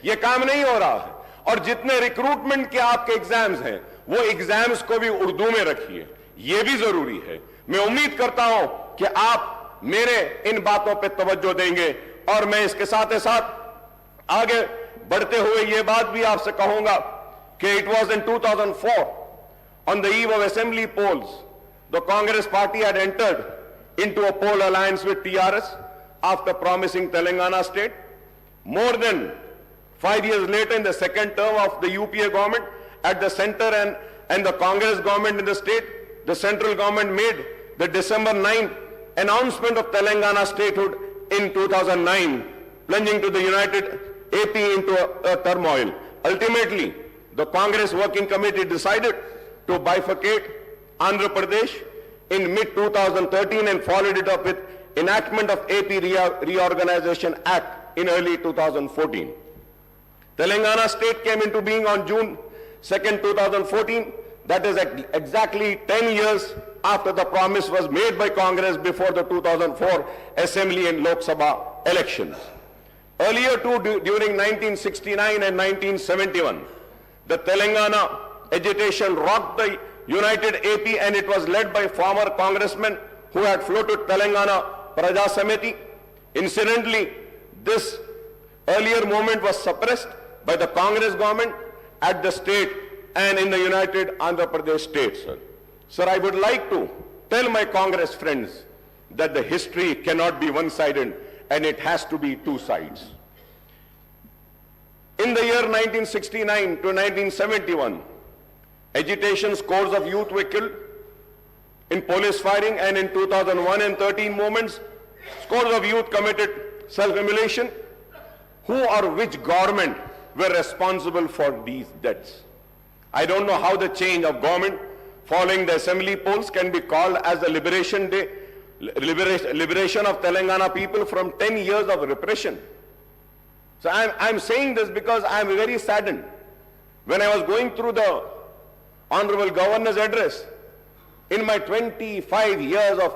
यह काम नहीं हो रहा है। और जितने रिक्रूटमेंट के आपके एग्जाम्स हैं वो एग्जाम्स को भी उर्दू में रखिए, यह भी जरूरी है। मैं उम्मीद करता हूं कि आप मेरे इन बातों पे तवज्जो देंगे। और मैं इसके साथ ही साथ आगे बढ़ते हुए यह बात भी आपसे कहूंगा कि it was in 2004 on the eve of assembly polls, the Congress party had entered into a poll alliance with TRS after promising Telangana state. More than 5 years later, in the second term of the UPA government, at the center and the Congress government in the state, the central government made the December 9th announcement of Telangana statehood in 2009, plunging to the united AP into a turmoil. Ultimately, the Congress Working Committee decided to bifurcate Andhra Pradesh in mid-2013 and followed it up with enactment of AP Reorganization Act in early 2014. Telangana state came into being on June 2nd, 2014. That is exactly 10 years after the promise was made by Congress before the 2004 Assembly and Lok Sabha elections. Earlier too, during 1969 and 1971, the Telangana agitation rocked the united AP, and it was led by former congressmen who had floated Telangana Praja Samiti. Incidentally, this earlier movement was suppressed by the Congress government at the state and in the united Andhra Pradesh state, sir. Sir, I would like to tell my Congress friends that the history cannot be one-sided and it has to be 2 sides. In the year 1969 to 1971, agitation scores of youth were killed in police firing, and in 2001 and 13 movements, scores of youth committed self-immolation. Who or which government were responsible for these deaths? I don't know how the change of government following the assembly polls can be called as the liberation day, liberation of Telangana people from 10 years of repression. So I'm saying this because I'm very saddened. When I was going through the Honorable Governor's address, in my 25 years of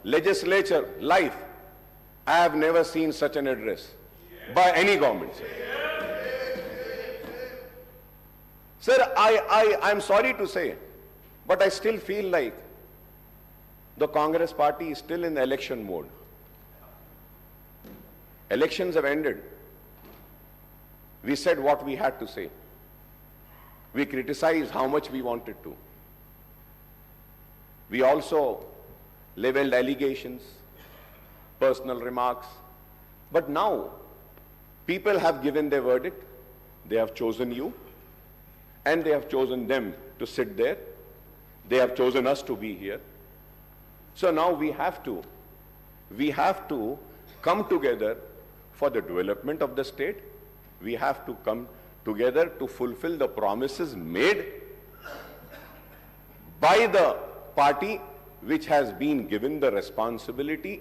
legislature life, I have never seen such an address by any government. Sir, I'm sorry to say, but I still feel like the Congress party is still in the election mode. Elections have ended. We said what we had to say. We criticized how much we wanted to. We also leveled allegations, personal remarks. But now, people have given their verdict. They have chosen you, and they have chosen them to sit there. They have chosen us to be here. So now we have to come together for the development of the state. We have to come together to fulfill the promises made by the party which has been given the responsibility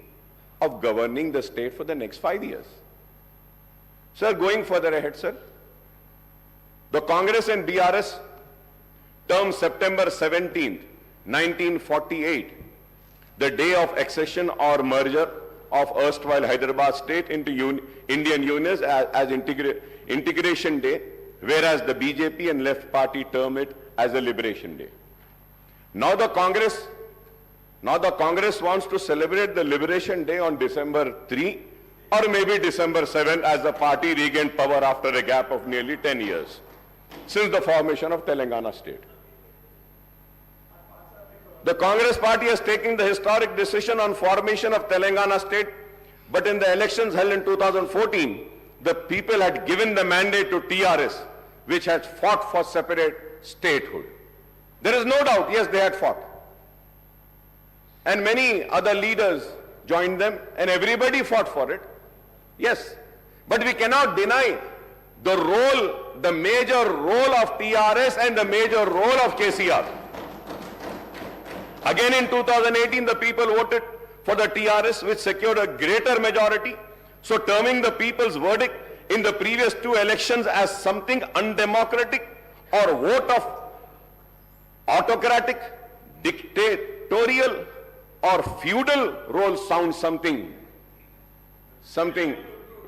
of governing the state for the next 5 years. Sir, going further ahead, sir, the Congress and BRS term September 17th, 1948, the day of accession or merger of erstwhile Hyderabad state into Indian Union as integration day, whereas the BJP and left party term it as a liberation day. Now the Congress wants to celebrate the liberation day on December 3 or maybe December 7 as the party regained power after a gap of nearly 10 years since the formation of Telangana state. The Congress party has taken the historic decision on formation of Telangana state, but in the elections held in 2014, the people had given the mandate to TRS, which had fought for separate statehood. There is no doubt, yes, they had fought. And many other leaders joined them, and everybody fought for it. Yes, but we cannot deny the role, the major role of TRS and the major role of KCR. Again in 2018, the people voted for the TRS, which secured a greater majority. So terming the people's verdict in the previous two elections as something undemocratic or vote of autocratic, dictatorial or feudal role sounds something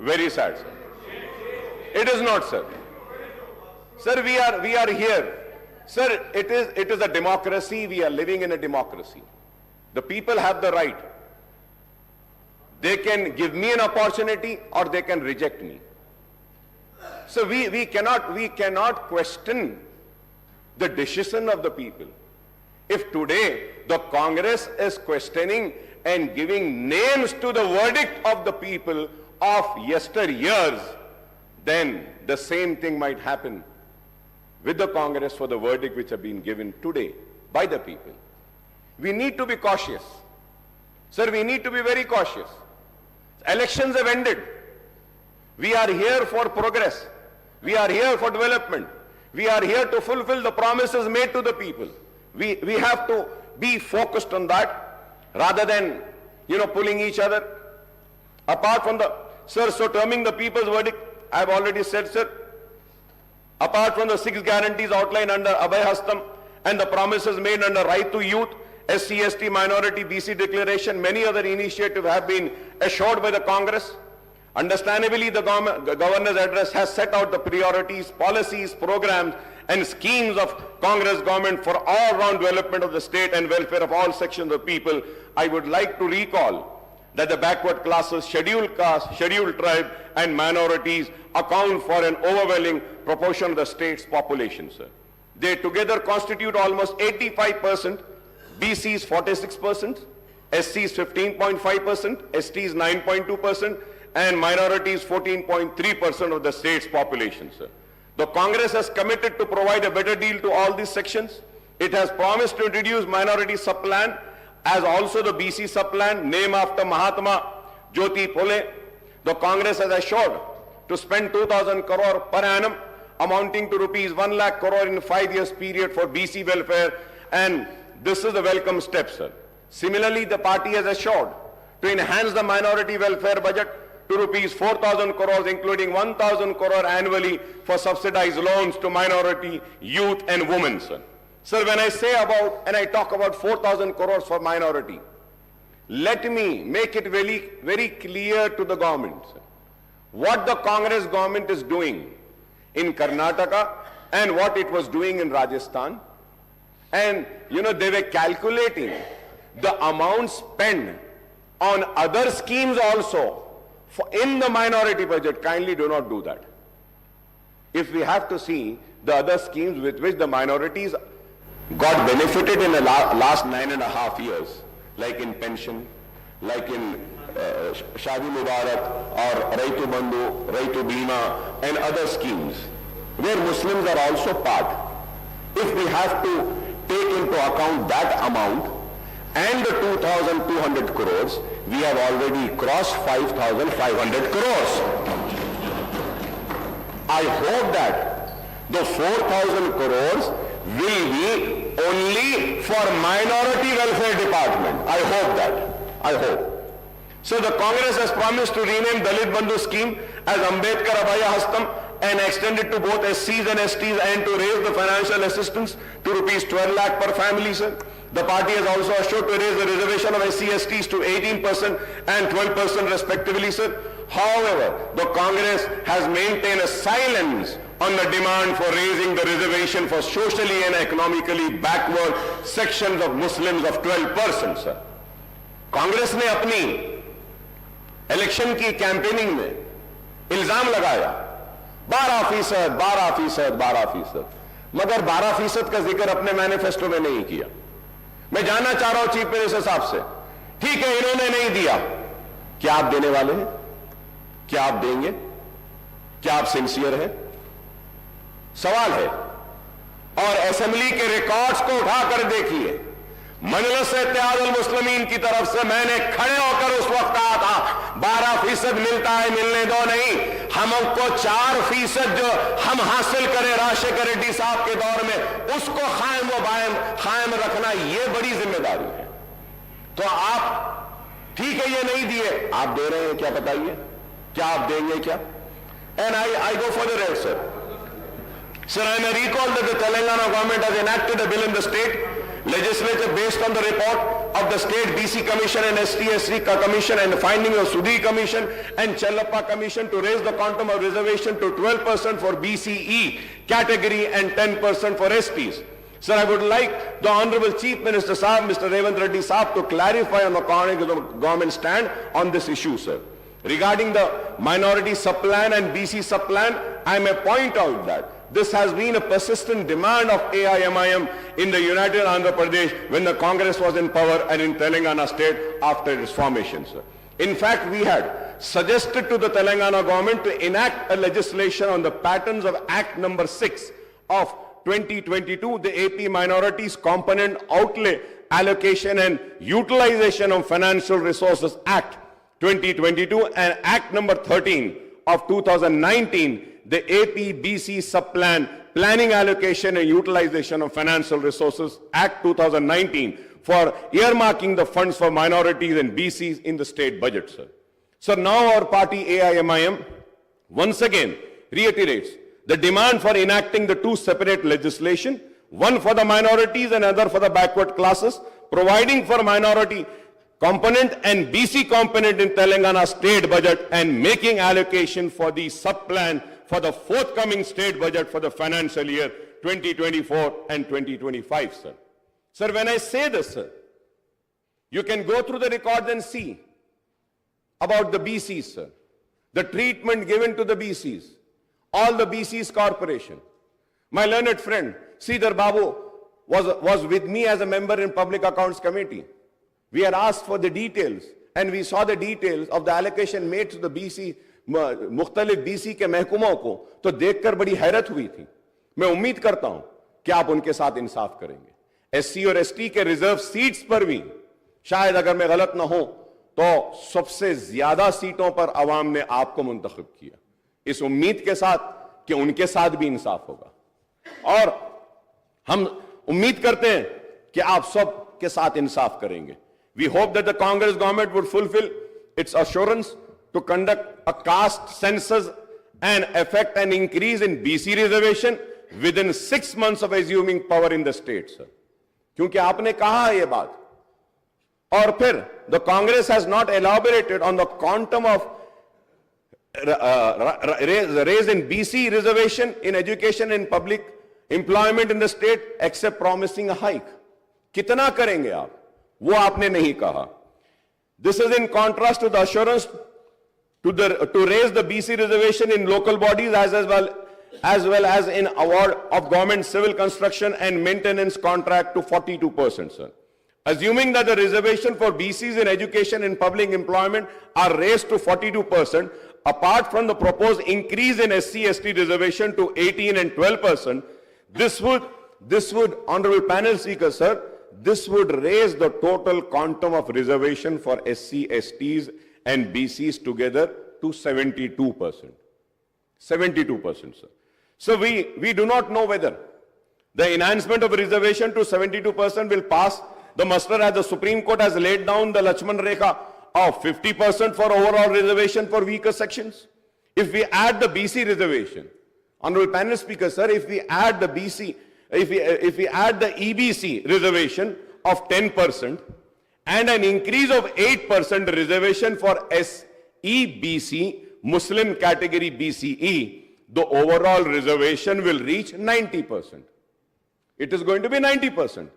very sad, sir. It is not, sir. Sir, we are here. Sir, it is a democracy. We are living in a democracy. The people have the right. They can give me an opportunity or they can reject me. So we cannot question the decision of the people. If today the Congress is questioning and giving names to the verdict of the people of yesteryears, then the same thing might happen with the Congress for the verdict which have been given today by the people. We need to be cautious. Sir, we need to be very cautious. Elections have ended. We are here for progress. We are here for development. We are here to fulfill the promises made to the people. We have to be focused on that rather than, pulling each other apart from the, sir, so terming the people's verdict, I have already said, sir, apart from the 6 guarantees outlined under Abhay Hastam and the promises made under Right to Youth, SC, ST, Minority, BC Declaration, many other initiatives have been assured by the Congress. Understandably, the Governor's address has set out the priorities, policies, programs and schemes of Congress government for all-round development of the state and welfare of all sections of people. I would like to recall that the backward classes, scheduled caste, scheduled tribe and minorities account for an overwhelming proportion of the state's population, sir. They together constitute almost 85%, BCs 46%, SCs 15.5%, STs 9.2%, and minorities 14.3% of the state's population, sir. The Congress has committed to provide a better deal to all these sections. It has promised to introduce minority sub-plan as also the BC sub-plan, named after Mahatma Jyoti Phule. The Congress has assured to spend 2,000 crore per annum, amounting to rupees 1 lakh crore in 5 years period for BC welfare, and this is a welcome step, sir. Similarly, the party has assured to enhance the minority welfare budget to rupees 4,000 crores, including 1,000 crore annually for subsidized loans to minority, youth and women, sir. Sir, when I say about, and I talk about 4,000 crores for minority, let me make it very, very clear to the government, sir, what the Congress government is doing in Karnataka and what it was doing in Rajasthan. And, they were calculating the amount spent on other schemes also in the minority budget. Kindly do not do that. If we have to see the other schemes with which the minorities got benefited in the last 9.5 years, like in pension, like in Shadi Mubarak or Raitu Bandhu, Raitu Bima and other schemes, where Muslims are also part. If we have to take into account that amount and the 2,200 crores, we have already crossed 5,500 crores. I hope that The 4,000 crores will be only for minority welfare department. I hope that. I hope. So the Congress has promised to rename Dalit Bandhu scheme as Ambedkar Abhaya Hastam and extend it to both SCs and STs and to raise the financial assistance to rupees 12 lakh per family, sir. The party has also assured to raise the reservation of SC/STs to 18% and 12% respectively, sir. However, the Congress has maintained a silence on the demand for raising the reservation for socially and economically backward sections of Muslims of 12%, sir. Congress ने अपनी election की campaigning में इल्जाम लगाया 12%, मगर 12% का जिक्र अपने मैनिफेस्टो में नहीं किया। मैं जानना चाह रहा हूं चीफ मिनिस्टर साहब से, ठीक है इन्होंने नहीं दिया, क्या आप देने वाले हैं? क्या आप देंगे? क्या आप सिंसियर हैं? सवाल है। और असेंबली के रिकॉर्ड्स को उठाकर देखिए, मजलिस इत्तेहादुल मुस्लिमीन की तरफ से मैंने खड़े होकर उस वक्त कहा था 12% मिलता है, मिलने दो नहीं, हमको 4% जो हम हासिल करें राजशेखर रेड्डी साहब के दौर में, उसको कायम रखना, ये बड़ी जिम्मेदारी है। तो आप ठीक है ये नहीं दिए, आप दे रहे हैं क्या बताइए? क्या आप देंगे क्या? And I go for the red, sir. Sir, I may recall that the Telangana government has enacted a bill in the state legislature based on the report of the state BC Commission and ST/SC Commission and the findings of Sudhi Commission and Chellappa Commission to raise the quantum of reservation to 12% for BCE category and 10% for STs. Sir, I would like the Honorable Chief Minister Saab, Mr. Revanth Reddy Saab, to clarify on the government stand on this issue, sir. Regarding the minority sub-plan and BC sub-plan, I may point out that this has been a persistent demand of AIMIM in the United Andhra Pradesh when the Congress was in power and in Telangana state after its formation, sir. In fact, we had suggested to the Telangana government to enact a legislation on the patterns of Act number 6 of 2022, the AP Minorities Component Outlay Allocation and Utilization of Financial Resources Act 2022 and Act number 13 of 2019, the AP BC Sub-Plan Planning Allocation and Utilization of Financial Resources Act 2019 for earmarking the funds for minorities and BCs in the state budget, sir. So now our party AIMIM once again reiterates the demand for enacting the two separate legislation, one for the minorities and other for the backward classes, providing for minority component and BC component in Telangana state budget and making allocation for the sub-plan for the forthcoming state budget for the financial year 2024 and 2025, sir. Sir, when I say this, sir, you can go through the records and see about the BCs, sir. The treatment given to the BCs, all the BCs corporation. My learned friend, Sridhar Babu, was with me as a member in Public Accounts Committee. We had asked for the details and we saw the details of the allocation made to the BC, मुख्तलिफ BC के महकुमों को, तो देखकर बड़ी हैरत हुई थी। मैं उम्मीद करता हूं कि आप उनके साथ इंसाफ करेंगे। SC और ST के रिजर्व सीट्स पर भी शायद अगर मैं गलत ना हो तो सबसे ज्यादा सीटों पर आवाम ने आपको मुंतखब किया, इस उम्मीद के साथ कि उनके साथ भी इंसाफ होगा। और हम उम्मीद करते हैं कि आप सब के साथ इंसाफ करेंगे। We hope that the Congress government would fulfill its assurance to conduct a caste census and effect an increase in BC reservation within 6 months of assuming power in the state, sir. क्योंकि आपने कहा है ये बात, और फिर the Congress has not elaborated on the quantum of raise in BC reservation in education and public employment in the state except promising a hike. कितना करेंगे आप, वो आपने नहीं कहा. This is in contrast to the assurance to raise the BC reservation in local bodies as well as in award of government civil construction and maintenance contract to 42%, sir. Assuming that the reservation for BCs in education and public employment are raised to 42%, apart from the proposed increase in SC/ST reservation to 18 and 12%, this would, Honorable Panel Speaker, sir, this would raise the total quantum of reservation for SC/STs and BCs together to 72%. 72%, sir. So we do not know whether the enhancement of reservation to 72% will pass the muster, as the Supreme Court has laid down the Lakshman Rekha of 50% for overall reservation for weaker sections. If we add the BC reservation, Honorable Panel Speaker, sir, if we add the BC, if we add the EBC reservation of 10% and an increase of 8% reservation for SEBC, Muslim category BCE, the overall reservation will reach 90%. It is going to be 90%.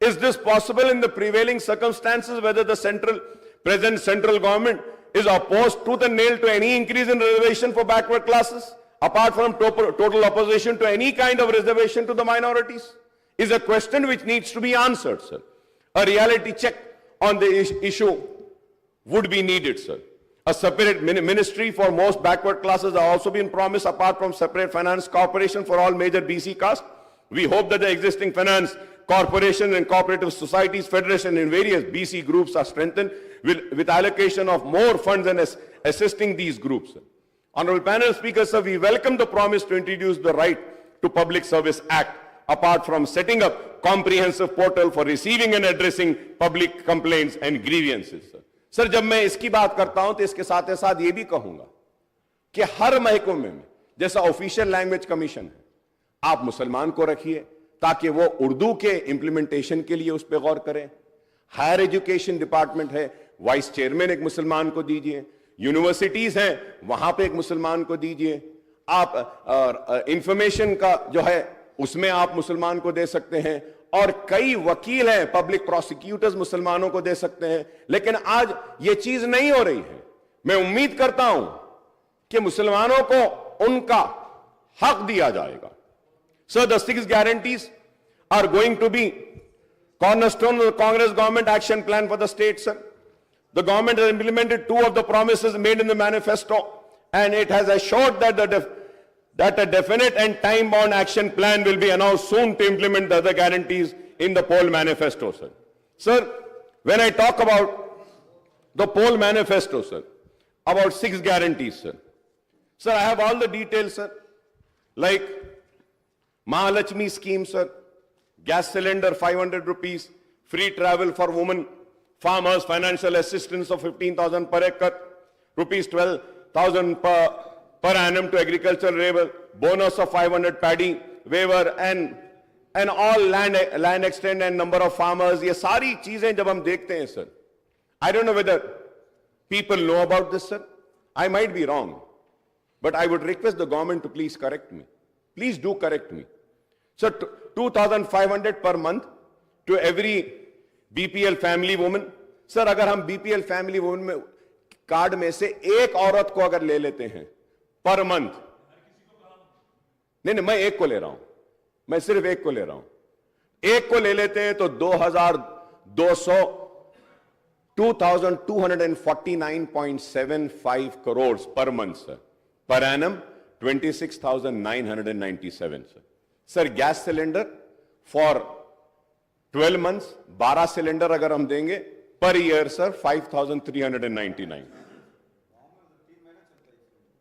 Is this possible in the prevailing circumstances, whether the present central government is opposed tooth and nail to any increase in reservation for backward classes, apart from total opposition to any kind of reservation to the minorities? Is a question which needs to be answered, sir. A reality check on the issue would be needed, sir. A separate ministry for most backward classes are also been promised, apart from separate finance corporation for all major BC castes. We hope that the existing finance corporation and cooperative societies federation in various BC groups are strengthened with allocation of more funds and assisting these groups. Honorable Panel Speaker, sir, we welcome the promise to introduce the Right to Public Service Act, apart from setting up comprehensive portal for receiving and addressing public complaints and grievances. Sir, जब मैं इसकी बात करता हूं तो इसके साथ साथ ये भी कहूंगा कि हर महकमे में जैसा ऑफिशियल लैंग्वेज कमीशन है, आप मुसलमान को रखिए ताकि वो उर्दू के इंप्लीमेंटेशन के लिए उस पर गौर करें। हायर एजुकेशन डिपार्टमेंट है, वाइस चेयरमैन एक मुसलमान को दीजिए। यूनिवर्सिटीज हैं, वहां पे एक मुसलमान को दीजिए। आप इंफॉर्मेशन का जो है उसमें आप मुसलमान को दे सकते हैं, और कई वकील हैं, पब्लिक प्रोसिक्यूटर्स मुसलमानों को दे सकते हैं। लेकिन आज ये चीज नहीं हो रही है। मैं उम्मीद करता हूं कि मुसलमानों को उनका हक दिया जाएगा। Sir, the 6 guarantees are going to be cornerstone of the Congress government action plan for the state, sir. The government has implemented 2 of the promises made in the manifesto, and it has assured that a definite and time-bound action plan will be announced soon to implement the other guarantees in the poll manifesto, sir. Sir, when I talk about the poll manifesto, sir, about 6 guarantees, sir. Sir, I have all the details, sir. Like Mahalakshmi scheme, sir, gas cylinder 500 rupees, free travel for women farmers, financial assistance of 15,000 per acre, rupees 12,000 per annum to agricultural labor, bonus of 500 paddy waiver, and all land extent and number of farmers. ये सारी चीजें जब हम देखते हैं, sir, I don't know whether people know about this, sir. I might be wrong, but I would request the government to please correct me. Please do correct me. So 2,500 per month to every BPL family woman. Sir, अगर हम BPL family woman में card में से एक औरत को अगर ले लेते हैं पर मंथ, नहीं, मैं एक को ले रहा हूं, मैं सिर्फ एक को ले रहा हूं, एक को ले लेते हैं तो 2,249.75 crore per month, sir, per annum 26,997, sir. Sir, gas cylinder for 12 months 12 cylinder अगर हम देंगे पर ईयर, सर, 5,399.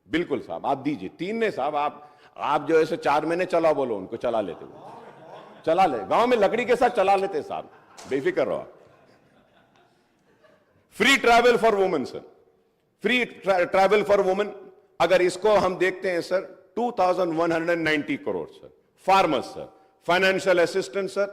बिल्कुल साहब, आप दीजिए 3 ने साहब, आप जो ऐसे 4 महीने चला बोलो उनको, चला लेते, चला ले, गांव में लकड़ी के साथ चला लेते साहब, बेफिक्र रहो. Free travel for women, sir, free travel for women अगर इसको हम देखते हैं, sir, 2,190 crore, sir. Farmers, sir, financial assistance, sir,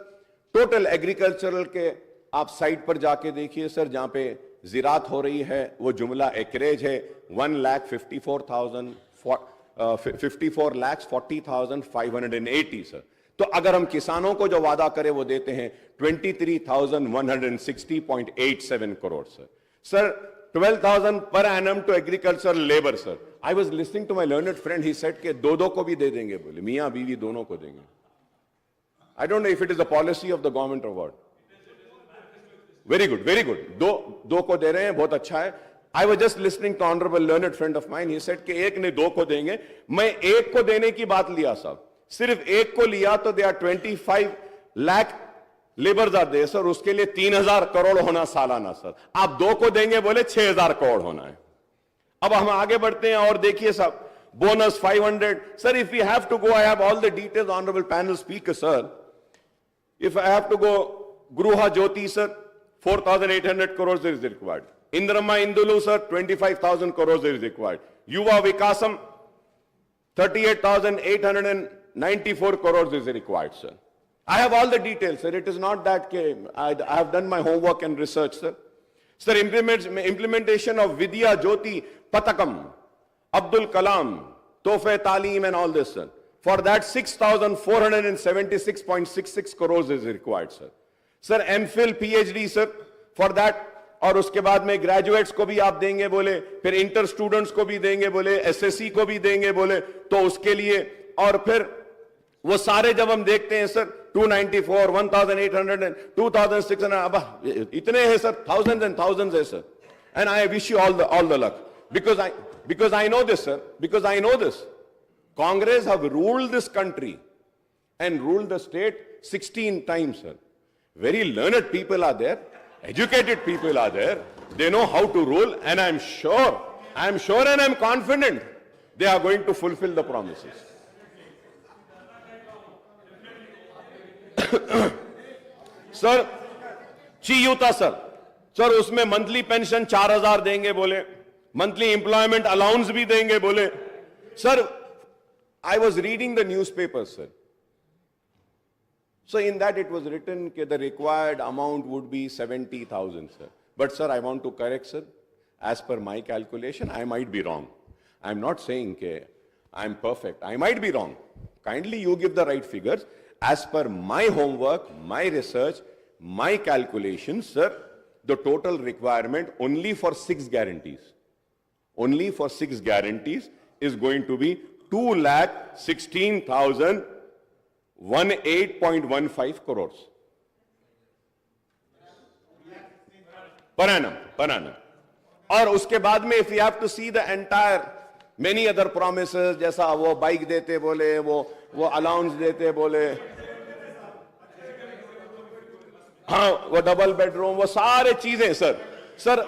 total agricultural के आप साइट पर जाके देखिए, सर, जहां पे जिरात हो रही है वो जुमला एकरेज है 1,54,40,580, सर. तो अगर हम किसानों को जो वादा करें वो देते हैं 23,160.87 crore, sir. Sir, 12,000 per annum to agricultural labor, sir. I was listening to my learned friend, he said कि दो को भी दे देंगे, बोले मियां बीवी दोनों को देंगे. I don't know if it is the policy of the government or what. Very good, very good. दो को दे रहे हैं, बहुत अच्छा है. I was just listening to honorable learned friend of mine, he said कि एक ने 2 को देंगे. मैं एक को देने की बात लिया साहब, सिर्फ एक को लिया तो they are 25 lakh labours are they, sir, उसके लिए 3,000 करोड़ होना सालाना, सर. आप 2 को देंगे बोले 6,000 करोड़ होना है. अब हम आगे बढ़ते हैं और देखिए साहब, bonus 500. Sir, if we have to go, I have all the details, Honorable Panel Speaker, sir. If I have to go, Gruha Jyoti, sir, 4,800 crores is required. Indrama Indulu, sir, 25,000 crores is required. Yuva Vikasam, 38,894 crores is required, sir. I have all the details, sir. It is not that I have done my homework and research, sir. Sir, implementation of Vidya Jyoti Patakam, Abdul Kalam, Tofe Talim and all this, sir. For that, 6,476.66 crores is required, sir. Sir, MPhil, PhD, sir, for that, और उसके बाद में graduates को भी आप देंगे बोले, फिर इंटर स्टूडेंट्स को भी देंगे बोले, एसएससी को भी देंगे बोले, तो उसके लिए और फिर वो सारे जब हम देखते हैं सर 294, 1,800, 2,600, अब इतने हैं सर, thousands and thousands है sir. And I wish you all the luck because I know this, sir. Because I know this. Congress have ruled this country and ruled the state 16 times, sir. Very learned people are there. Educated people are there. They know how to rule, and I'm sure and I'm confident they are going to fulfill the promises. Sir, Chiyuta sir, उसमें monthly pension 4,000 देंगे बोले, monthly employment allowance भी देंगे बोले. Sir, I was reading the newspaper, sir. So in that it was written that the required amount would be 70,000, sir. But sir, I want to correct, sir. As per my calculation, I might be wrong. I'm not saying I'm perfect. I might be wrong. Kindly you give the right figures. As per my homework, my research, my calculations, sir, the total requirement only for 6 guarantees is going to be 2,16,018.15 crores per annum. और उसके बाद में if you have to see the entire many other promises, जैसा वो bike देते बोले, वो allowance देते बोले, हाँ वो डबल बेडरूम, वो सारे चीजें sir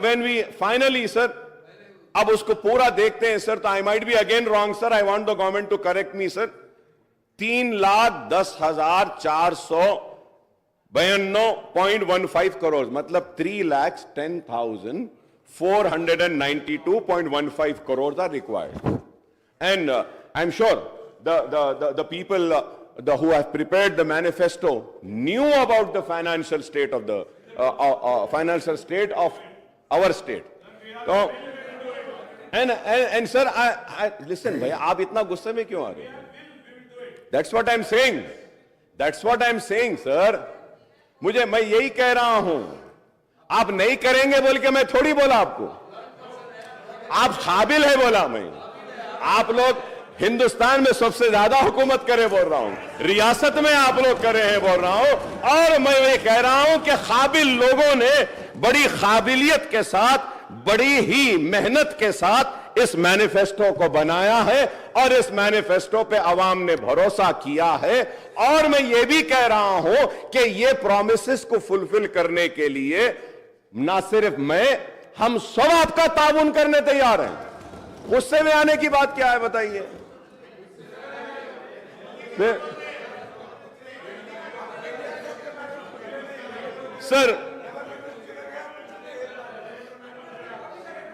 when we finally sir अब उसको पूरा देखते हैं सर, तो I might be again wrong, sir. I want the government to correct me, sir. 3,10,492.15 crores, मतलब 3,10,492.15 crores are required. And I'm sure the people who have prepared the manifesto knew about the financial state of our state. So, and sir, I listen, bhaiya, आप इतना गुस्से में क्यों आ रहे हो? That's what I'm saying. Sir. मैं यही कह रहा हूं. आप नहीं करेंगे बोल के मैं थोड़ी बोला आपको. आप काबिल है बोला मैं. आप लोग हिंदुस्तान में सबसे ज्यादा हुकूमत करे बोल रहा हूं. रियासत में आप लोग करे हैं बोल रहा हूं. और मैं ये कह रहा हूं कि काबिल लोगों ने बड़ी काबिलियत के साथ, बड़ी ही मेहनत के साथ इस मैनिफेस्टो को बनाया है और इस मैनिफेस्टो पे अवाम ने भरोसा किया है. और मैं ये भी कह रहा हूं कि ये प्रॉमिसेस को फुलफिल करने के लिए ना सिर्फ मैं, हम सब आपका ताउन करने तैयार हैं. गुस्से में आने की बात क्या है बताइए?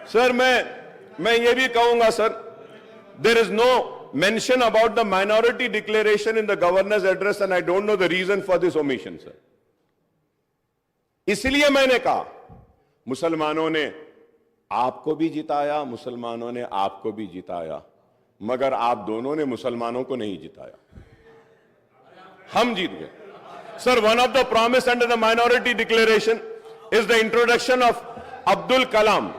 सर मैं ये भी कहूंगा sir, there is no mention about the minority declaration in the governor's address and I don't know the reason for this omission, sir. इसलिए मैंने कहा मुसलमानों ने आपको भी जिताया, मुसलमानों ने आपको भी जिताया, मगर आप दोनों ने मुसलमानों को नहीं जिताया. हम जीत गए. Sir, one of the promise under the minority declaration is the introduction of Abdul Kalam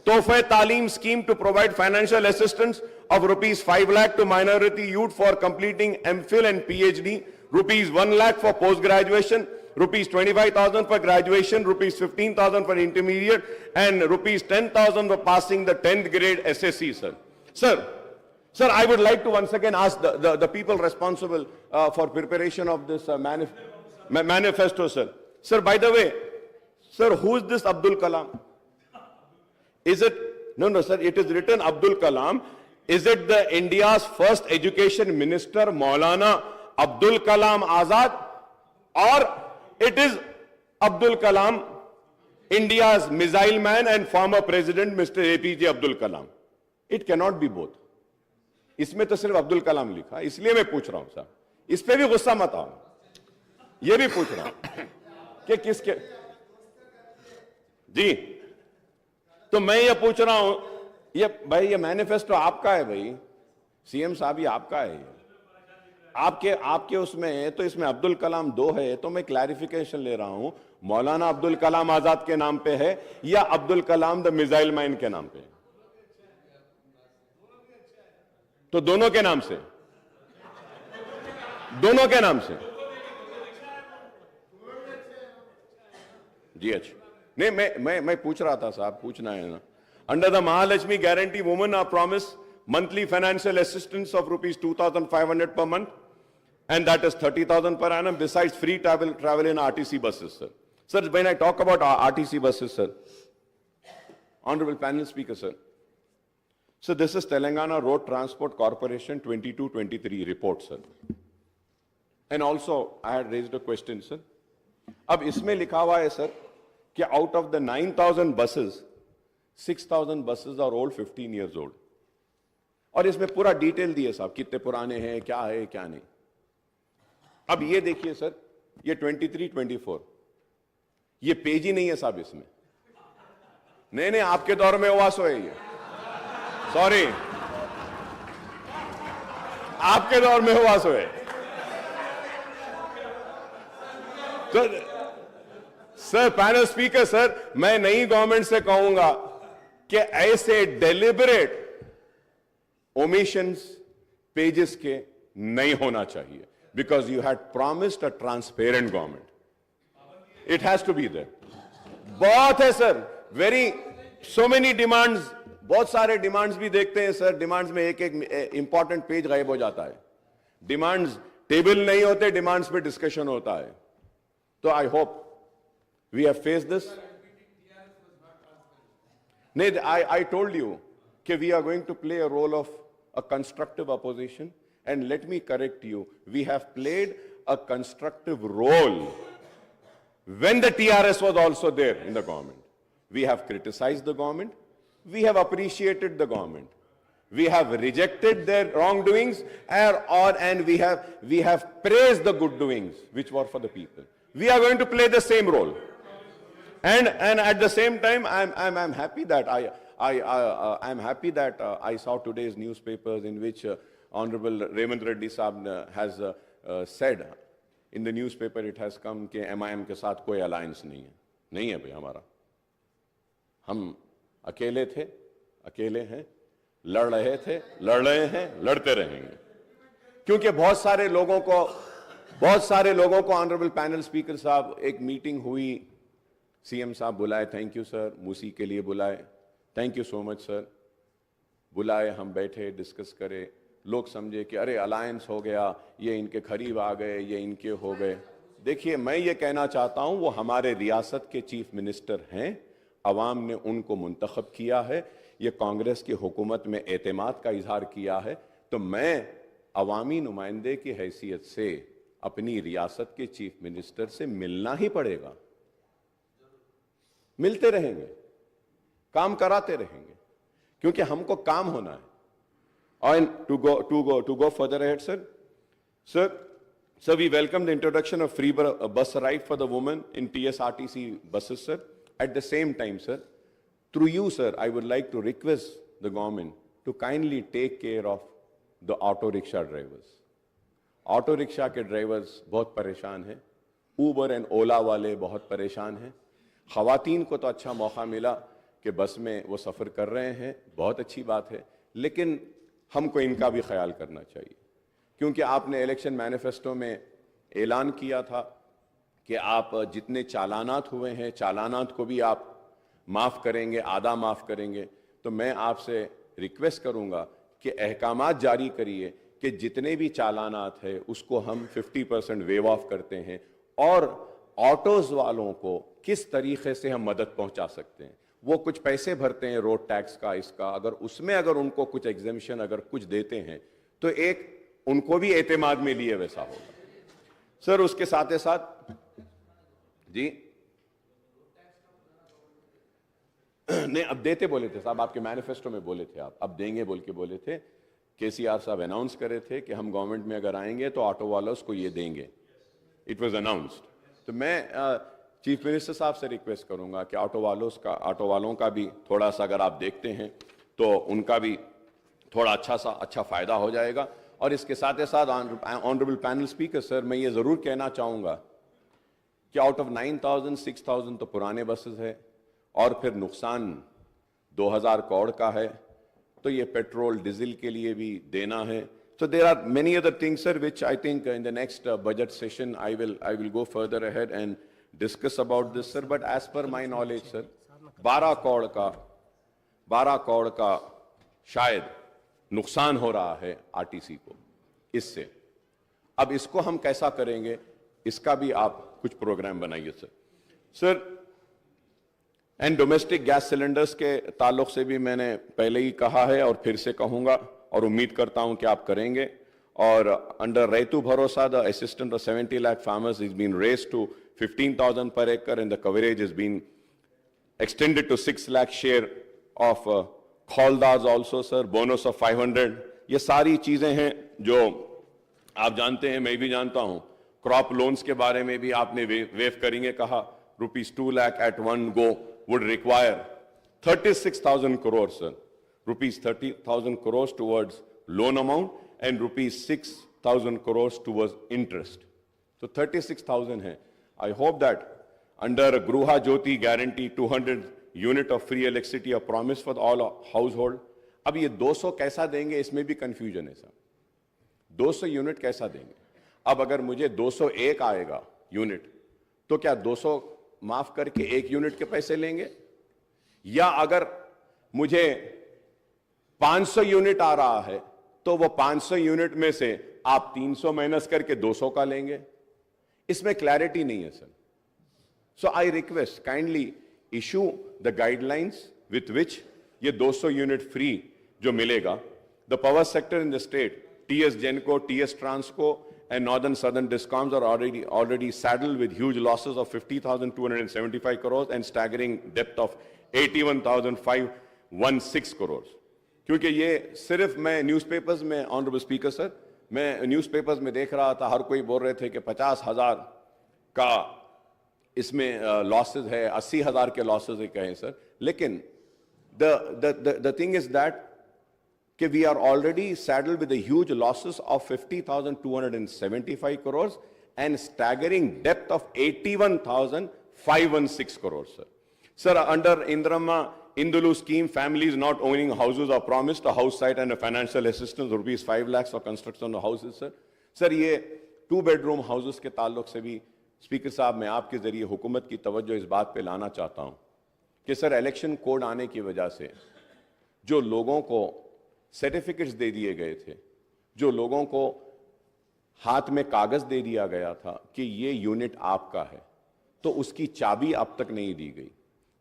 Tofe Talim scheme to provide financial assistance of rupees 5 lakh to minority youth for completing MPhil and PhD, rupees 1 lakh for post-graduation, rupees 25,000 for graduation, rupees 15,000 for intermediate, and rupees 10,000 for passing the 10th grade SSC, sir. Sir, I would like to once again ask the people responsible for preparation of this manifesto, sir. Sir, by the way, sir, who is this Abdul Kalam? Is it? No, sir, it is written Abdul Kalam. Is it the India's first education minister, Maulana Abdul Kalam Azad, or it is Abdul Kalam, India's missile man and former president, Mr. APJ Abdul Kalam? It cannot be both. इसमें तो सिर्फ अब्दुल कलाम लिखा, इसलिए मैं पूछ रहा हूं साहब, इस पे भी गुस्सा मत आओ, ये भी पूछ रहा हूं कि किसके जी। तो मैं ये पूछ रहा हूं, ये भाई ये मैनिफेस्टो आपका है भाई, सीएम साहब ये आपका है, आपके उसमें है, तो इसमें अब्दुल कलाम 2 है, तो मैं क्लैरिफिकेशन ले रहा हूं, मौलाना अब्दुल कलाम आजाद के नाम पे है या Abdul Kalam the missile man के नाम पे है? तो दोनों के नाम से, दोनों के नाम से जी। अच्छा नहीं, मैं पूछ रहा था साहब, पूछना है ना। Under the Mahalakshmi guarantee women are promise monthly financial assistance of rupees 2,500 per month, and that is 30,000 per annum, besides free travel in RTC buses, sir. Sir, when I talk about RTC buses, sir, Honorable Panel Speaker, sir, so this is Telangana Road Transport Corporation 22-23 report, sir. And also, I had raised a question, sir. अब इसमें लिखा हुआ है, sir, कि out of the 9,000 buses, 6,000 buses are old, 15 years old. और इसमें पूरा detail दिए साहब, कितने पुराने हैं, क्या है क्या नहीं। अब ये देखिए सर, ये 23-24, ये पेज ही नहीं है साहब इसमें। नहीं, आपके दौर में हुआ सो है ये, सॉरी, आपके दौर में हुआ सो है। तो सर, पैनल स्पीकर सर, मैं नई गवर्नमेंट से कहूंगा कि ऐसे डेलिबरेट omissions pages के नहीं होना चाहिए, because you had promised a transparent government. It has to be there. बहुत है सर, so many demands, बहुत सारे demands भी देखते हैं सर, demands में एक important page गायब हो जाता है, demands table नहीं होते, demands पे discussion होता है। तो I hope we have faced this. नहीं, I told you that we are going to play a role of a constructive opposition, and let me correct you, we have played a constructive role when the TRS was also there in the government. We have criticized the government, we have appreciated the government, we have rejected their wrongdoings, and we have praised the good doings which were for the people. We are going to play the same role, and at the same time, I'm happy that I'm happy that I saw today's newspapers in which Honorable Revant Reddy Saab has said, in the newspaper it has come कि MIM के साथ कोई alliance नहीं है भाई हमारा, हम अकेले थे, अकेले हैं, लड़ रहे थे, लड़ रहे हैं, लड़ते रहेंगे, क्योंकि बहुत सारे लोगों को ऑनरेबल पैनल स्पीकर साहब, एक मीटिंग हुई, सीएम साहब बुलाए, थैंक यू सर, मूसी के लिए बुलाए, thank you so much sir, बुलाए, हम बैठे, डिस्कस करे, लोग समझे कि अरे अलायंस हो गया, ये इनके करीब आ गए, ये इनके हो गए। देखिए, मैं ये कहना चाहता हूं, वो हमारे रियासत के चीफ मिनिस्टर हैं, अवाम ने उनको मुंतखब किया है, ये कांग्रेस की हुकूमत में एतमाद का इजहार किया है, तो मैं अवामी नुमाइंदे की हैसियत से अपनी रियासत के चीफ मिनिस्टर से मिलना ही पड़ेगा, मिलते रहेंगे, काम कराते रहेंगे, क्योंकि हमको काम होना है। And to go further ahead, sir, we welcome the introduction of free bus ride for the women in TSRTC buses, sir. At the same time, sir, through you, sir, I would like to request the government to kindly take care of the auto rickshaw drivers. Auto rickshaw के drivers बहुत परेशान हैं, Uber and Ola वाले बहुत परेशान हैं, ख़वातीन को तो अच्छा मौका मिला कि बस में वो सफ़र कर रहे हैं, बहुत अच्छी बात है, लेकिन हमको इनका भी ख्याल करना चाहिए, क्योंकि आपने इलेक्शन मैनिफेस्टो में ऐलान किया था कि आप जितने चालानात हुए हैं, चालानात को भी आप माफ़ करेंगे, आधा माफ़ करेंगे। तो मैं आपसे रिक्वेस्ट करूंगा कि अहकामात जारी करिए कि जितने भी चालानात है उसको हम 50% वेव ऑफ करते हैं, और ऑटोज़ वालों को किस तरीके से हम मदद पहुंचा सकते हैं वो कुछ पैसे भरते हैं रोड टैक्स का, इसका, अगर उसमें अगर उनको कुछ एग्जेम्पशन अगर कुछ देते हैं तो एक उनको भी एतमाद में लिए वैसा होगा। सर उसके साथ ही साथ जी नहीं, अब देते बोले थे साहब, आपके मैनिफेस्टो में बोले थे आप, अब देंगे बोल के बोले थे। केसीआर साहब अनाउंस करे थे कि हम गवर्नमेंट में अगर आएंगे तो ऑटो वालों को ये देंगे, इट वाज अनाउंस्ड। तो मैं चीफ मिनिस्टर साहब से रिक्वेस्ट करूंगा कि ऑटो वालों का भी थोड़ा सा अगर आप देखते हैं तो उनका भी थोड़ा अच्छा फायदा हो जाएगा। और इसके साथ ही साथ ऑनरेबल पैनल स्पीकर सर, मैं ये जरूर कहना चाहूंगा कि आउट ऑफ 9,000 6,000 तो पुराने बसेस है और फिर नुकसान 2,000 करोड़ का है, तो ये पेट्रोल डीजल के लिए भी देना है। So there are many other things, sir, which I think in the next budget session I will go further ahead and discuss about this, sir. But as per my knowledge, sir, 12 crore का शायद नुकसान हो रहा है RTC को इससे। अब इसको हम कैसा करेंगे, इसका भी आप कुछ प्रोग्राम बनाइए sir. Sir and domestic gas cylinders के ताल्लुक से भी मैंने पहले ही कहा है और फिर से कहूंगा और उम्मीद करता हूं कि आप करेंगे। और under Rythu Bharosa the assistant of 70 lakh farmers is been raised to 15,000 per acre and the coverage is been extended to 6 lakh share of khaldars also, sir, bonus of 500। ये सारी चीजें हैं जो आप जानते हैं, मैं भी जानता हूं। क्रॉप लोन्स के बारे में भी आपने वेव करेंगे कहा, ₹2 lakh at one go would require 36,000 crores, sir, ₹30,000 crores towards loan amount and ₹6,000 crores towards interest, so 36,000 है। I hope that under Gruha Jyoti guarantee 200 unit of free electricity a promise for all household। अब ये 200 कैसा देंगे, इसमें भी confusion है sir. 200 unit कैसा देंगे? अब अगर मुझे 201 आएगा यूनिट तो क्या 200 माफ करके 1 यूनिट के पैसे लेंगे, या अगर मुझे 500 यूनिट आ रहा है तो वो 500 यूनिट में से आप 300 माइनस करके 200 का लेंगे? इसमें क्लैरिटी नहीं है sir. So I request kindly issue the guidelines with which ये 200 यूनिट फ्री जो मिलेगा। The power sector in the state, TS Genco, TS Transco and northern southern discoms are already saddled with huge losses of 50,275 crores and staggering depth of 81,516 crores। क्योंकि ये सिर्फ मैं newspapers में, honourable speaker sir, मैं newspapers में देख रहा था, हर कोई बोल रहे थे कि 50,000 का इसमें लॉसेज है, 80,000 के लॉसेज है कहें सर। लेकिन the thing is that we are already saddled with the huge losses of 50,275 crores and staggering depth of 81,516 crores, sir. Sir, under Indulu scheme, families not owning houses are promised a house site and a financial assistance ₹5 lakhs for construction of houses, sir. Sir, ये 2 bedroom houses के ताल्लुक से भी speaker साहब मैं आपके जरिए हुकूमत की तवज्जो इस बात पे लाना चाहता हूं कि सर इलेक्शन कोड आने की वजह से जो लोगों को सर्टिफिकेट्स दे दिए गए थे, जो लोगों को हाथ में कागज दे दिया गया था कि ये यूनिट आपका है, तो उसकी चाबी अब तक नहीं दी गई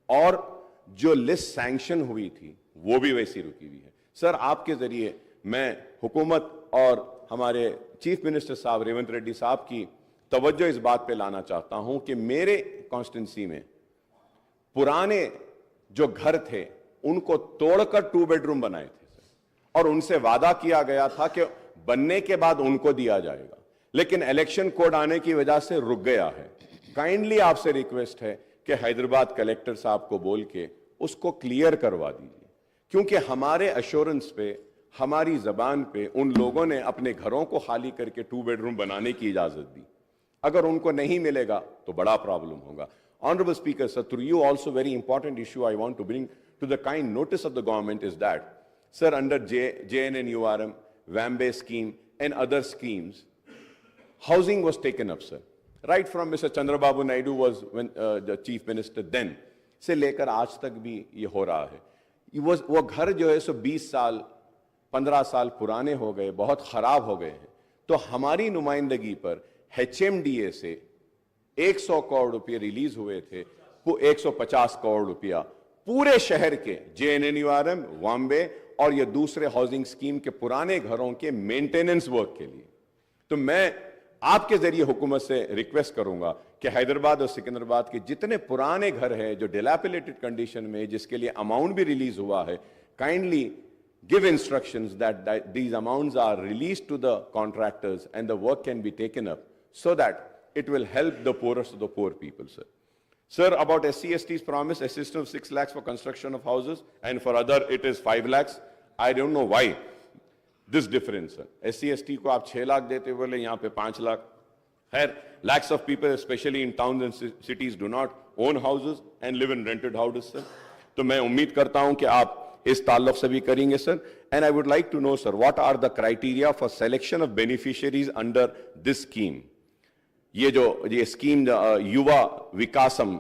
और जो लिस्ट सैंक्शन हुई थी वो भी वैसी रुकी हुई है। सर आपके जरिए मैं हुकूमत और हमारे चीफ मिनिस्टर साहब रेवंत रेड्डी साहब की तवज्जो इस बात पे लाना चाहता हूं कि मेरे कॉन्स्टिट्यूंसी में पुराने जो घर थे उनको तोड़कर 2 बेडरूम बनाए थे और उनसे वादा किया गया था कि बनने के बाद उनको दिया जाएगा, लेकिन इलेक्शन कोड आने की वजह से रुक गया है। काइंडली आपसे रिक्वेस्ट है कि हैदराबाद कलेक्टर साहब को बोल के उसको क्लियर करवा दीजिए, क्योंकि हमारे अश्योरेंस पे, हमारी जबान पे उन लोगों ने अपने घरों को खाली करके 2 बेडरूम बनाने की इजाजत दी। अगर उनको नहीं मिलेगा तो बड़ा प्रॉब्लम होगा। Honourable speaker sir, through you also very important issue I want to bring to the kind notice of the government is that, sir, under JNNURM, WAMBE scheme and other schemes, housing was taken up, sir. Right from Mr. Chandrababu Naidu was the chief minister then, से लेकर आज तक भी ये हो रहा है। वो घर जो है सो 20 साल 15 साल पुराने हो गए, बहुत खराब हो गए हैं। तो हमारी नुमाइंदगी पर HMDA से 100 करोड़ रुपये रिलीज हुए थे, वो 150 करोड़ रुपया पूरे शहर के JNNURM, बॉम्बे और ये दूसरे हाउसिंग स्कीम के पुराने घरों के मेंटेनेंस वर्क के लिए। तो मैं आपके जरिए हुकूमत से रिक्वेस्ट करूंगा कि हैदराबाद और सिकंदराबाद के जितने पुराने घर हैं जो डिलैपिलेटेड कंडीशन में, जिसके लिए अमाउंट भी रिलीज हुआ है, kindly give instructions that these amounts are released to the contractors and the work can be taken up so that it will help the poorest of the poor people, sir. Sir, about SC/ST's promise assistance of 6 lakhs for construction of houses and for other it is 5 lakhs. I don't know why this difference, sir. SC/ST को आप 6 लाख देते बोले, यहाँ पे 5 लाख है. Lakhs of people, especially in towns and cities, do not own houses and live in rented houses, sir. तो मैं उम्मीद करता हूँ कि आप इस ताल्लुक से भी करेंगे, sir. And I would like to know, sir, what are the criteria for selection of beneficiaries under this scheme. ये स्कीम युवा विकासम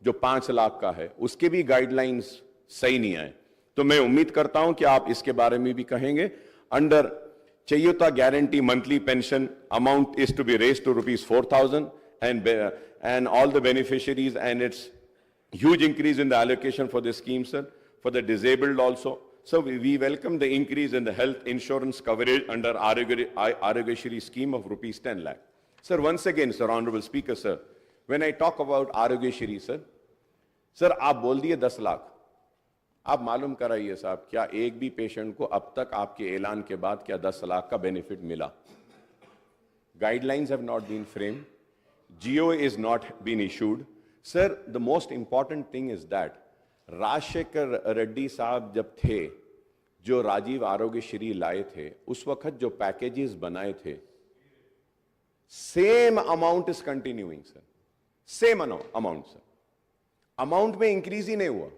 जो 5 लाख का है, उसके भी गाइडलाइंस सही नहीं आए. तो मैं उम्मीद करता हूं कि आप इसके बारे में भी कहेंगे. Under Cheyutha guarantee monthly pension amount is to be raise to ₹4,000 and all the beneficiaries, and it's huge increase in the allocation for this scheme, sir. For the disabled also. So we welcome the increase in the health insurance coverage under Arogyashri scheme of ₹10 lakh. Sir, once again, sir, Honorable Speaker, sir, when I talk about Arogyashri, sir, आप बोल दिए 10 लाख. आप मालूम कराइए साहब, क्या एक भी पेशेंट को अब तक आपके ऐलान के बाद क्या 10 लाख का बेनिफिट मिला? Guidelines have not been framed. GO is not been issued. Sir, the most important thing is that Rajshekhar Reddy साहब जब थे, जो राजीव आरोग्यश्री लाए थे, उस वक्त जो पैकेजेस बनाए थे, same amount is continuing, sir. Same amount, sir. Amount में इंक्रीज ही नहीं हुआ.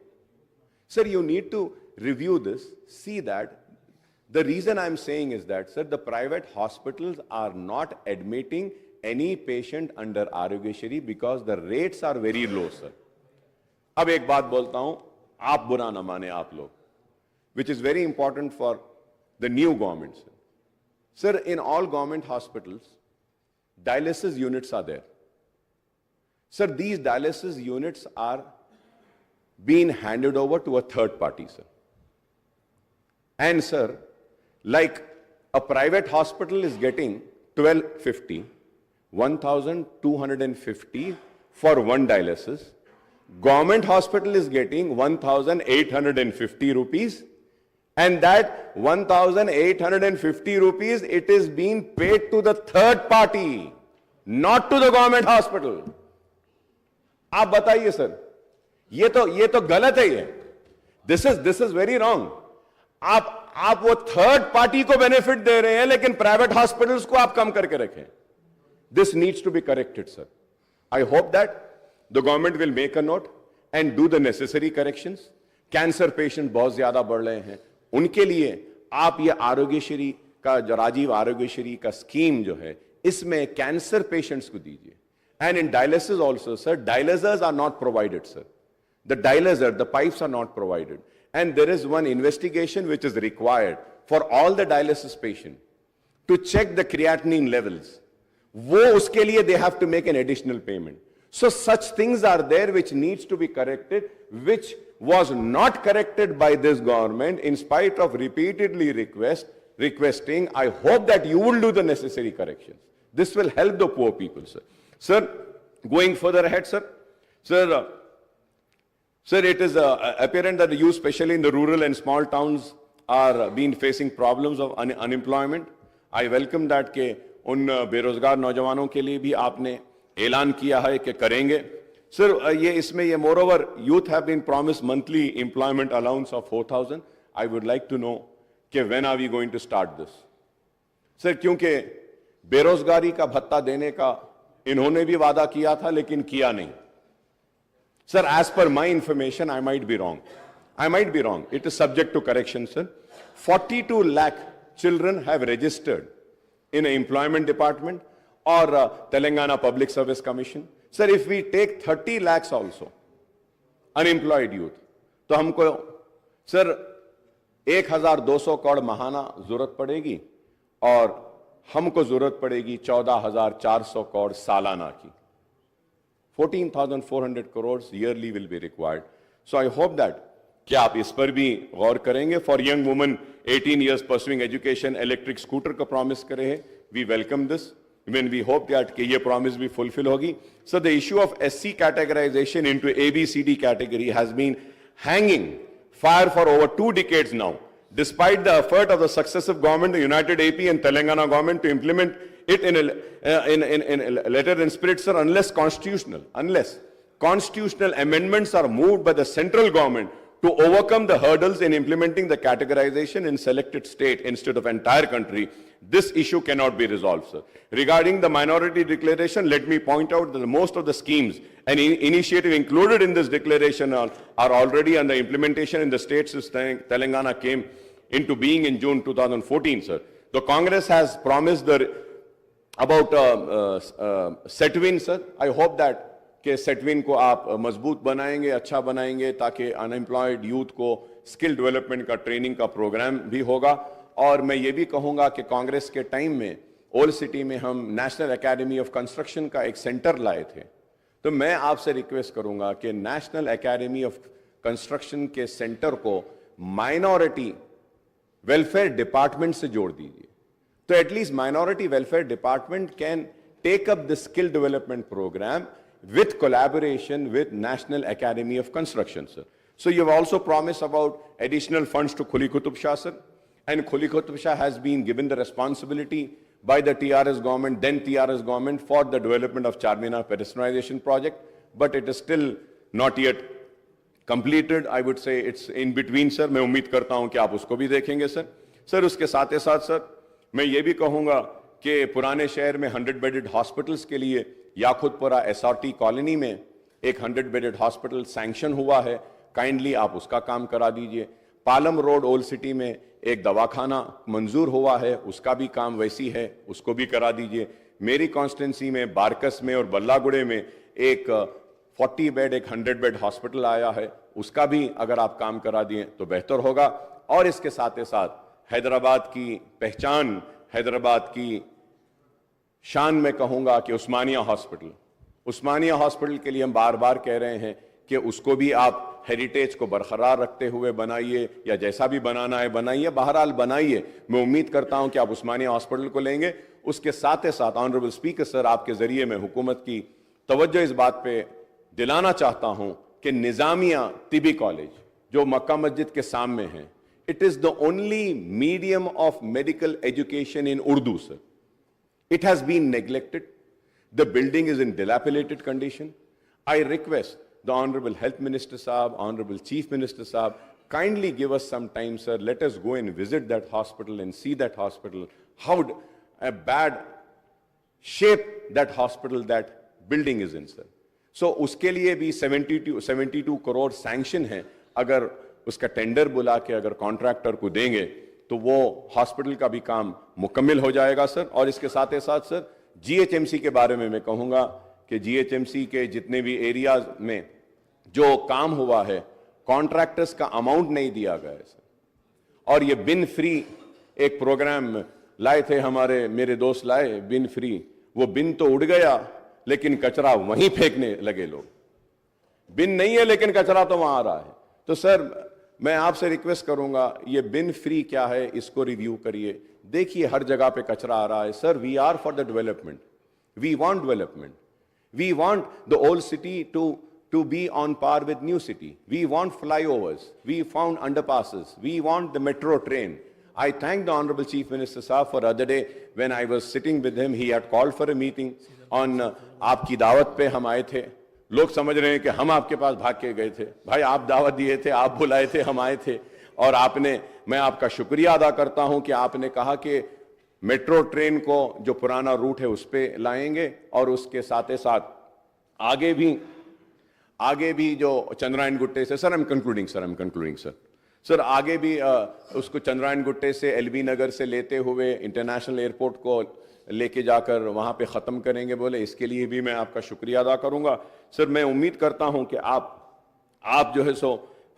Sir, you need to review this, see that. The reason I am saying is that, sir, the private hospitals are not admitting any patient under Aarogyasri because the rates are very low, sir. अब एक बात बोलता हूं, आप बुरा ना माने आप लोग, which is very important for the new government, sir. Sir, in all government hospitals, dialysis units are there. Sir, these dialysis units are being handed over to a third party, sir. And sir, like a private hospital is getting 1,250, 1,250 for one dialysis. Government hospital is getting 1,850 rupees, and that 1,850 rupees, it is being paid to the third party, not to the government hospital. आप बताइए sir, ये तो गलत है. ये this is very wrong. आप वो third party को बेनिफिट दे रहे हैं, लेकिन प्राइवेट हॉस्पिटल्स को आप कम करके रखें. This needs to be corrected, sir. I hope that the government will make a note and do the necessary corrections. Cancer patient बहुत ज्यादा बढ़ रहे हैं, उनके लिए आप ये आरोग्यश्री का जो राजीव आरोग्यश्री का स्कीम जो है, इसमें कैंसर पेशेंट्स को दीजिए. And in dialysis also, sir, dialysers are not provided, sir. The dialyser, the pipes are not provided, and there is one investigation which is required for all the dialysis patient to check the creatinine levels. वो उसके लिए they have to make an additional payment. So such things are there which needs to be corrected, which was not corrected by this government in spite of repeatedly requesting. I hope that you will do the necessary corrections. This will help the poor people, sir. Sir, going further ahead, sir. Sir, it is apparent that you, especially in the rural and small towns, are being facing problems of unemployment. I welcome that के उन बेरोजगार नौजवानों के लिए भी आपने ऐलान किया है कि करेंगे. सर, ये इसमें ये moreover youth have been promise monthly employment allowance of 4,000. I would like to know कि when are we going to start this, sir. क्योंकि बेरोजगारी का भत्ता देने का इन्होंने भी वादा किया था, लेकिन किया नहीं. Sir, as per my information, I might be wrong, it is subject to correction, sir. 42 lakh children have registered in an employment department or Telangana Public Service Commission. Sir, if we take 30 lakhs also unemployed youth, तो हमको sir 1,200 crore महाना जरूरत पड़ेगी और हमको जरूरत पड़ेगी 14,400 करोड़ सालाना की. 14,400 crores yearly will be required. So I hope that कि आप इस पर भी गौर करेंगे. For young woman 18 years pursuing education, electric scooter का प्रॉमिस करे हैं. We welcome this when we hope that कि ये promise भी fulfill होगी. So the issue of SC categorization into ABCD category has been hanging fire for over 2 decades now. Despite the effort of the successive government, the United AP and Telangana government to implement it in a letter and spirit, sir, unless constitutional amendments are moved by the central government to overcome the hurdles in implementing the categorization in selected state instead of entire country, this issue cannot be resolved, sir. Regarding the minority declaration, let me point out that most of the schemes and initiative included in this declaration are already under implementation in the states since Telangana came into being in June 2014, sir. The Congress has promised about Setwin, sir. I hope that कि सेटविन को आप मजबूत बनाएंगे, अच्छा बनाएंगे, ताकि unemployed youth को skill development का ट्रेनिंग का प्रोग्राम भी होगा. और मैं ये भी कहूँगा कि कांग्रेस के टाइम में ओल्ड सिटी में हम नेशनल एकेडमी ऑफ कंस्ट्रक्शन का एक सेंटर लाए थे. तो मैं आपसे रिक्वेस्ट करूँगा कि नेशनल एकेडमी ऑफ कंस्ट्रक्शन के सेंटर को माइनॉरिटी वेलफेयर डिपार्टमेंट से जोड़ दीजिए. तो at least minority welfare department can take up the skill development programme with collaboration with National Academy of Construction, sir. So you have also promised about additional funds to Khuli Qutub Shah, sir. And Khuli Qutub Shah has been given the responsibility by the TRS government, then TRS government, for the development of Charminar pedestrianization project. But it is still not yet completed. I would say it's in between, sir. मैं उम्मीद करता हूं कि आप उसको भी देखेंगे, sir. Sir, उसके साथ ही साथ, sir, मैं ये भी कहूँगा कि पुराने शहर में 100 bedded hospitals के लिए याकुतपुरा SRT कॉलोनी में एक 100 बेडेड हॉस्पिटल सैंक्शन हुआ है. काइंडली आप उसका काम करा दीजिए. पालम रोड ओल्ड सिटी में एक दवाखाना मंजूर हुआ है, उसका भी काम वैसी है, उसको भी करा दीजिए. मेरी कॉन्स्टिट्यूंसी में बारकस में और बल्लागुड़े में एक 40 बेड एक 100 बेड हॉस्पिटल आया है, उसका भी अगर आप काम करा दिए तो बेहतर होगा. और इसके साथ ही साथ हैदराबाद की पहचान, हैदराबाद की शान में कहूंगा कि उस्मानिया हॉस्पिटल के लिए हम बार बार कह रहे हैं कि उसको भी आप हेरिटेज को बरकरार रखते हुए बनाइए, या जैसा भी बनाना है बनाइए, बहरहाल बनाइए. मैं उम्मीद करता हूं कि आप उस्मानिया हॉस्पिटल को लेंगे. उसके साथ ही साथ ऑनरेबल स्पीकर सर, आपके जरिए मैं हुकूमत की तवज्जो इस बात पे दिलाना चाहता हूं कि निजामिया तिबी कॉलेज जो मक्का मस्जिद के सामने है, it is the only medium of medical education in Urdu, sir. It has been neglected. The building is in dilapidated condition. I request the Honorable Health Minister Saab, Honorable Chief Minister Saab, kindly give us some time, sir. Let us go and visit that hospital and see that hospital, how a bad shape that hospital, that building is in, sir. So उसके लिए भी 72 crore sanction है. अगर उसका tender बुला के अगर contractor को देंगे तो वो हॉस्पिटल का भी काम मुकम्मल हो जाएगा, सर. और इसके साथ ही साथ, सर, GHMC के बारे में मैं कहूँगा कि GHMC के जितने भी एरियाज में जो काम हुआ है, कॉन्ट्रैक्टर्स का अमाउंट नहीं दिया गया है, सर. और ये बिन फ्री एक प्रोग्राम लाए थे मेरे दोस्त लाए, बिन फ्री. वो बिन तो उड़ गया, लेकिन कचरा वहीं फेंकने लगे लोग. बिन नहीं है लेकिन कचरा तो वहां आ रहा है. तो सर, मैं आपसे रिक्वेस्ट करूंगा, ये बिन फ्री क्या है, इसको रिव्यू करिए. देखिए हर जगह पे कचरा आ रहा है. Sir, we are for the development. We want development. We want the old city to be on par with new city. We want flyovers. We found underpasses. We want the metro train. I thank the Honorable Chief Minister Saab for other day when I was sitting with him. He had called for a meeting on आपकी दावत पे हम आए थे. लोग समझ रहे हैं कि हम आपके पास भाग के गए थे. भाई, आप दावत दिए थे, आप बुलाए थे, हम आए थे. और मैं आपका शुक्रिया अदा करता हूं कि आपने कहा कि मेट्रो ट्रेन को जो पुराना रूट है उस पर लाएंगे, और उसके साथ ही साथ आगे भी जो चंद्रायन गुट्टे से, sir, I am concluding sir, आगे भी उसको चंद्रायन गुट्टे से एलबी नगर से लेते हुए इंटरनेशनल एयरपोर्ट को लेके जाकर वहां पे ख़त्म करेंगे बोले. इसके लिए भी मैं आपका शुक्रिया अदा करूंगा. सर, मैं उम्मीद करता हूं कि आप जो है सो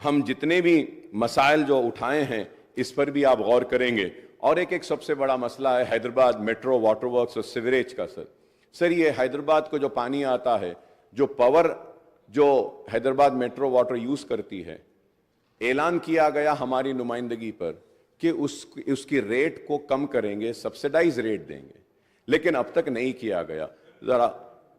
हम जितने भी मसाइल जो उठाए हैं इस पर भी आप गौर करेंगे. और एक सबसे बड़ा मसला है हैदराबाद मेट्रो, वाटर वर्क्स और सीवरेज का. सर, ये हैदराबाद को जो पानी आता है, जो पावर जो हैदराबाद मेट्रो वाटर यूज करती है, ऐलान किया गया हमारी नुमाइंदगी पर कि उसकी रेट को कम करेंगे, सब्सिडाइज रेट देंगे, लेकिन अब तक नहीं किया गया। जरा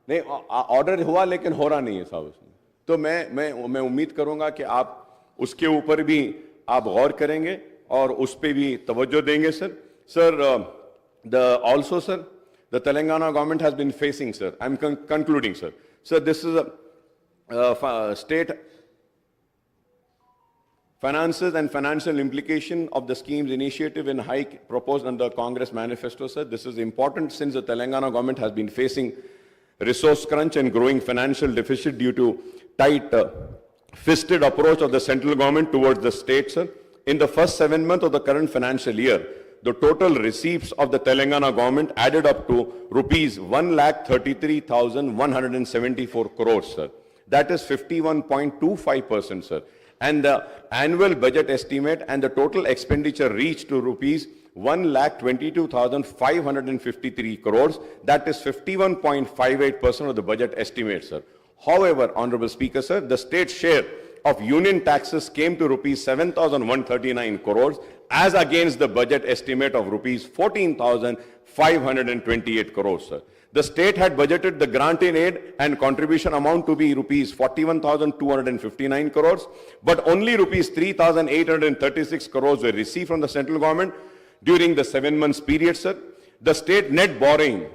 नहीं, ऑर्डर हुआ लेकिन हो रहा नहीं है साहब उसमें। तो मैं उम्मीद करूंगा कि आप उसके ऊपर भी आप गौर करेंगे और उस पर भी तवज्जो देंगे sir. Sir, also sir, the Telangana government has been facing, sir, I'm concluding sir. Sir, this is a state finances and financial implication of the scheme's initiative and hike proposed under Congress manifesto, sir. This is important since the Telangana government has been facing resource crunch and growing financial deficit due to tight fisted approach of the central government towards the state, sir. In the first 7 months of the current financial year, the total receipts of the Telangana government added up to rupees 1,33,174 crores, sir. That is 51.25%, sir. And the annual budget estimate and the total expenditure reached to rupees 1,22,553 crores. That is 51.58% of the budget estimate, sir. However, Honorable Speaker, sir, the state share of union taxes came to rupees 7,139 crores as against the budget estimate of rupees 14,528 crores, sir. The state had budgeted the grant in aid and contribution amount to be rupees 41,259 crores, but only rupees 3,836 crores were received from the central government during the 7 months period, sir. The state net borrowing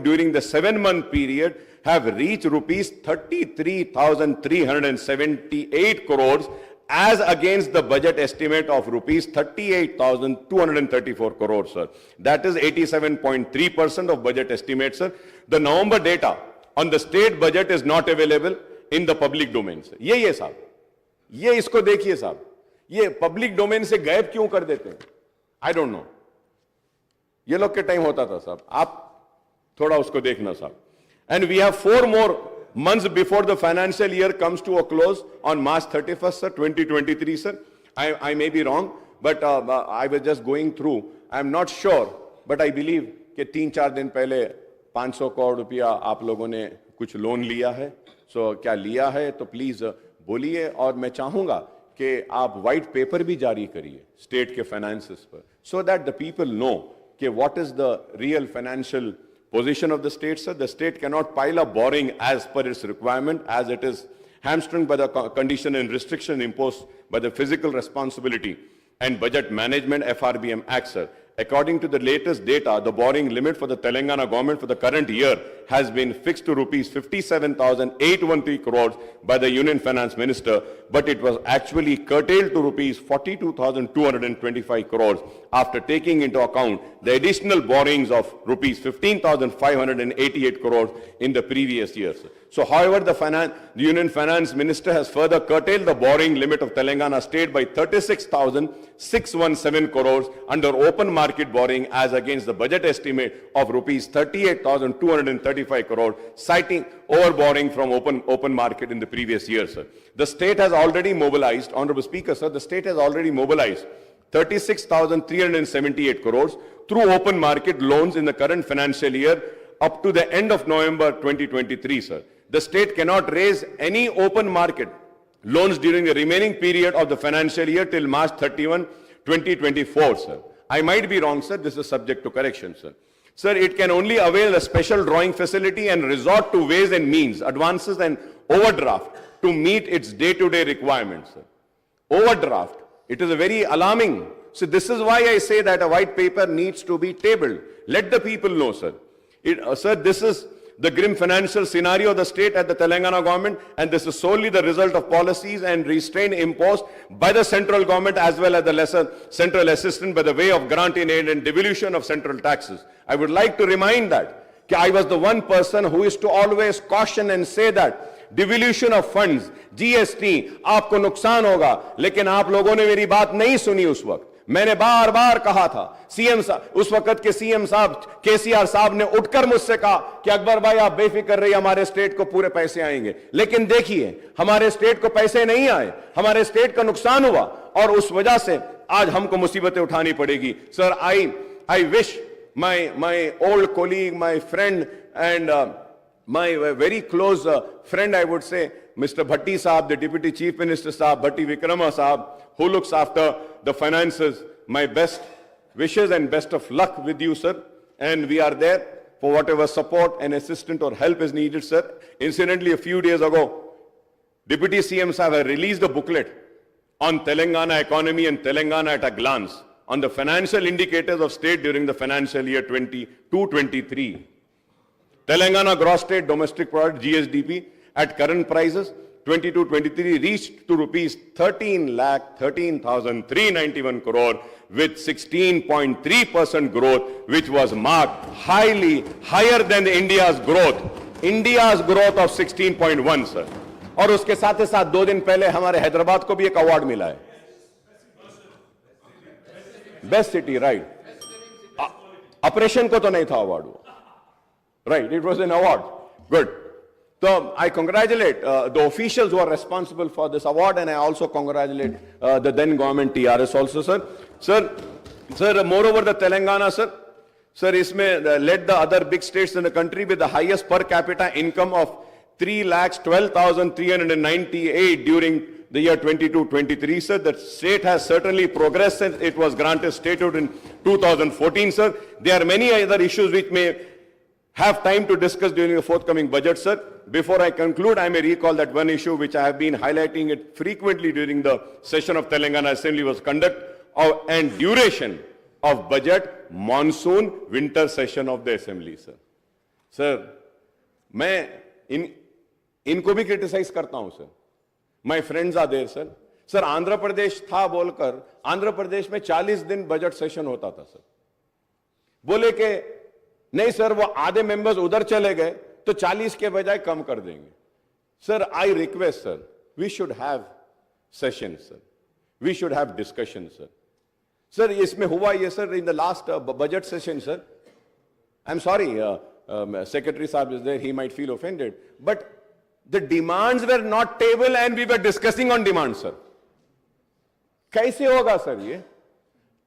during the 7-month period have reached rupees 33,378 crores as against the budget estimate of rupees 38,234 crores, sir. That is 87.3% of budget estimate, sir. The November data on the state budget is not available in the public domain, sir. ये साहब, ये इसको देखिए साहब, ये public domain से गायब क्यों कर देते हैं? I don't know. ये लोग के टाइम होता था साहब, आप थोड़ा उसको देखना साहब. And we have 4 more months before the financial year comes to a close on March 31st, sir, 2023, sir. I may be wrong, but I was just going through. I'm not sure, but I believe कि 3-4 दिन पहले 500 करोड़ रुपया आप लोगों ने कुछ loan लिया है. So क्या लिया है तो प्लीज बोलिए, और मैं चाहूंगा कि आप व्हाइट पेपर भी जारी करिए स्टेट के फाइनेंसेस पर, so that the people know कि what is the real financial position of the state, sir. The state cannot pile up borrowing as per its requirement, as it is hamstrung by the condition and restriction imposed by the Physical Responsibility and Budget Management FRBM Act, sir. According to the latest data, the borrowing limit for the Telangana government for the current year has been fixed to rupees 57,813 crores by the Union Finance Minister, but it was actually curtailed to rupees 42,225 crores after taking into account the additional borrowings of rupees 15,588 crores in the previous years. So, however, the Union Finance Minister has further curtailed the borrowing limit of Telangana state by 36,617 crores under open market borrowing as against the budget estimate of rupees 38,235 crores, citing overborrowing from open market in the previous year, sir. The state has already mobilized, Honorable Speaker, sir, the state has already mobilized 36,378 crores through open market loans in the current financial year up to the end of November 2023, sir. The state cannot raise any open market loans during the remaining period of the financial year till March 31, 2024, sir. I might be wrong, sir. This is subject to correction, sir. Sir, it can only avail a special drawing facility and resort to ways and means, advances and overdraft to meet its day-to-day requirements, sir. Overdraft. It is a very alarming. So this is why I say that a white paper needs to be tabled. Let the people know, sir. Sir, this is the grim financial scenario of the state at the Telangana government, and this is solely the result of policies and restraint imposed by the central government as well as the lesser central assistance by the way of grant in aid and devolution of central taxes. I would like to remind that I was the one person who is to always caution and say that devolution of funds, GST आपको नुकसान होगा, लेकिन आप लोगों ने मेरी बात नहीं सुनी. उस वक्त मैंने बार बार कहा था, सीएम साहब, उस वक्त के सीएम साहब केसीआर साहब ने उठकर मुझसे कहा कि अकबर भाई आप बेफिक्र रहिए, हमारे स्टेट को पूरे पैसे आएंगे. लेकिन देखिए हमारे स्टेट को पैसे नहीं आए, हमारे स्टेट का नुकसान हुआ, और उस वजह से आज हमको मुसीबतें उठानी पड़ेगी. Sir, I wish my old colleague, my friend and my very close friend, I would say, Mr. Bhatti Saab, the Deputy Chief Minister Saab, Bhatti Vikrama Saab, who looks after the finances. My best wishes and best of luck with you, sir. And we are there for whatever support and assistance or help is needed, sir. Incidentally, a few days ago, Deputy CM Saab have released a booklet on Telangana economy and Telangana at a glance on the financial indicators of state during the financial year 22-23. Telangana gross state domestic product GSDP at current prices 22-23 reached to rupees 13,13,391 crore with 16.3% growth, which was marked higher than India's growth of 16.1, sir. और उसके साथ ही साथ 2 दिन पहले हमारे हैदराबाद को भी एक अवार्ड मिला है, बेस्ट सिटी, राइट. ऑपरेशन को तो नहीं था अवार्ड वो, right, it was an award. Good. So I congratulate the officials who are responsible for this award, and I also congratulate the then government TRS also, sir. Sir, moreover the Telangana, sir, isme led the other big states in the country with the highest per capita income of 3,12,398 during the year 22-23, sir. The state has certainly progressed since it was granted statehood in 2014, sir. There are many other issues which may have time to discuss during the forthcoming budget, sir. Before I conclude, I may recall that one issue which I have been highlighting it frequently during the session of Telangana Assembly was conduct and duration of budget monsoon winter session of the Assembly, sir. Sir, मैं इनको भी criticize करता हूं, sir. My friends are there, sir. Sir, Andhra Pradesh था बोलकर आंध्र प्रदेश में 40 दिन budget session होता था, सर. बोले कि नहीं सर, वो आधे मेंबर्स उधर चले गए तो 40 के बजाय कम कर देंगे. Sir, I request, sir, we should have session, sir. We should have discussion, sir. Sir, इसमें हुआ ये, sir, in the last budget session, sir. I am sorry, Secretary Saab is there, he might feel offended, but the demands were not tabled and we were discussing on demands, sir. कैसे होगा, sir, ये?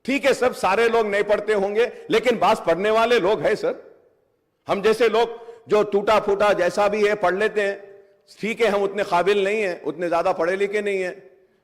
ठीक है, सब सारे लोग नहीं पढ़ते होंगे, लेकिन बात पढ़ने वाले लोग हैं, सर. हम जैसे लोग जो टूटा फूटा जैसा भी है पढ़ लेते हैं. ठीक है, हम उतने काबिल नहीं हैं, उतने ज्यादा पढ़े लिखे नहीं हैं,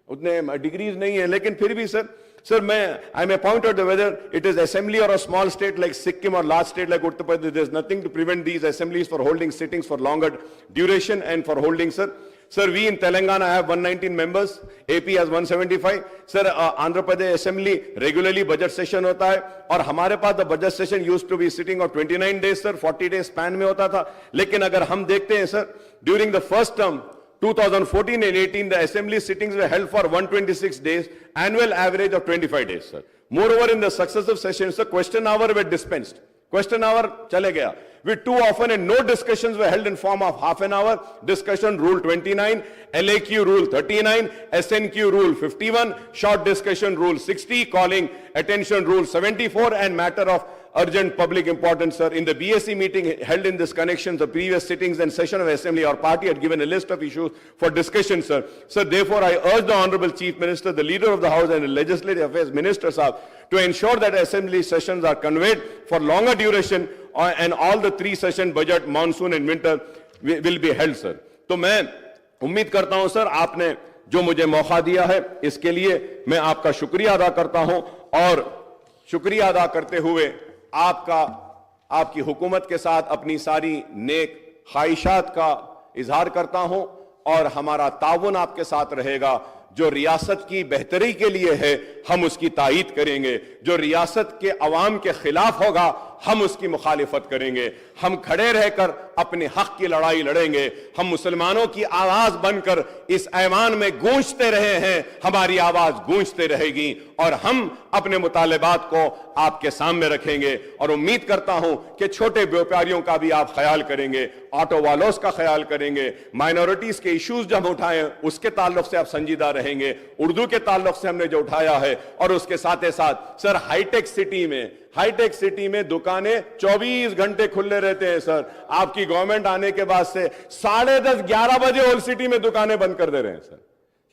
उतने डिग्रीज नहीं है, लेकिन फिर भी, sir, I may point out whether it is assembly or a small state like Sikkim or large state like Uttar Pradesh, there is nothing to prevent these assemblies for holding sittings for longer duration and for holding, sir. Sir, we in Telangana have 119 members, AP has 175. Sir, Andhra Pradesh Assembly regularly budget session hota hai, और हमारे पास the budget session used to be sitting of 29 days, sir, 40 days span में होता था. लेकिन अगर हम देखते हैं, sir, during the first term, 2014 and 18, the assembly sittings were held for 126 days, annual average of 25 days, sir. Moreover, in the successive sessions, the question hour were dispensed. Question hour chale gaya. With too often and no discussions were held in form of half an hour. Discussion rule 29, LAQ rule 39, SNQ rule 51, short discussion rule 60, calling attention rule 74, and matter of urgent public importance, sir. In the BSc meeting held in this connection, the previous sittings and session of Assembly, our party had given a list of issues for discussion, sir. Sir, therefore, I urge the Honorable Chief Minister, the Leader of the House and the Legislative Affairs Minister, sir, to ensure that Assembly sessions are conveyed for longer duration and all the 3 session budget, monsoon and winter will be held, sir. तो मैं उम्मीद करता हूं, sir, आपने जो मुझे मौका दिया है, इसके लिए मैं आपका शुक्रिया अदा करता हूं, और शुक्रिया अदा करते हुए आपकी हुकूमत के साथ अपनी सारी नेक ख्वाहिशात का इजहार करता हूं, और हमारा ताउन आपके साथ रहेगा. जो रियासत की बेहतरी के लिए है, हम उसकी तायीद करेंगे. जो रियासत के अवाम के खिलाफ होगा, हम उसकी मुखालिफत करेंगे. हम खड़े रहकर अपने हक की लड़ाई लड़ेंगे. हम मुसलमानों की आवाज बनकर इस ऐवान में गूंजते रहे हैं, हमारी आवाज गूंजते रहेगी, और हम अपने मुतालिबात को आपके सामने रखेंगे. और उम्मीद करता हूं कि छोटे व्यापारियों का भी आप ख्याल करेंगे, ऑटो वालों का ख्याल करेंगे, माइनॉरिटीज के इश्यूज जब उठाए उसके ताल्लुक से आप संजीदा रहेंगे, उर्दू के ताल्लुक से हमने जो उठाया है, और उसके साथ ही साथ, सर, हाईटेक सिटी में दुकानें 24 घंटे खुले रहते हैं, सर. आपकी गवर्नमेंट आने के बाद से 10:30 11 बजे ओल्ड सिटी में दुकानें बंद कर दे रहे हैं, सर.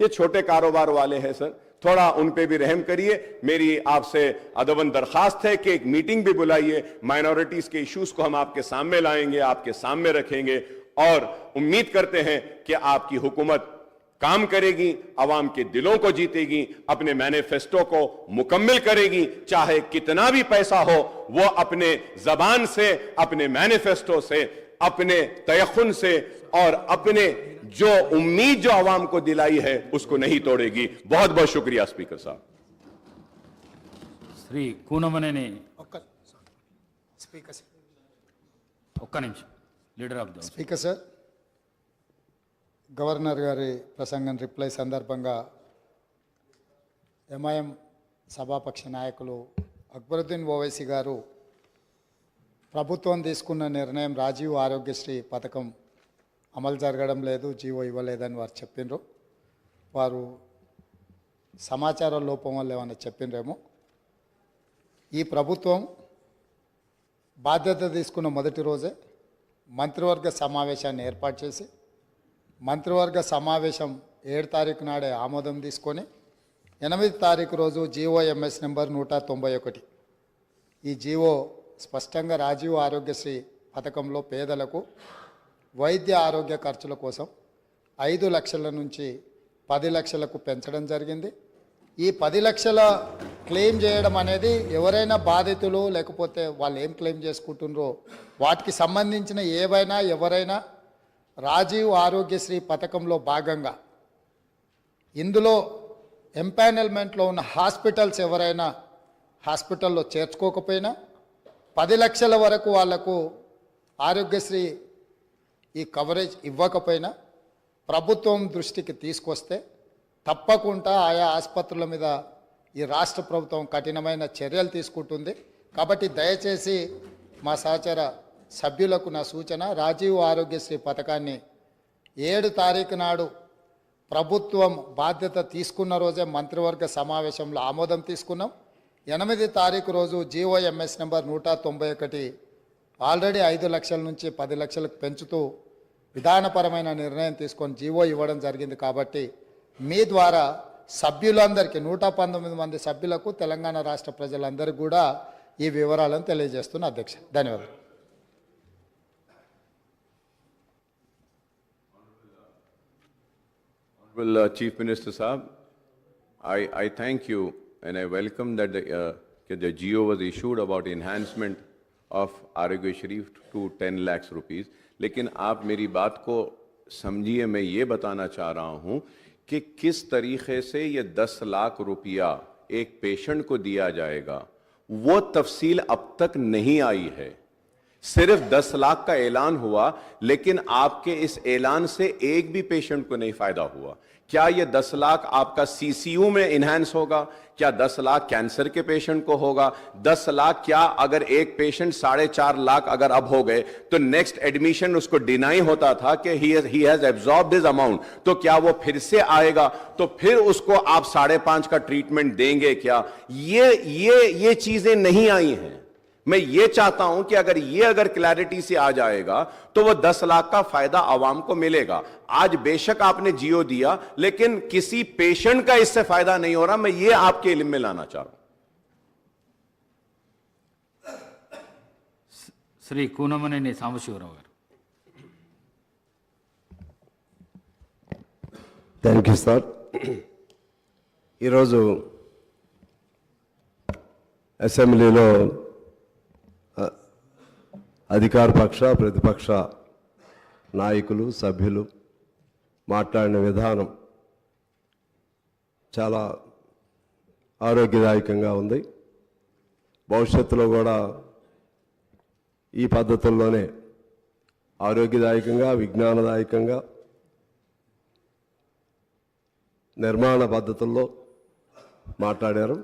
ये छोटे कारोबार वाले हैं, सर. थोड़ा उन पे भी रहम करिए। मेरी आपसे अदबन दरखास्त है कि एक मीटिंग भी बुलाइए, माइनॉरिटीज के इश्यूज को हम आपके सामने लाएंगे, आपके सामने रखेंगे और उम्मीद करते हैं कि आपकी हुकूमत काम करेगी, आवाम के दिलों को जीतेगी, अपने मैनिफेस्टो को मुकम्मल करेगी। चाहे कितना भी पैसा हो, वो अपने जबान से, अपने मैनिफेस्टो से, अपने तयखुन से और अपने जो उम्मीद जो आवाम को दिलाई है उसको नहीं तोड़ेगी। बहुत बहुत शुक्रिया स्पीकर साहब। శ్రీ కూనమనేని స్పీకర్ సార్, ఒక్క నిమిషం, leader of the speaker sir, governor గారి ప్రసంగం రిప్లై సందర్భంగా ఎంఐఎం సభాపక్ష నాయకులు అక్బరుద్దీన్ ఓవైసీ గారు ప్రభుత్వం తీసుకున్న నిర్ణయం రాజీవ్ ఆరోగ్యశ్రీ పథకం అమలు జరగడం లేదు, జీవో ఇవ్వలేదని వారు చెప్పిండ్రు. వారు సమాచార లోపం వల్ల ఏమన్నా చెప్పిండ్రేమో. ఈ ప్రభుత్వం బాధ్యత తీసుకున్న మొదటి రోజే మంత్రివర్గ సమావేశాన్ని ఏర్పాటు చేసి మంత్రివర్గ సమావేశం 7 తారీఖు నాడే ఆమోదం తీసుకొని 8 తారీఖు రోజు జీఓఎంఎస్ నెంబర్ 191 ఈ జీవో స్పష్టంగా రాజీవ్ ఆరోగ్యశ్రీ పథకంలో పేదలకు వైద్య ఆరోగ్య ఖర్చుల కోసం 5 లక్షల నుంచి 10 లక్షలకు పెంచడం జరిగింది. ఈ 10 లక్షల క్లెయిమ్ చేయడం అనేది ఎవరైనా బాధితులు లేకపోతే వాళ్ళు ఏం క్లెయిమ్ చేసుకుంటున్నారో వాటికి సంబంధించిన ఏవైనా ఎవరైనా రాజీవ్ ఆరోగ్యశ్రీ పథకంలో భాగంగా ఇందులో ఎంపానల్మెంట్లో ఉన్న హాస్పిటల్స్ ఎవరైనా హాస్పిటల్లో చేర్చుకోకపోయినా 10 లక్షల వరకు వాళ్లకు ఆరోగ్యశ్రీ ఈ కవరేజ్ ఇవ్వకపోయినా ప్రభుత్వం దృష్టికి తీసుకొస్తే తప్పకుండా ఆయా ఆసుపత్రుల మీద ఈ రాష్ట్ర ప్రభుత్వం కఠినమైన చర్యలు తీసుకుంటుంది. కాబట్టి దయచేసి మా సహచర సభ్యులకు నా సూచన, రాజీవ్ ఆరోగ్యశ్రీ పథకాన్ని 7 తారీఖు నాడు ప్రభుత్వం బాధ్యత తీసుకున్న రోజే మంత్రివర్గ సమావేశంలో ఆమోదం తీసుకున్నాం. 8 తారీఖు రోజు జీఓఎంఎస్ నెంబర్ 191 ఆల్రెడీ 5 లక్షల నుంచి 10 లక్షలకు పెంచుతూ విధానపరమైన నిర్ణయం తీసుకొని జీవో ఇవ్వడం జరిగింది. కాబట్టి మీ ద్వారా సభ్యులందరికీ 119 మంది సభ్యులకు తెలంగాణ రాష్ట్ర ప్రజలందరికీ కూడా ఈ వివరాలను తెలియజేస్తున్న అధ్యక్ష. ధన్యవాదాలు. Chief Minister Saab, I thank you and I welcome that the GO was issued about enhancement of Arogya Sharif to 10 lakhs rupees. लेकिन आप मेरी बात को समझिए, मैं ये बताना चाह रहा हूँ कि किस तरीके से ये 10 लाख रुपया एक पेशेंट को दिया जाएगा वो तफसील अब तक नहीं आई है। सिर्फ 10 लाख का ऐलान हुआ, लेकिन आपके इस ऐलान से एक भी पेशेंट को नहीं फायदा हुआ। क्या ये 10 लाख आपका सीसीयू में इनहैंस होगा? क्या 10 लाख कैंसर के पेशेंट को होगा? 10 लाख क्या अगर एक पेशेंट 4.5 लाख अगर अब हो गए तो नेक्स्ट एडमिशन उसको डिनाई होता था कि he has absorbed his amount, तो क्या वो फिर से आएगा? तो फिर उसको आप 5.5 का ट्रीटमेंट देंगे क्या? ये चीजें नहीं आई हैं। मैं ये चाहता हूं कि अगर क्लैरिटी से आ जाएगा तो वो 10 लाख का फायदा आवाम को मिलेगा। आज बेशक आपने जियो दिया, लेकिन किसी पेशेंट का इससे फायदा नहीं हो रहा। मैं ये आपके इल्म में लाना चाह रहा हूं। శ్రీ కూనమనేని సాంబశివరావు గారు. Thank you sir. ఈరోజు అసెంబ్లీలో అధికార పక్ష ప్రతిపక్ష నాయకులు సభ్యులు మాట్లాడిన విధానం చాలా ఆరోగ్యదాయకంగా ఉంది. భవిష్యత్తులో కూడా ఈ పద్ధతుల్లోనే ఆరోగ్యదాయకంగా, విజ్ఞానదాయకంగా, నిర్మాణ పద్ధతుల్లో మాట్లాడారు.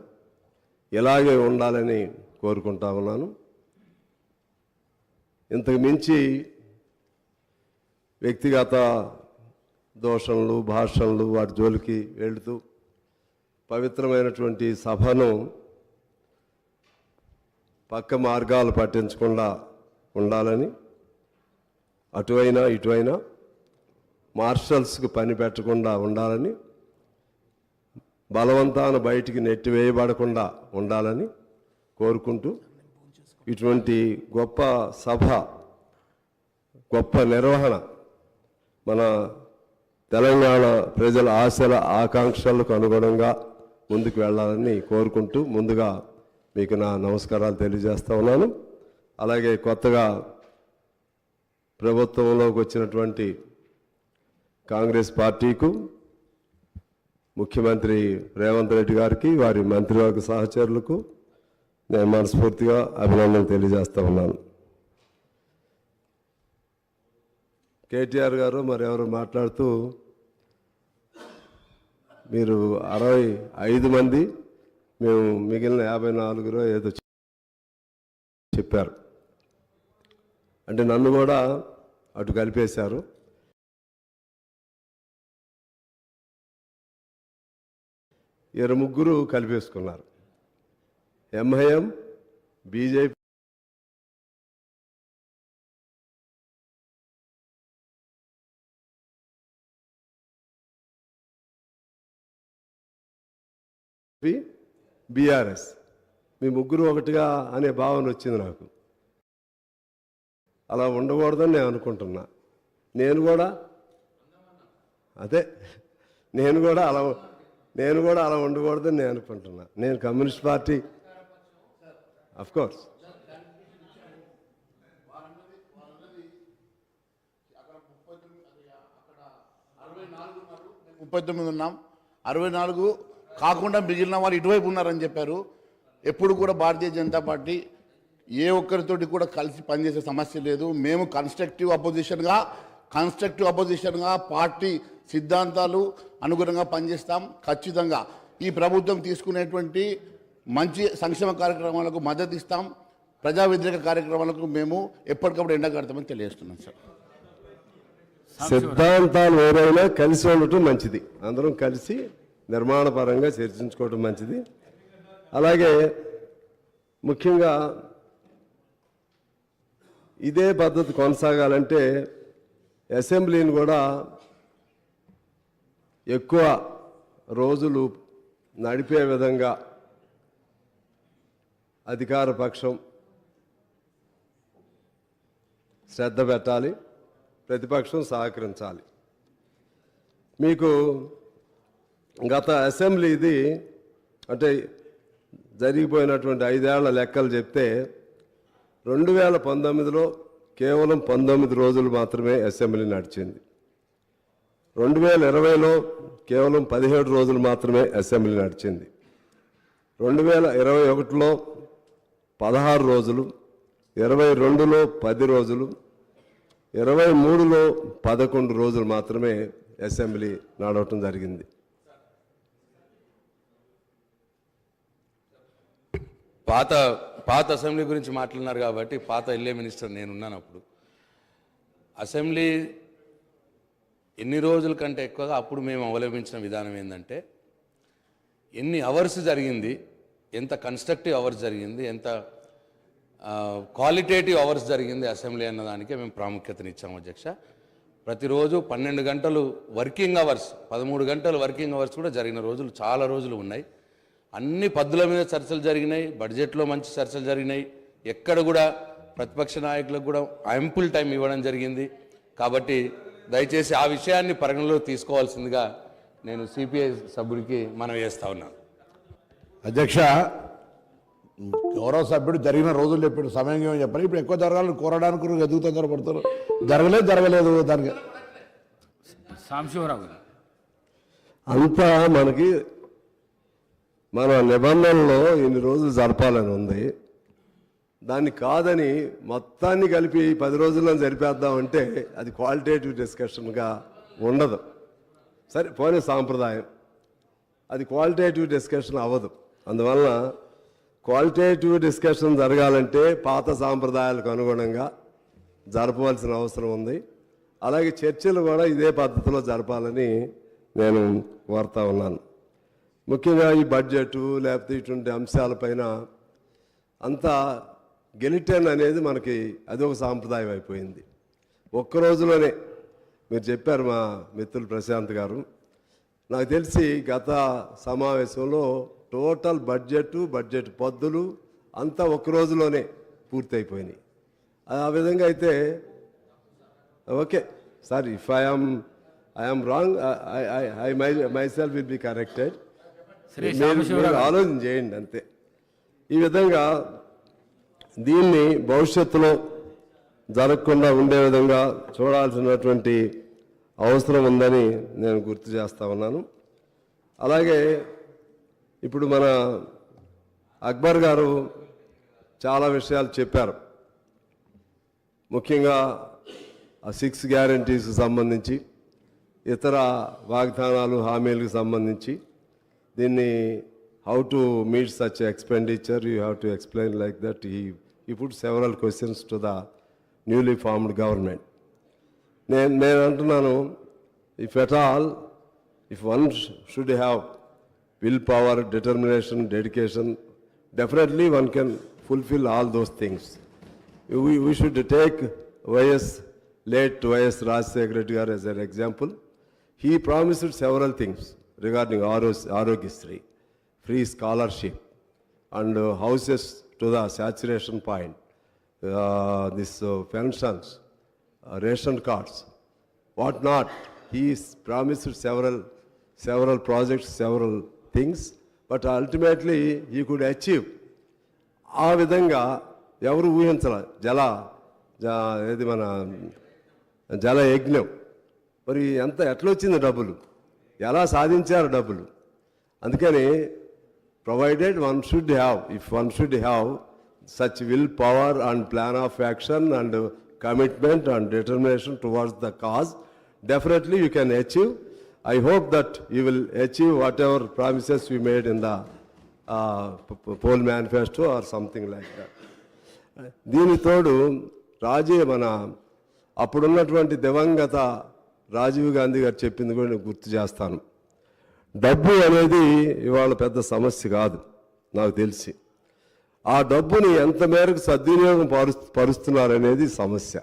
ఇలాగే ఉండాలని కోరుకుంటా ఉన్నాను. ఇంతకు మించి వ్యక్తిగత దోషణలు, భాషణలు వాటి జోలికి వెళుతూ పవిత్రమైనటువంటి సభను పక్క మార్గాలు పట్టించకుండా ఉండాలని, అటువైనా ఇటువైనా మార్షల్స్కి పని పెట్టకుండా ఉండాలని బలవంతాన బయటికి నెట్టివేయబడకుండా ఉండాలని కోరుకుంటూ ఇటువంటి గొప్ప సభ, గొప్ప నిర్వహణ మన తెలంగాణ ప్రజల ఆశల ఆకాంక్షలకు అనుగుణంగా ముందుకు వెళ్ళాలని కోరుకుంటూ ముందుగా మీకు నా నమస్కారాలు తెలియజేస్తా ఉన్నాను. అలాగే కొత్తగా ప్రభుత్వంలోకి వచ్చినటువంటి కాంగ్రెస్ పార్టీకు, ముఖ్యమంత్రి రేవంత్ రెడ్డి గారికి, వారి మంత్రివర్గ సహచరులకు నేను మనస్ఫూర్తిగా అభినందనలు తెలియజేస్తా ఉన్నాను. కేటీఆర్ గారు మరెవరు మాట్లాడుతూ మీరు 65 మంది, మేము మిగిలిన 54 ఏదో చెప్పారు. అంటే నన్ను కూడా అటు కలిపేశారు. ముగ్గురు కలిపేసుకున్నారు. ఎంఐఎం, బీజేపీ, బీఆర్ఎస్, మీ ముగ్గురు ఒకటిగా అనే భావన వచ్చింది నాకు. అలా ఉండకూడదని నేను అనుకుంటున్నా. నేను కూడా అలా ఉండకూడదని నేను అనుకుంటున్నా. నేను కమ్యూనిస్ట్ పార్టీ కోర్స్ ముప్పై 39 ఉన్నాం. 64 కాకుండా మిగిలిన వాళ్ళు ఇటువైపు ఉన్నారని చెప్పారు. ఎప్పుడు కూడా భారతీయ జనతా పార్టీ ఏ ఒక్కరితోటి కూడా కలిసి పనిచేసే సమస్య లేదు. మేము కన్స్ట్రక్టివ్ అపోజిషన్గా పార్టీ సిద్ధాంతాలు అనుగుణంగా పనిచేస్తాం. ఖచ్చితంగా ఈ ప్రభుత్వం తీసుకునేటువంటి మంచి సంక్షేమ కార్యక్రమాలకు మద్దతు ఇస్తాం. ప్రజా వ్యతిరేక కార్యక్రమాలకు మేము ఎప్పటికప్పుడు ఎండగడతామని తెలియజేస్తున్నాం సార్. సిద్ధాంతాలు ఏదైనా కలిసి ఉండటం మంచిది. అందరం కలిసి నిర్మాణపరంగా చర్చించుకోవడం మంచిది. అలాగే ముఖ్యంగా ఇదే పద్ధతి కొనసాగాలంటే అసెంబ్లీని కూడా ఎక్కువ రోజులు నడిపే విధంగా అధికార పక్షం శ్రద్ధ పెట్టాలి, ప్రతిపక్షం సహకరించాలి. మీకు గత అసెంబ్లీది అంటే జరిగిపోయినటువంటి 5 ఏళ్ల లెక్కలు చెప్తే 2019లో కేవలం 19 రోజులు మాత్రమే అసెంబ్లీ నడిచింది. 2020లో కేవలం 17 రోజులు మాత్రమే అసెంబ్లీ నడిచింది. 2021లో 16 రోజులు, 22లో 10 రోజులు, 23లో 11 రోజులు మాత్రమే అసెంబ్లీ నడవటం జరిగింది. పాత అసెంబ్లీ గురించి మాట్లాడినారు కాబట్టి పాత ఎల్ఏ మినిస్టర్ నేనున్నాను. అప్పుడు అసెంబ్లీ ఎన్ని రోజుల కంటే ఎక్కువగా అప్పుడు మేము అవలంబించిన విధానం ఏంటంటే ఎన్ని అవర్స్ జరిగింది, ఎంత కన్స్ట్రక్టివ్ అవర్స్ జరిగింది, ఎంత క్వాలిటేటివ్ అవర్స్ జరిగింది అసెంబ్లీ అన్నదానికే మేము ప్రాముఖ్యతనిచ్చాము అధ్యక్ష. ప్రతిరోజు 12 గంటలు వర్కింగ్ అవర్స్, 13 గంటలు వర్కింగ్ అవర్స్ కూడా జరిగిన రోజులు చాలా రోజులు ఉన్నాయి. అన్ని పద్ధతుల మీద చర్చలు జరిగినాయి, బడ్జెట్లో మంచి చర్చలు జరిగినాయి. ఎక్కడ కూడా ప్రతిపక్ష నాయకులకు కూడా యాంపుల్ టైం ఇవ్వడం జరిగింది. కాబట్టి దయచేసి ఆ విషయాన్ని పరిగణలో తీసుకోవాల్సిందిగా నేను సిపిఐ సభ్యుడికి మనవి చేస్తా ఉన్నాను. అధ్యక్ష, గౌరవ సభ్యుడు జరిగిన రోజులు చెప్పాడు, సమయం ఏమో చెప్పాలి. ఇప్పుడు ఎక్కువ జరగాలని కోరడానికి ఎదుగు తొందరపడతారు. జరగలేదు దానికి సాంశివరావు అంతా మనకి మన నిబంధనలో ఇన్ని రోజులు జరపాలని ఉంది. దాన్ని కాదని మొత్తాన్ని కలిపి 10 రోజుల్లో జరిపేద్దామంటే అది క్వాలిటేటివ్ డిస్కషన్గా ఉండదు. సరే పోనీ సాంప్రదాయం, అది క్వాలిటేటివ్ డిస్కషన్ అవ్వదు. అందువలన క్వాలిటేటివ్ డిస్కషన్ జరగాలంటే పాత సాంప్రదాయాలకు అనుగుణంగా జరపవలసిన అవసరం ఉంది. అలాగే చర్చలు కూడా ఇదే పద్ధతిలో జరపాలని నేను కోరుతా ఉన్నాను. ముఖ్యంగా ఈ బడ్జెట్ లేకపోతే ఇటువంటి అంశాలపైన అంతా గెలిటన్ అనేది మనకి అదొక సాంప్రదాయం అయిపోయింది. ఒక్క రోజులోనే మీరు చెప్పారు మా మిత్రులు ప్రశాంత్ గారు, నాకు తెలిసి గత సమావేశంలో టోటల్ బడ్జెట్ పద్దులు అంతా ఒక రోజులోనే పూర్తయిపోయినాయి. ఆ విధంగా అయితే okay sir, if I'm wrong I my self will be corrected. ఆలోచన చేయండి అంతే. ఈ విధంగా దీన్ని భవిష్యత్తులో జరగకుండా ఉండే విధంగా చూడాల్సినటువంటి అవసరం ఉందని నేను గుర్తు చేస్తా ఉన్నాను. అలాగే ఇప్పుడు మన అక్బర్ గారు చాలా విషయాలు చెప్పారు. ముఖ్యంగా ఆ 6 గ్యారంటీస్కి సంబంధించి, ఇతర వాగ్దానాలు హామీలకు సంబంధించి దీన్ని how to meet such expenditure, you have to explain like that. He put several questions to the newly formed government. నేను అంటున్నాను, if at all, if one should have willpower, determination, dedication, definitely one can fulfill all those things. We should take late YS Rajశేఖర Reddy garu as an example. He promised several things regarding Arogyasri, free scholarship and houses to the saturation point, this pensions, ration cards, what not. He promised several projects, several things, but ultimately he could achieve. ఆ విధంగా ఎవరు ఊహించాల ఏది మన జల యజ్ఞం, మరి ఎట్లా వచ్చింది డబ్బులు, ఎలా సాధించారు డబ్బులు. అందుకని provided one should have such willpower and plan of action and commitment and determination towards the cause, definitely you can achieve. I hope that you will achieve whatever promises you made in the poll manifesto or something like that. దీని తోడు మన అప్పుడున్నటువంటి దివంగత రాజీవ్ గాంధీ గారు చెప్పింది కూడా నేను గుర్తు చేస్తాను. డబ్బు అనేది ఇవాళ పెద్ద సమస్య కాదు నాకు తెలిసి. ఆ డబ్బుని ఎంత మేరకు సద్వినియోగం పరుస్తున్నారనేది సమస్య.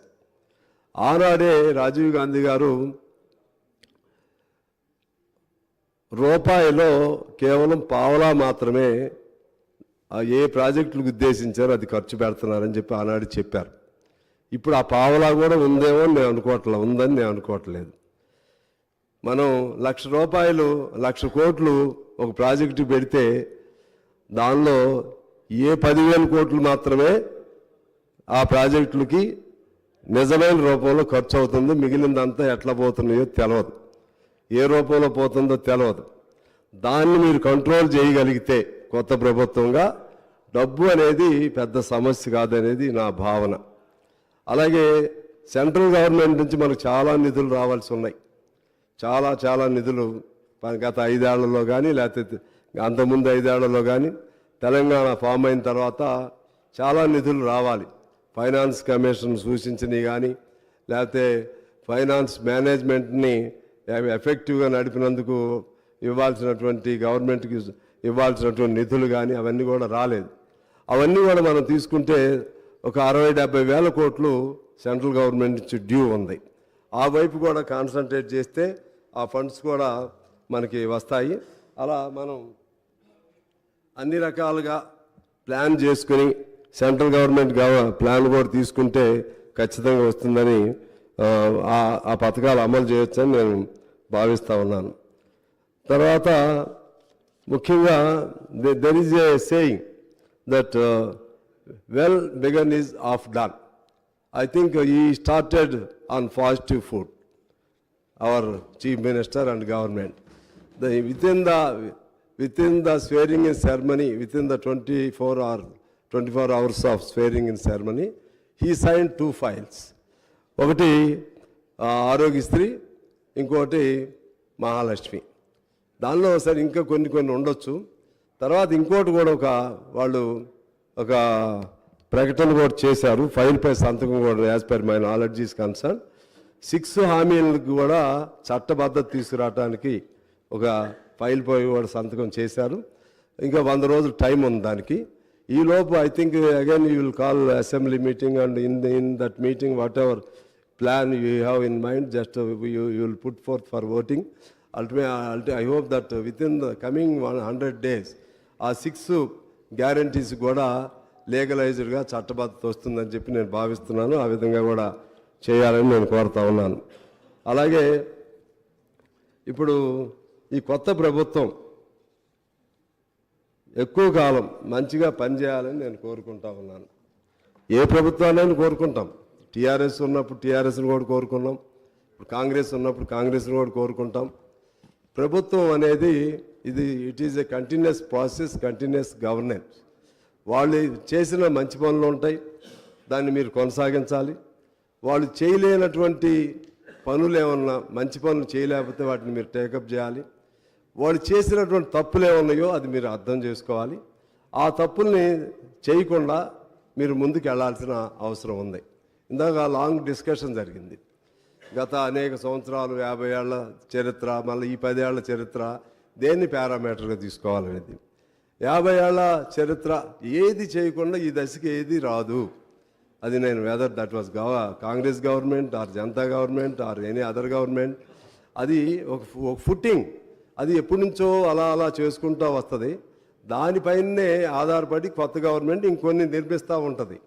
ఆనాడే రాజీవ్ గాంధీ గారు రూపాయిలో కేవలం పావలా మాత్రమే ఏ ప్రాజెక్టులకు ఉద్దేశించారో అది ఖర్చు పెడుతున్నారని చెప్పి ఆనాడు చెప్పారు. ఇప్పుడు ఆ పావలా కూడా ఉందేమో ఉందని నేను అనుకోవట్లేదు. మనం ₹1,00,000 1,00,000 కోట్లు ఒక ప్రాజెక్టు పెడితే దానిలో 10,000 కోట్లు మాత్రమే ఆ ప్రాజెక్టులకి నిజమైన రూపంలో ఖర్చు అవుతుంది. మిగిలిందంతా ఎట్లా పోతున్నాయో తెలియదు, ఏ రూపంలో పోతుందో తెలియదు. దాన్ని మీరు కంట్రోల్ చేయగలిగితే కొత్త ప్రభుత్వంగా డబ్బు అనేది పెద్ద సమస్య కాదనేది నా భావన. అలాగే సెంట్రల్ గవర్నమెంట్ నుంచి మనకు చాలా నిధులు రావాల్సి ఉన్నాయి. చాలా నిధులు గత 5 ఏళ్లలో కానీ లేకపోతే అంతకుముందు 5 ఏళ్లలో కానీ తెలంగాణ ఫామ్ అయిన తర్వాత చాలా నిధులు రావాలి. ఫైనాన్స్ కమిషన్ సూచించినవి కానీ లేకపోతే ఫైనాన్స్ మేనేజ్మెంట్ని ఎఫెక్టివ్గా నడిపినందుకు ఇవ్వాల్సినటువంటి గవర్నమెంట్కి ఇవ్వాల్సినటువంటి నిధులు కానీ అవన్నీ కూడా రాలేదు. అవన్నీ కూడా మనం తీసుకుంటే ఒక 60-70 వేల కోట్లు సెంట్రల్ గవర్నమెంట్ నుంచి డ్యూ ఉంది. ఆ వైపు కూడా కాన్సన్ట్రేట్ చేస్తే ఆ ఫండ్స్ కూడా మనకి వస్తాయి. అలా మనం అన్ని రకాలుగా ప్లాన్ చేసుకుని సెంట్రల్ గవర్నమెంట్ ప్లాన్ కూడా తీసుకుంటే ఖచ్చితంగా వస్తుందని ఆ పథకాలు అమలు చేయొచ్చని నేను భావిస్తూ ఉన్నాను. తర్వాత ముఖ్యంగా there is a saying that well began is half done. I think he started on positive foot, our Chief Minister and government. Within the swearing-in ceremony, within the 24 hours of swearing-in ceremony, he signed 2 files. ఒకటి ఆరోగ్యశ్రీ, ఇంకోటి మహాలక్ష్మి. దానిలో సరే ఇంకా కొన్ని ఉండొచ్చు. తర్వాత ఇంకోటి కూడా వాళ్ళు ఒక ప్రకటన కూడా చేశారు. ఫైల్పై సంతకం కూడా as per my knowledge is concern 6 హామీలకు కూడా చట్టబద్ధత తీసుకురావడానికి ఒక ఫైల్పై కూడా సంతకం చేశారు. ఇంకా 100 రోజులు టైం ఉంది దానికి. ఈలోపు I think again you will call assembly meeting and in that meeting what ever plan you have in mind just you will put forth for voting. I hope that with in the coming 100 days ఆ 6 guarantees కూడా లీగలైజ్డ్గా చట్టబద్ధత వస్తుందని చెప్పి నేను భావిస్తున్నాను. ఆ విధంగా కూడా చేయాలని నేను కోరుతా ఉన్నాను. అలాగే ఇప్పుడు ఈ కొత్త ప్రభుత్వం ఎక్కువ కాలం మంచిగా పనిచేయాలని నేను కోరుకుంటా ఉన్నాను. ఏ ప్రభుత్వాన్ని కోరుకుంటాం. టీఆర్ఎస్ ఉన్నప్పుడు టీఆర్ఎస్ని కూడా కోరుకున్నాం, ఇప్పుడు కాంగ్రెస్ ఉన్నప్పుడు కాంగ్రెస్ని కూడా కోరుకుంటాం. ప్రభుత్వం అనేది it is a continuous process, continuous governance. వాళ్ళు చేసిన మంచి పనులు ఉంటాయి, దాన్ని మీరు కొనసాగించాలి. వాళ్ళు చేయలేనటువంటి పనులు ఏమన్నా, మంచి పనులు చేయలేకపోతే వాటిని మీరు టేకప్ చేయాలి. వాళ్ళు చేసినటువంటి తప్పులు ఏమన్నాయో అది మీరు అర్థం చేసుకోవాలి. ఆ తప్పుల్ని చేయకుండా మీరు ముందుకు వెళ్లాల్సిన అవసరం ఉంది. ఇందాక లాంగ్ డిస్కషన్ జరిగింది. గత అనేక సంవత్సరాలు, 50 ఏళ్ల చరిత్ర, మళ్ళీ ఈ 10 ఏళ్ల చరిత్ర దేన్ని పారామీటర్గా తీసుకోవాలనేది. 50 ఏళ్ల చరిత్ర ఏది చేయకుండా ఈ దశకి ఏది రాదు. అది నేను weather that was Congress government are Janata government or any other government, అది ఒక ఫుట్టింగ్, అది ఎప్పటి నుంచో అలా అలా చేసుకుంటూ వస్తుంది. దానిపైనే ఆధారపడి కొత్త గవర్నమెంట్ ఇంకొన్ని నిర్మిస్తూ ఉంటుంది.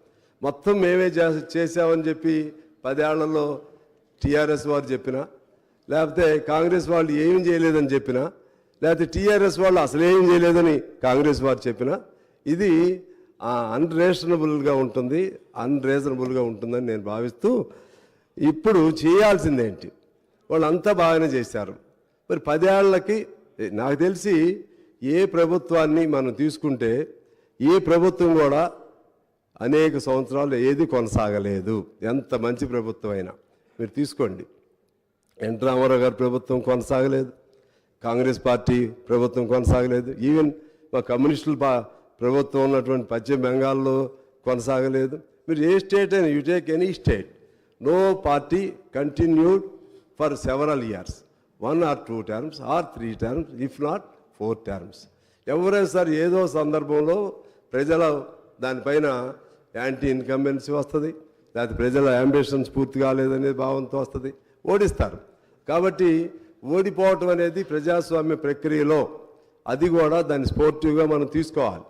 మొత్తం మేమే చేసామని చెప్పి 10 ఏళ్లలో టీఆర్ఎస్ వారు చెప్పినా, లేకపోతే కాంగ్రెస్ వాళ్ళు ఏం చేయలేదని చెప్పినా, లేకపోతే టీఆర్ఎస్ వాళ్ళు అసలు ఏం చేయలేదని కాంగ్రెస్ వారు చెప్పినా, ఇది అన్రీజనబుల్గా ఉంటుందని నేను భావిస్తూ, ఇప్పుడు చేయాల్సిందేంటి? వాళ్ళంతా బాగానే చేశారు. మరి 10 ఏళ్లకి నాకు తెలిసి ఏ ప్రభుత్వాన్ని మనం తీసుకుంటే ఏ ప్రభుత్వం కూడా అనేక సంవత్సరాలు ఏది కొనసాగలేదు. ఎంత మంచి ప్రభుత్వం అయినా మీరు తీసుకోండి. ఎన్ రామారావు గారి ప్రభుత్వం కొనసాగలేదు, కాంగ్రెస్ పార్టీ ప్రభుత్వం కొనసాగలేదు, ఈవెన్ మా కమ్యూనిస్టుల ప్రభుత్వం ఉన్నటువంటి పశ్చిమ బెంగాల్లో కొనసాగలేదు. మీరు ఏ స్టేట్ అయినా, you take any state, no party continued for several years, 1 or 2 terms or 3 terms, if not 4 terms. ఎవరైనా సార్ ఏదో సందర్భంలో ప్రజల దానిపైన యాంటీ ఇన్కంబెన్సీ వస్తుంది, లేకపోతే ప్రజల అంబిషన్స్ పూర్తి కాలేదనే భావంతో వస్తుంది, ఓడిస్తారు. కాబట్టి ఓడిపోవటం అనేది ప్రజాస్వామ్య ప్రక్రియలో అది కూడా దాన్ని స్పోర్టివ్గా మనం తీసుకోవాలి.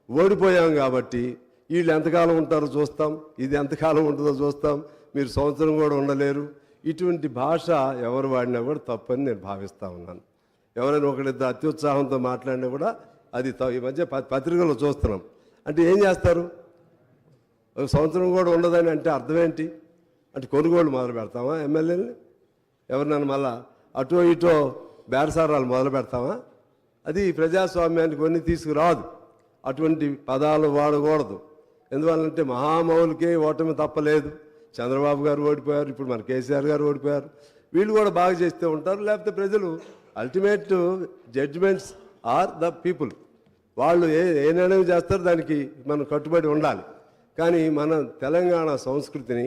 ఓడిపోయాం కాబట్టి వీళ్ళు ఎంతకాలం ఉంటారో చూస్తాం, ఇది ఎంతకాలం ఉంటుందో చూస్తాం, మీరు సంవత్సరం కూడా ఉండలేరు, ఇటువంటి భాష ఎవరు వాడినా కూడా తప్పని నేను భావిస్తూ ఉన్నాను. ఎవరైనా ఒకరిద్దరు అత్యుత్సాహంతో మాట్లాడినా కూడా అది ఈ మధ్య పత్రికల్లో చూస్తున్నాం. అంటే ఏం చేస్తారు? ఒక సంవత్సరం కూడా ఉండదని అంటే అర్థం ఏంటి? అంటే కొనుగోలు మొదలు పెడతామా ఎమ్మెల్యేని? ఎవరినైనా మళ్ళా అటో ఇటో బేరసారాలు మొదలు పెడతామా? అది ప్రజాస్వామ్యానికి కొన్ని తీసుకురాదు. అటువంటి పదాలు వాడకూడదు. ఎందువల్లంటే మహామౌలికే ఓటమి తప్పలేదు. చంద్రబాబు గారు ఓడిపోయారు, ఇప్పుడు మన కేసీఆర్ గారు ఓడిపోయారు, వీళ్ళు కూడా బాగా చేస్తూ ఉంటారు. లేకపోతే ప్రజలు ultimate judgements are the people, వాళ్ళు ఏ నిర్ణయం చేస్తారో దానికి మనం కట్టుబడి ఉండాలి. కానీ మన తెలంగాణ సంస్కృతిని,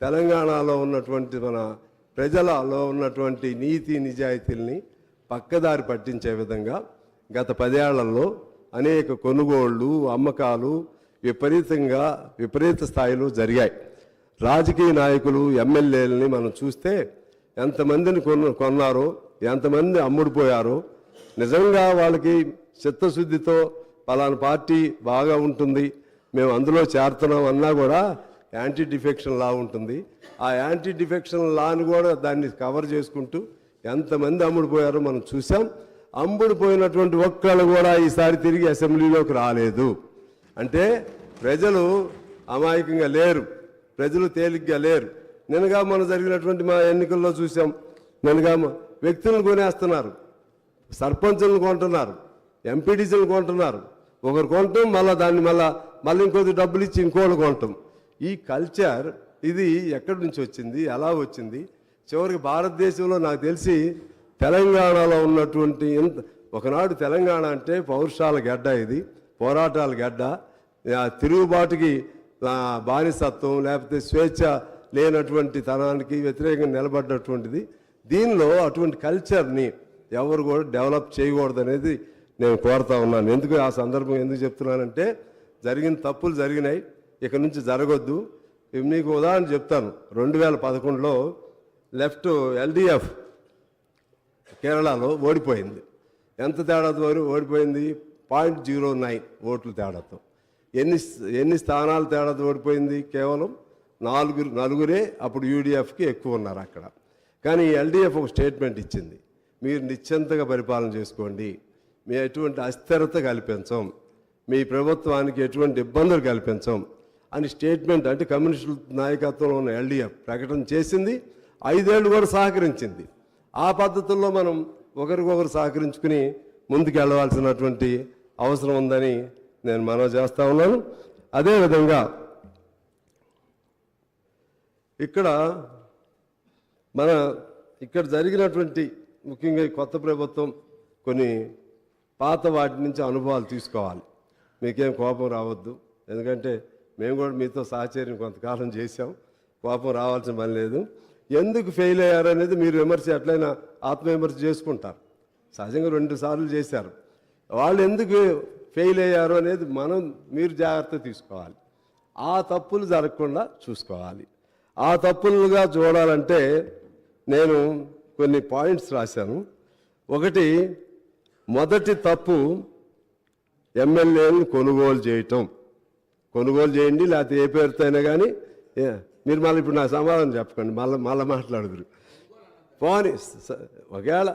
తెలంగాణలో ఉన్నటువంటి మన ప్రజలలో ఉన్నటువంటి నీతి నిజాయితీల్ని పక్కదారి పట్టించే విధంగా గత 10 ఏళ్లలో అనేక కొనుగోళ్లు, అమ్మకాలు విపరీత స్థాయిలో జరిగాయి. రాజకీయ నాయకులు, ఎమ్మెల్యేలని మనం చూస్తే ఎంతమందిని కొన్నారో, ఎంతమంది అమ్ముడుపోయారో, నిజంగా వాళ్ళకి చిత్తశుద్ధితో పలానా పార్టీ బాగా ఉంటుంది, మేము అందులో చేరుతున్నాం అన్నా కూడా యాంటీ డిఫెక్షన్ లా ఉంటుంది. ఆ యాంటీ డిఫెక్షన్ లాని కూడా దాన్ని కవర్ చేసుకుంటూ ఎంతమంది అమ్ముడుపోయారో మనం చూసాం. అమ్ముడుపోయినటువంటి ఒక్కళ్ళు కూడా ఈసారి తిరిగి అసెంబ్లీలోకి రాలేదు. అంటే ప్రజలు అమాయకంగా లేరు, ప్రజలు తేలిగ్గా లేరు. నిన్నగా మనం జరిగినటువంటి మా ఎన్నికల్లో చూసాం. నిన్నగా వ్యక్తులను కొనేస్తున్నారు, సర్పంచులను కొంటున్నారు, ఎంపీటీసీలను కొంటున్నారు. ఒకరు కొంటాం, మళ్ళీ దాన్ని మళ్ళీ ఇంకొద్ది డబ్బులు ఇచ్చి ఇంకోళ్ళు కొంటాం. ఈ కల్చర్ ఇది ఎక్కడి నుంచి వచ్చింది, ఎలా వచ్చింది? చివరికి భారతదేశంలో నాకు తెలిసి తెలంగాణలో ఉన్నటువంటి ఒకనాడు తెలంగాణ అంటే పౌరుషాల గడ్డ, ఇది పోరాటాల గడ్డ, తిరుగుబాటుకి బానిసత్వం లేకపోతే స్వేచ్ఛ లేనటువంటి తనానికి వ్యతిరేకంగా నిలబడ్డటువంటిది. దీనిలో అటువంటి కల్చర్ని ఎవరు కూడా డెవలప్ చేయకూడదు అనేది నేను కోరుతా ఉన్నాను. ఎందుకు ఆ సందర్భం ఎందుకు చెప్తున్నానంటే, జరిగిన తప్పులు జరిగినాయి, ఇక నుంచి జరగొద్దు. మీకు ఉదాహరణ చెప్తాను. 2011లో లెఫ్ట్ ఎల్డిఎఫ్ కేరళలో ఓడిపోయింది. ఎంత తేడాతో ఓడిపోయింది? 0.09 ఓట్లు తేడాతో. ఎన్ని స్థానాలు తేడాతో ఓడిపోయింది? కేవలం నలుగురే అప్పుడు యూడిఎఫ్కి ఎక్కువ ఉన్నారు అక్కడ. కానీ ఎల్డిఎఫ్ ఒక స్టేట్మెంట్ ఇచ్చింది, మీరు నిశ్చింతగా పరిపాలన చేసుకోండి, మీ ఎటువంటి అస్థిరత కల్పించం, మీ ప్రభుత్వానికి ఎటువంటి ఇబ్బందులు కల్పించం అని స్టేట్మెంట్, అంటే కమ్యూనిస్టు నాయకత్వంలో ఉన్న ఎల్డిఎఫ్ ప్రకటన చేసింది. 5 ఏళ్ళు కూడా సహకరించింది. ఆ పద్ధతుల్లో మనం ఒకరికొకరు సహకరించుకుని ముందుకు వెళ్ళవలసినటువంటి అవసరం ఉందని నేను మనవి చేస్తూ ఉన్నాను. అదేవిధంగా ఇక్కడ జరిగినటువంటి ముఖ్యంగా ఈ కొత్త ప్రభుత్వం కొన్ని పాత వాటి నుంచి అనుభవాలు తీసుకోవాలి. మీకేం కోపం రావద్దు, ఎందుకంటే మేము కూడా మీతో సహచర్యం కొంతకాలం చేశాం, కోపం రావాల్సిన పని లేదు. ఎందుకు ఫెయిల్ అయ్యారనేది మీరు విమర్శ ఎట్లయినా ఆత్మవిమర్శ చేసుకుంటారు. సహజంగా 2 సార్లు చేశారు. వాళ్ళు ఎందుకు ఫెయిల్ అయ్యారు అనేది మీరు జాగ్రత్త తీసుకోవాలి. ఆ తప్పులు జరగకుండా చూసుకోవాలి. ఆ తప్పులుగా చూడాలంటే నేను కొన్ని పాయింట్స్ రాశాను. ఒకటి, మొదటి తప్పు ఎమ్మెల్యేలను కొనుగోలు చేయటం. కొనుగోలు చేయండి, లేకపోతే ఏ పేరుతో అయినా కానీ మీరు మళ్ళీ ఇప్పుడు నా సమాధానం చెప్పకండి, మళ్ళీ మాట్లాడుదురు. పోనీ ఒకవేళ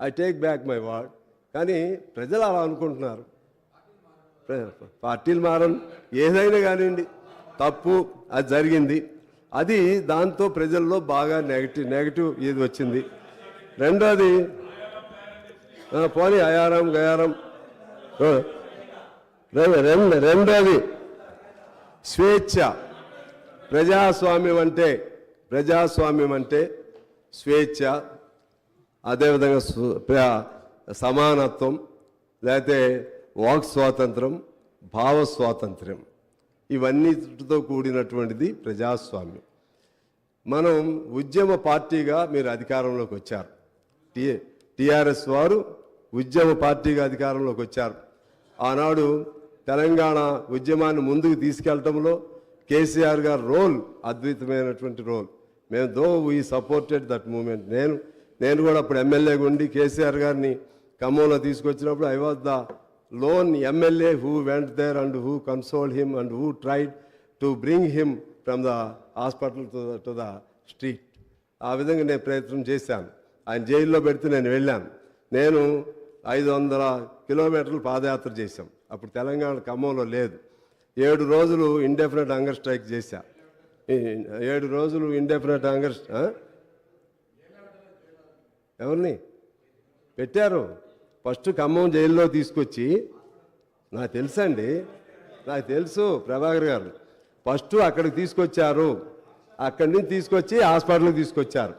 I take back my word, కానీ ప్రజలు అలా అనుకుంటున్నారు. పార్టీలు మారని ఏదైనా కానివ్వండి, తప్పు అది జరిగింది. అది దాంతో ప్రజల్లో బాగా నెగటివ్ ఇది వచ్చింది. రెండోది, పోనీ అయారం గయారం. రెండోది స్వేచ్ఛ. ప్రజాస్వామ్యం అంటే స్వేచ్ఛ, అదేవిధంగా సమానత్వం, లేకపోతే వాక్ స్వాతంత్రం, భావ స్వాతంత్ర్యం, ఇవన్నిటితో కూడినటువంటిది ప్రజాస్వామ్యం. మనం ఉద్యమ పార్టీగా మీరు అధికారంలోకి వచ్చారు. టిఆర్ఎస్ వారు ఉద్యమ పార్టీగా అధికారంలోకి వచ్చారు. ఆనాడు తెలంగాణ ఉద్యమాన్ని ముందుకు తీసుకెళ్లడంలో కేసీఆర్ గారు రోల్ అద్భుతమైనటువంటి రోల్. మేము వీ సపోర్టెడ్ దట్ మూమెంట్. నేను కూడా అప్పుడు ఎమ్మెల్యేగా ఉండి కేసీఆర్ గారిని ఖమ్మంలో తీసుకొచ్చినప్పుడు I was the lone MLA who went there and who consoled him and who tried to bring him from the hospital to the street. ఆ విధంగా నేను ప్రయత్నం చేశాను. ఆయన జైల్లో పెడితే నేను వెళ్ళాను. నేను 500 కిలోమీటర్లు పాదయాత్ర చేశాం. అప్పుడు తెలంగాణ ఖమ్మంలో లేదు. 7 రోజులు ఇండెఫినెట్ హంగర్ స్ట్రైక్ చేశా. 7 రోజులు ఇండెఫినెట్ హంగర్ ఎవరిని పెట్టారు? ఫస్ట్ ఖమ్మం జైల్లో తీసుకొచ్చి, నాకు తెలుసండి, నాకు తెలుసు ప్రభాకర్ గారు, ఫస్ట్ అక్కడికి తీసుకొచ్చారు. అక్కడి నుంచి తీసుకొచ్చి హాస్పిటల్కి తీసుకొచ్చారు.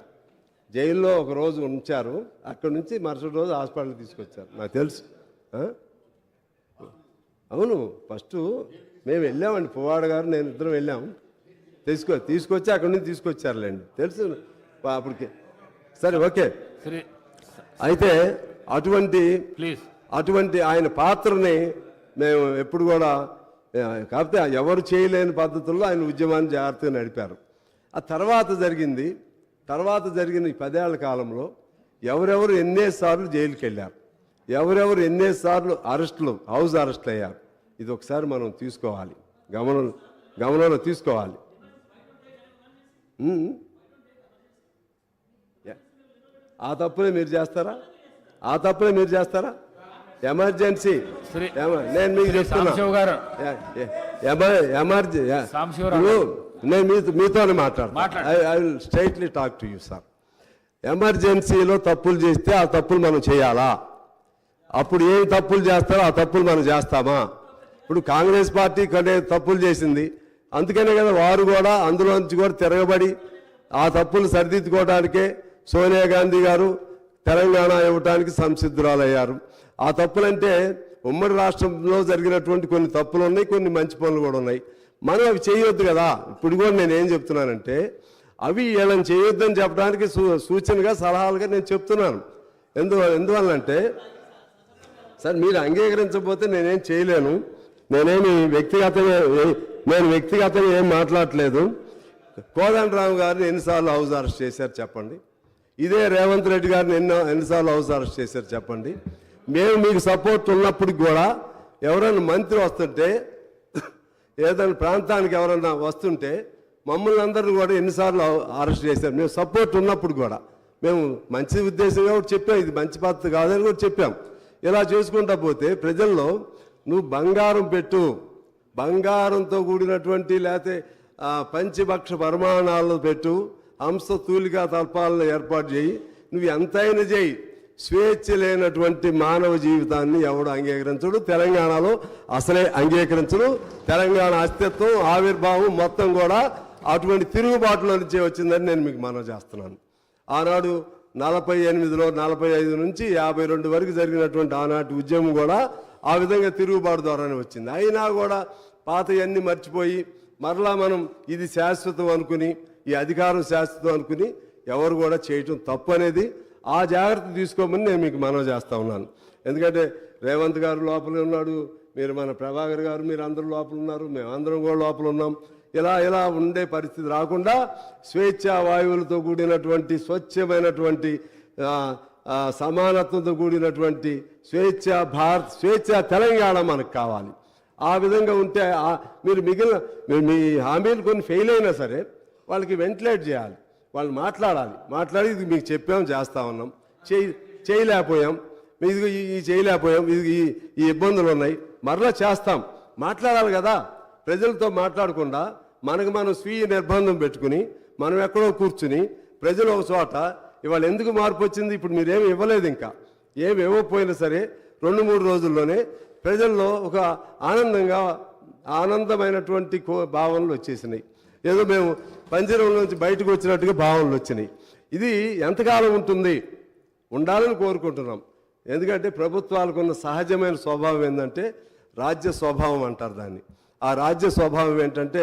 జైల్లో ఒక రోజు ఉంచారు, అక్కడి నుంచి మరుసటి రోజు హాస్పిటల్కి తీసుకొచ్చారు. నాకు తెలుసు. అవును, ఫస్ట్ మేము వెళ్ళామండి, పువ్వాడ గారు నేను ఇద్దరం వెళ్ళాము. తీసుకొచ్చి అక్కడి నుంచి తీసుకొచ్చారులేండి, తెలుసు అప్పటికి. సరే, ఓకే. అయితే అటువంటి ఆయన పాత్రని మేము ఎప్పుడు కూడా, కాకపోతే ఎవరు చేయలేని పద్ధతుల్లో ఆయన ఉద్యమాన్ని జాగ్రత్తగా నడిపారు. ఆ తర్వాత జరిగిన ఈ 10 ఏళ్ల కాలంలో ఎవరెవరు ఎన్నిసార్లు జైలుకి వెళ్ళారు, ఎవరెవరు ఎన్నిసార్లు హౌస్ అరెస్టులు అయ్యారు, ఇది ఒకసారి మనం తీసుకోవాలి, గమనంలో తీసుకోవాలి. ఆ తప్పులే మీరు చేస్తారా? ఎమర్జెన్సీ నేను మీకు చెప్తున్నా, నేను మీతోనే మాట్లాడతాను. I will straightly talk to you sir. ఎమర్జెన్సీలో తప్పులు చేస్తే ఆ తప్పులు మనం చేయాలా? అప్పుడు ఏం తప్పులు చేస్తారో ఆ తప్పులు మనం చేస్తామా? ఇప్పుడు కాంగ్రెస్ పార్టీ తప్పులు చేసింది, అందుకనే కదా వారు కూడా అందులోంచి కూడా తిరగబడి ఆ తప్పులు సరిదిద్దుకోవడానికే సోనియా గాంధీ గారు తెలంగాణ ఇవ్వడానికి సంసిద్ధురాలయ్యారు. ఆ తప్పులంటే ఉమ్మడి రాష్ట్రంలో జరిగినటువంటి కొన్ని తప్పులు ఉన్నాయి, కొన్ని మంచి పనులు కూడా ఉన్నాయి. మనం అవి చేయొద్దు కదా. ఇప్పుడు కూడా నేనేం చెప్తున్నానంటే, అవి వీళ్ళని చేయొద్దని చెప్పడానికి సూచనగా సలహాలుగా నేను చెప్తున్నాను. ఎందువల్లంటే సార్, మీరు అంగీకరించకపోతే నేనేం చేయలేను. నేను వ్యక్తిగతంగా ఏం మాట్లాడలేదు. కోదండరావు గారిని ఎన్నిసార్లు హౌస్ అరెస్ట్ చేశారు చెప్పండి? ఇదే రేవంత్ రెడ్డి గారిని ఎన్నిసార్లు హౌస్ అరెస్ట్ చేశారు చెప్పండి. మేము మీకు సపోర్ట్ ఉన్నప్పటికి కూడా ఎవరైనా మంత్రి వస్తుంటే, ఏదైనా ప్రాంతానికి ఎవరైనా వస్తుంటే మమ్మల్ని అందరిని కూడా ఎన్నిసార్లు అరెస్ట్ చేశారు. మేము సపోర్ట్ ఉన్నప్పుడు కూడా మేము మంచి ఉద్దేశంగా కూడా చెప్పాం, ఇది మంచి పద్ధతి కాదని కూడా చెప్పాం. ఇలా చేసుకుంటా పోతే ప్రజల్లో నువ్వు బంగారం పెట్టు, బంగారంతో కూడినటువంటి లేకపోతే పంచభక్ష పరిమాణాలను పెట్టు, హంస తూలికా తల్పాలను ఏర్పాటు చేయి, నువ్వు ఎంతైనా చేయి, స్వేచ్ఛ లేనటువంటి మానవ జీవితాన్ని ఎవడు అంగీకరించడు. తెలంగాణలో అసలే అంగీకరించడు. తెలంగాణ అస్తిత్వం ఆవిర్భావం మొత్తం కూడా అటువంటి తిరుగుబాటులో నుంచే వచ్చిందని నేను మీకు మనవి చేస్తున్నాను. ఆనాడు 48లో 45 నుంచి 52 వరకు జరిగినటువంటి ఆనాటి ఉద్యమం కూడా ఆ విధంగా తిరుగుబాటు ద్వారానే వచ్చింది. అయినా కూడా పాతయన్నీ మర్చిపోయి మరలా మనం ఇది శాశ్వతం అనుకుని, ఈ అధికారం శాశ్వతం అనుకుని ఎవరు కూడా చేయటం తప్పు అనేది ఆ జాగ్రత్త తీసుకోమని నేను మీకు మనవి చేస్తా ఉన్నాను. ఎందుకంటే రేవంత్ గారు లోపలే ఉన్నాడు, మీరు మన ప్రభాకర్ గారు మీరు అందరూ లోపల ఉన్నారు, మేమందరం కూడా లోపల ఉన్నాం. ఇలా ఉండే పరిస్థితి రాకుండా స్వేచ్ఛా వాయువులతో కూడినటువంటి స్వచ్ఛమైనటువంటి సమానత్వంతో కూడినటువంటి స్వేచ్ఛా తెలంగాణ మనకు కావాలి. ఆ విధంగా ఉంటే మీరు మీ హామీలు కొన్ని ఫెయిల్ అయినా సరే వాళ్ళకి వెంటిలేట్ చేయాలి, వాళ్ళు మాట్లాడి ఇది మీకు చెప్పాం, చేస్తా ఉన్నాం, చేయలేకపోయాం, ఇది చేయలేకపోయాం, ఈ ఇబ్బందులు ఉన్నాయి, మరలా చేస్తాం, మాట్లాడాలి కదా. ప్రజలతో మాట్లాడకుండా మనం స్వీయ నిర్బంధం పెట్టుకుని మనం ఎక్కడో కూర్చుని ప్రజలు ఒక చోట ఇవాళ ఎందుకు మార్పు వచ్చింది? ఇప్పుడు మీరేమి ఇవ్వలేదు, ఇంకా ఏమి ఇవ్వకపోయినా సరే 2-3 రోజుల్లోనే ప్రజల్లో ఒక ఆనందమైనటువంటి భావనలు వచ్చేసినాయి. ఏదో మేము పంజరం నుంచి బయటకు వచ్చినట్టుగా భావనలు వచ్చినాయి. ఇది ఎంతకాలం ఉంటుంది? ఉండాలని కోరుకుంటున్నాం. ఎందుకంటే ప్రభుత్వాలకు ఉన్న సహజమైన స్వభావం ఏంటంటే రాజ్య స్వభావం అంటారు దాన్ని. ఆ రాజ్య స్వభావం ఏంటంటే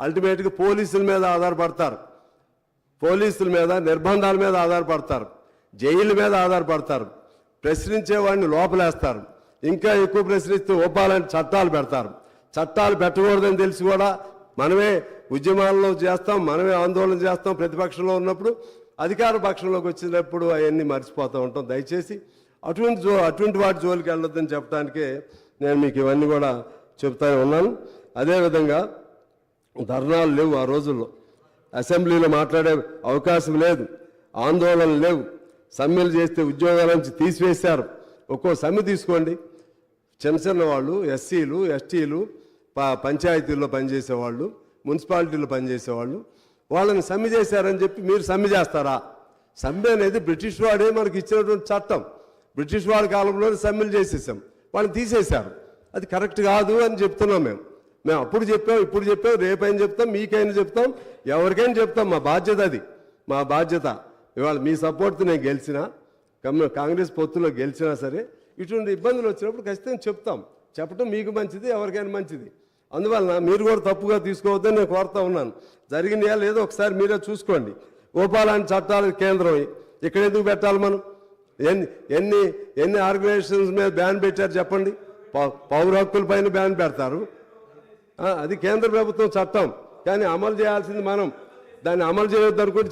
అల్టిమేట్గా పోలీసుల మీద ఆధారపడతారు, పోలీసుల మీద నిర్బంధాల మీద ఆధారపడతారు, జైళ్ళ మీద ఆధారపడతారు, ప్రశ్నించేవాడిని లోపలేస్తారు, ఇంకా ఎక్కువ ప్రశ్నిస్తే ఓపాలని చట్టాలు పెడతారు. చట్టాలు పెట్టకూడదని తెలిసి కూడా మనమే ఉద్యమాల్లో చేస్తాం, మనమే ఆందోళన చేస్తాం. ప్రతిపక్షంలో ఉన్నప్పుడు అధికార పక్షంలోకి వచ్చినప్పుడు అవన్నీ మర్చిపోతూ ఉంటాం. దయచేసి అటువంటి వాటి జోలికి వెళ్ళొద్దని చెప్పడానికే నేను మీకు ఇవన్నీ కూడా చెప్తానే ఉన్నాను. అదేవిధంగా ధర్నాలు లేవు ఆ రోజుల్లో, అసెంబ్లీలో మాట్లాడే అవకాశం లేదు, ఆందోళనలు లేవు, సమ్మెలు చేస్తే ఉద్యోగాల నుంచి తీసివేశారు. ఒక్కో సమ్మె తీసుకోండి, చిన్న వాళ్ళు, ఎస్సీలు, ఎస్టీలు, పంచాయతీల్లో పనిచేసేవాళ్ళు, మున్సిపాలిటీలో పనిచేసేవాళ్ళు, వాళ్ళని సమ్మె చేశారని చెప్పి మీరు సమ్మె చేస్తారా? సమ్మె అనేది బ్రిటిష్ వాడే మనకి ఇచ్చినటువంటి చట్టం. బ్రిటిష్ వాడి కాలంలోనే సమ్మెలు చేసేసాం, వాళ్ళని తీసేశారు. అది కరెక్ట్ కాదు అని చెప్తున్నాం. మేము అప్పుడు చెప్పాం, ఇప్పుడు చెప్పాం, రేపైనా చెప్తాం, మీకైనా చెప్తాం, ఎవరికైనా చెప్తాం. మా బాధ్యత అది, మా బాధ్యత. ఇవాళ మీ సపోర్ట్తో నేను గెలిచినా, కాంగ్రెస్ పొత్తులో గెలిచినా సరే ఇటువంటి ఇబ్బందులు వచ్చినప్పుడు ఖచ్చితంగా చెప్తాం. చెప్పడం మీకు మంచిది, ఎవరికైనా మంచిది. అందువలన మీరు కూడా తప్పుగా తీసుకోవద్దని నేను కోరుతా ఉన్నాను. జరిగినాయా లేదో ఒకసారి మీరే చూసుకోండి. ఓపాలాంటి చట్టాలు కేంద్రం ఇక్కడ ఎందుకు పెట్టాలి? మనం ఎన్ని ఆర్గనైజేషన్స్ మీద బ్యాన్ పెట్టారు చెప్పండి? పౌర హక్కుల పైన బ్యాన్ పెడతారు, అది కేంద్ర ప్రభుత్వం చట్టం. కానీ అమలు చేయాల్సింది మనం. దాన్ని అమలు చేయొద్దు అనుకుంటే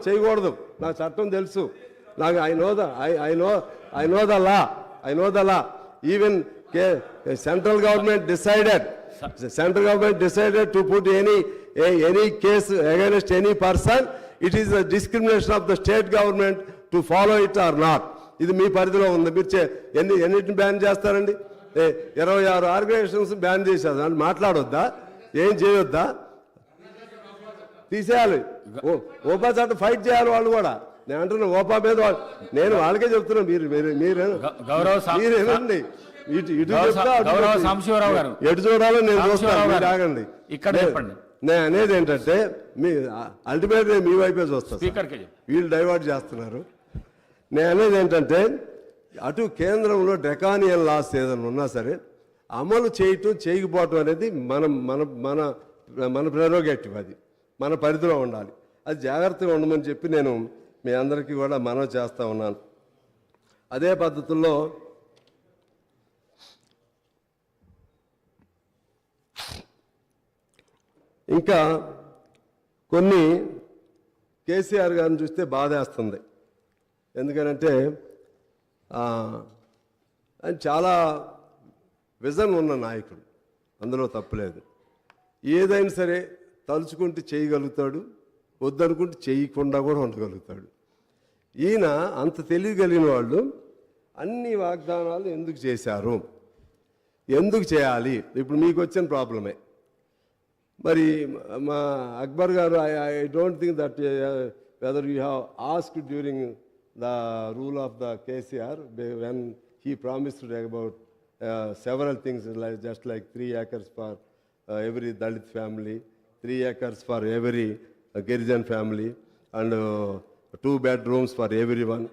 చేయకూడదు. నాకు చట్టం తెలుసు, నాకు I know the law. Even central government decided to put any case against any person. It is the discrimination of the state government to follow it or not. ఇది మీ పరిధిలో ఉంది. మీరు ఎన్నిటిని బ్యాన్ చేస్తారండి? 26 ఆర్గనైజేషన్స్ బ్యాన్ చేశారు. దాన్ని మాట్లాడొద్దా? ఏం చేయొద్దా? తీసేయాలి. ఓపా చట్టం ఫైట్ చేయాలి వాళ్ళు కూడా. నేను అంటున్నా ఓపా మీద నేను వాళ్ళకే చెప్తున్నా. మీరేనండి ఎటు చూడాలో నేను చూస్తాను, ఆగండి. నేను అనేది ఏంటంటే మీ అల్టిమేట్గా మీ వైపే చూస్తాను. వీళ్ళు డైవర్ట్ చేస్తున్నారు. నేను అనేది ఏంటంటే అటు కేంద్రంలో డ్రకానియన్ లాస్ ఏదైనా ఉన్నా సరే అమలు చేయకపోవటం అనేది మన ప్రెరోగేటివ్, అది మన పరిధిలో ఉండాలి. అది జాగ్రత్తగా ఉండమని చెప్పి నేను మీ అందరికీ కూడా మనవి చేస్తూ ఉన్నాను. అదే పద్ధతుల్లో ఇంకా కొన్ని కేసీఆర్ గారిని చూస్తే బాధేస్తుంది. ఎందుకనంటే ఆయన చాలా విజన్ ఉన్న నాయకుడు, అందులో తప్పులేదు. ఏదైనా సరే తలుచుకుంటే చేయగలుగుతాడు, వద్దనుకుంటే చేయకుండా కూడా ఉండగలుగుతాడు. ఈయన అంత తెలియగలిగిన వాళ్ళు అన్ని వాగ్దానాలు ఎందుకు చేశారు, ఎందుకు చేయాలి? ఇప్పుడు మీకు వచ్చిన ప్రాబ్లమే. మరి మా అక్బర్ గారు, I don't think that whether you have asked during the rule of the KCR when he promised about several things, like just like 3 acres for every Dalit family, 3 acres for every Girijan family, and 2 bedrooms for everyone,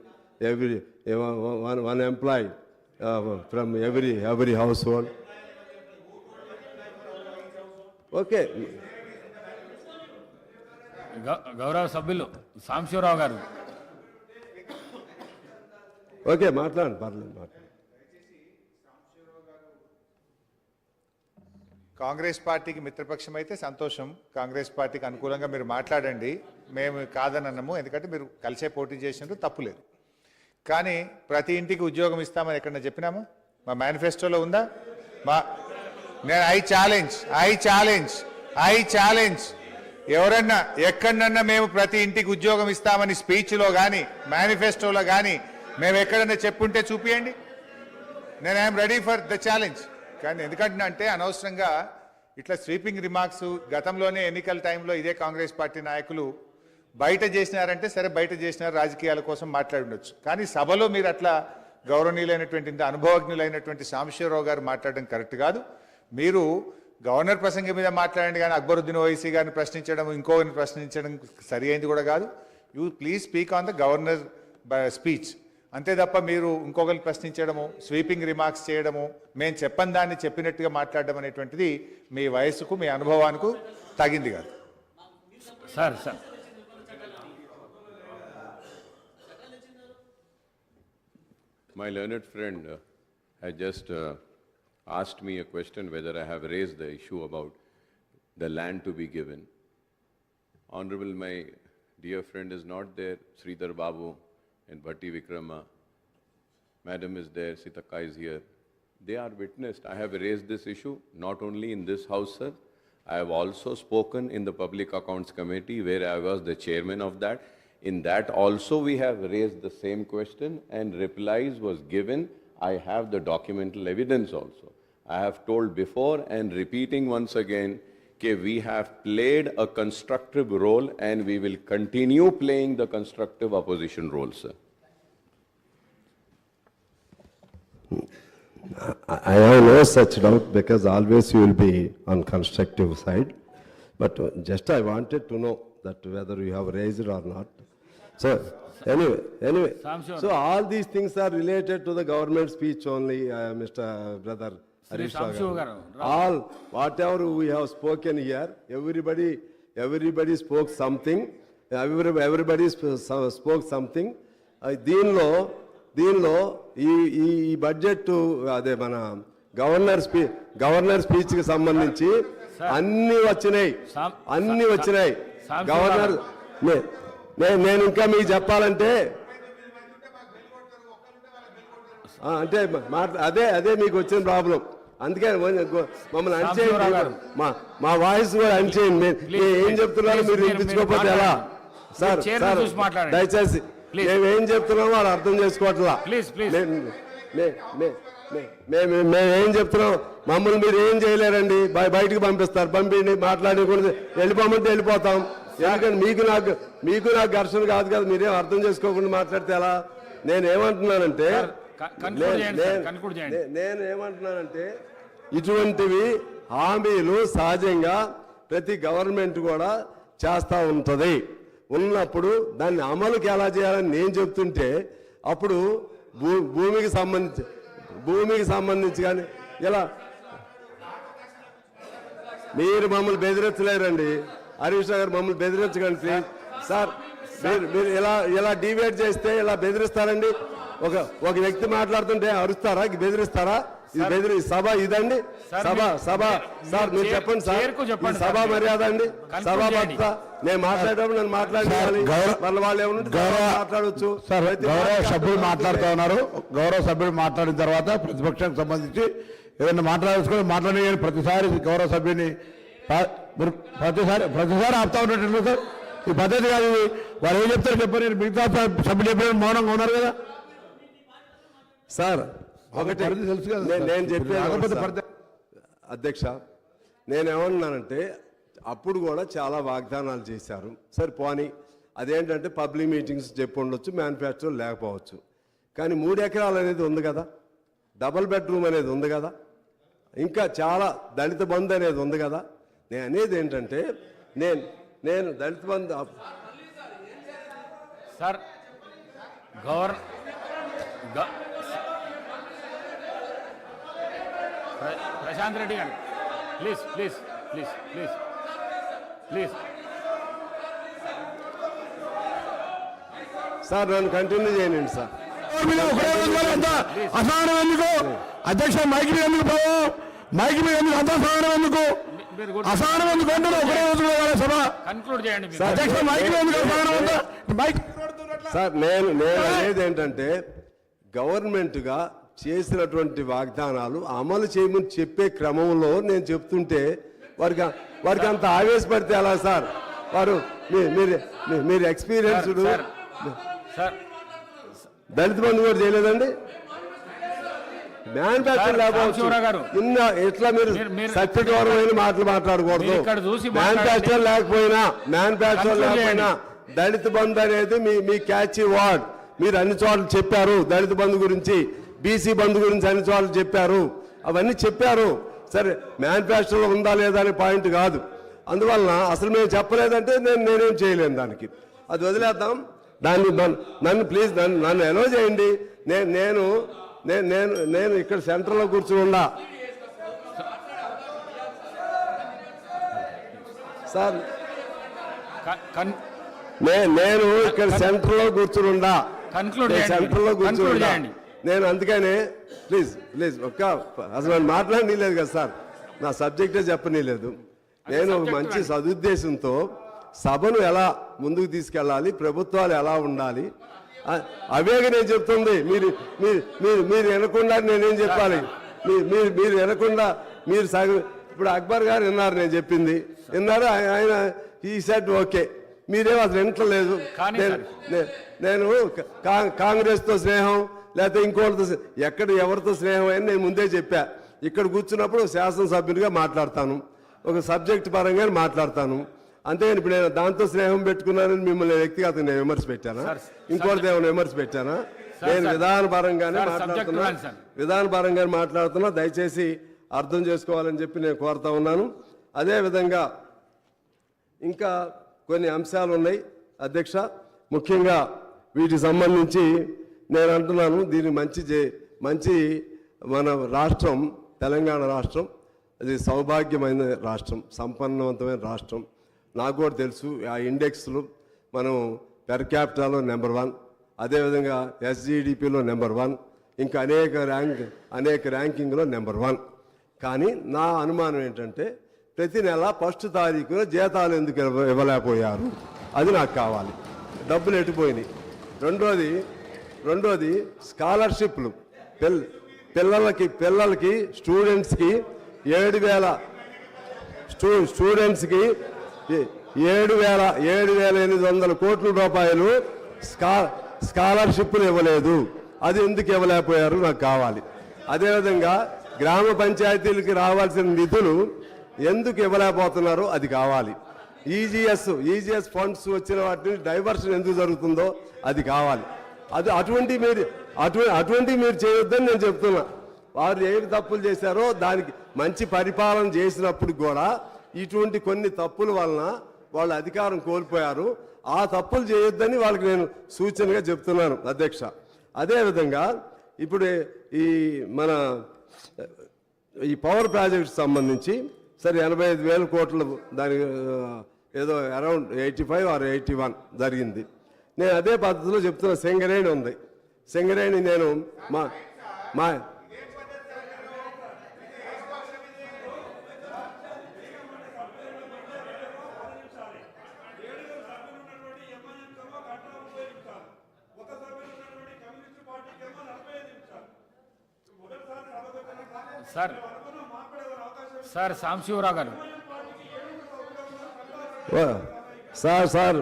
one employee from every household. Okay. గౌరవ సభ్యులు సాంబశివరావు గారు. Okay, మాట్లాడండి, పర్లేదు, మాట్లాడండి. కాంగ్రెస్ పార్టీకి మిత్రపక్షం అయితే సంతోషం, కాంగ్రెస్ పార్టీకి అనుకూలంగా మీరు మాట్లాడండి, మేము కాదనన్నాము. ఎందుకంటే మీరు కలిసే పోటీ చేసినట్టు తప్పులేదు. కానీ ప్రతి ఇంటికి ఉద్యోగం ఇస్తామని ఎక్కడన్నా చెప్పినాము? మా మేనిఫెస్టోలో ఉందా? నేను ఐ ఛాలెంజ్ ఎవరన్నా ఎక్కడన్నా మేము ప్రతి ఇంటికి ఉద్యోగం ఇస్తామని స్పీచ్లో కానీ మేనిఫెస్టోలో కానీ మేము ఎక్కడన్నా చెప్పుంటే చూపియండి. నేను I'm ready for the challenge. కానీ ఎందుకంటే అంటే అనవసరంగా ఇట్లా స్వీపింగ్ రిమార్క్స్ గతంలోనే ఎన్నికల టైంలో ఇదే కాంగ్రెస్ పార్టీ నాయకులు బయట చేసినారంటే సరే బయట చేసినారు, రాజకీయాల కోసం మాట్లాడి ఉండొచ్చు. కానీ సభలో మీరు అట్లా గౌరవనీయులైనటువంటి అనుభవజ్ఞులైనటువంటి సాంబశివరావు గారు మాట్లాడడం కరెక్ట్ కాదు. మీరు గవర్నర్ ప్రసంగం మీద మాట్లాడండి, కానీ అక్బరుద్దీన్ ఓవైసీ గారిని ప్రశ్నించడం, ఇంకొకరిని ప్రశ్నించడం సరి అయింది కూడా కాదు. You please speak on the governor speech. అంతే తప్ప మీరు ఇంకొకరిని ప్రశ్నించడము, స్వీపింగ్ రిమార్క్స్ చేయడము, మేము చెప్పని దాన్ని చెప్పినట్టుగా మాట్లాడడం అనేటువంటిది మీ వయసుకు మీ అనుభవానికి తగింది కాదు. Sir My learned friend had just asked me a question whether I have raised the issue about the land to be given. Honorable, my dear friend is not there, Sridhar Babu and Bhatti Vikrama. Madam is there, Sitaka is here. They are witnessed. I have raised this issue not only in this house, sir. I have also spoken in the Public Accounts Committee where I was the chairman of that. In that also we have raised the same question and replies was given. I have the documental evidence also. I have told before and repeating once again that we have played a constructive role and we will continue playing the constructive opposition role, sir. I have no such doubt because always you will be on constructive side. But just I wanted to know that whether you have raised it or not. So anyway, so all these things are related to the government speech only, Mr. Brother Harish Rao. All whatever we have spoken here, everybody spoke something. Everybody spoke something. దీనిలో ఈ budget అదే మన governor speech కి సంబంధించి అన్ని వచ్చినాయి. Governor నేను ఇంకా మీకు చెప్పాలంటే అంటే అదే మీకు వచ్చిన ప్రాబ్లం. అందుకే మమ్మల్ని అన్చేయండి, మా వాయిస్ కూడా అన్చేయండి. ఏం చెప్తున్నారో మీరు వినిపించుకోకపోతే ఎలా? సార్ దయచేసి మేమేం చెప్తున్నామో వాళ్ళు అర్థం చేసుకోవట్లా. మేమేం చెప్తున్నాం, మమ్మల్ని మీరు ఏం చేయలేరండి, బయటకు పంపిస్తారు. పంపిండి మాట్లాడకూడదు, వెళ్ళిపోమంటే వెళ్ళిపోతాం. ఎందుకంటే మీకు నాకు ఘర్షణ కాదు కదా, మీరేం అర్థం చేసుకోకుండా మాట్లాడితే ఎలా? నేనేమంటున్నానంటే ఇటువంటివి హామీలు సహజంగా ప్రతి గవర్నమెంట్ కూడా చేస్తూ ఉంటుంది. ఉన్నప్పుడు దాన్ని అమలుకి ఎలా చేయాలని నేను చెప్తుంటే అప్పుడు భూమికి సంబంధించి కానీ ఇలా మీరు మమ్మల్ని బెదిరించలేరండి. హరీష్ గారు మమ్మల్ని బెదిరించకండి ప్లీజ్. సార్ మీరు ఇలా డివేట్ చేస్తే ఇలా బెదిరిస్తారండి? ఒక వ్యక్తి మాట్లాడుతుంటే అరుస్తారా, బెదిరిస్తారా? ఇది బెదిరి సభ ఇదండి సార్, సభ మీరు- సభ సార్ మీరు చెప్పండి సార్ చైర్కు చెప్పండి ఈ సభ సార్. మర్యాద అండి కన్క్లూడ్ సభ చేయండి. భద్రత నేను మాట్లాడేటప్పుడు నేను మాట్లాడాలి మళ్ళీ వాళ్ళు ఏమన్నా మాట్లాడవచ్చు సార్ ప్రతి గౌరవ మాట సభ్యులు అర్థం మాట్లాడుతూ అవుతుంది. ఉన్నారు. గౌరవ సభ్యులు మాట్లాడిన తర్వాత ప్రతిపక్షానికి సంబంధించి ఏదైనా మాట్లాడుకొని మాట్లాడి ప్రతిసారి గౌరవ సభ్యుని ప్రతిసారి ఆపుతా ఉన్నట్టు సార్ ఈ పద్ధతి కాదు ఇది. వాళ్ళు ఏం చెప్తారు చెప్పారు మిగతా సభ్యులు చెప్పిన మౌనంగా ఉన్నారు కదా సార్ ఒకటి పరిధి తెలుసు కదా సార్. నేను చెప్పాను కాకపోతే సార్. పరిధి- అధ్యక్ష నేనేమన్నానంటే అప్పుడు కూడా చాలా వాగ్దానాలు చేశారు సరే పోనీ అదేంటంటే పబ్లిక్ మీటింగ్స్ చెప్పి ఉండొచ్చు మేనిఫెస్టో లేకపోవచ్చు కానీ 3 ఎకరాలు అనేది ఉంది కదా డబుల్ బెడ్రూమ్ అనేది ఉంది కదా ఇంకా చాలా దళిత బంధు అనేది ఉంది కదా నేను అనేది ఏంటంటే నేను దళిత బంధు సార్ ప్రశాంత్ రెడ్డి గారు please please please please please sir నన్ను కంటిన్యూ చేయండి సార్ అసహనం ఎందుకు అధ్యక్ష మైకి మీద ఎందుకు పోవు మైకి మీద ఎందుకు అంత అసహనం ఎందుకు అసహనం ఎందుకు అంటే ఒకరే రోజులో సభ కన్క్లూడ్ చేయండి మీరు. అధ్యక్ష మైకి మీద ఎందుకు అసహనం ఉందా మైక్ సార్ నేను అనేది ఏంటంటే గవర్నమెంట్గా చేసినటువంటి వాగ్దానాలు అమలు చేయమని చెప్పే క్రమంలో నేను చెప్తుంటే వారికి అంత ఆవేశపడితే ఎలా సార్ వారు మీరు ఎక్స్పీరియన్స్డ్ సార్ దళిత బంధు కూడా చేయలేదండి మేనిఫెస్టో లేకపోవచ్చు ఎట్లా మీరు సత్యగౌరవమైన మాటలు మాట్లాడకూడదు మేనిఫెస్టో లేకపోయినా దళిత బంధు అనేది మీ క్యాచ్ వర్డ్ మీరు అన్ని చోట్ల చెప్పారు దళిత బంధు గురించి బీసీ బంధు గురించి అన్ని చోట్ల చెప్పారు అవన్నీ చెప్పారు సరే మేనిఫెస్టోలో ఉందా లేదా అనే పాయింట్ కాదు అందువలన అసలు మేము చెప్పలేదంటే నేనేం చేయలేను దానికి అది వదిలేద్దాం దాన్ని నన్ను ప్లీజ్ నన్ను ఎలో చేయండి నేను ఇక్కడ సెంటర్లో కూర్చుని ఉండా సార్ నేను ఇక్కడ సెంటర్లో కూర్చుని ఉండా సెంటర్లో కూర్చుని ఉండా నేను అందుకనే ప్లీజ్ అసలు నన్ను మాట్లాడనీలేదు కదా సార్ నా సబ్జెక్టే చెప్పనీలేదు నేను ఒక మంచి సదుద్దేశంతో సభను ఎలా ముందుకు తీసుకెళ్ళాలి ప్రభుత్వాలు ఎలా ఉండాలి అవేగా నేను చెప్తుంది మీరు వినకుండా నేనేం చెప్పాలి మీరు వినకుండా మీరు ఇప్పుడు అక్బర్ గారు విన్నారు నేను చెప్పింది విన్నారు ఆయన ఈ సెట్ ఓకే మీరేమో అసలు వింటలేదు నేను కాంగ్రెస్తో స్నేహం లేకపోతే ఇంకోటితో ఎవరితో స్నేహం అని నేను ముందే చెప్పా ఇక్కడ కూర్చున్నప్పుడు శాసనసభ్యునిగా మాట్లాడతాను ఒక సబ్జెక్ట్ పరంగా మాట్లాడతాను అంతేగాని ఇప్పుడు నేను దాంతో స్నేహం పెట్టుకున్నానని మిమ్మల్ని వ్యక్తిగతంగా నేను విమర్శ పెట్టానా ఇంకోటిది ఏమైనా విమర్శ పెట్టానా నేను విధానపరంగానే మాట్లాడుతున్నా దయచేసి అర్థం చేసుకోవాలని చెప్పి నేను కోరుతా ఉన్నాను అదేవిధంగా ఇంకా కొన్ని అంశాలు ఉన్నాయి అధ్యక్ష ముఖ్యంగా వీటికి సంబంధించి నేను అంటున్నాను దీనికి మంచి మన రాష్ట్రం తెలంగాణ రాష్ట్రం అది సౌభాగ్యమైన రాష్ట్రం సంపన్నవంతమైన రాష్ట్రం నాకు కూడా తెలుసు ఆ ఇండెక్స్లు మనం పెర్ క్యాపిటాలో నెంబర్ 1 అదేవిధంగా ఎస్జిడిపిలో నెంబర్ 1 ఇంకా అనేక ర్యాంకింగ్లో నెంబర్ 1 కానీ నా అనుమానం ఏంటంటే ప్రతి నెల 1వ తారీఖున జీతాలు ఎందుకు ఇవ్వలేకపోయారు అది నాకు కావాలి డబ్బులు ఎట్టిపోయినాయి రెండోది స్కాలర్షిప్లు పిల్లలకి స్టూడెంట్స్కి 7,800 కోట్ల రూపాయలు స్కాలర్షిప్లు ఇవ్వలేదు అది ఎందుకు ఇవ్వలేకపోయారు నాకు కావాలి అదేవిధంగా గ్రామ పంచాయతీలకి రావాల్సిన నిధులు ఎందుకు ఇవ్వలేకపోతున్నారో అది కావాలి ఈజీఎస్ ఫండ్స్ వచ్చిన వాటిని డైవర్షన్ ఎందుకు జరుగుతుందో అది కావాలి అటువంటి మీరు చేయొద్దని నేను చెప్తున్నా వారు ఏమి తప్పులు చేశారో దానికి మంచి పరిపాలన చేసినప్పుడు కూడా ఇటువంటి కొన్ని తప్పుల వలన వాళ్ళ అధికారం కోల్పోయారు ఆ తప్పులు చేయొద్దని వాళ్ళకి నేను సూచనగా చెప్తున్నాను అధ్యక్ష అదేవిధంగా ఇప్పుడు ఈ పవర్ ప్రాజెక్ట్ సంబంధించి సరే 85,000 కోట్లు దానికి ఏదో అరౌండ్ 85 or 81 జరిగింది నేను అదే పద్ధతిలో చెప్తున్నా సింగరేణి ఉంది సింగరేణి నేను సార్ సార్ సాంశివరావు గారు సార్ సార్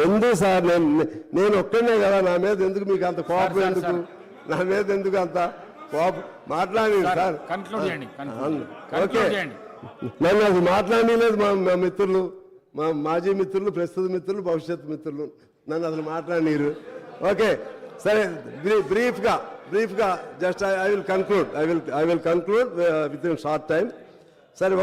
ఎందుకు సార్ నేను ఒక్కనే కదా, నా మీద ఎందుకు మీకు అంత కోపం? ఎందుకు నా మీద ఎందుకు అంత కోపం? మాట్లాడి సార్, కన్క్లూడ్ చేయండి. ఓకే, నన్ను అది మాట్లాడలేదు. మా మిత్రులు, మా మాజీ మిత్రులు, ప్రస్తుత మిత్రులు, భవిష్యత్తు మిత్రులు నన్ను అసలు మాట్లాడినారు. ఓకే, సరే, బ్రీఫ్గా just I will conclude with in short time. సరే.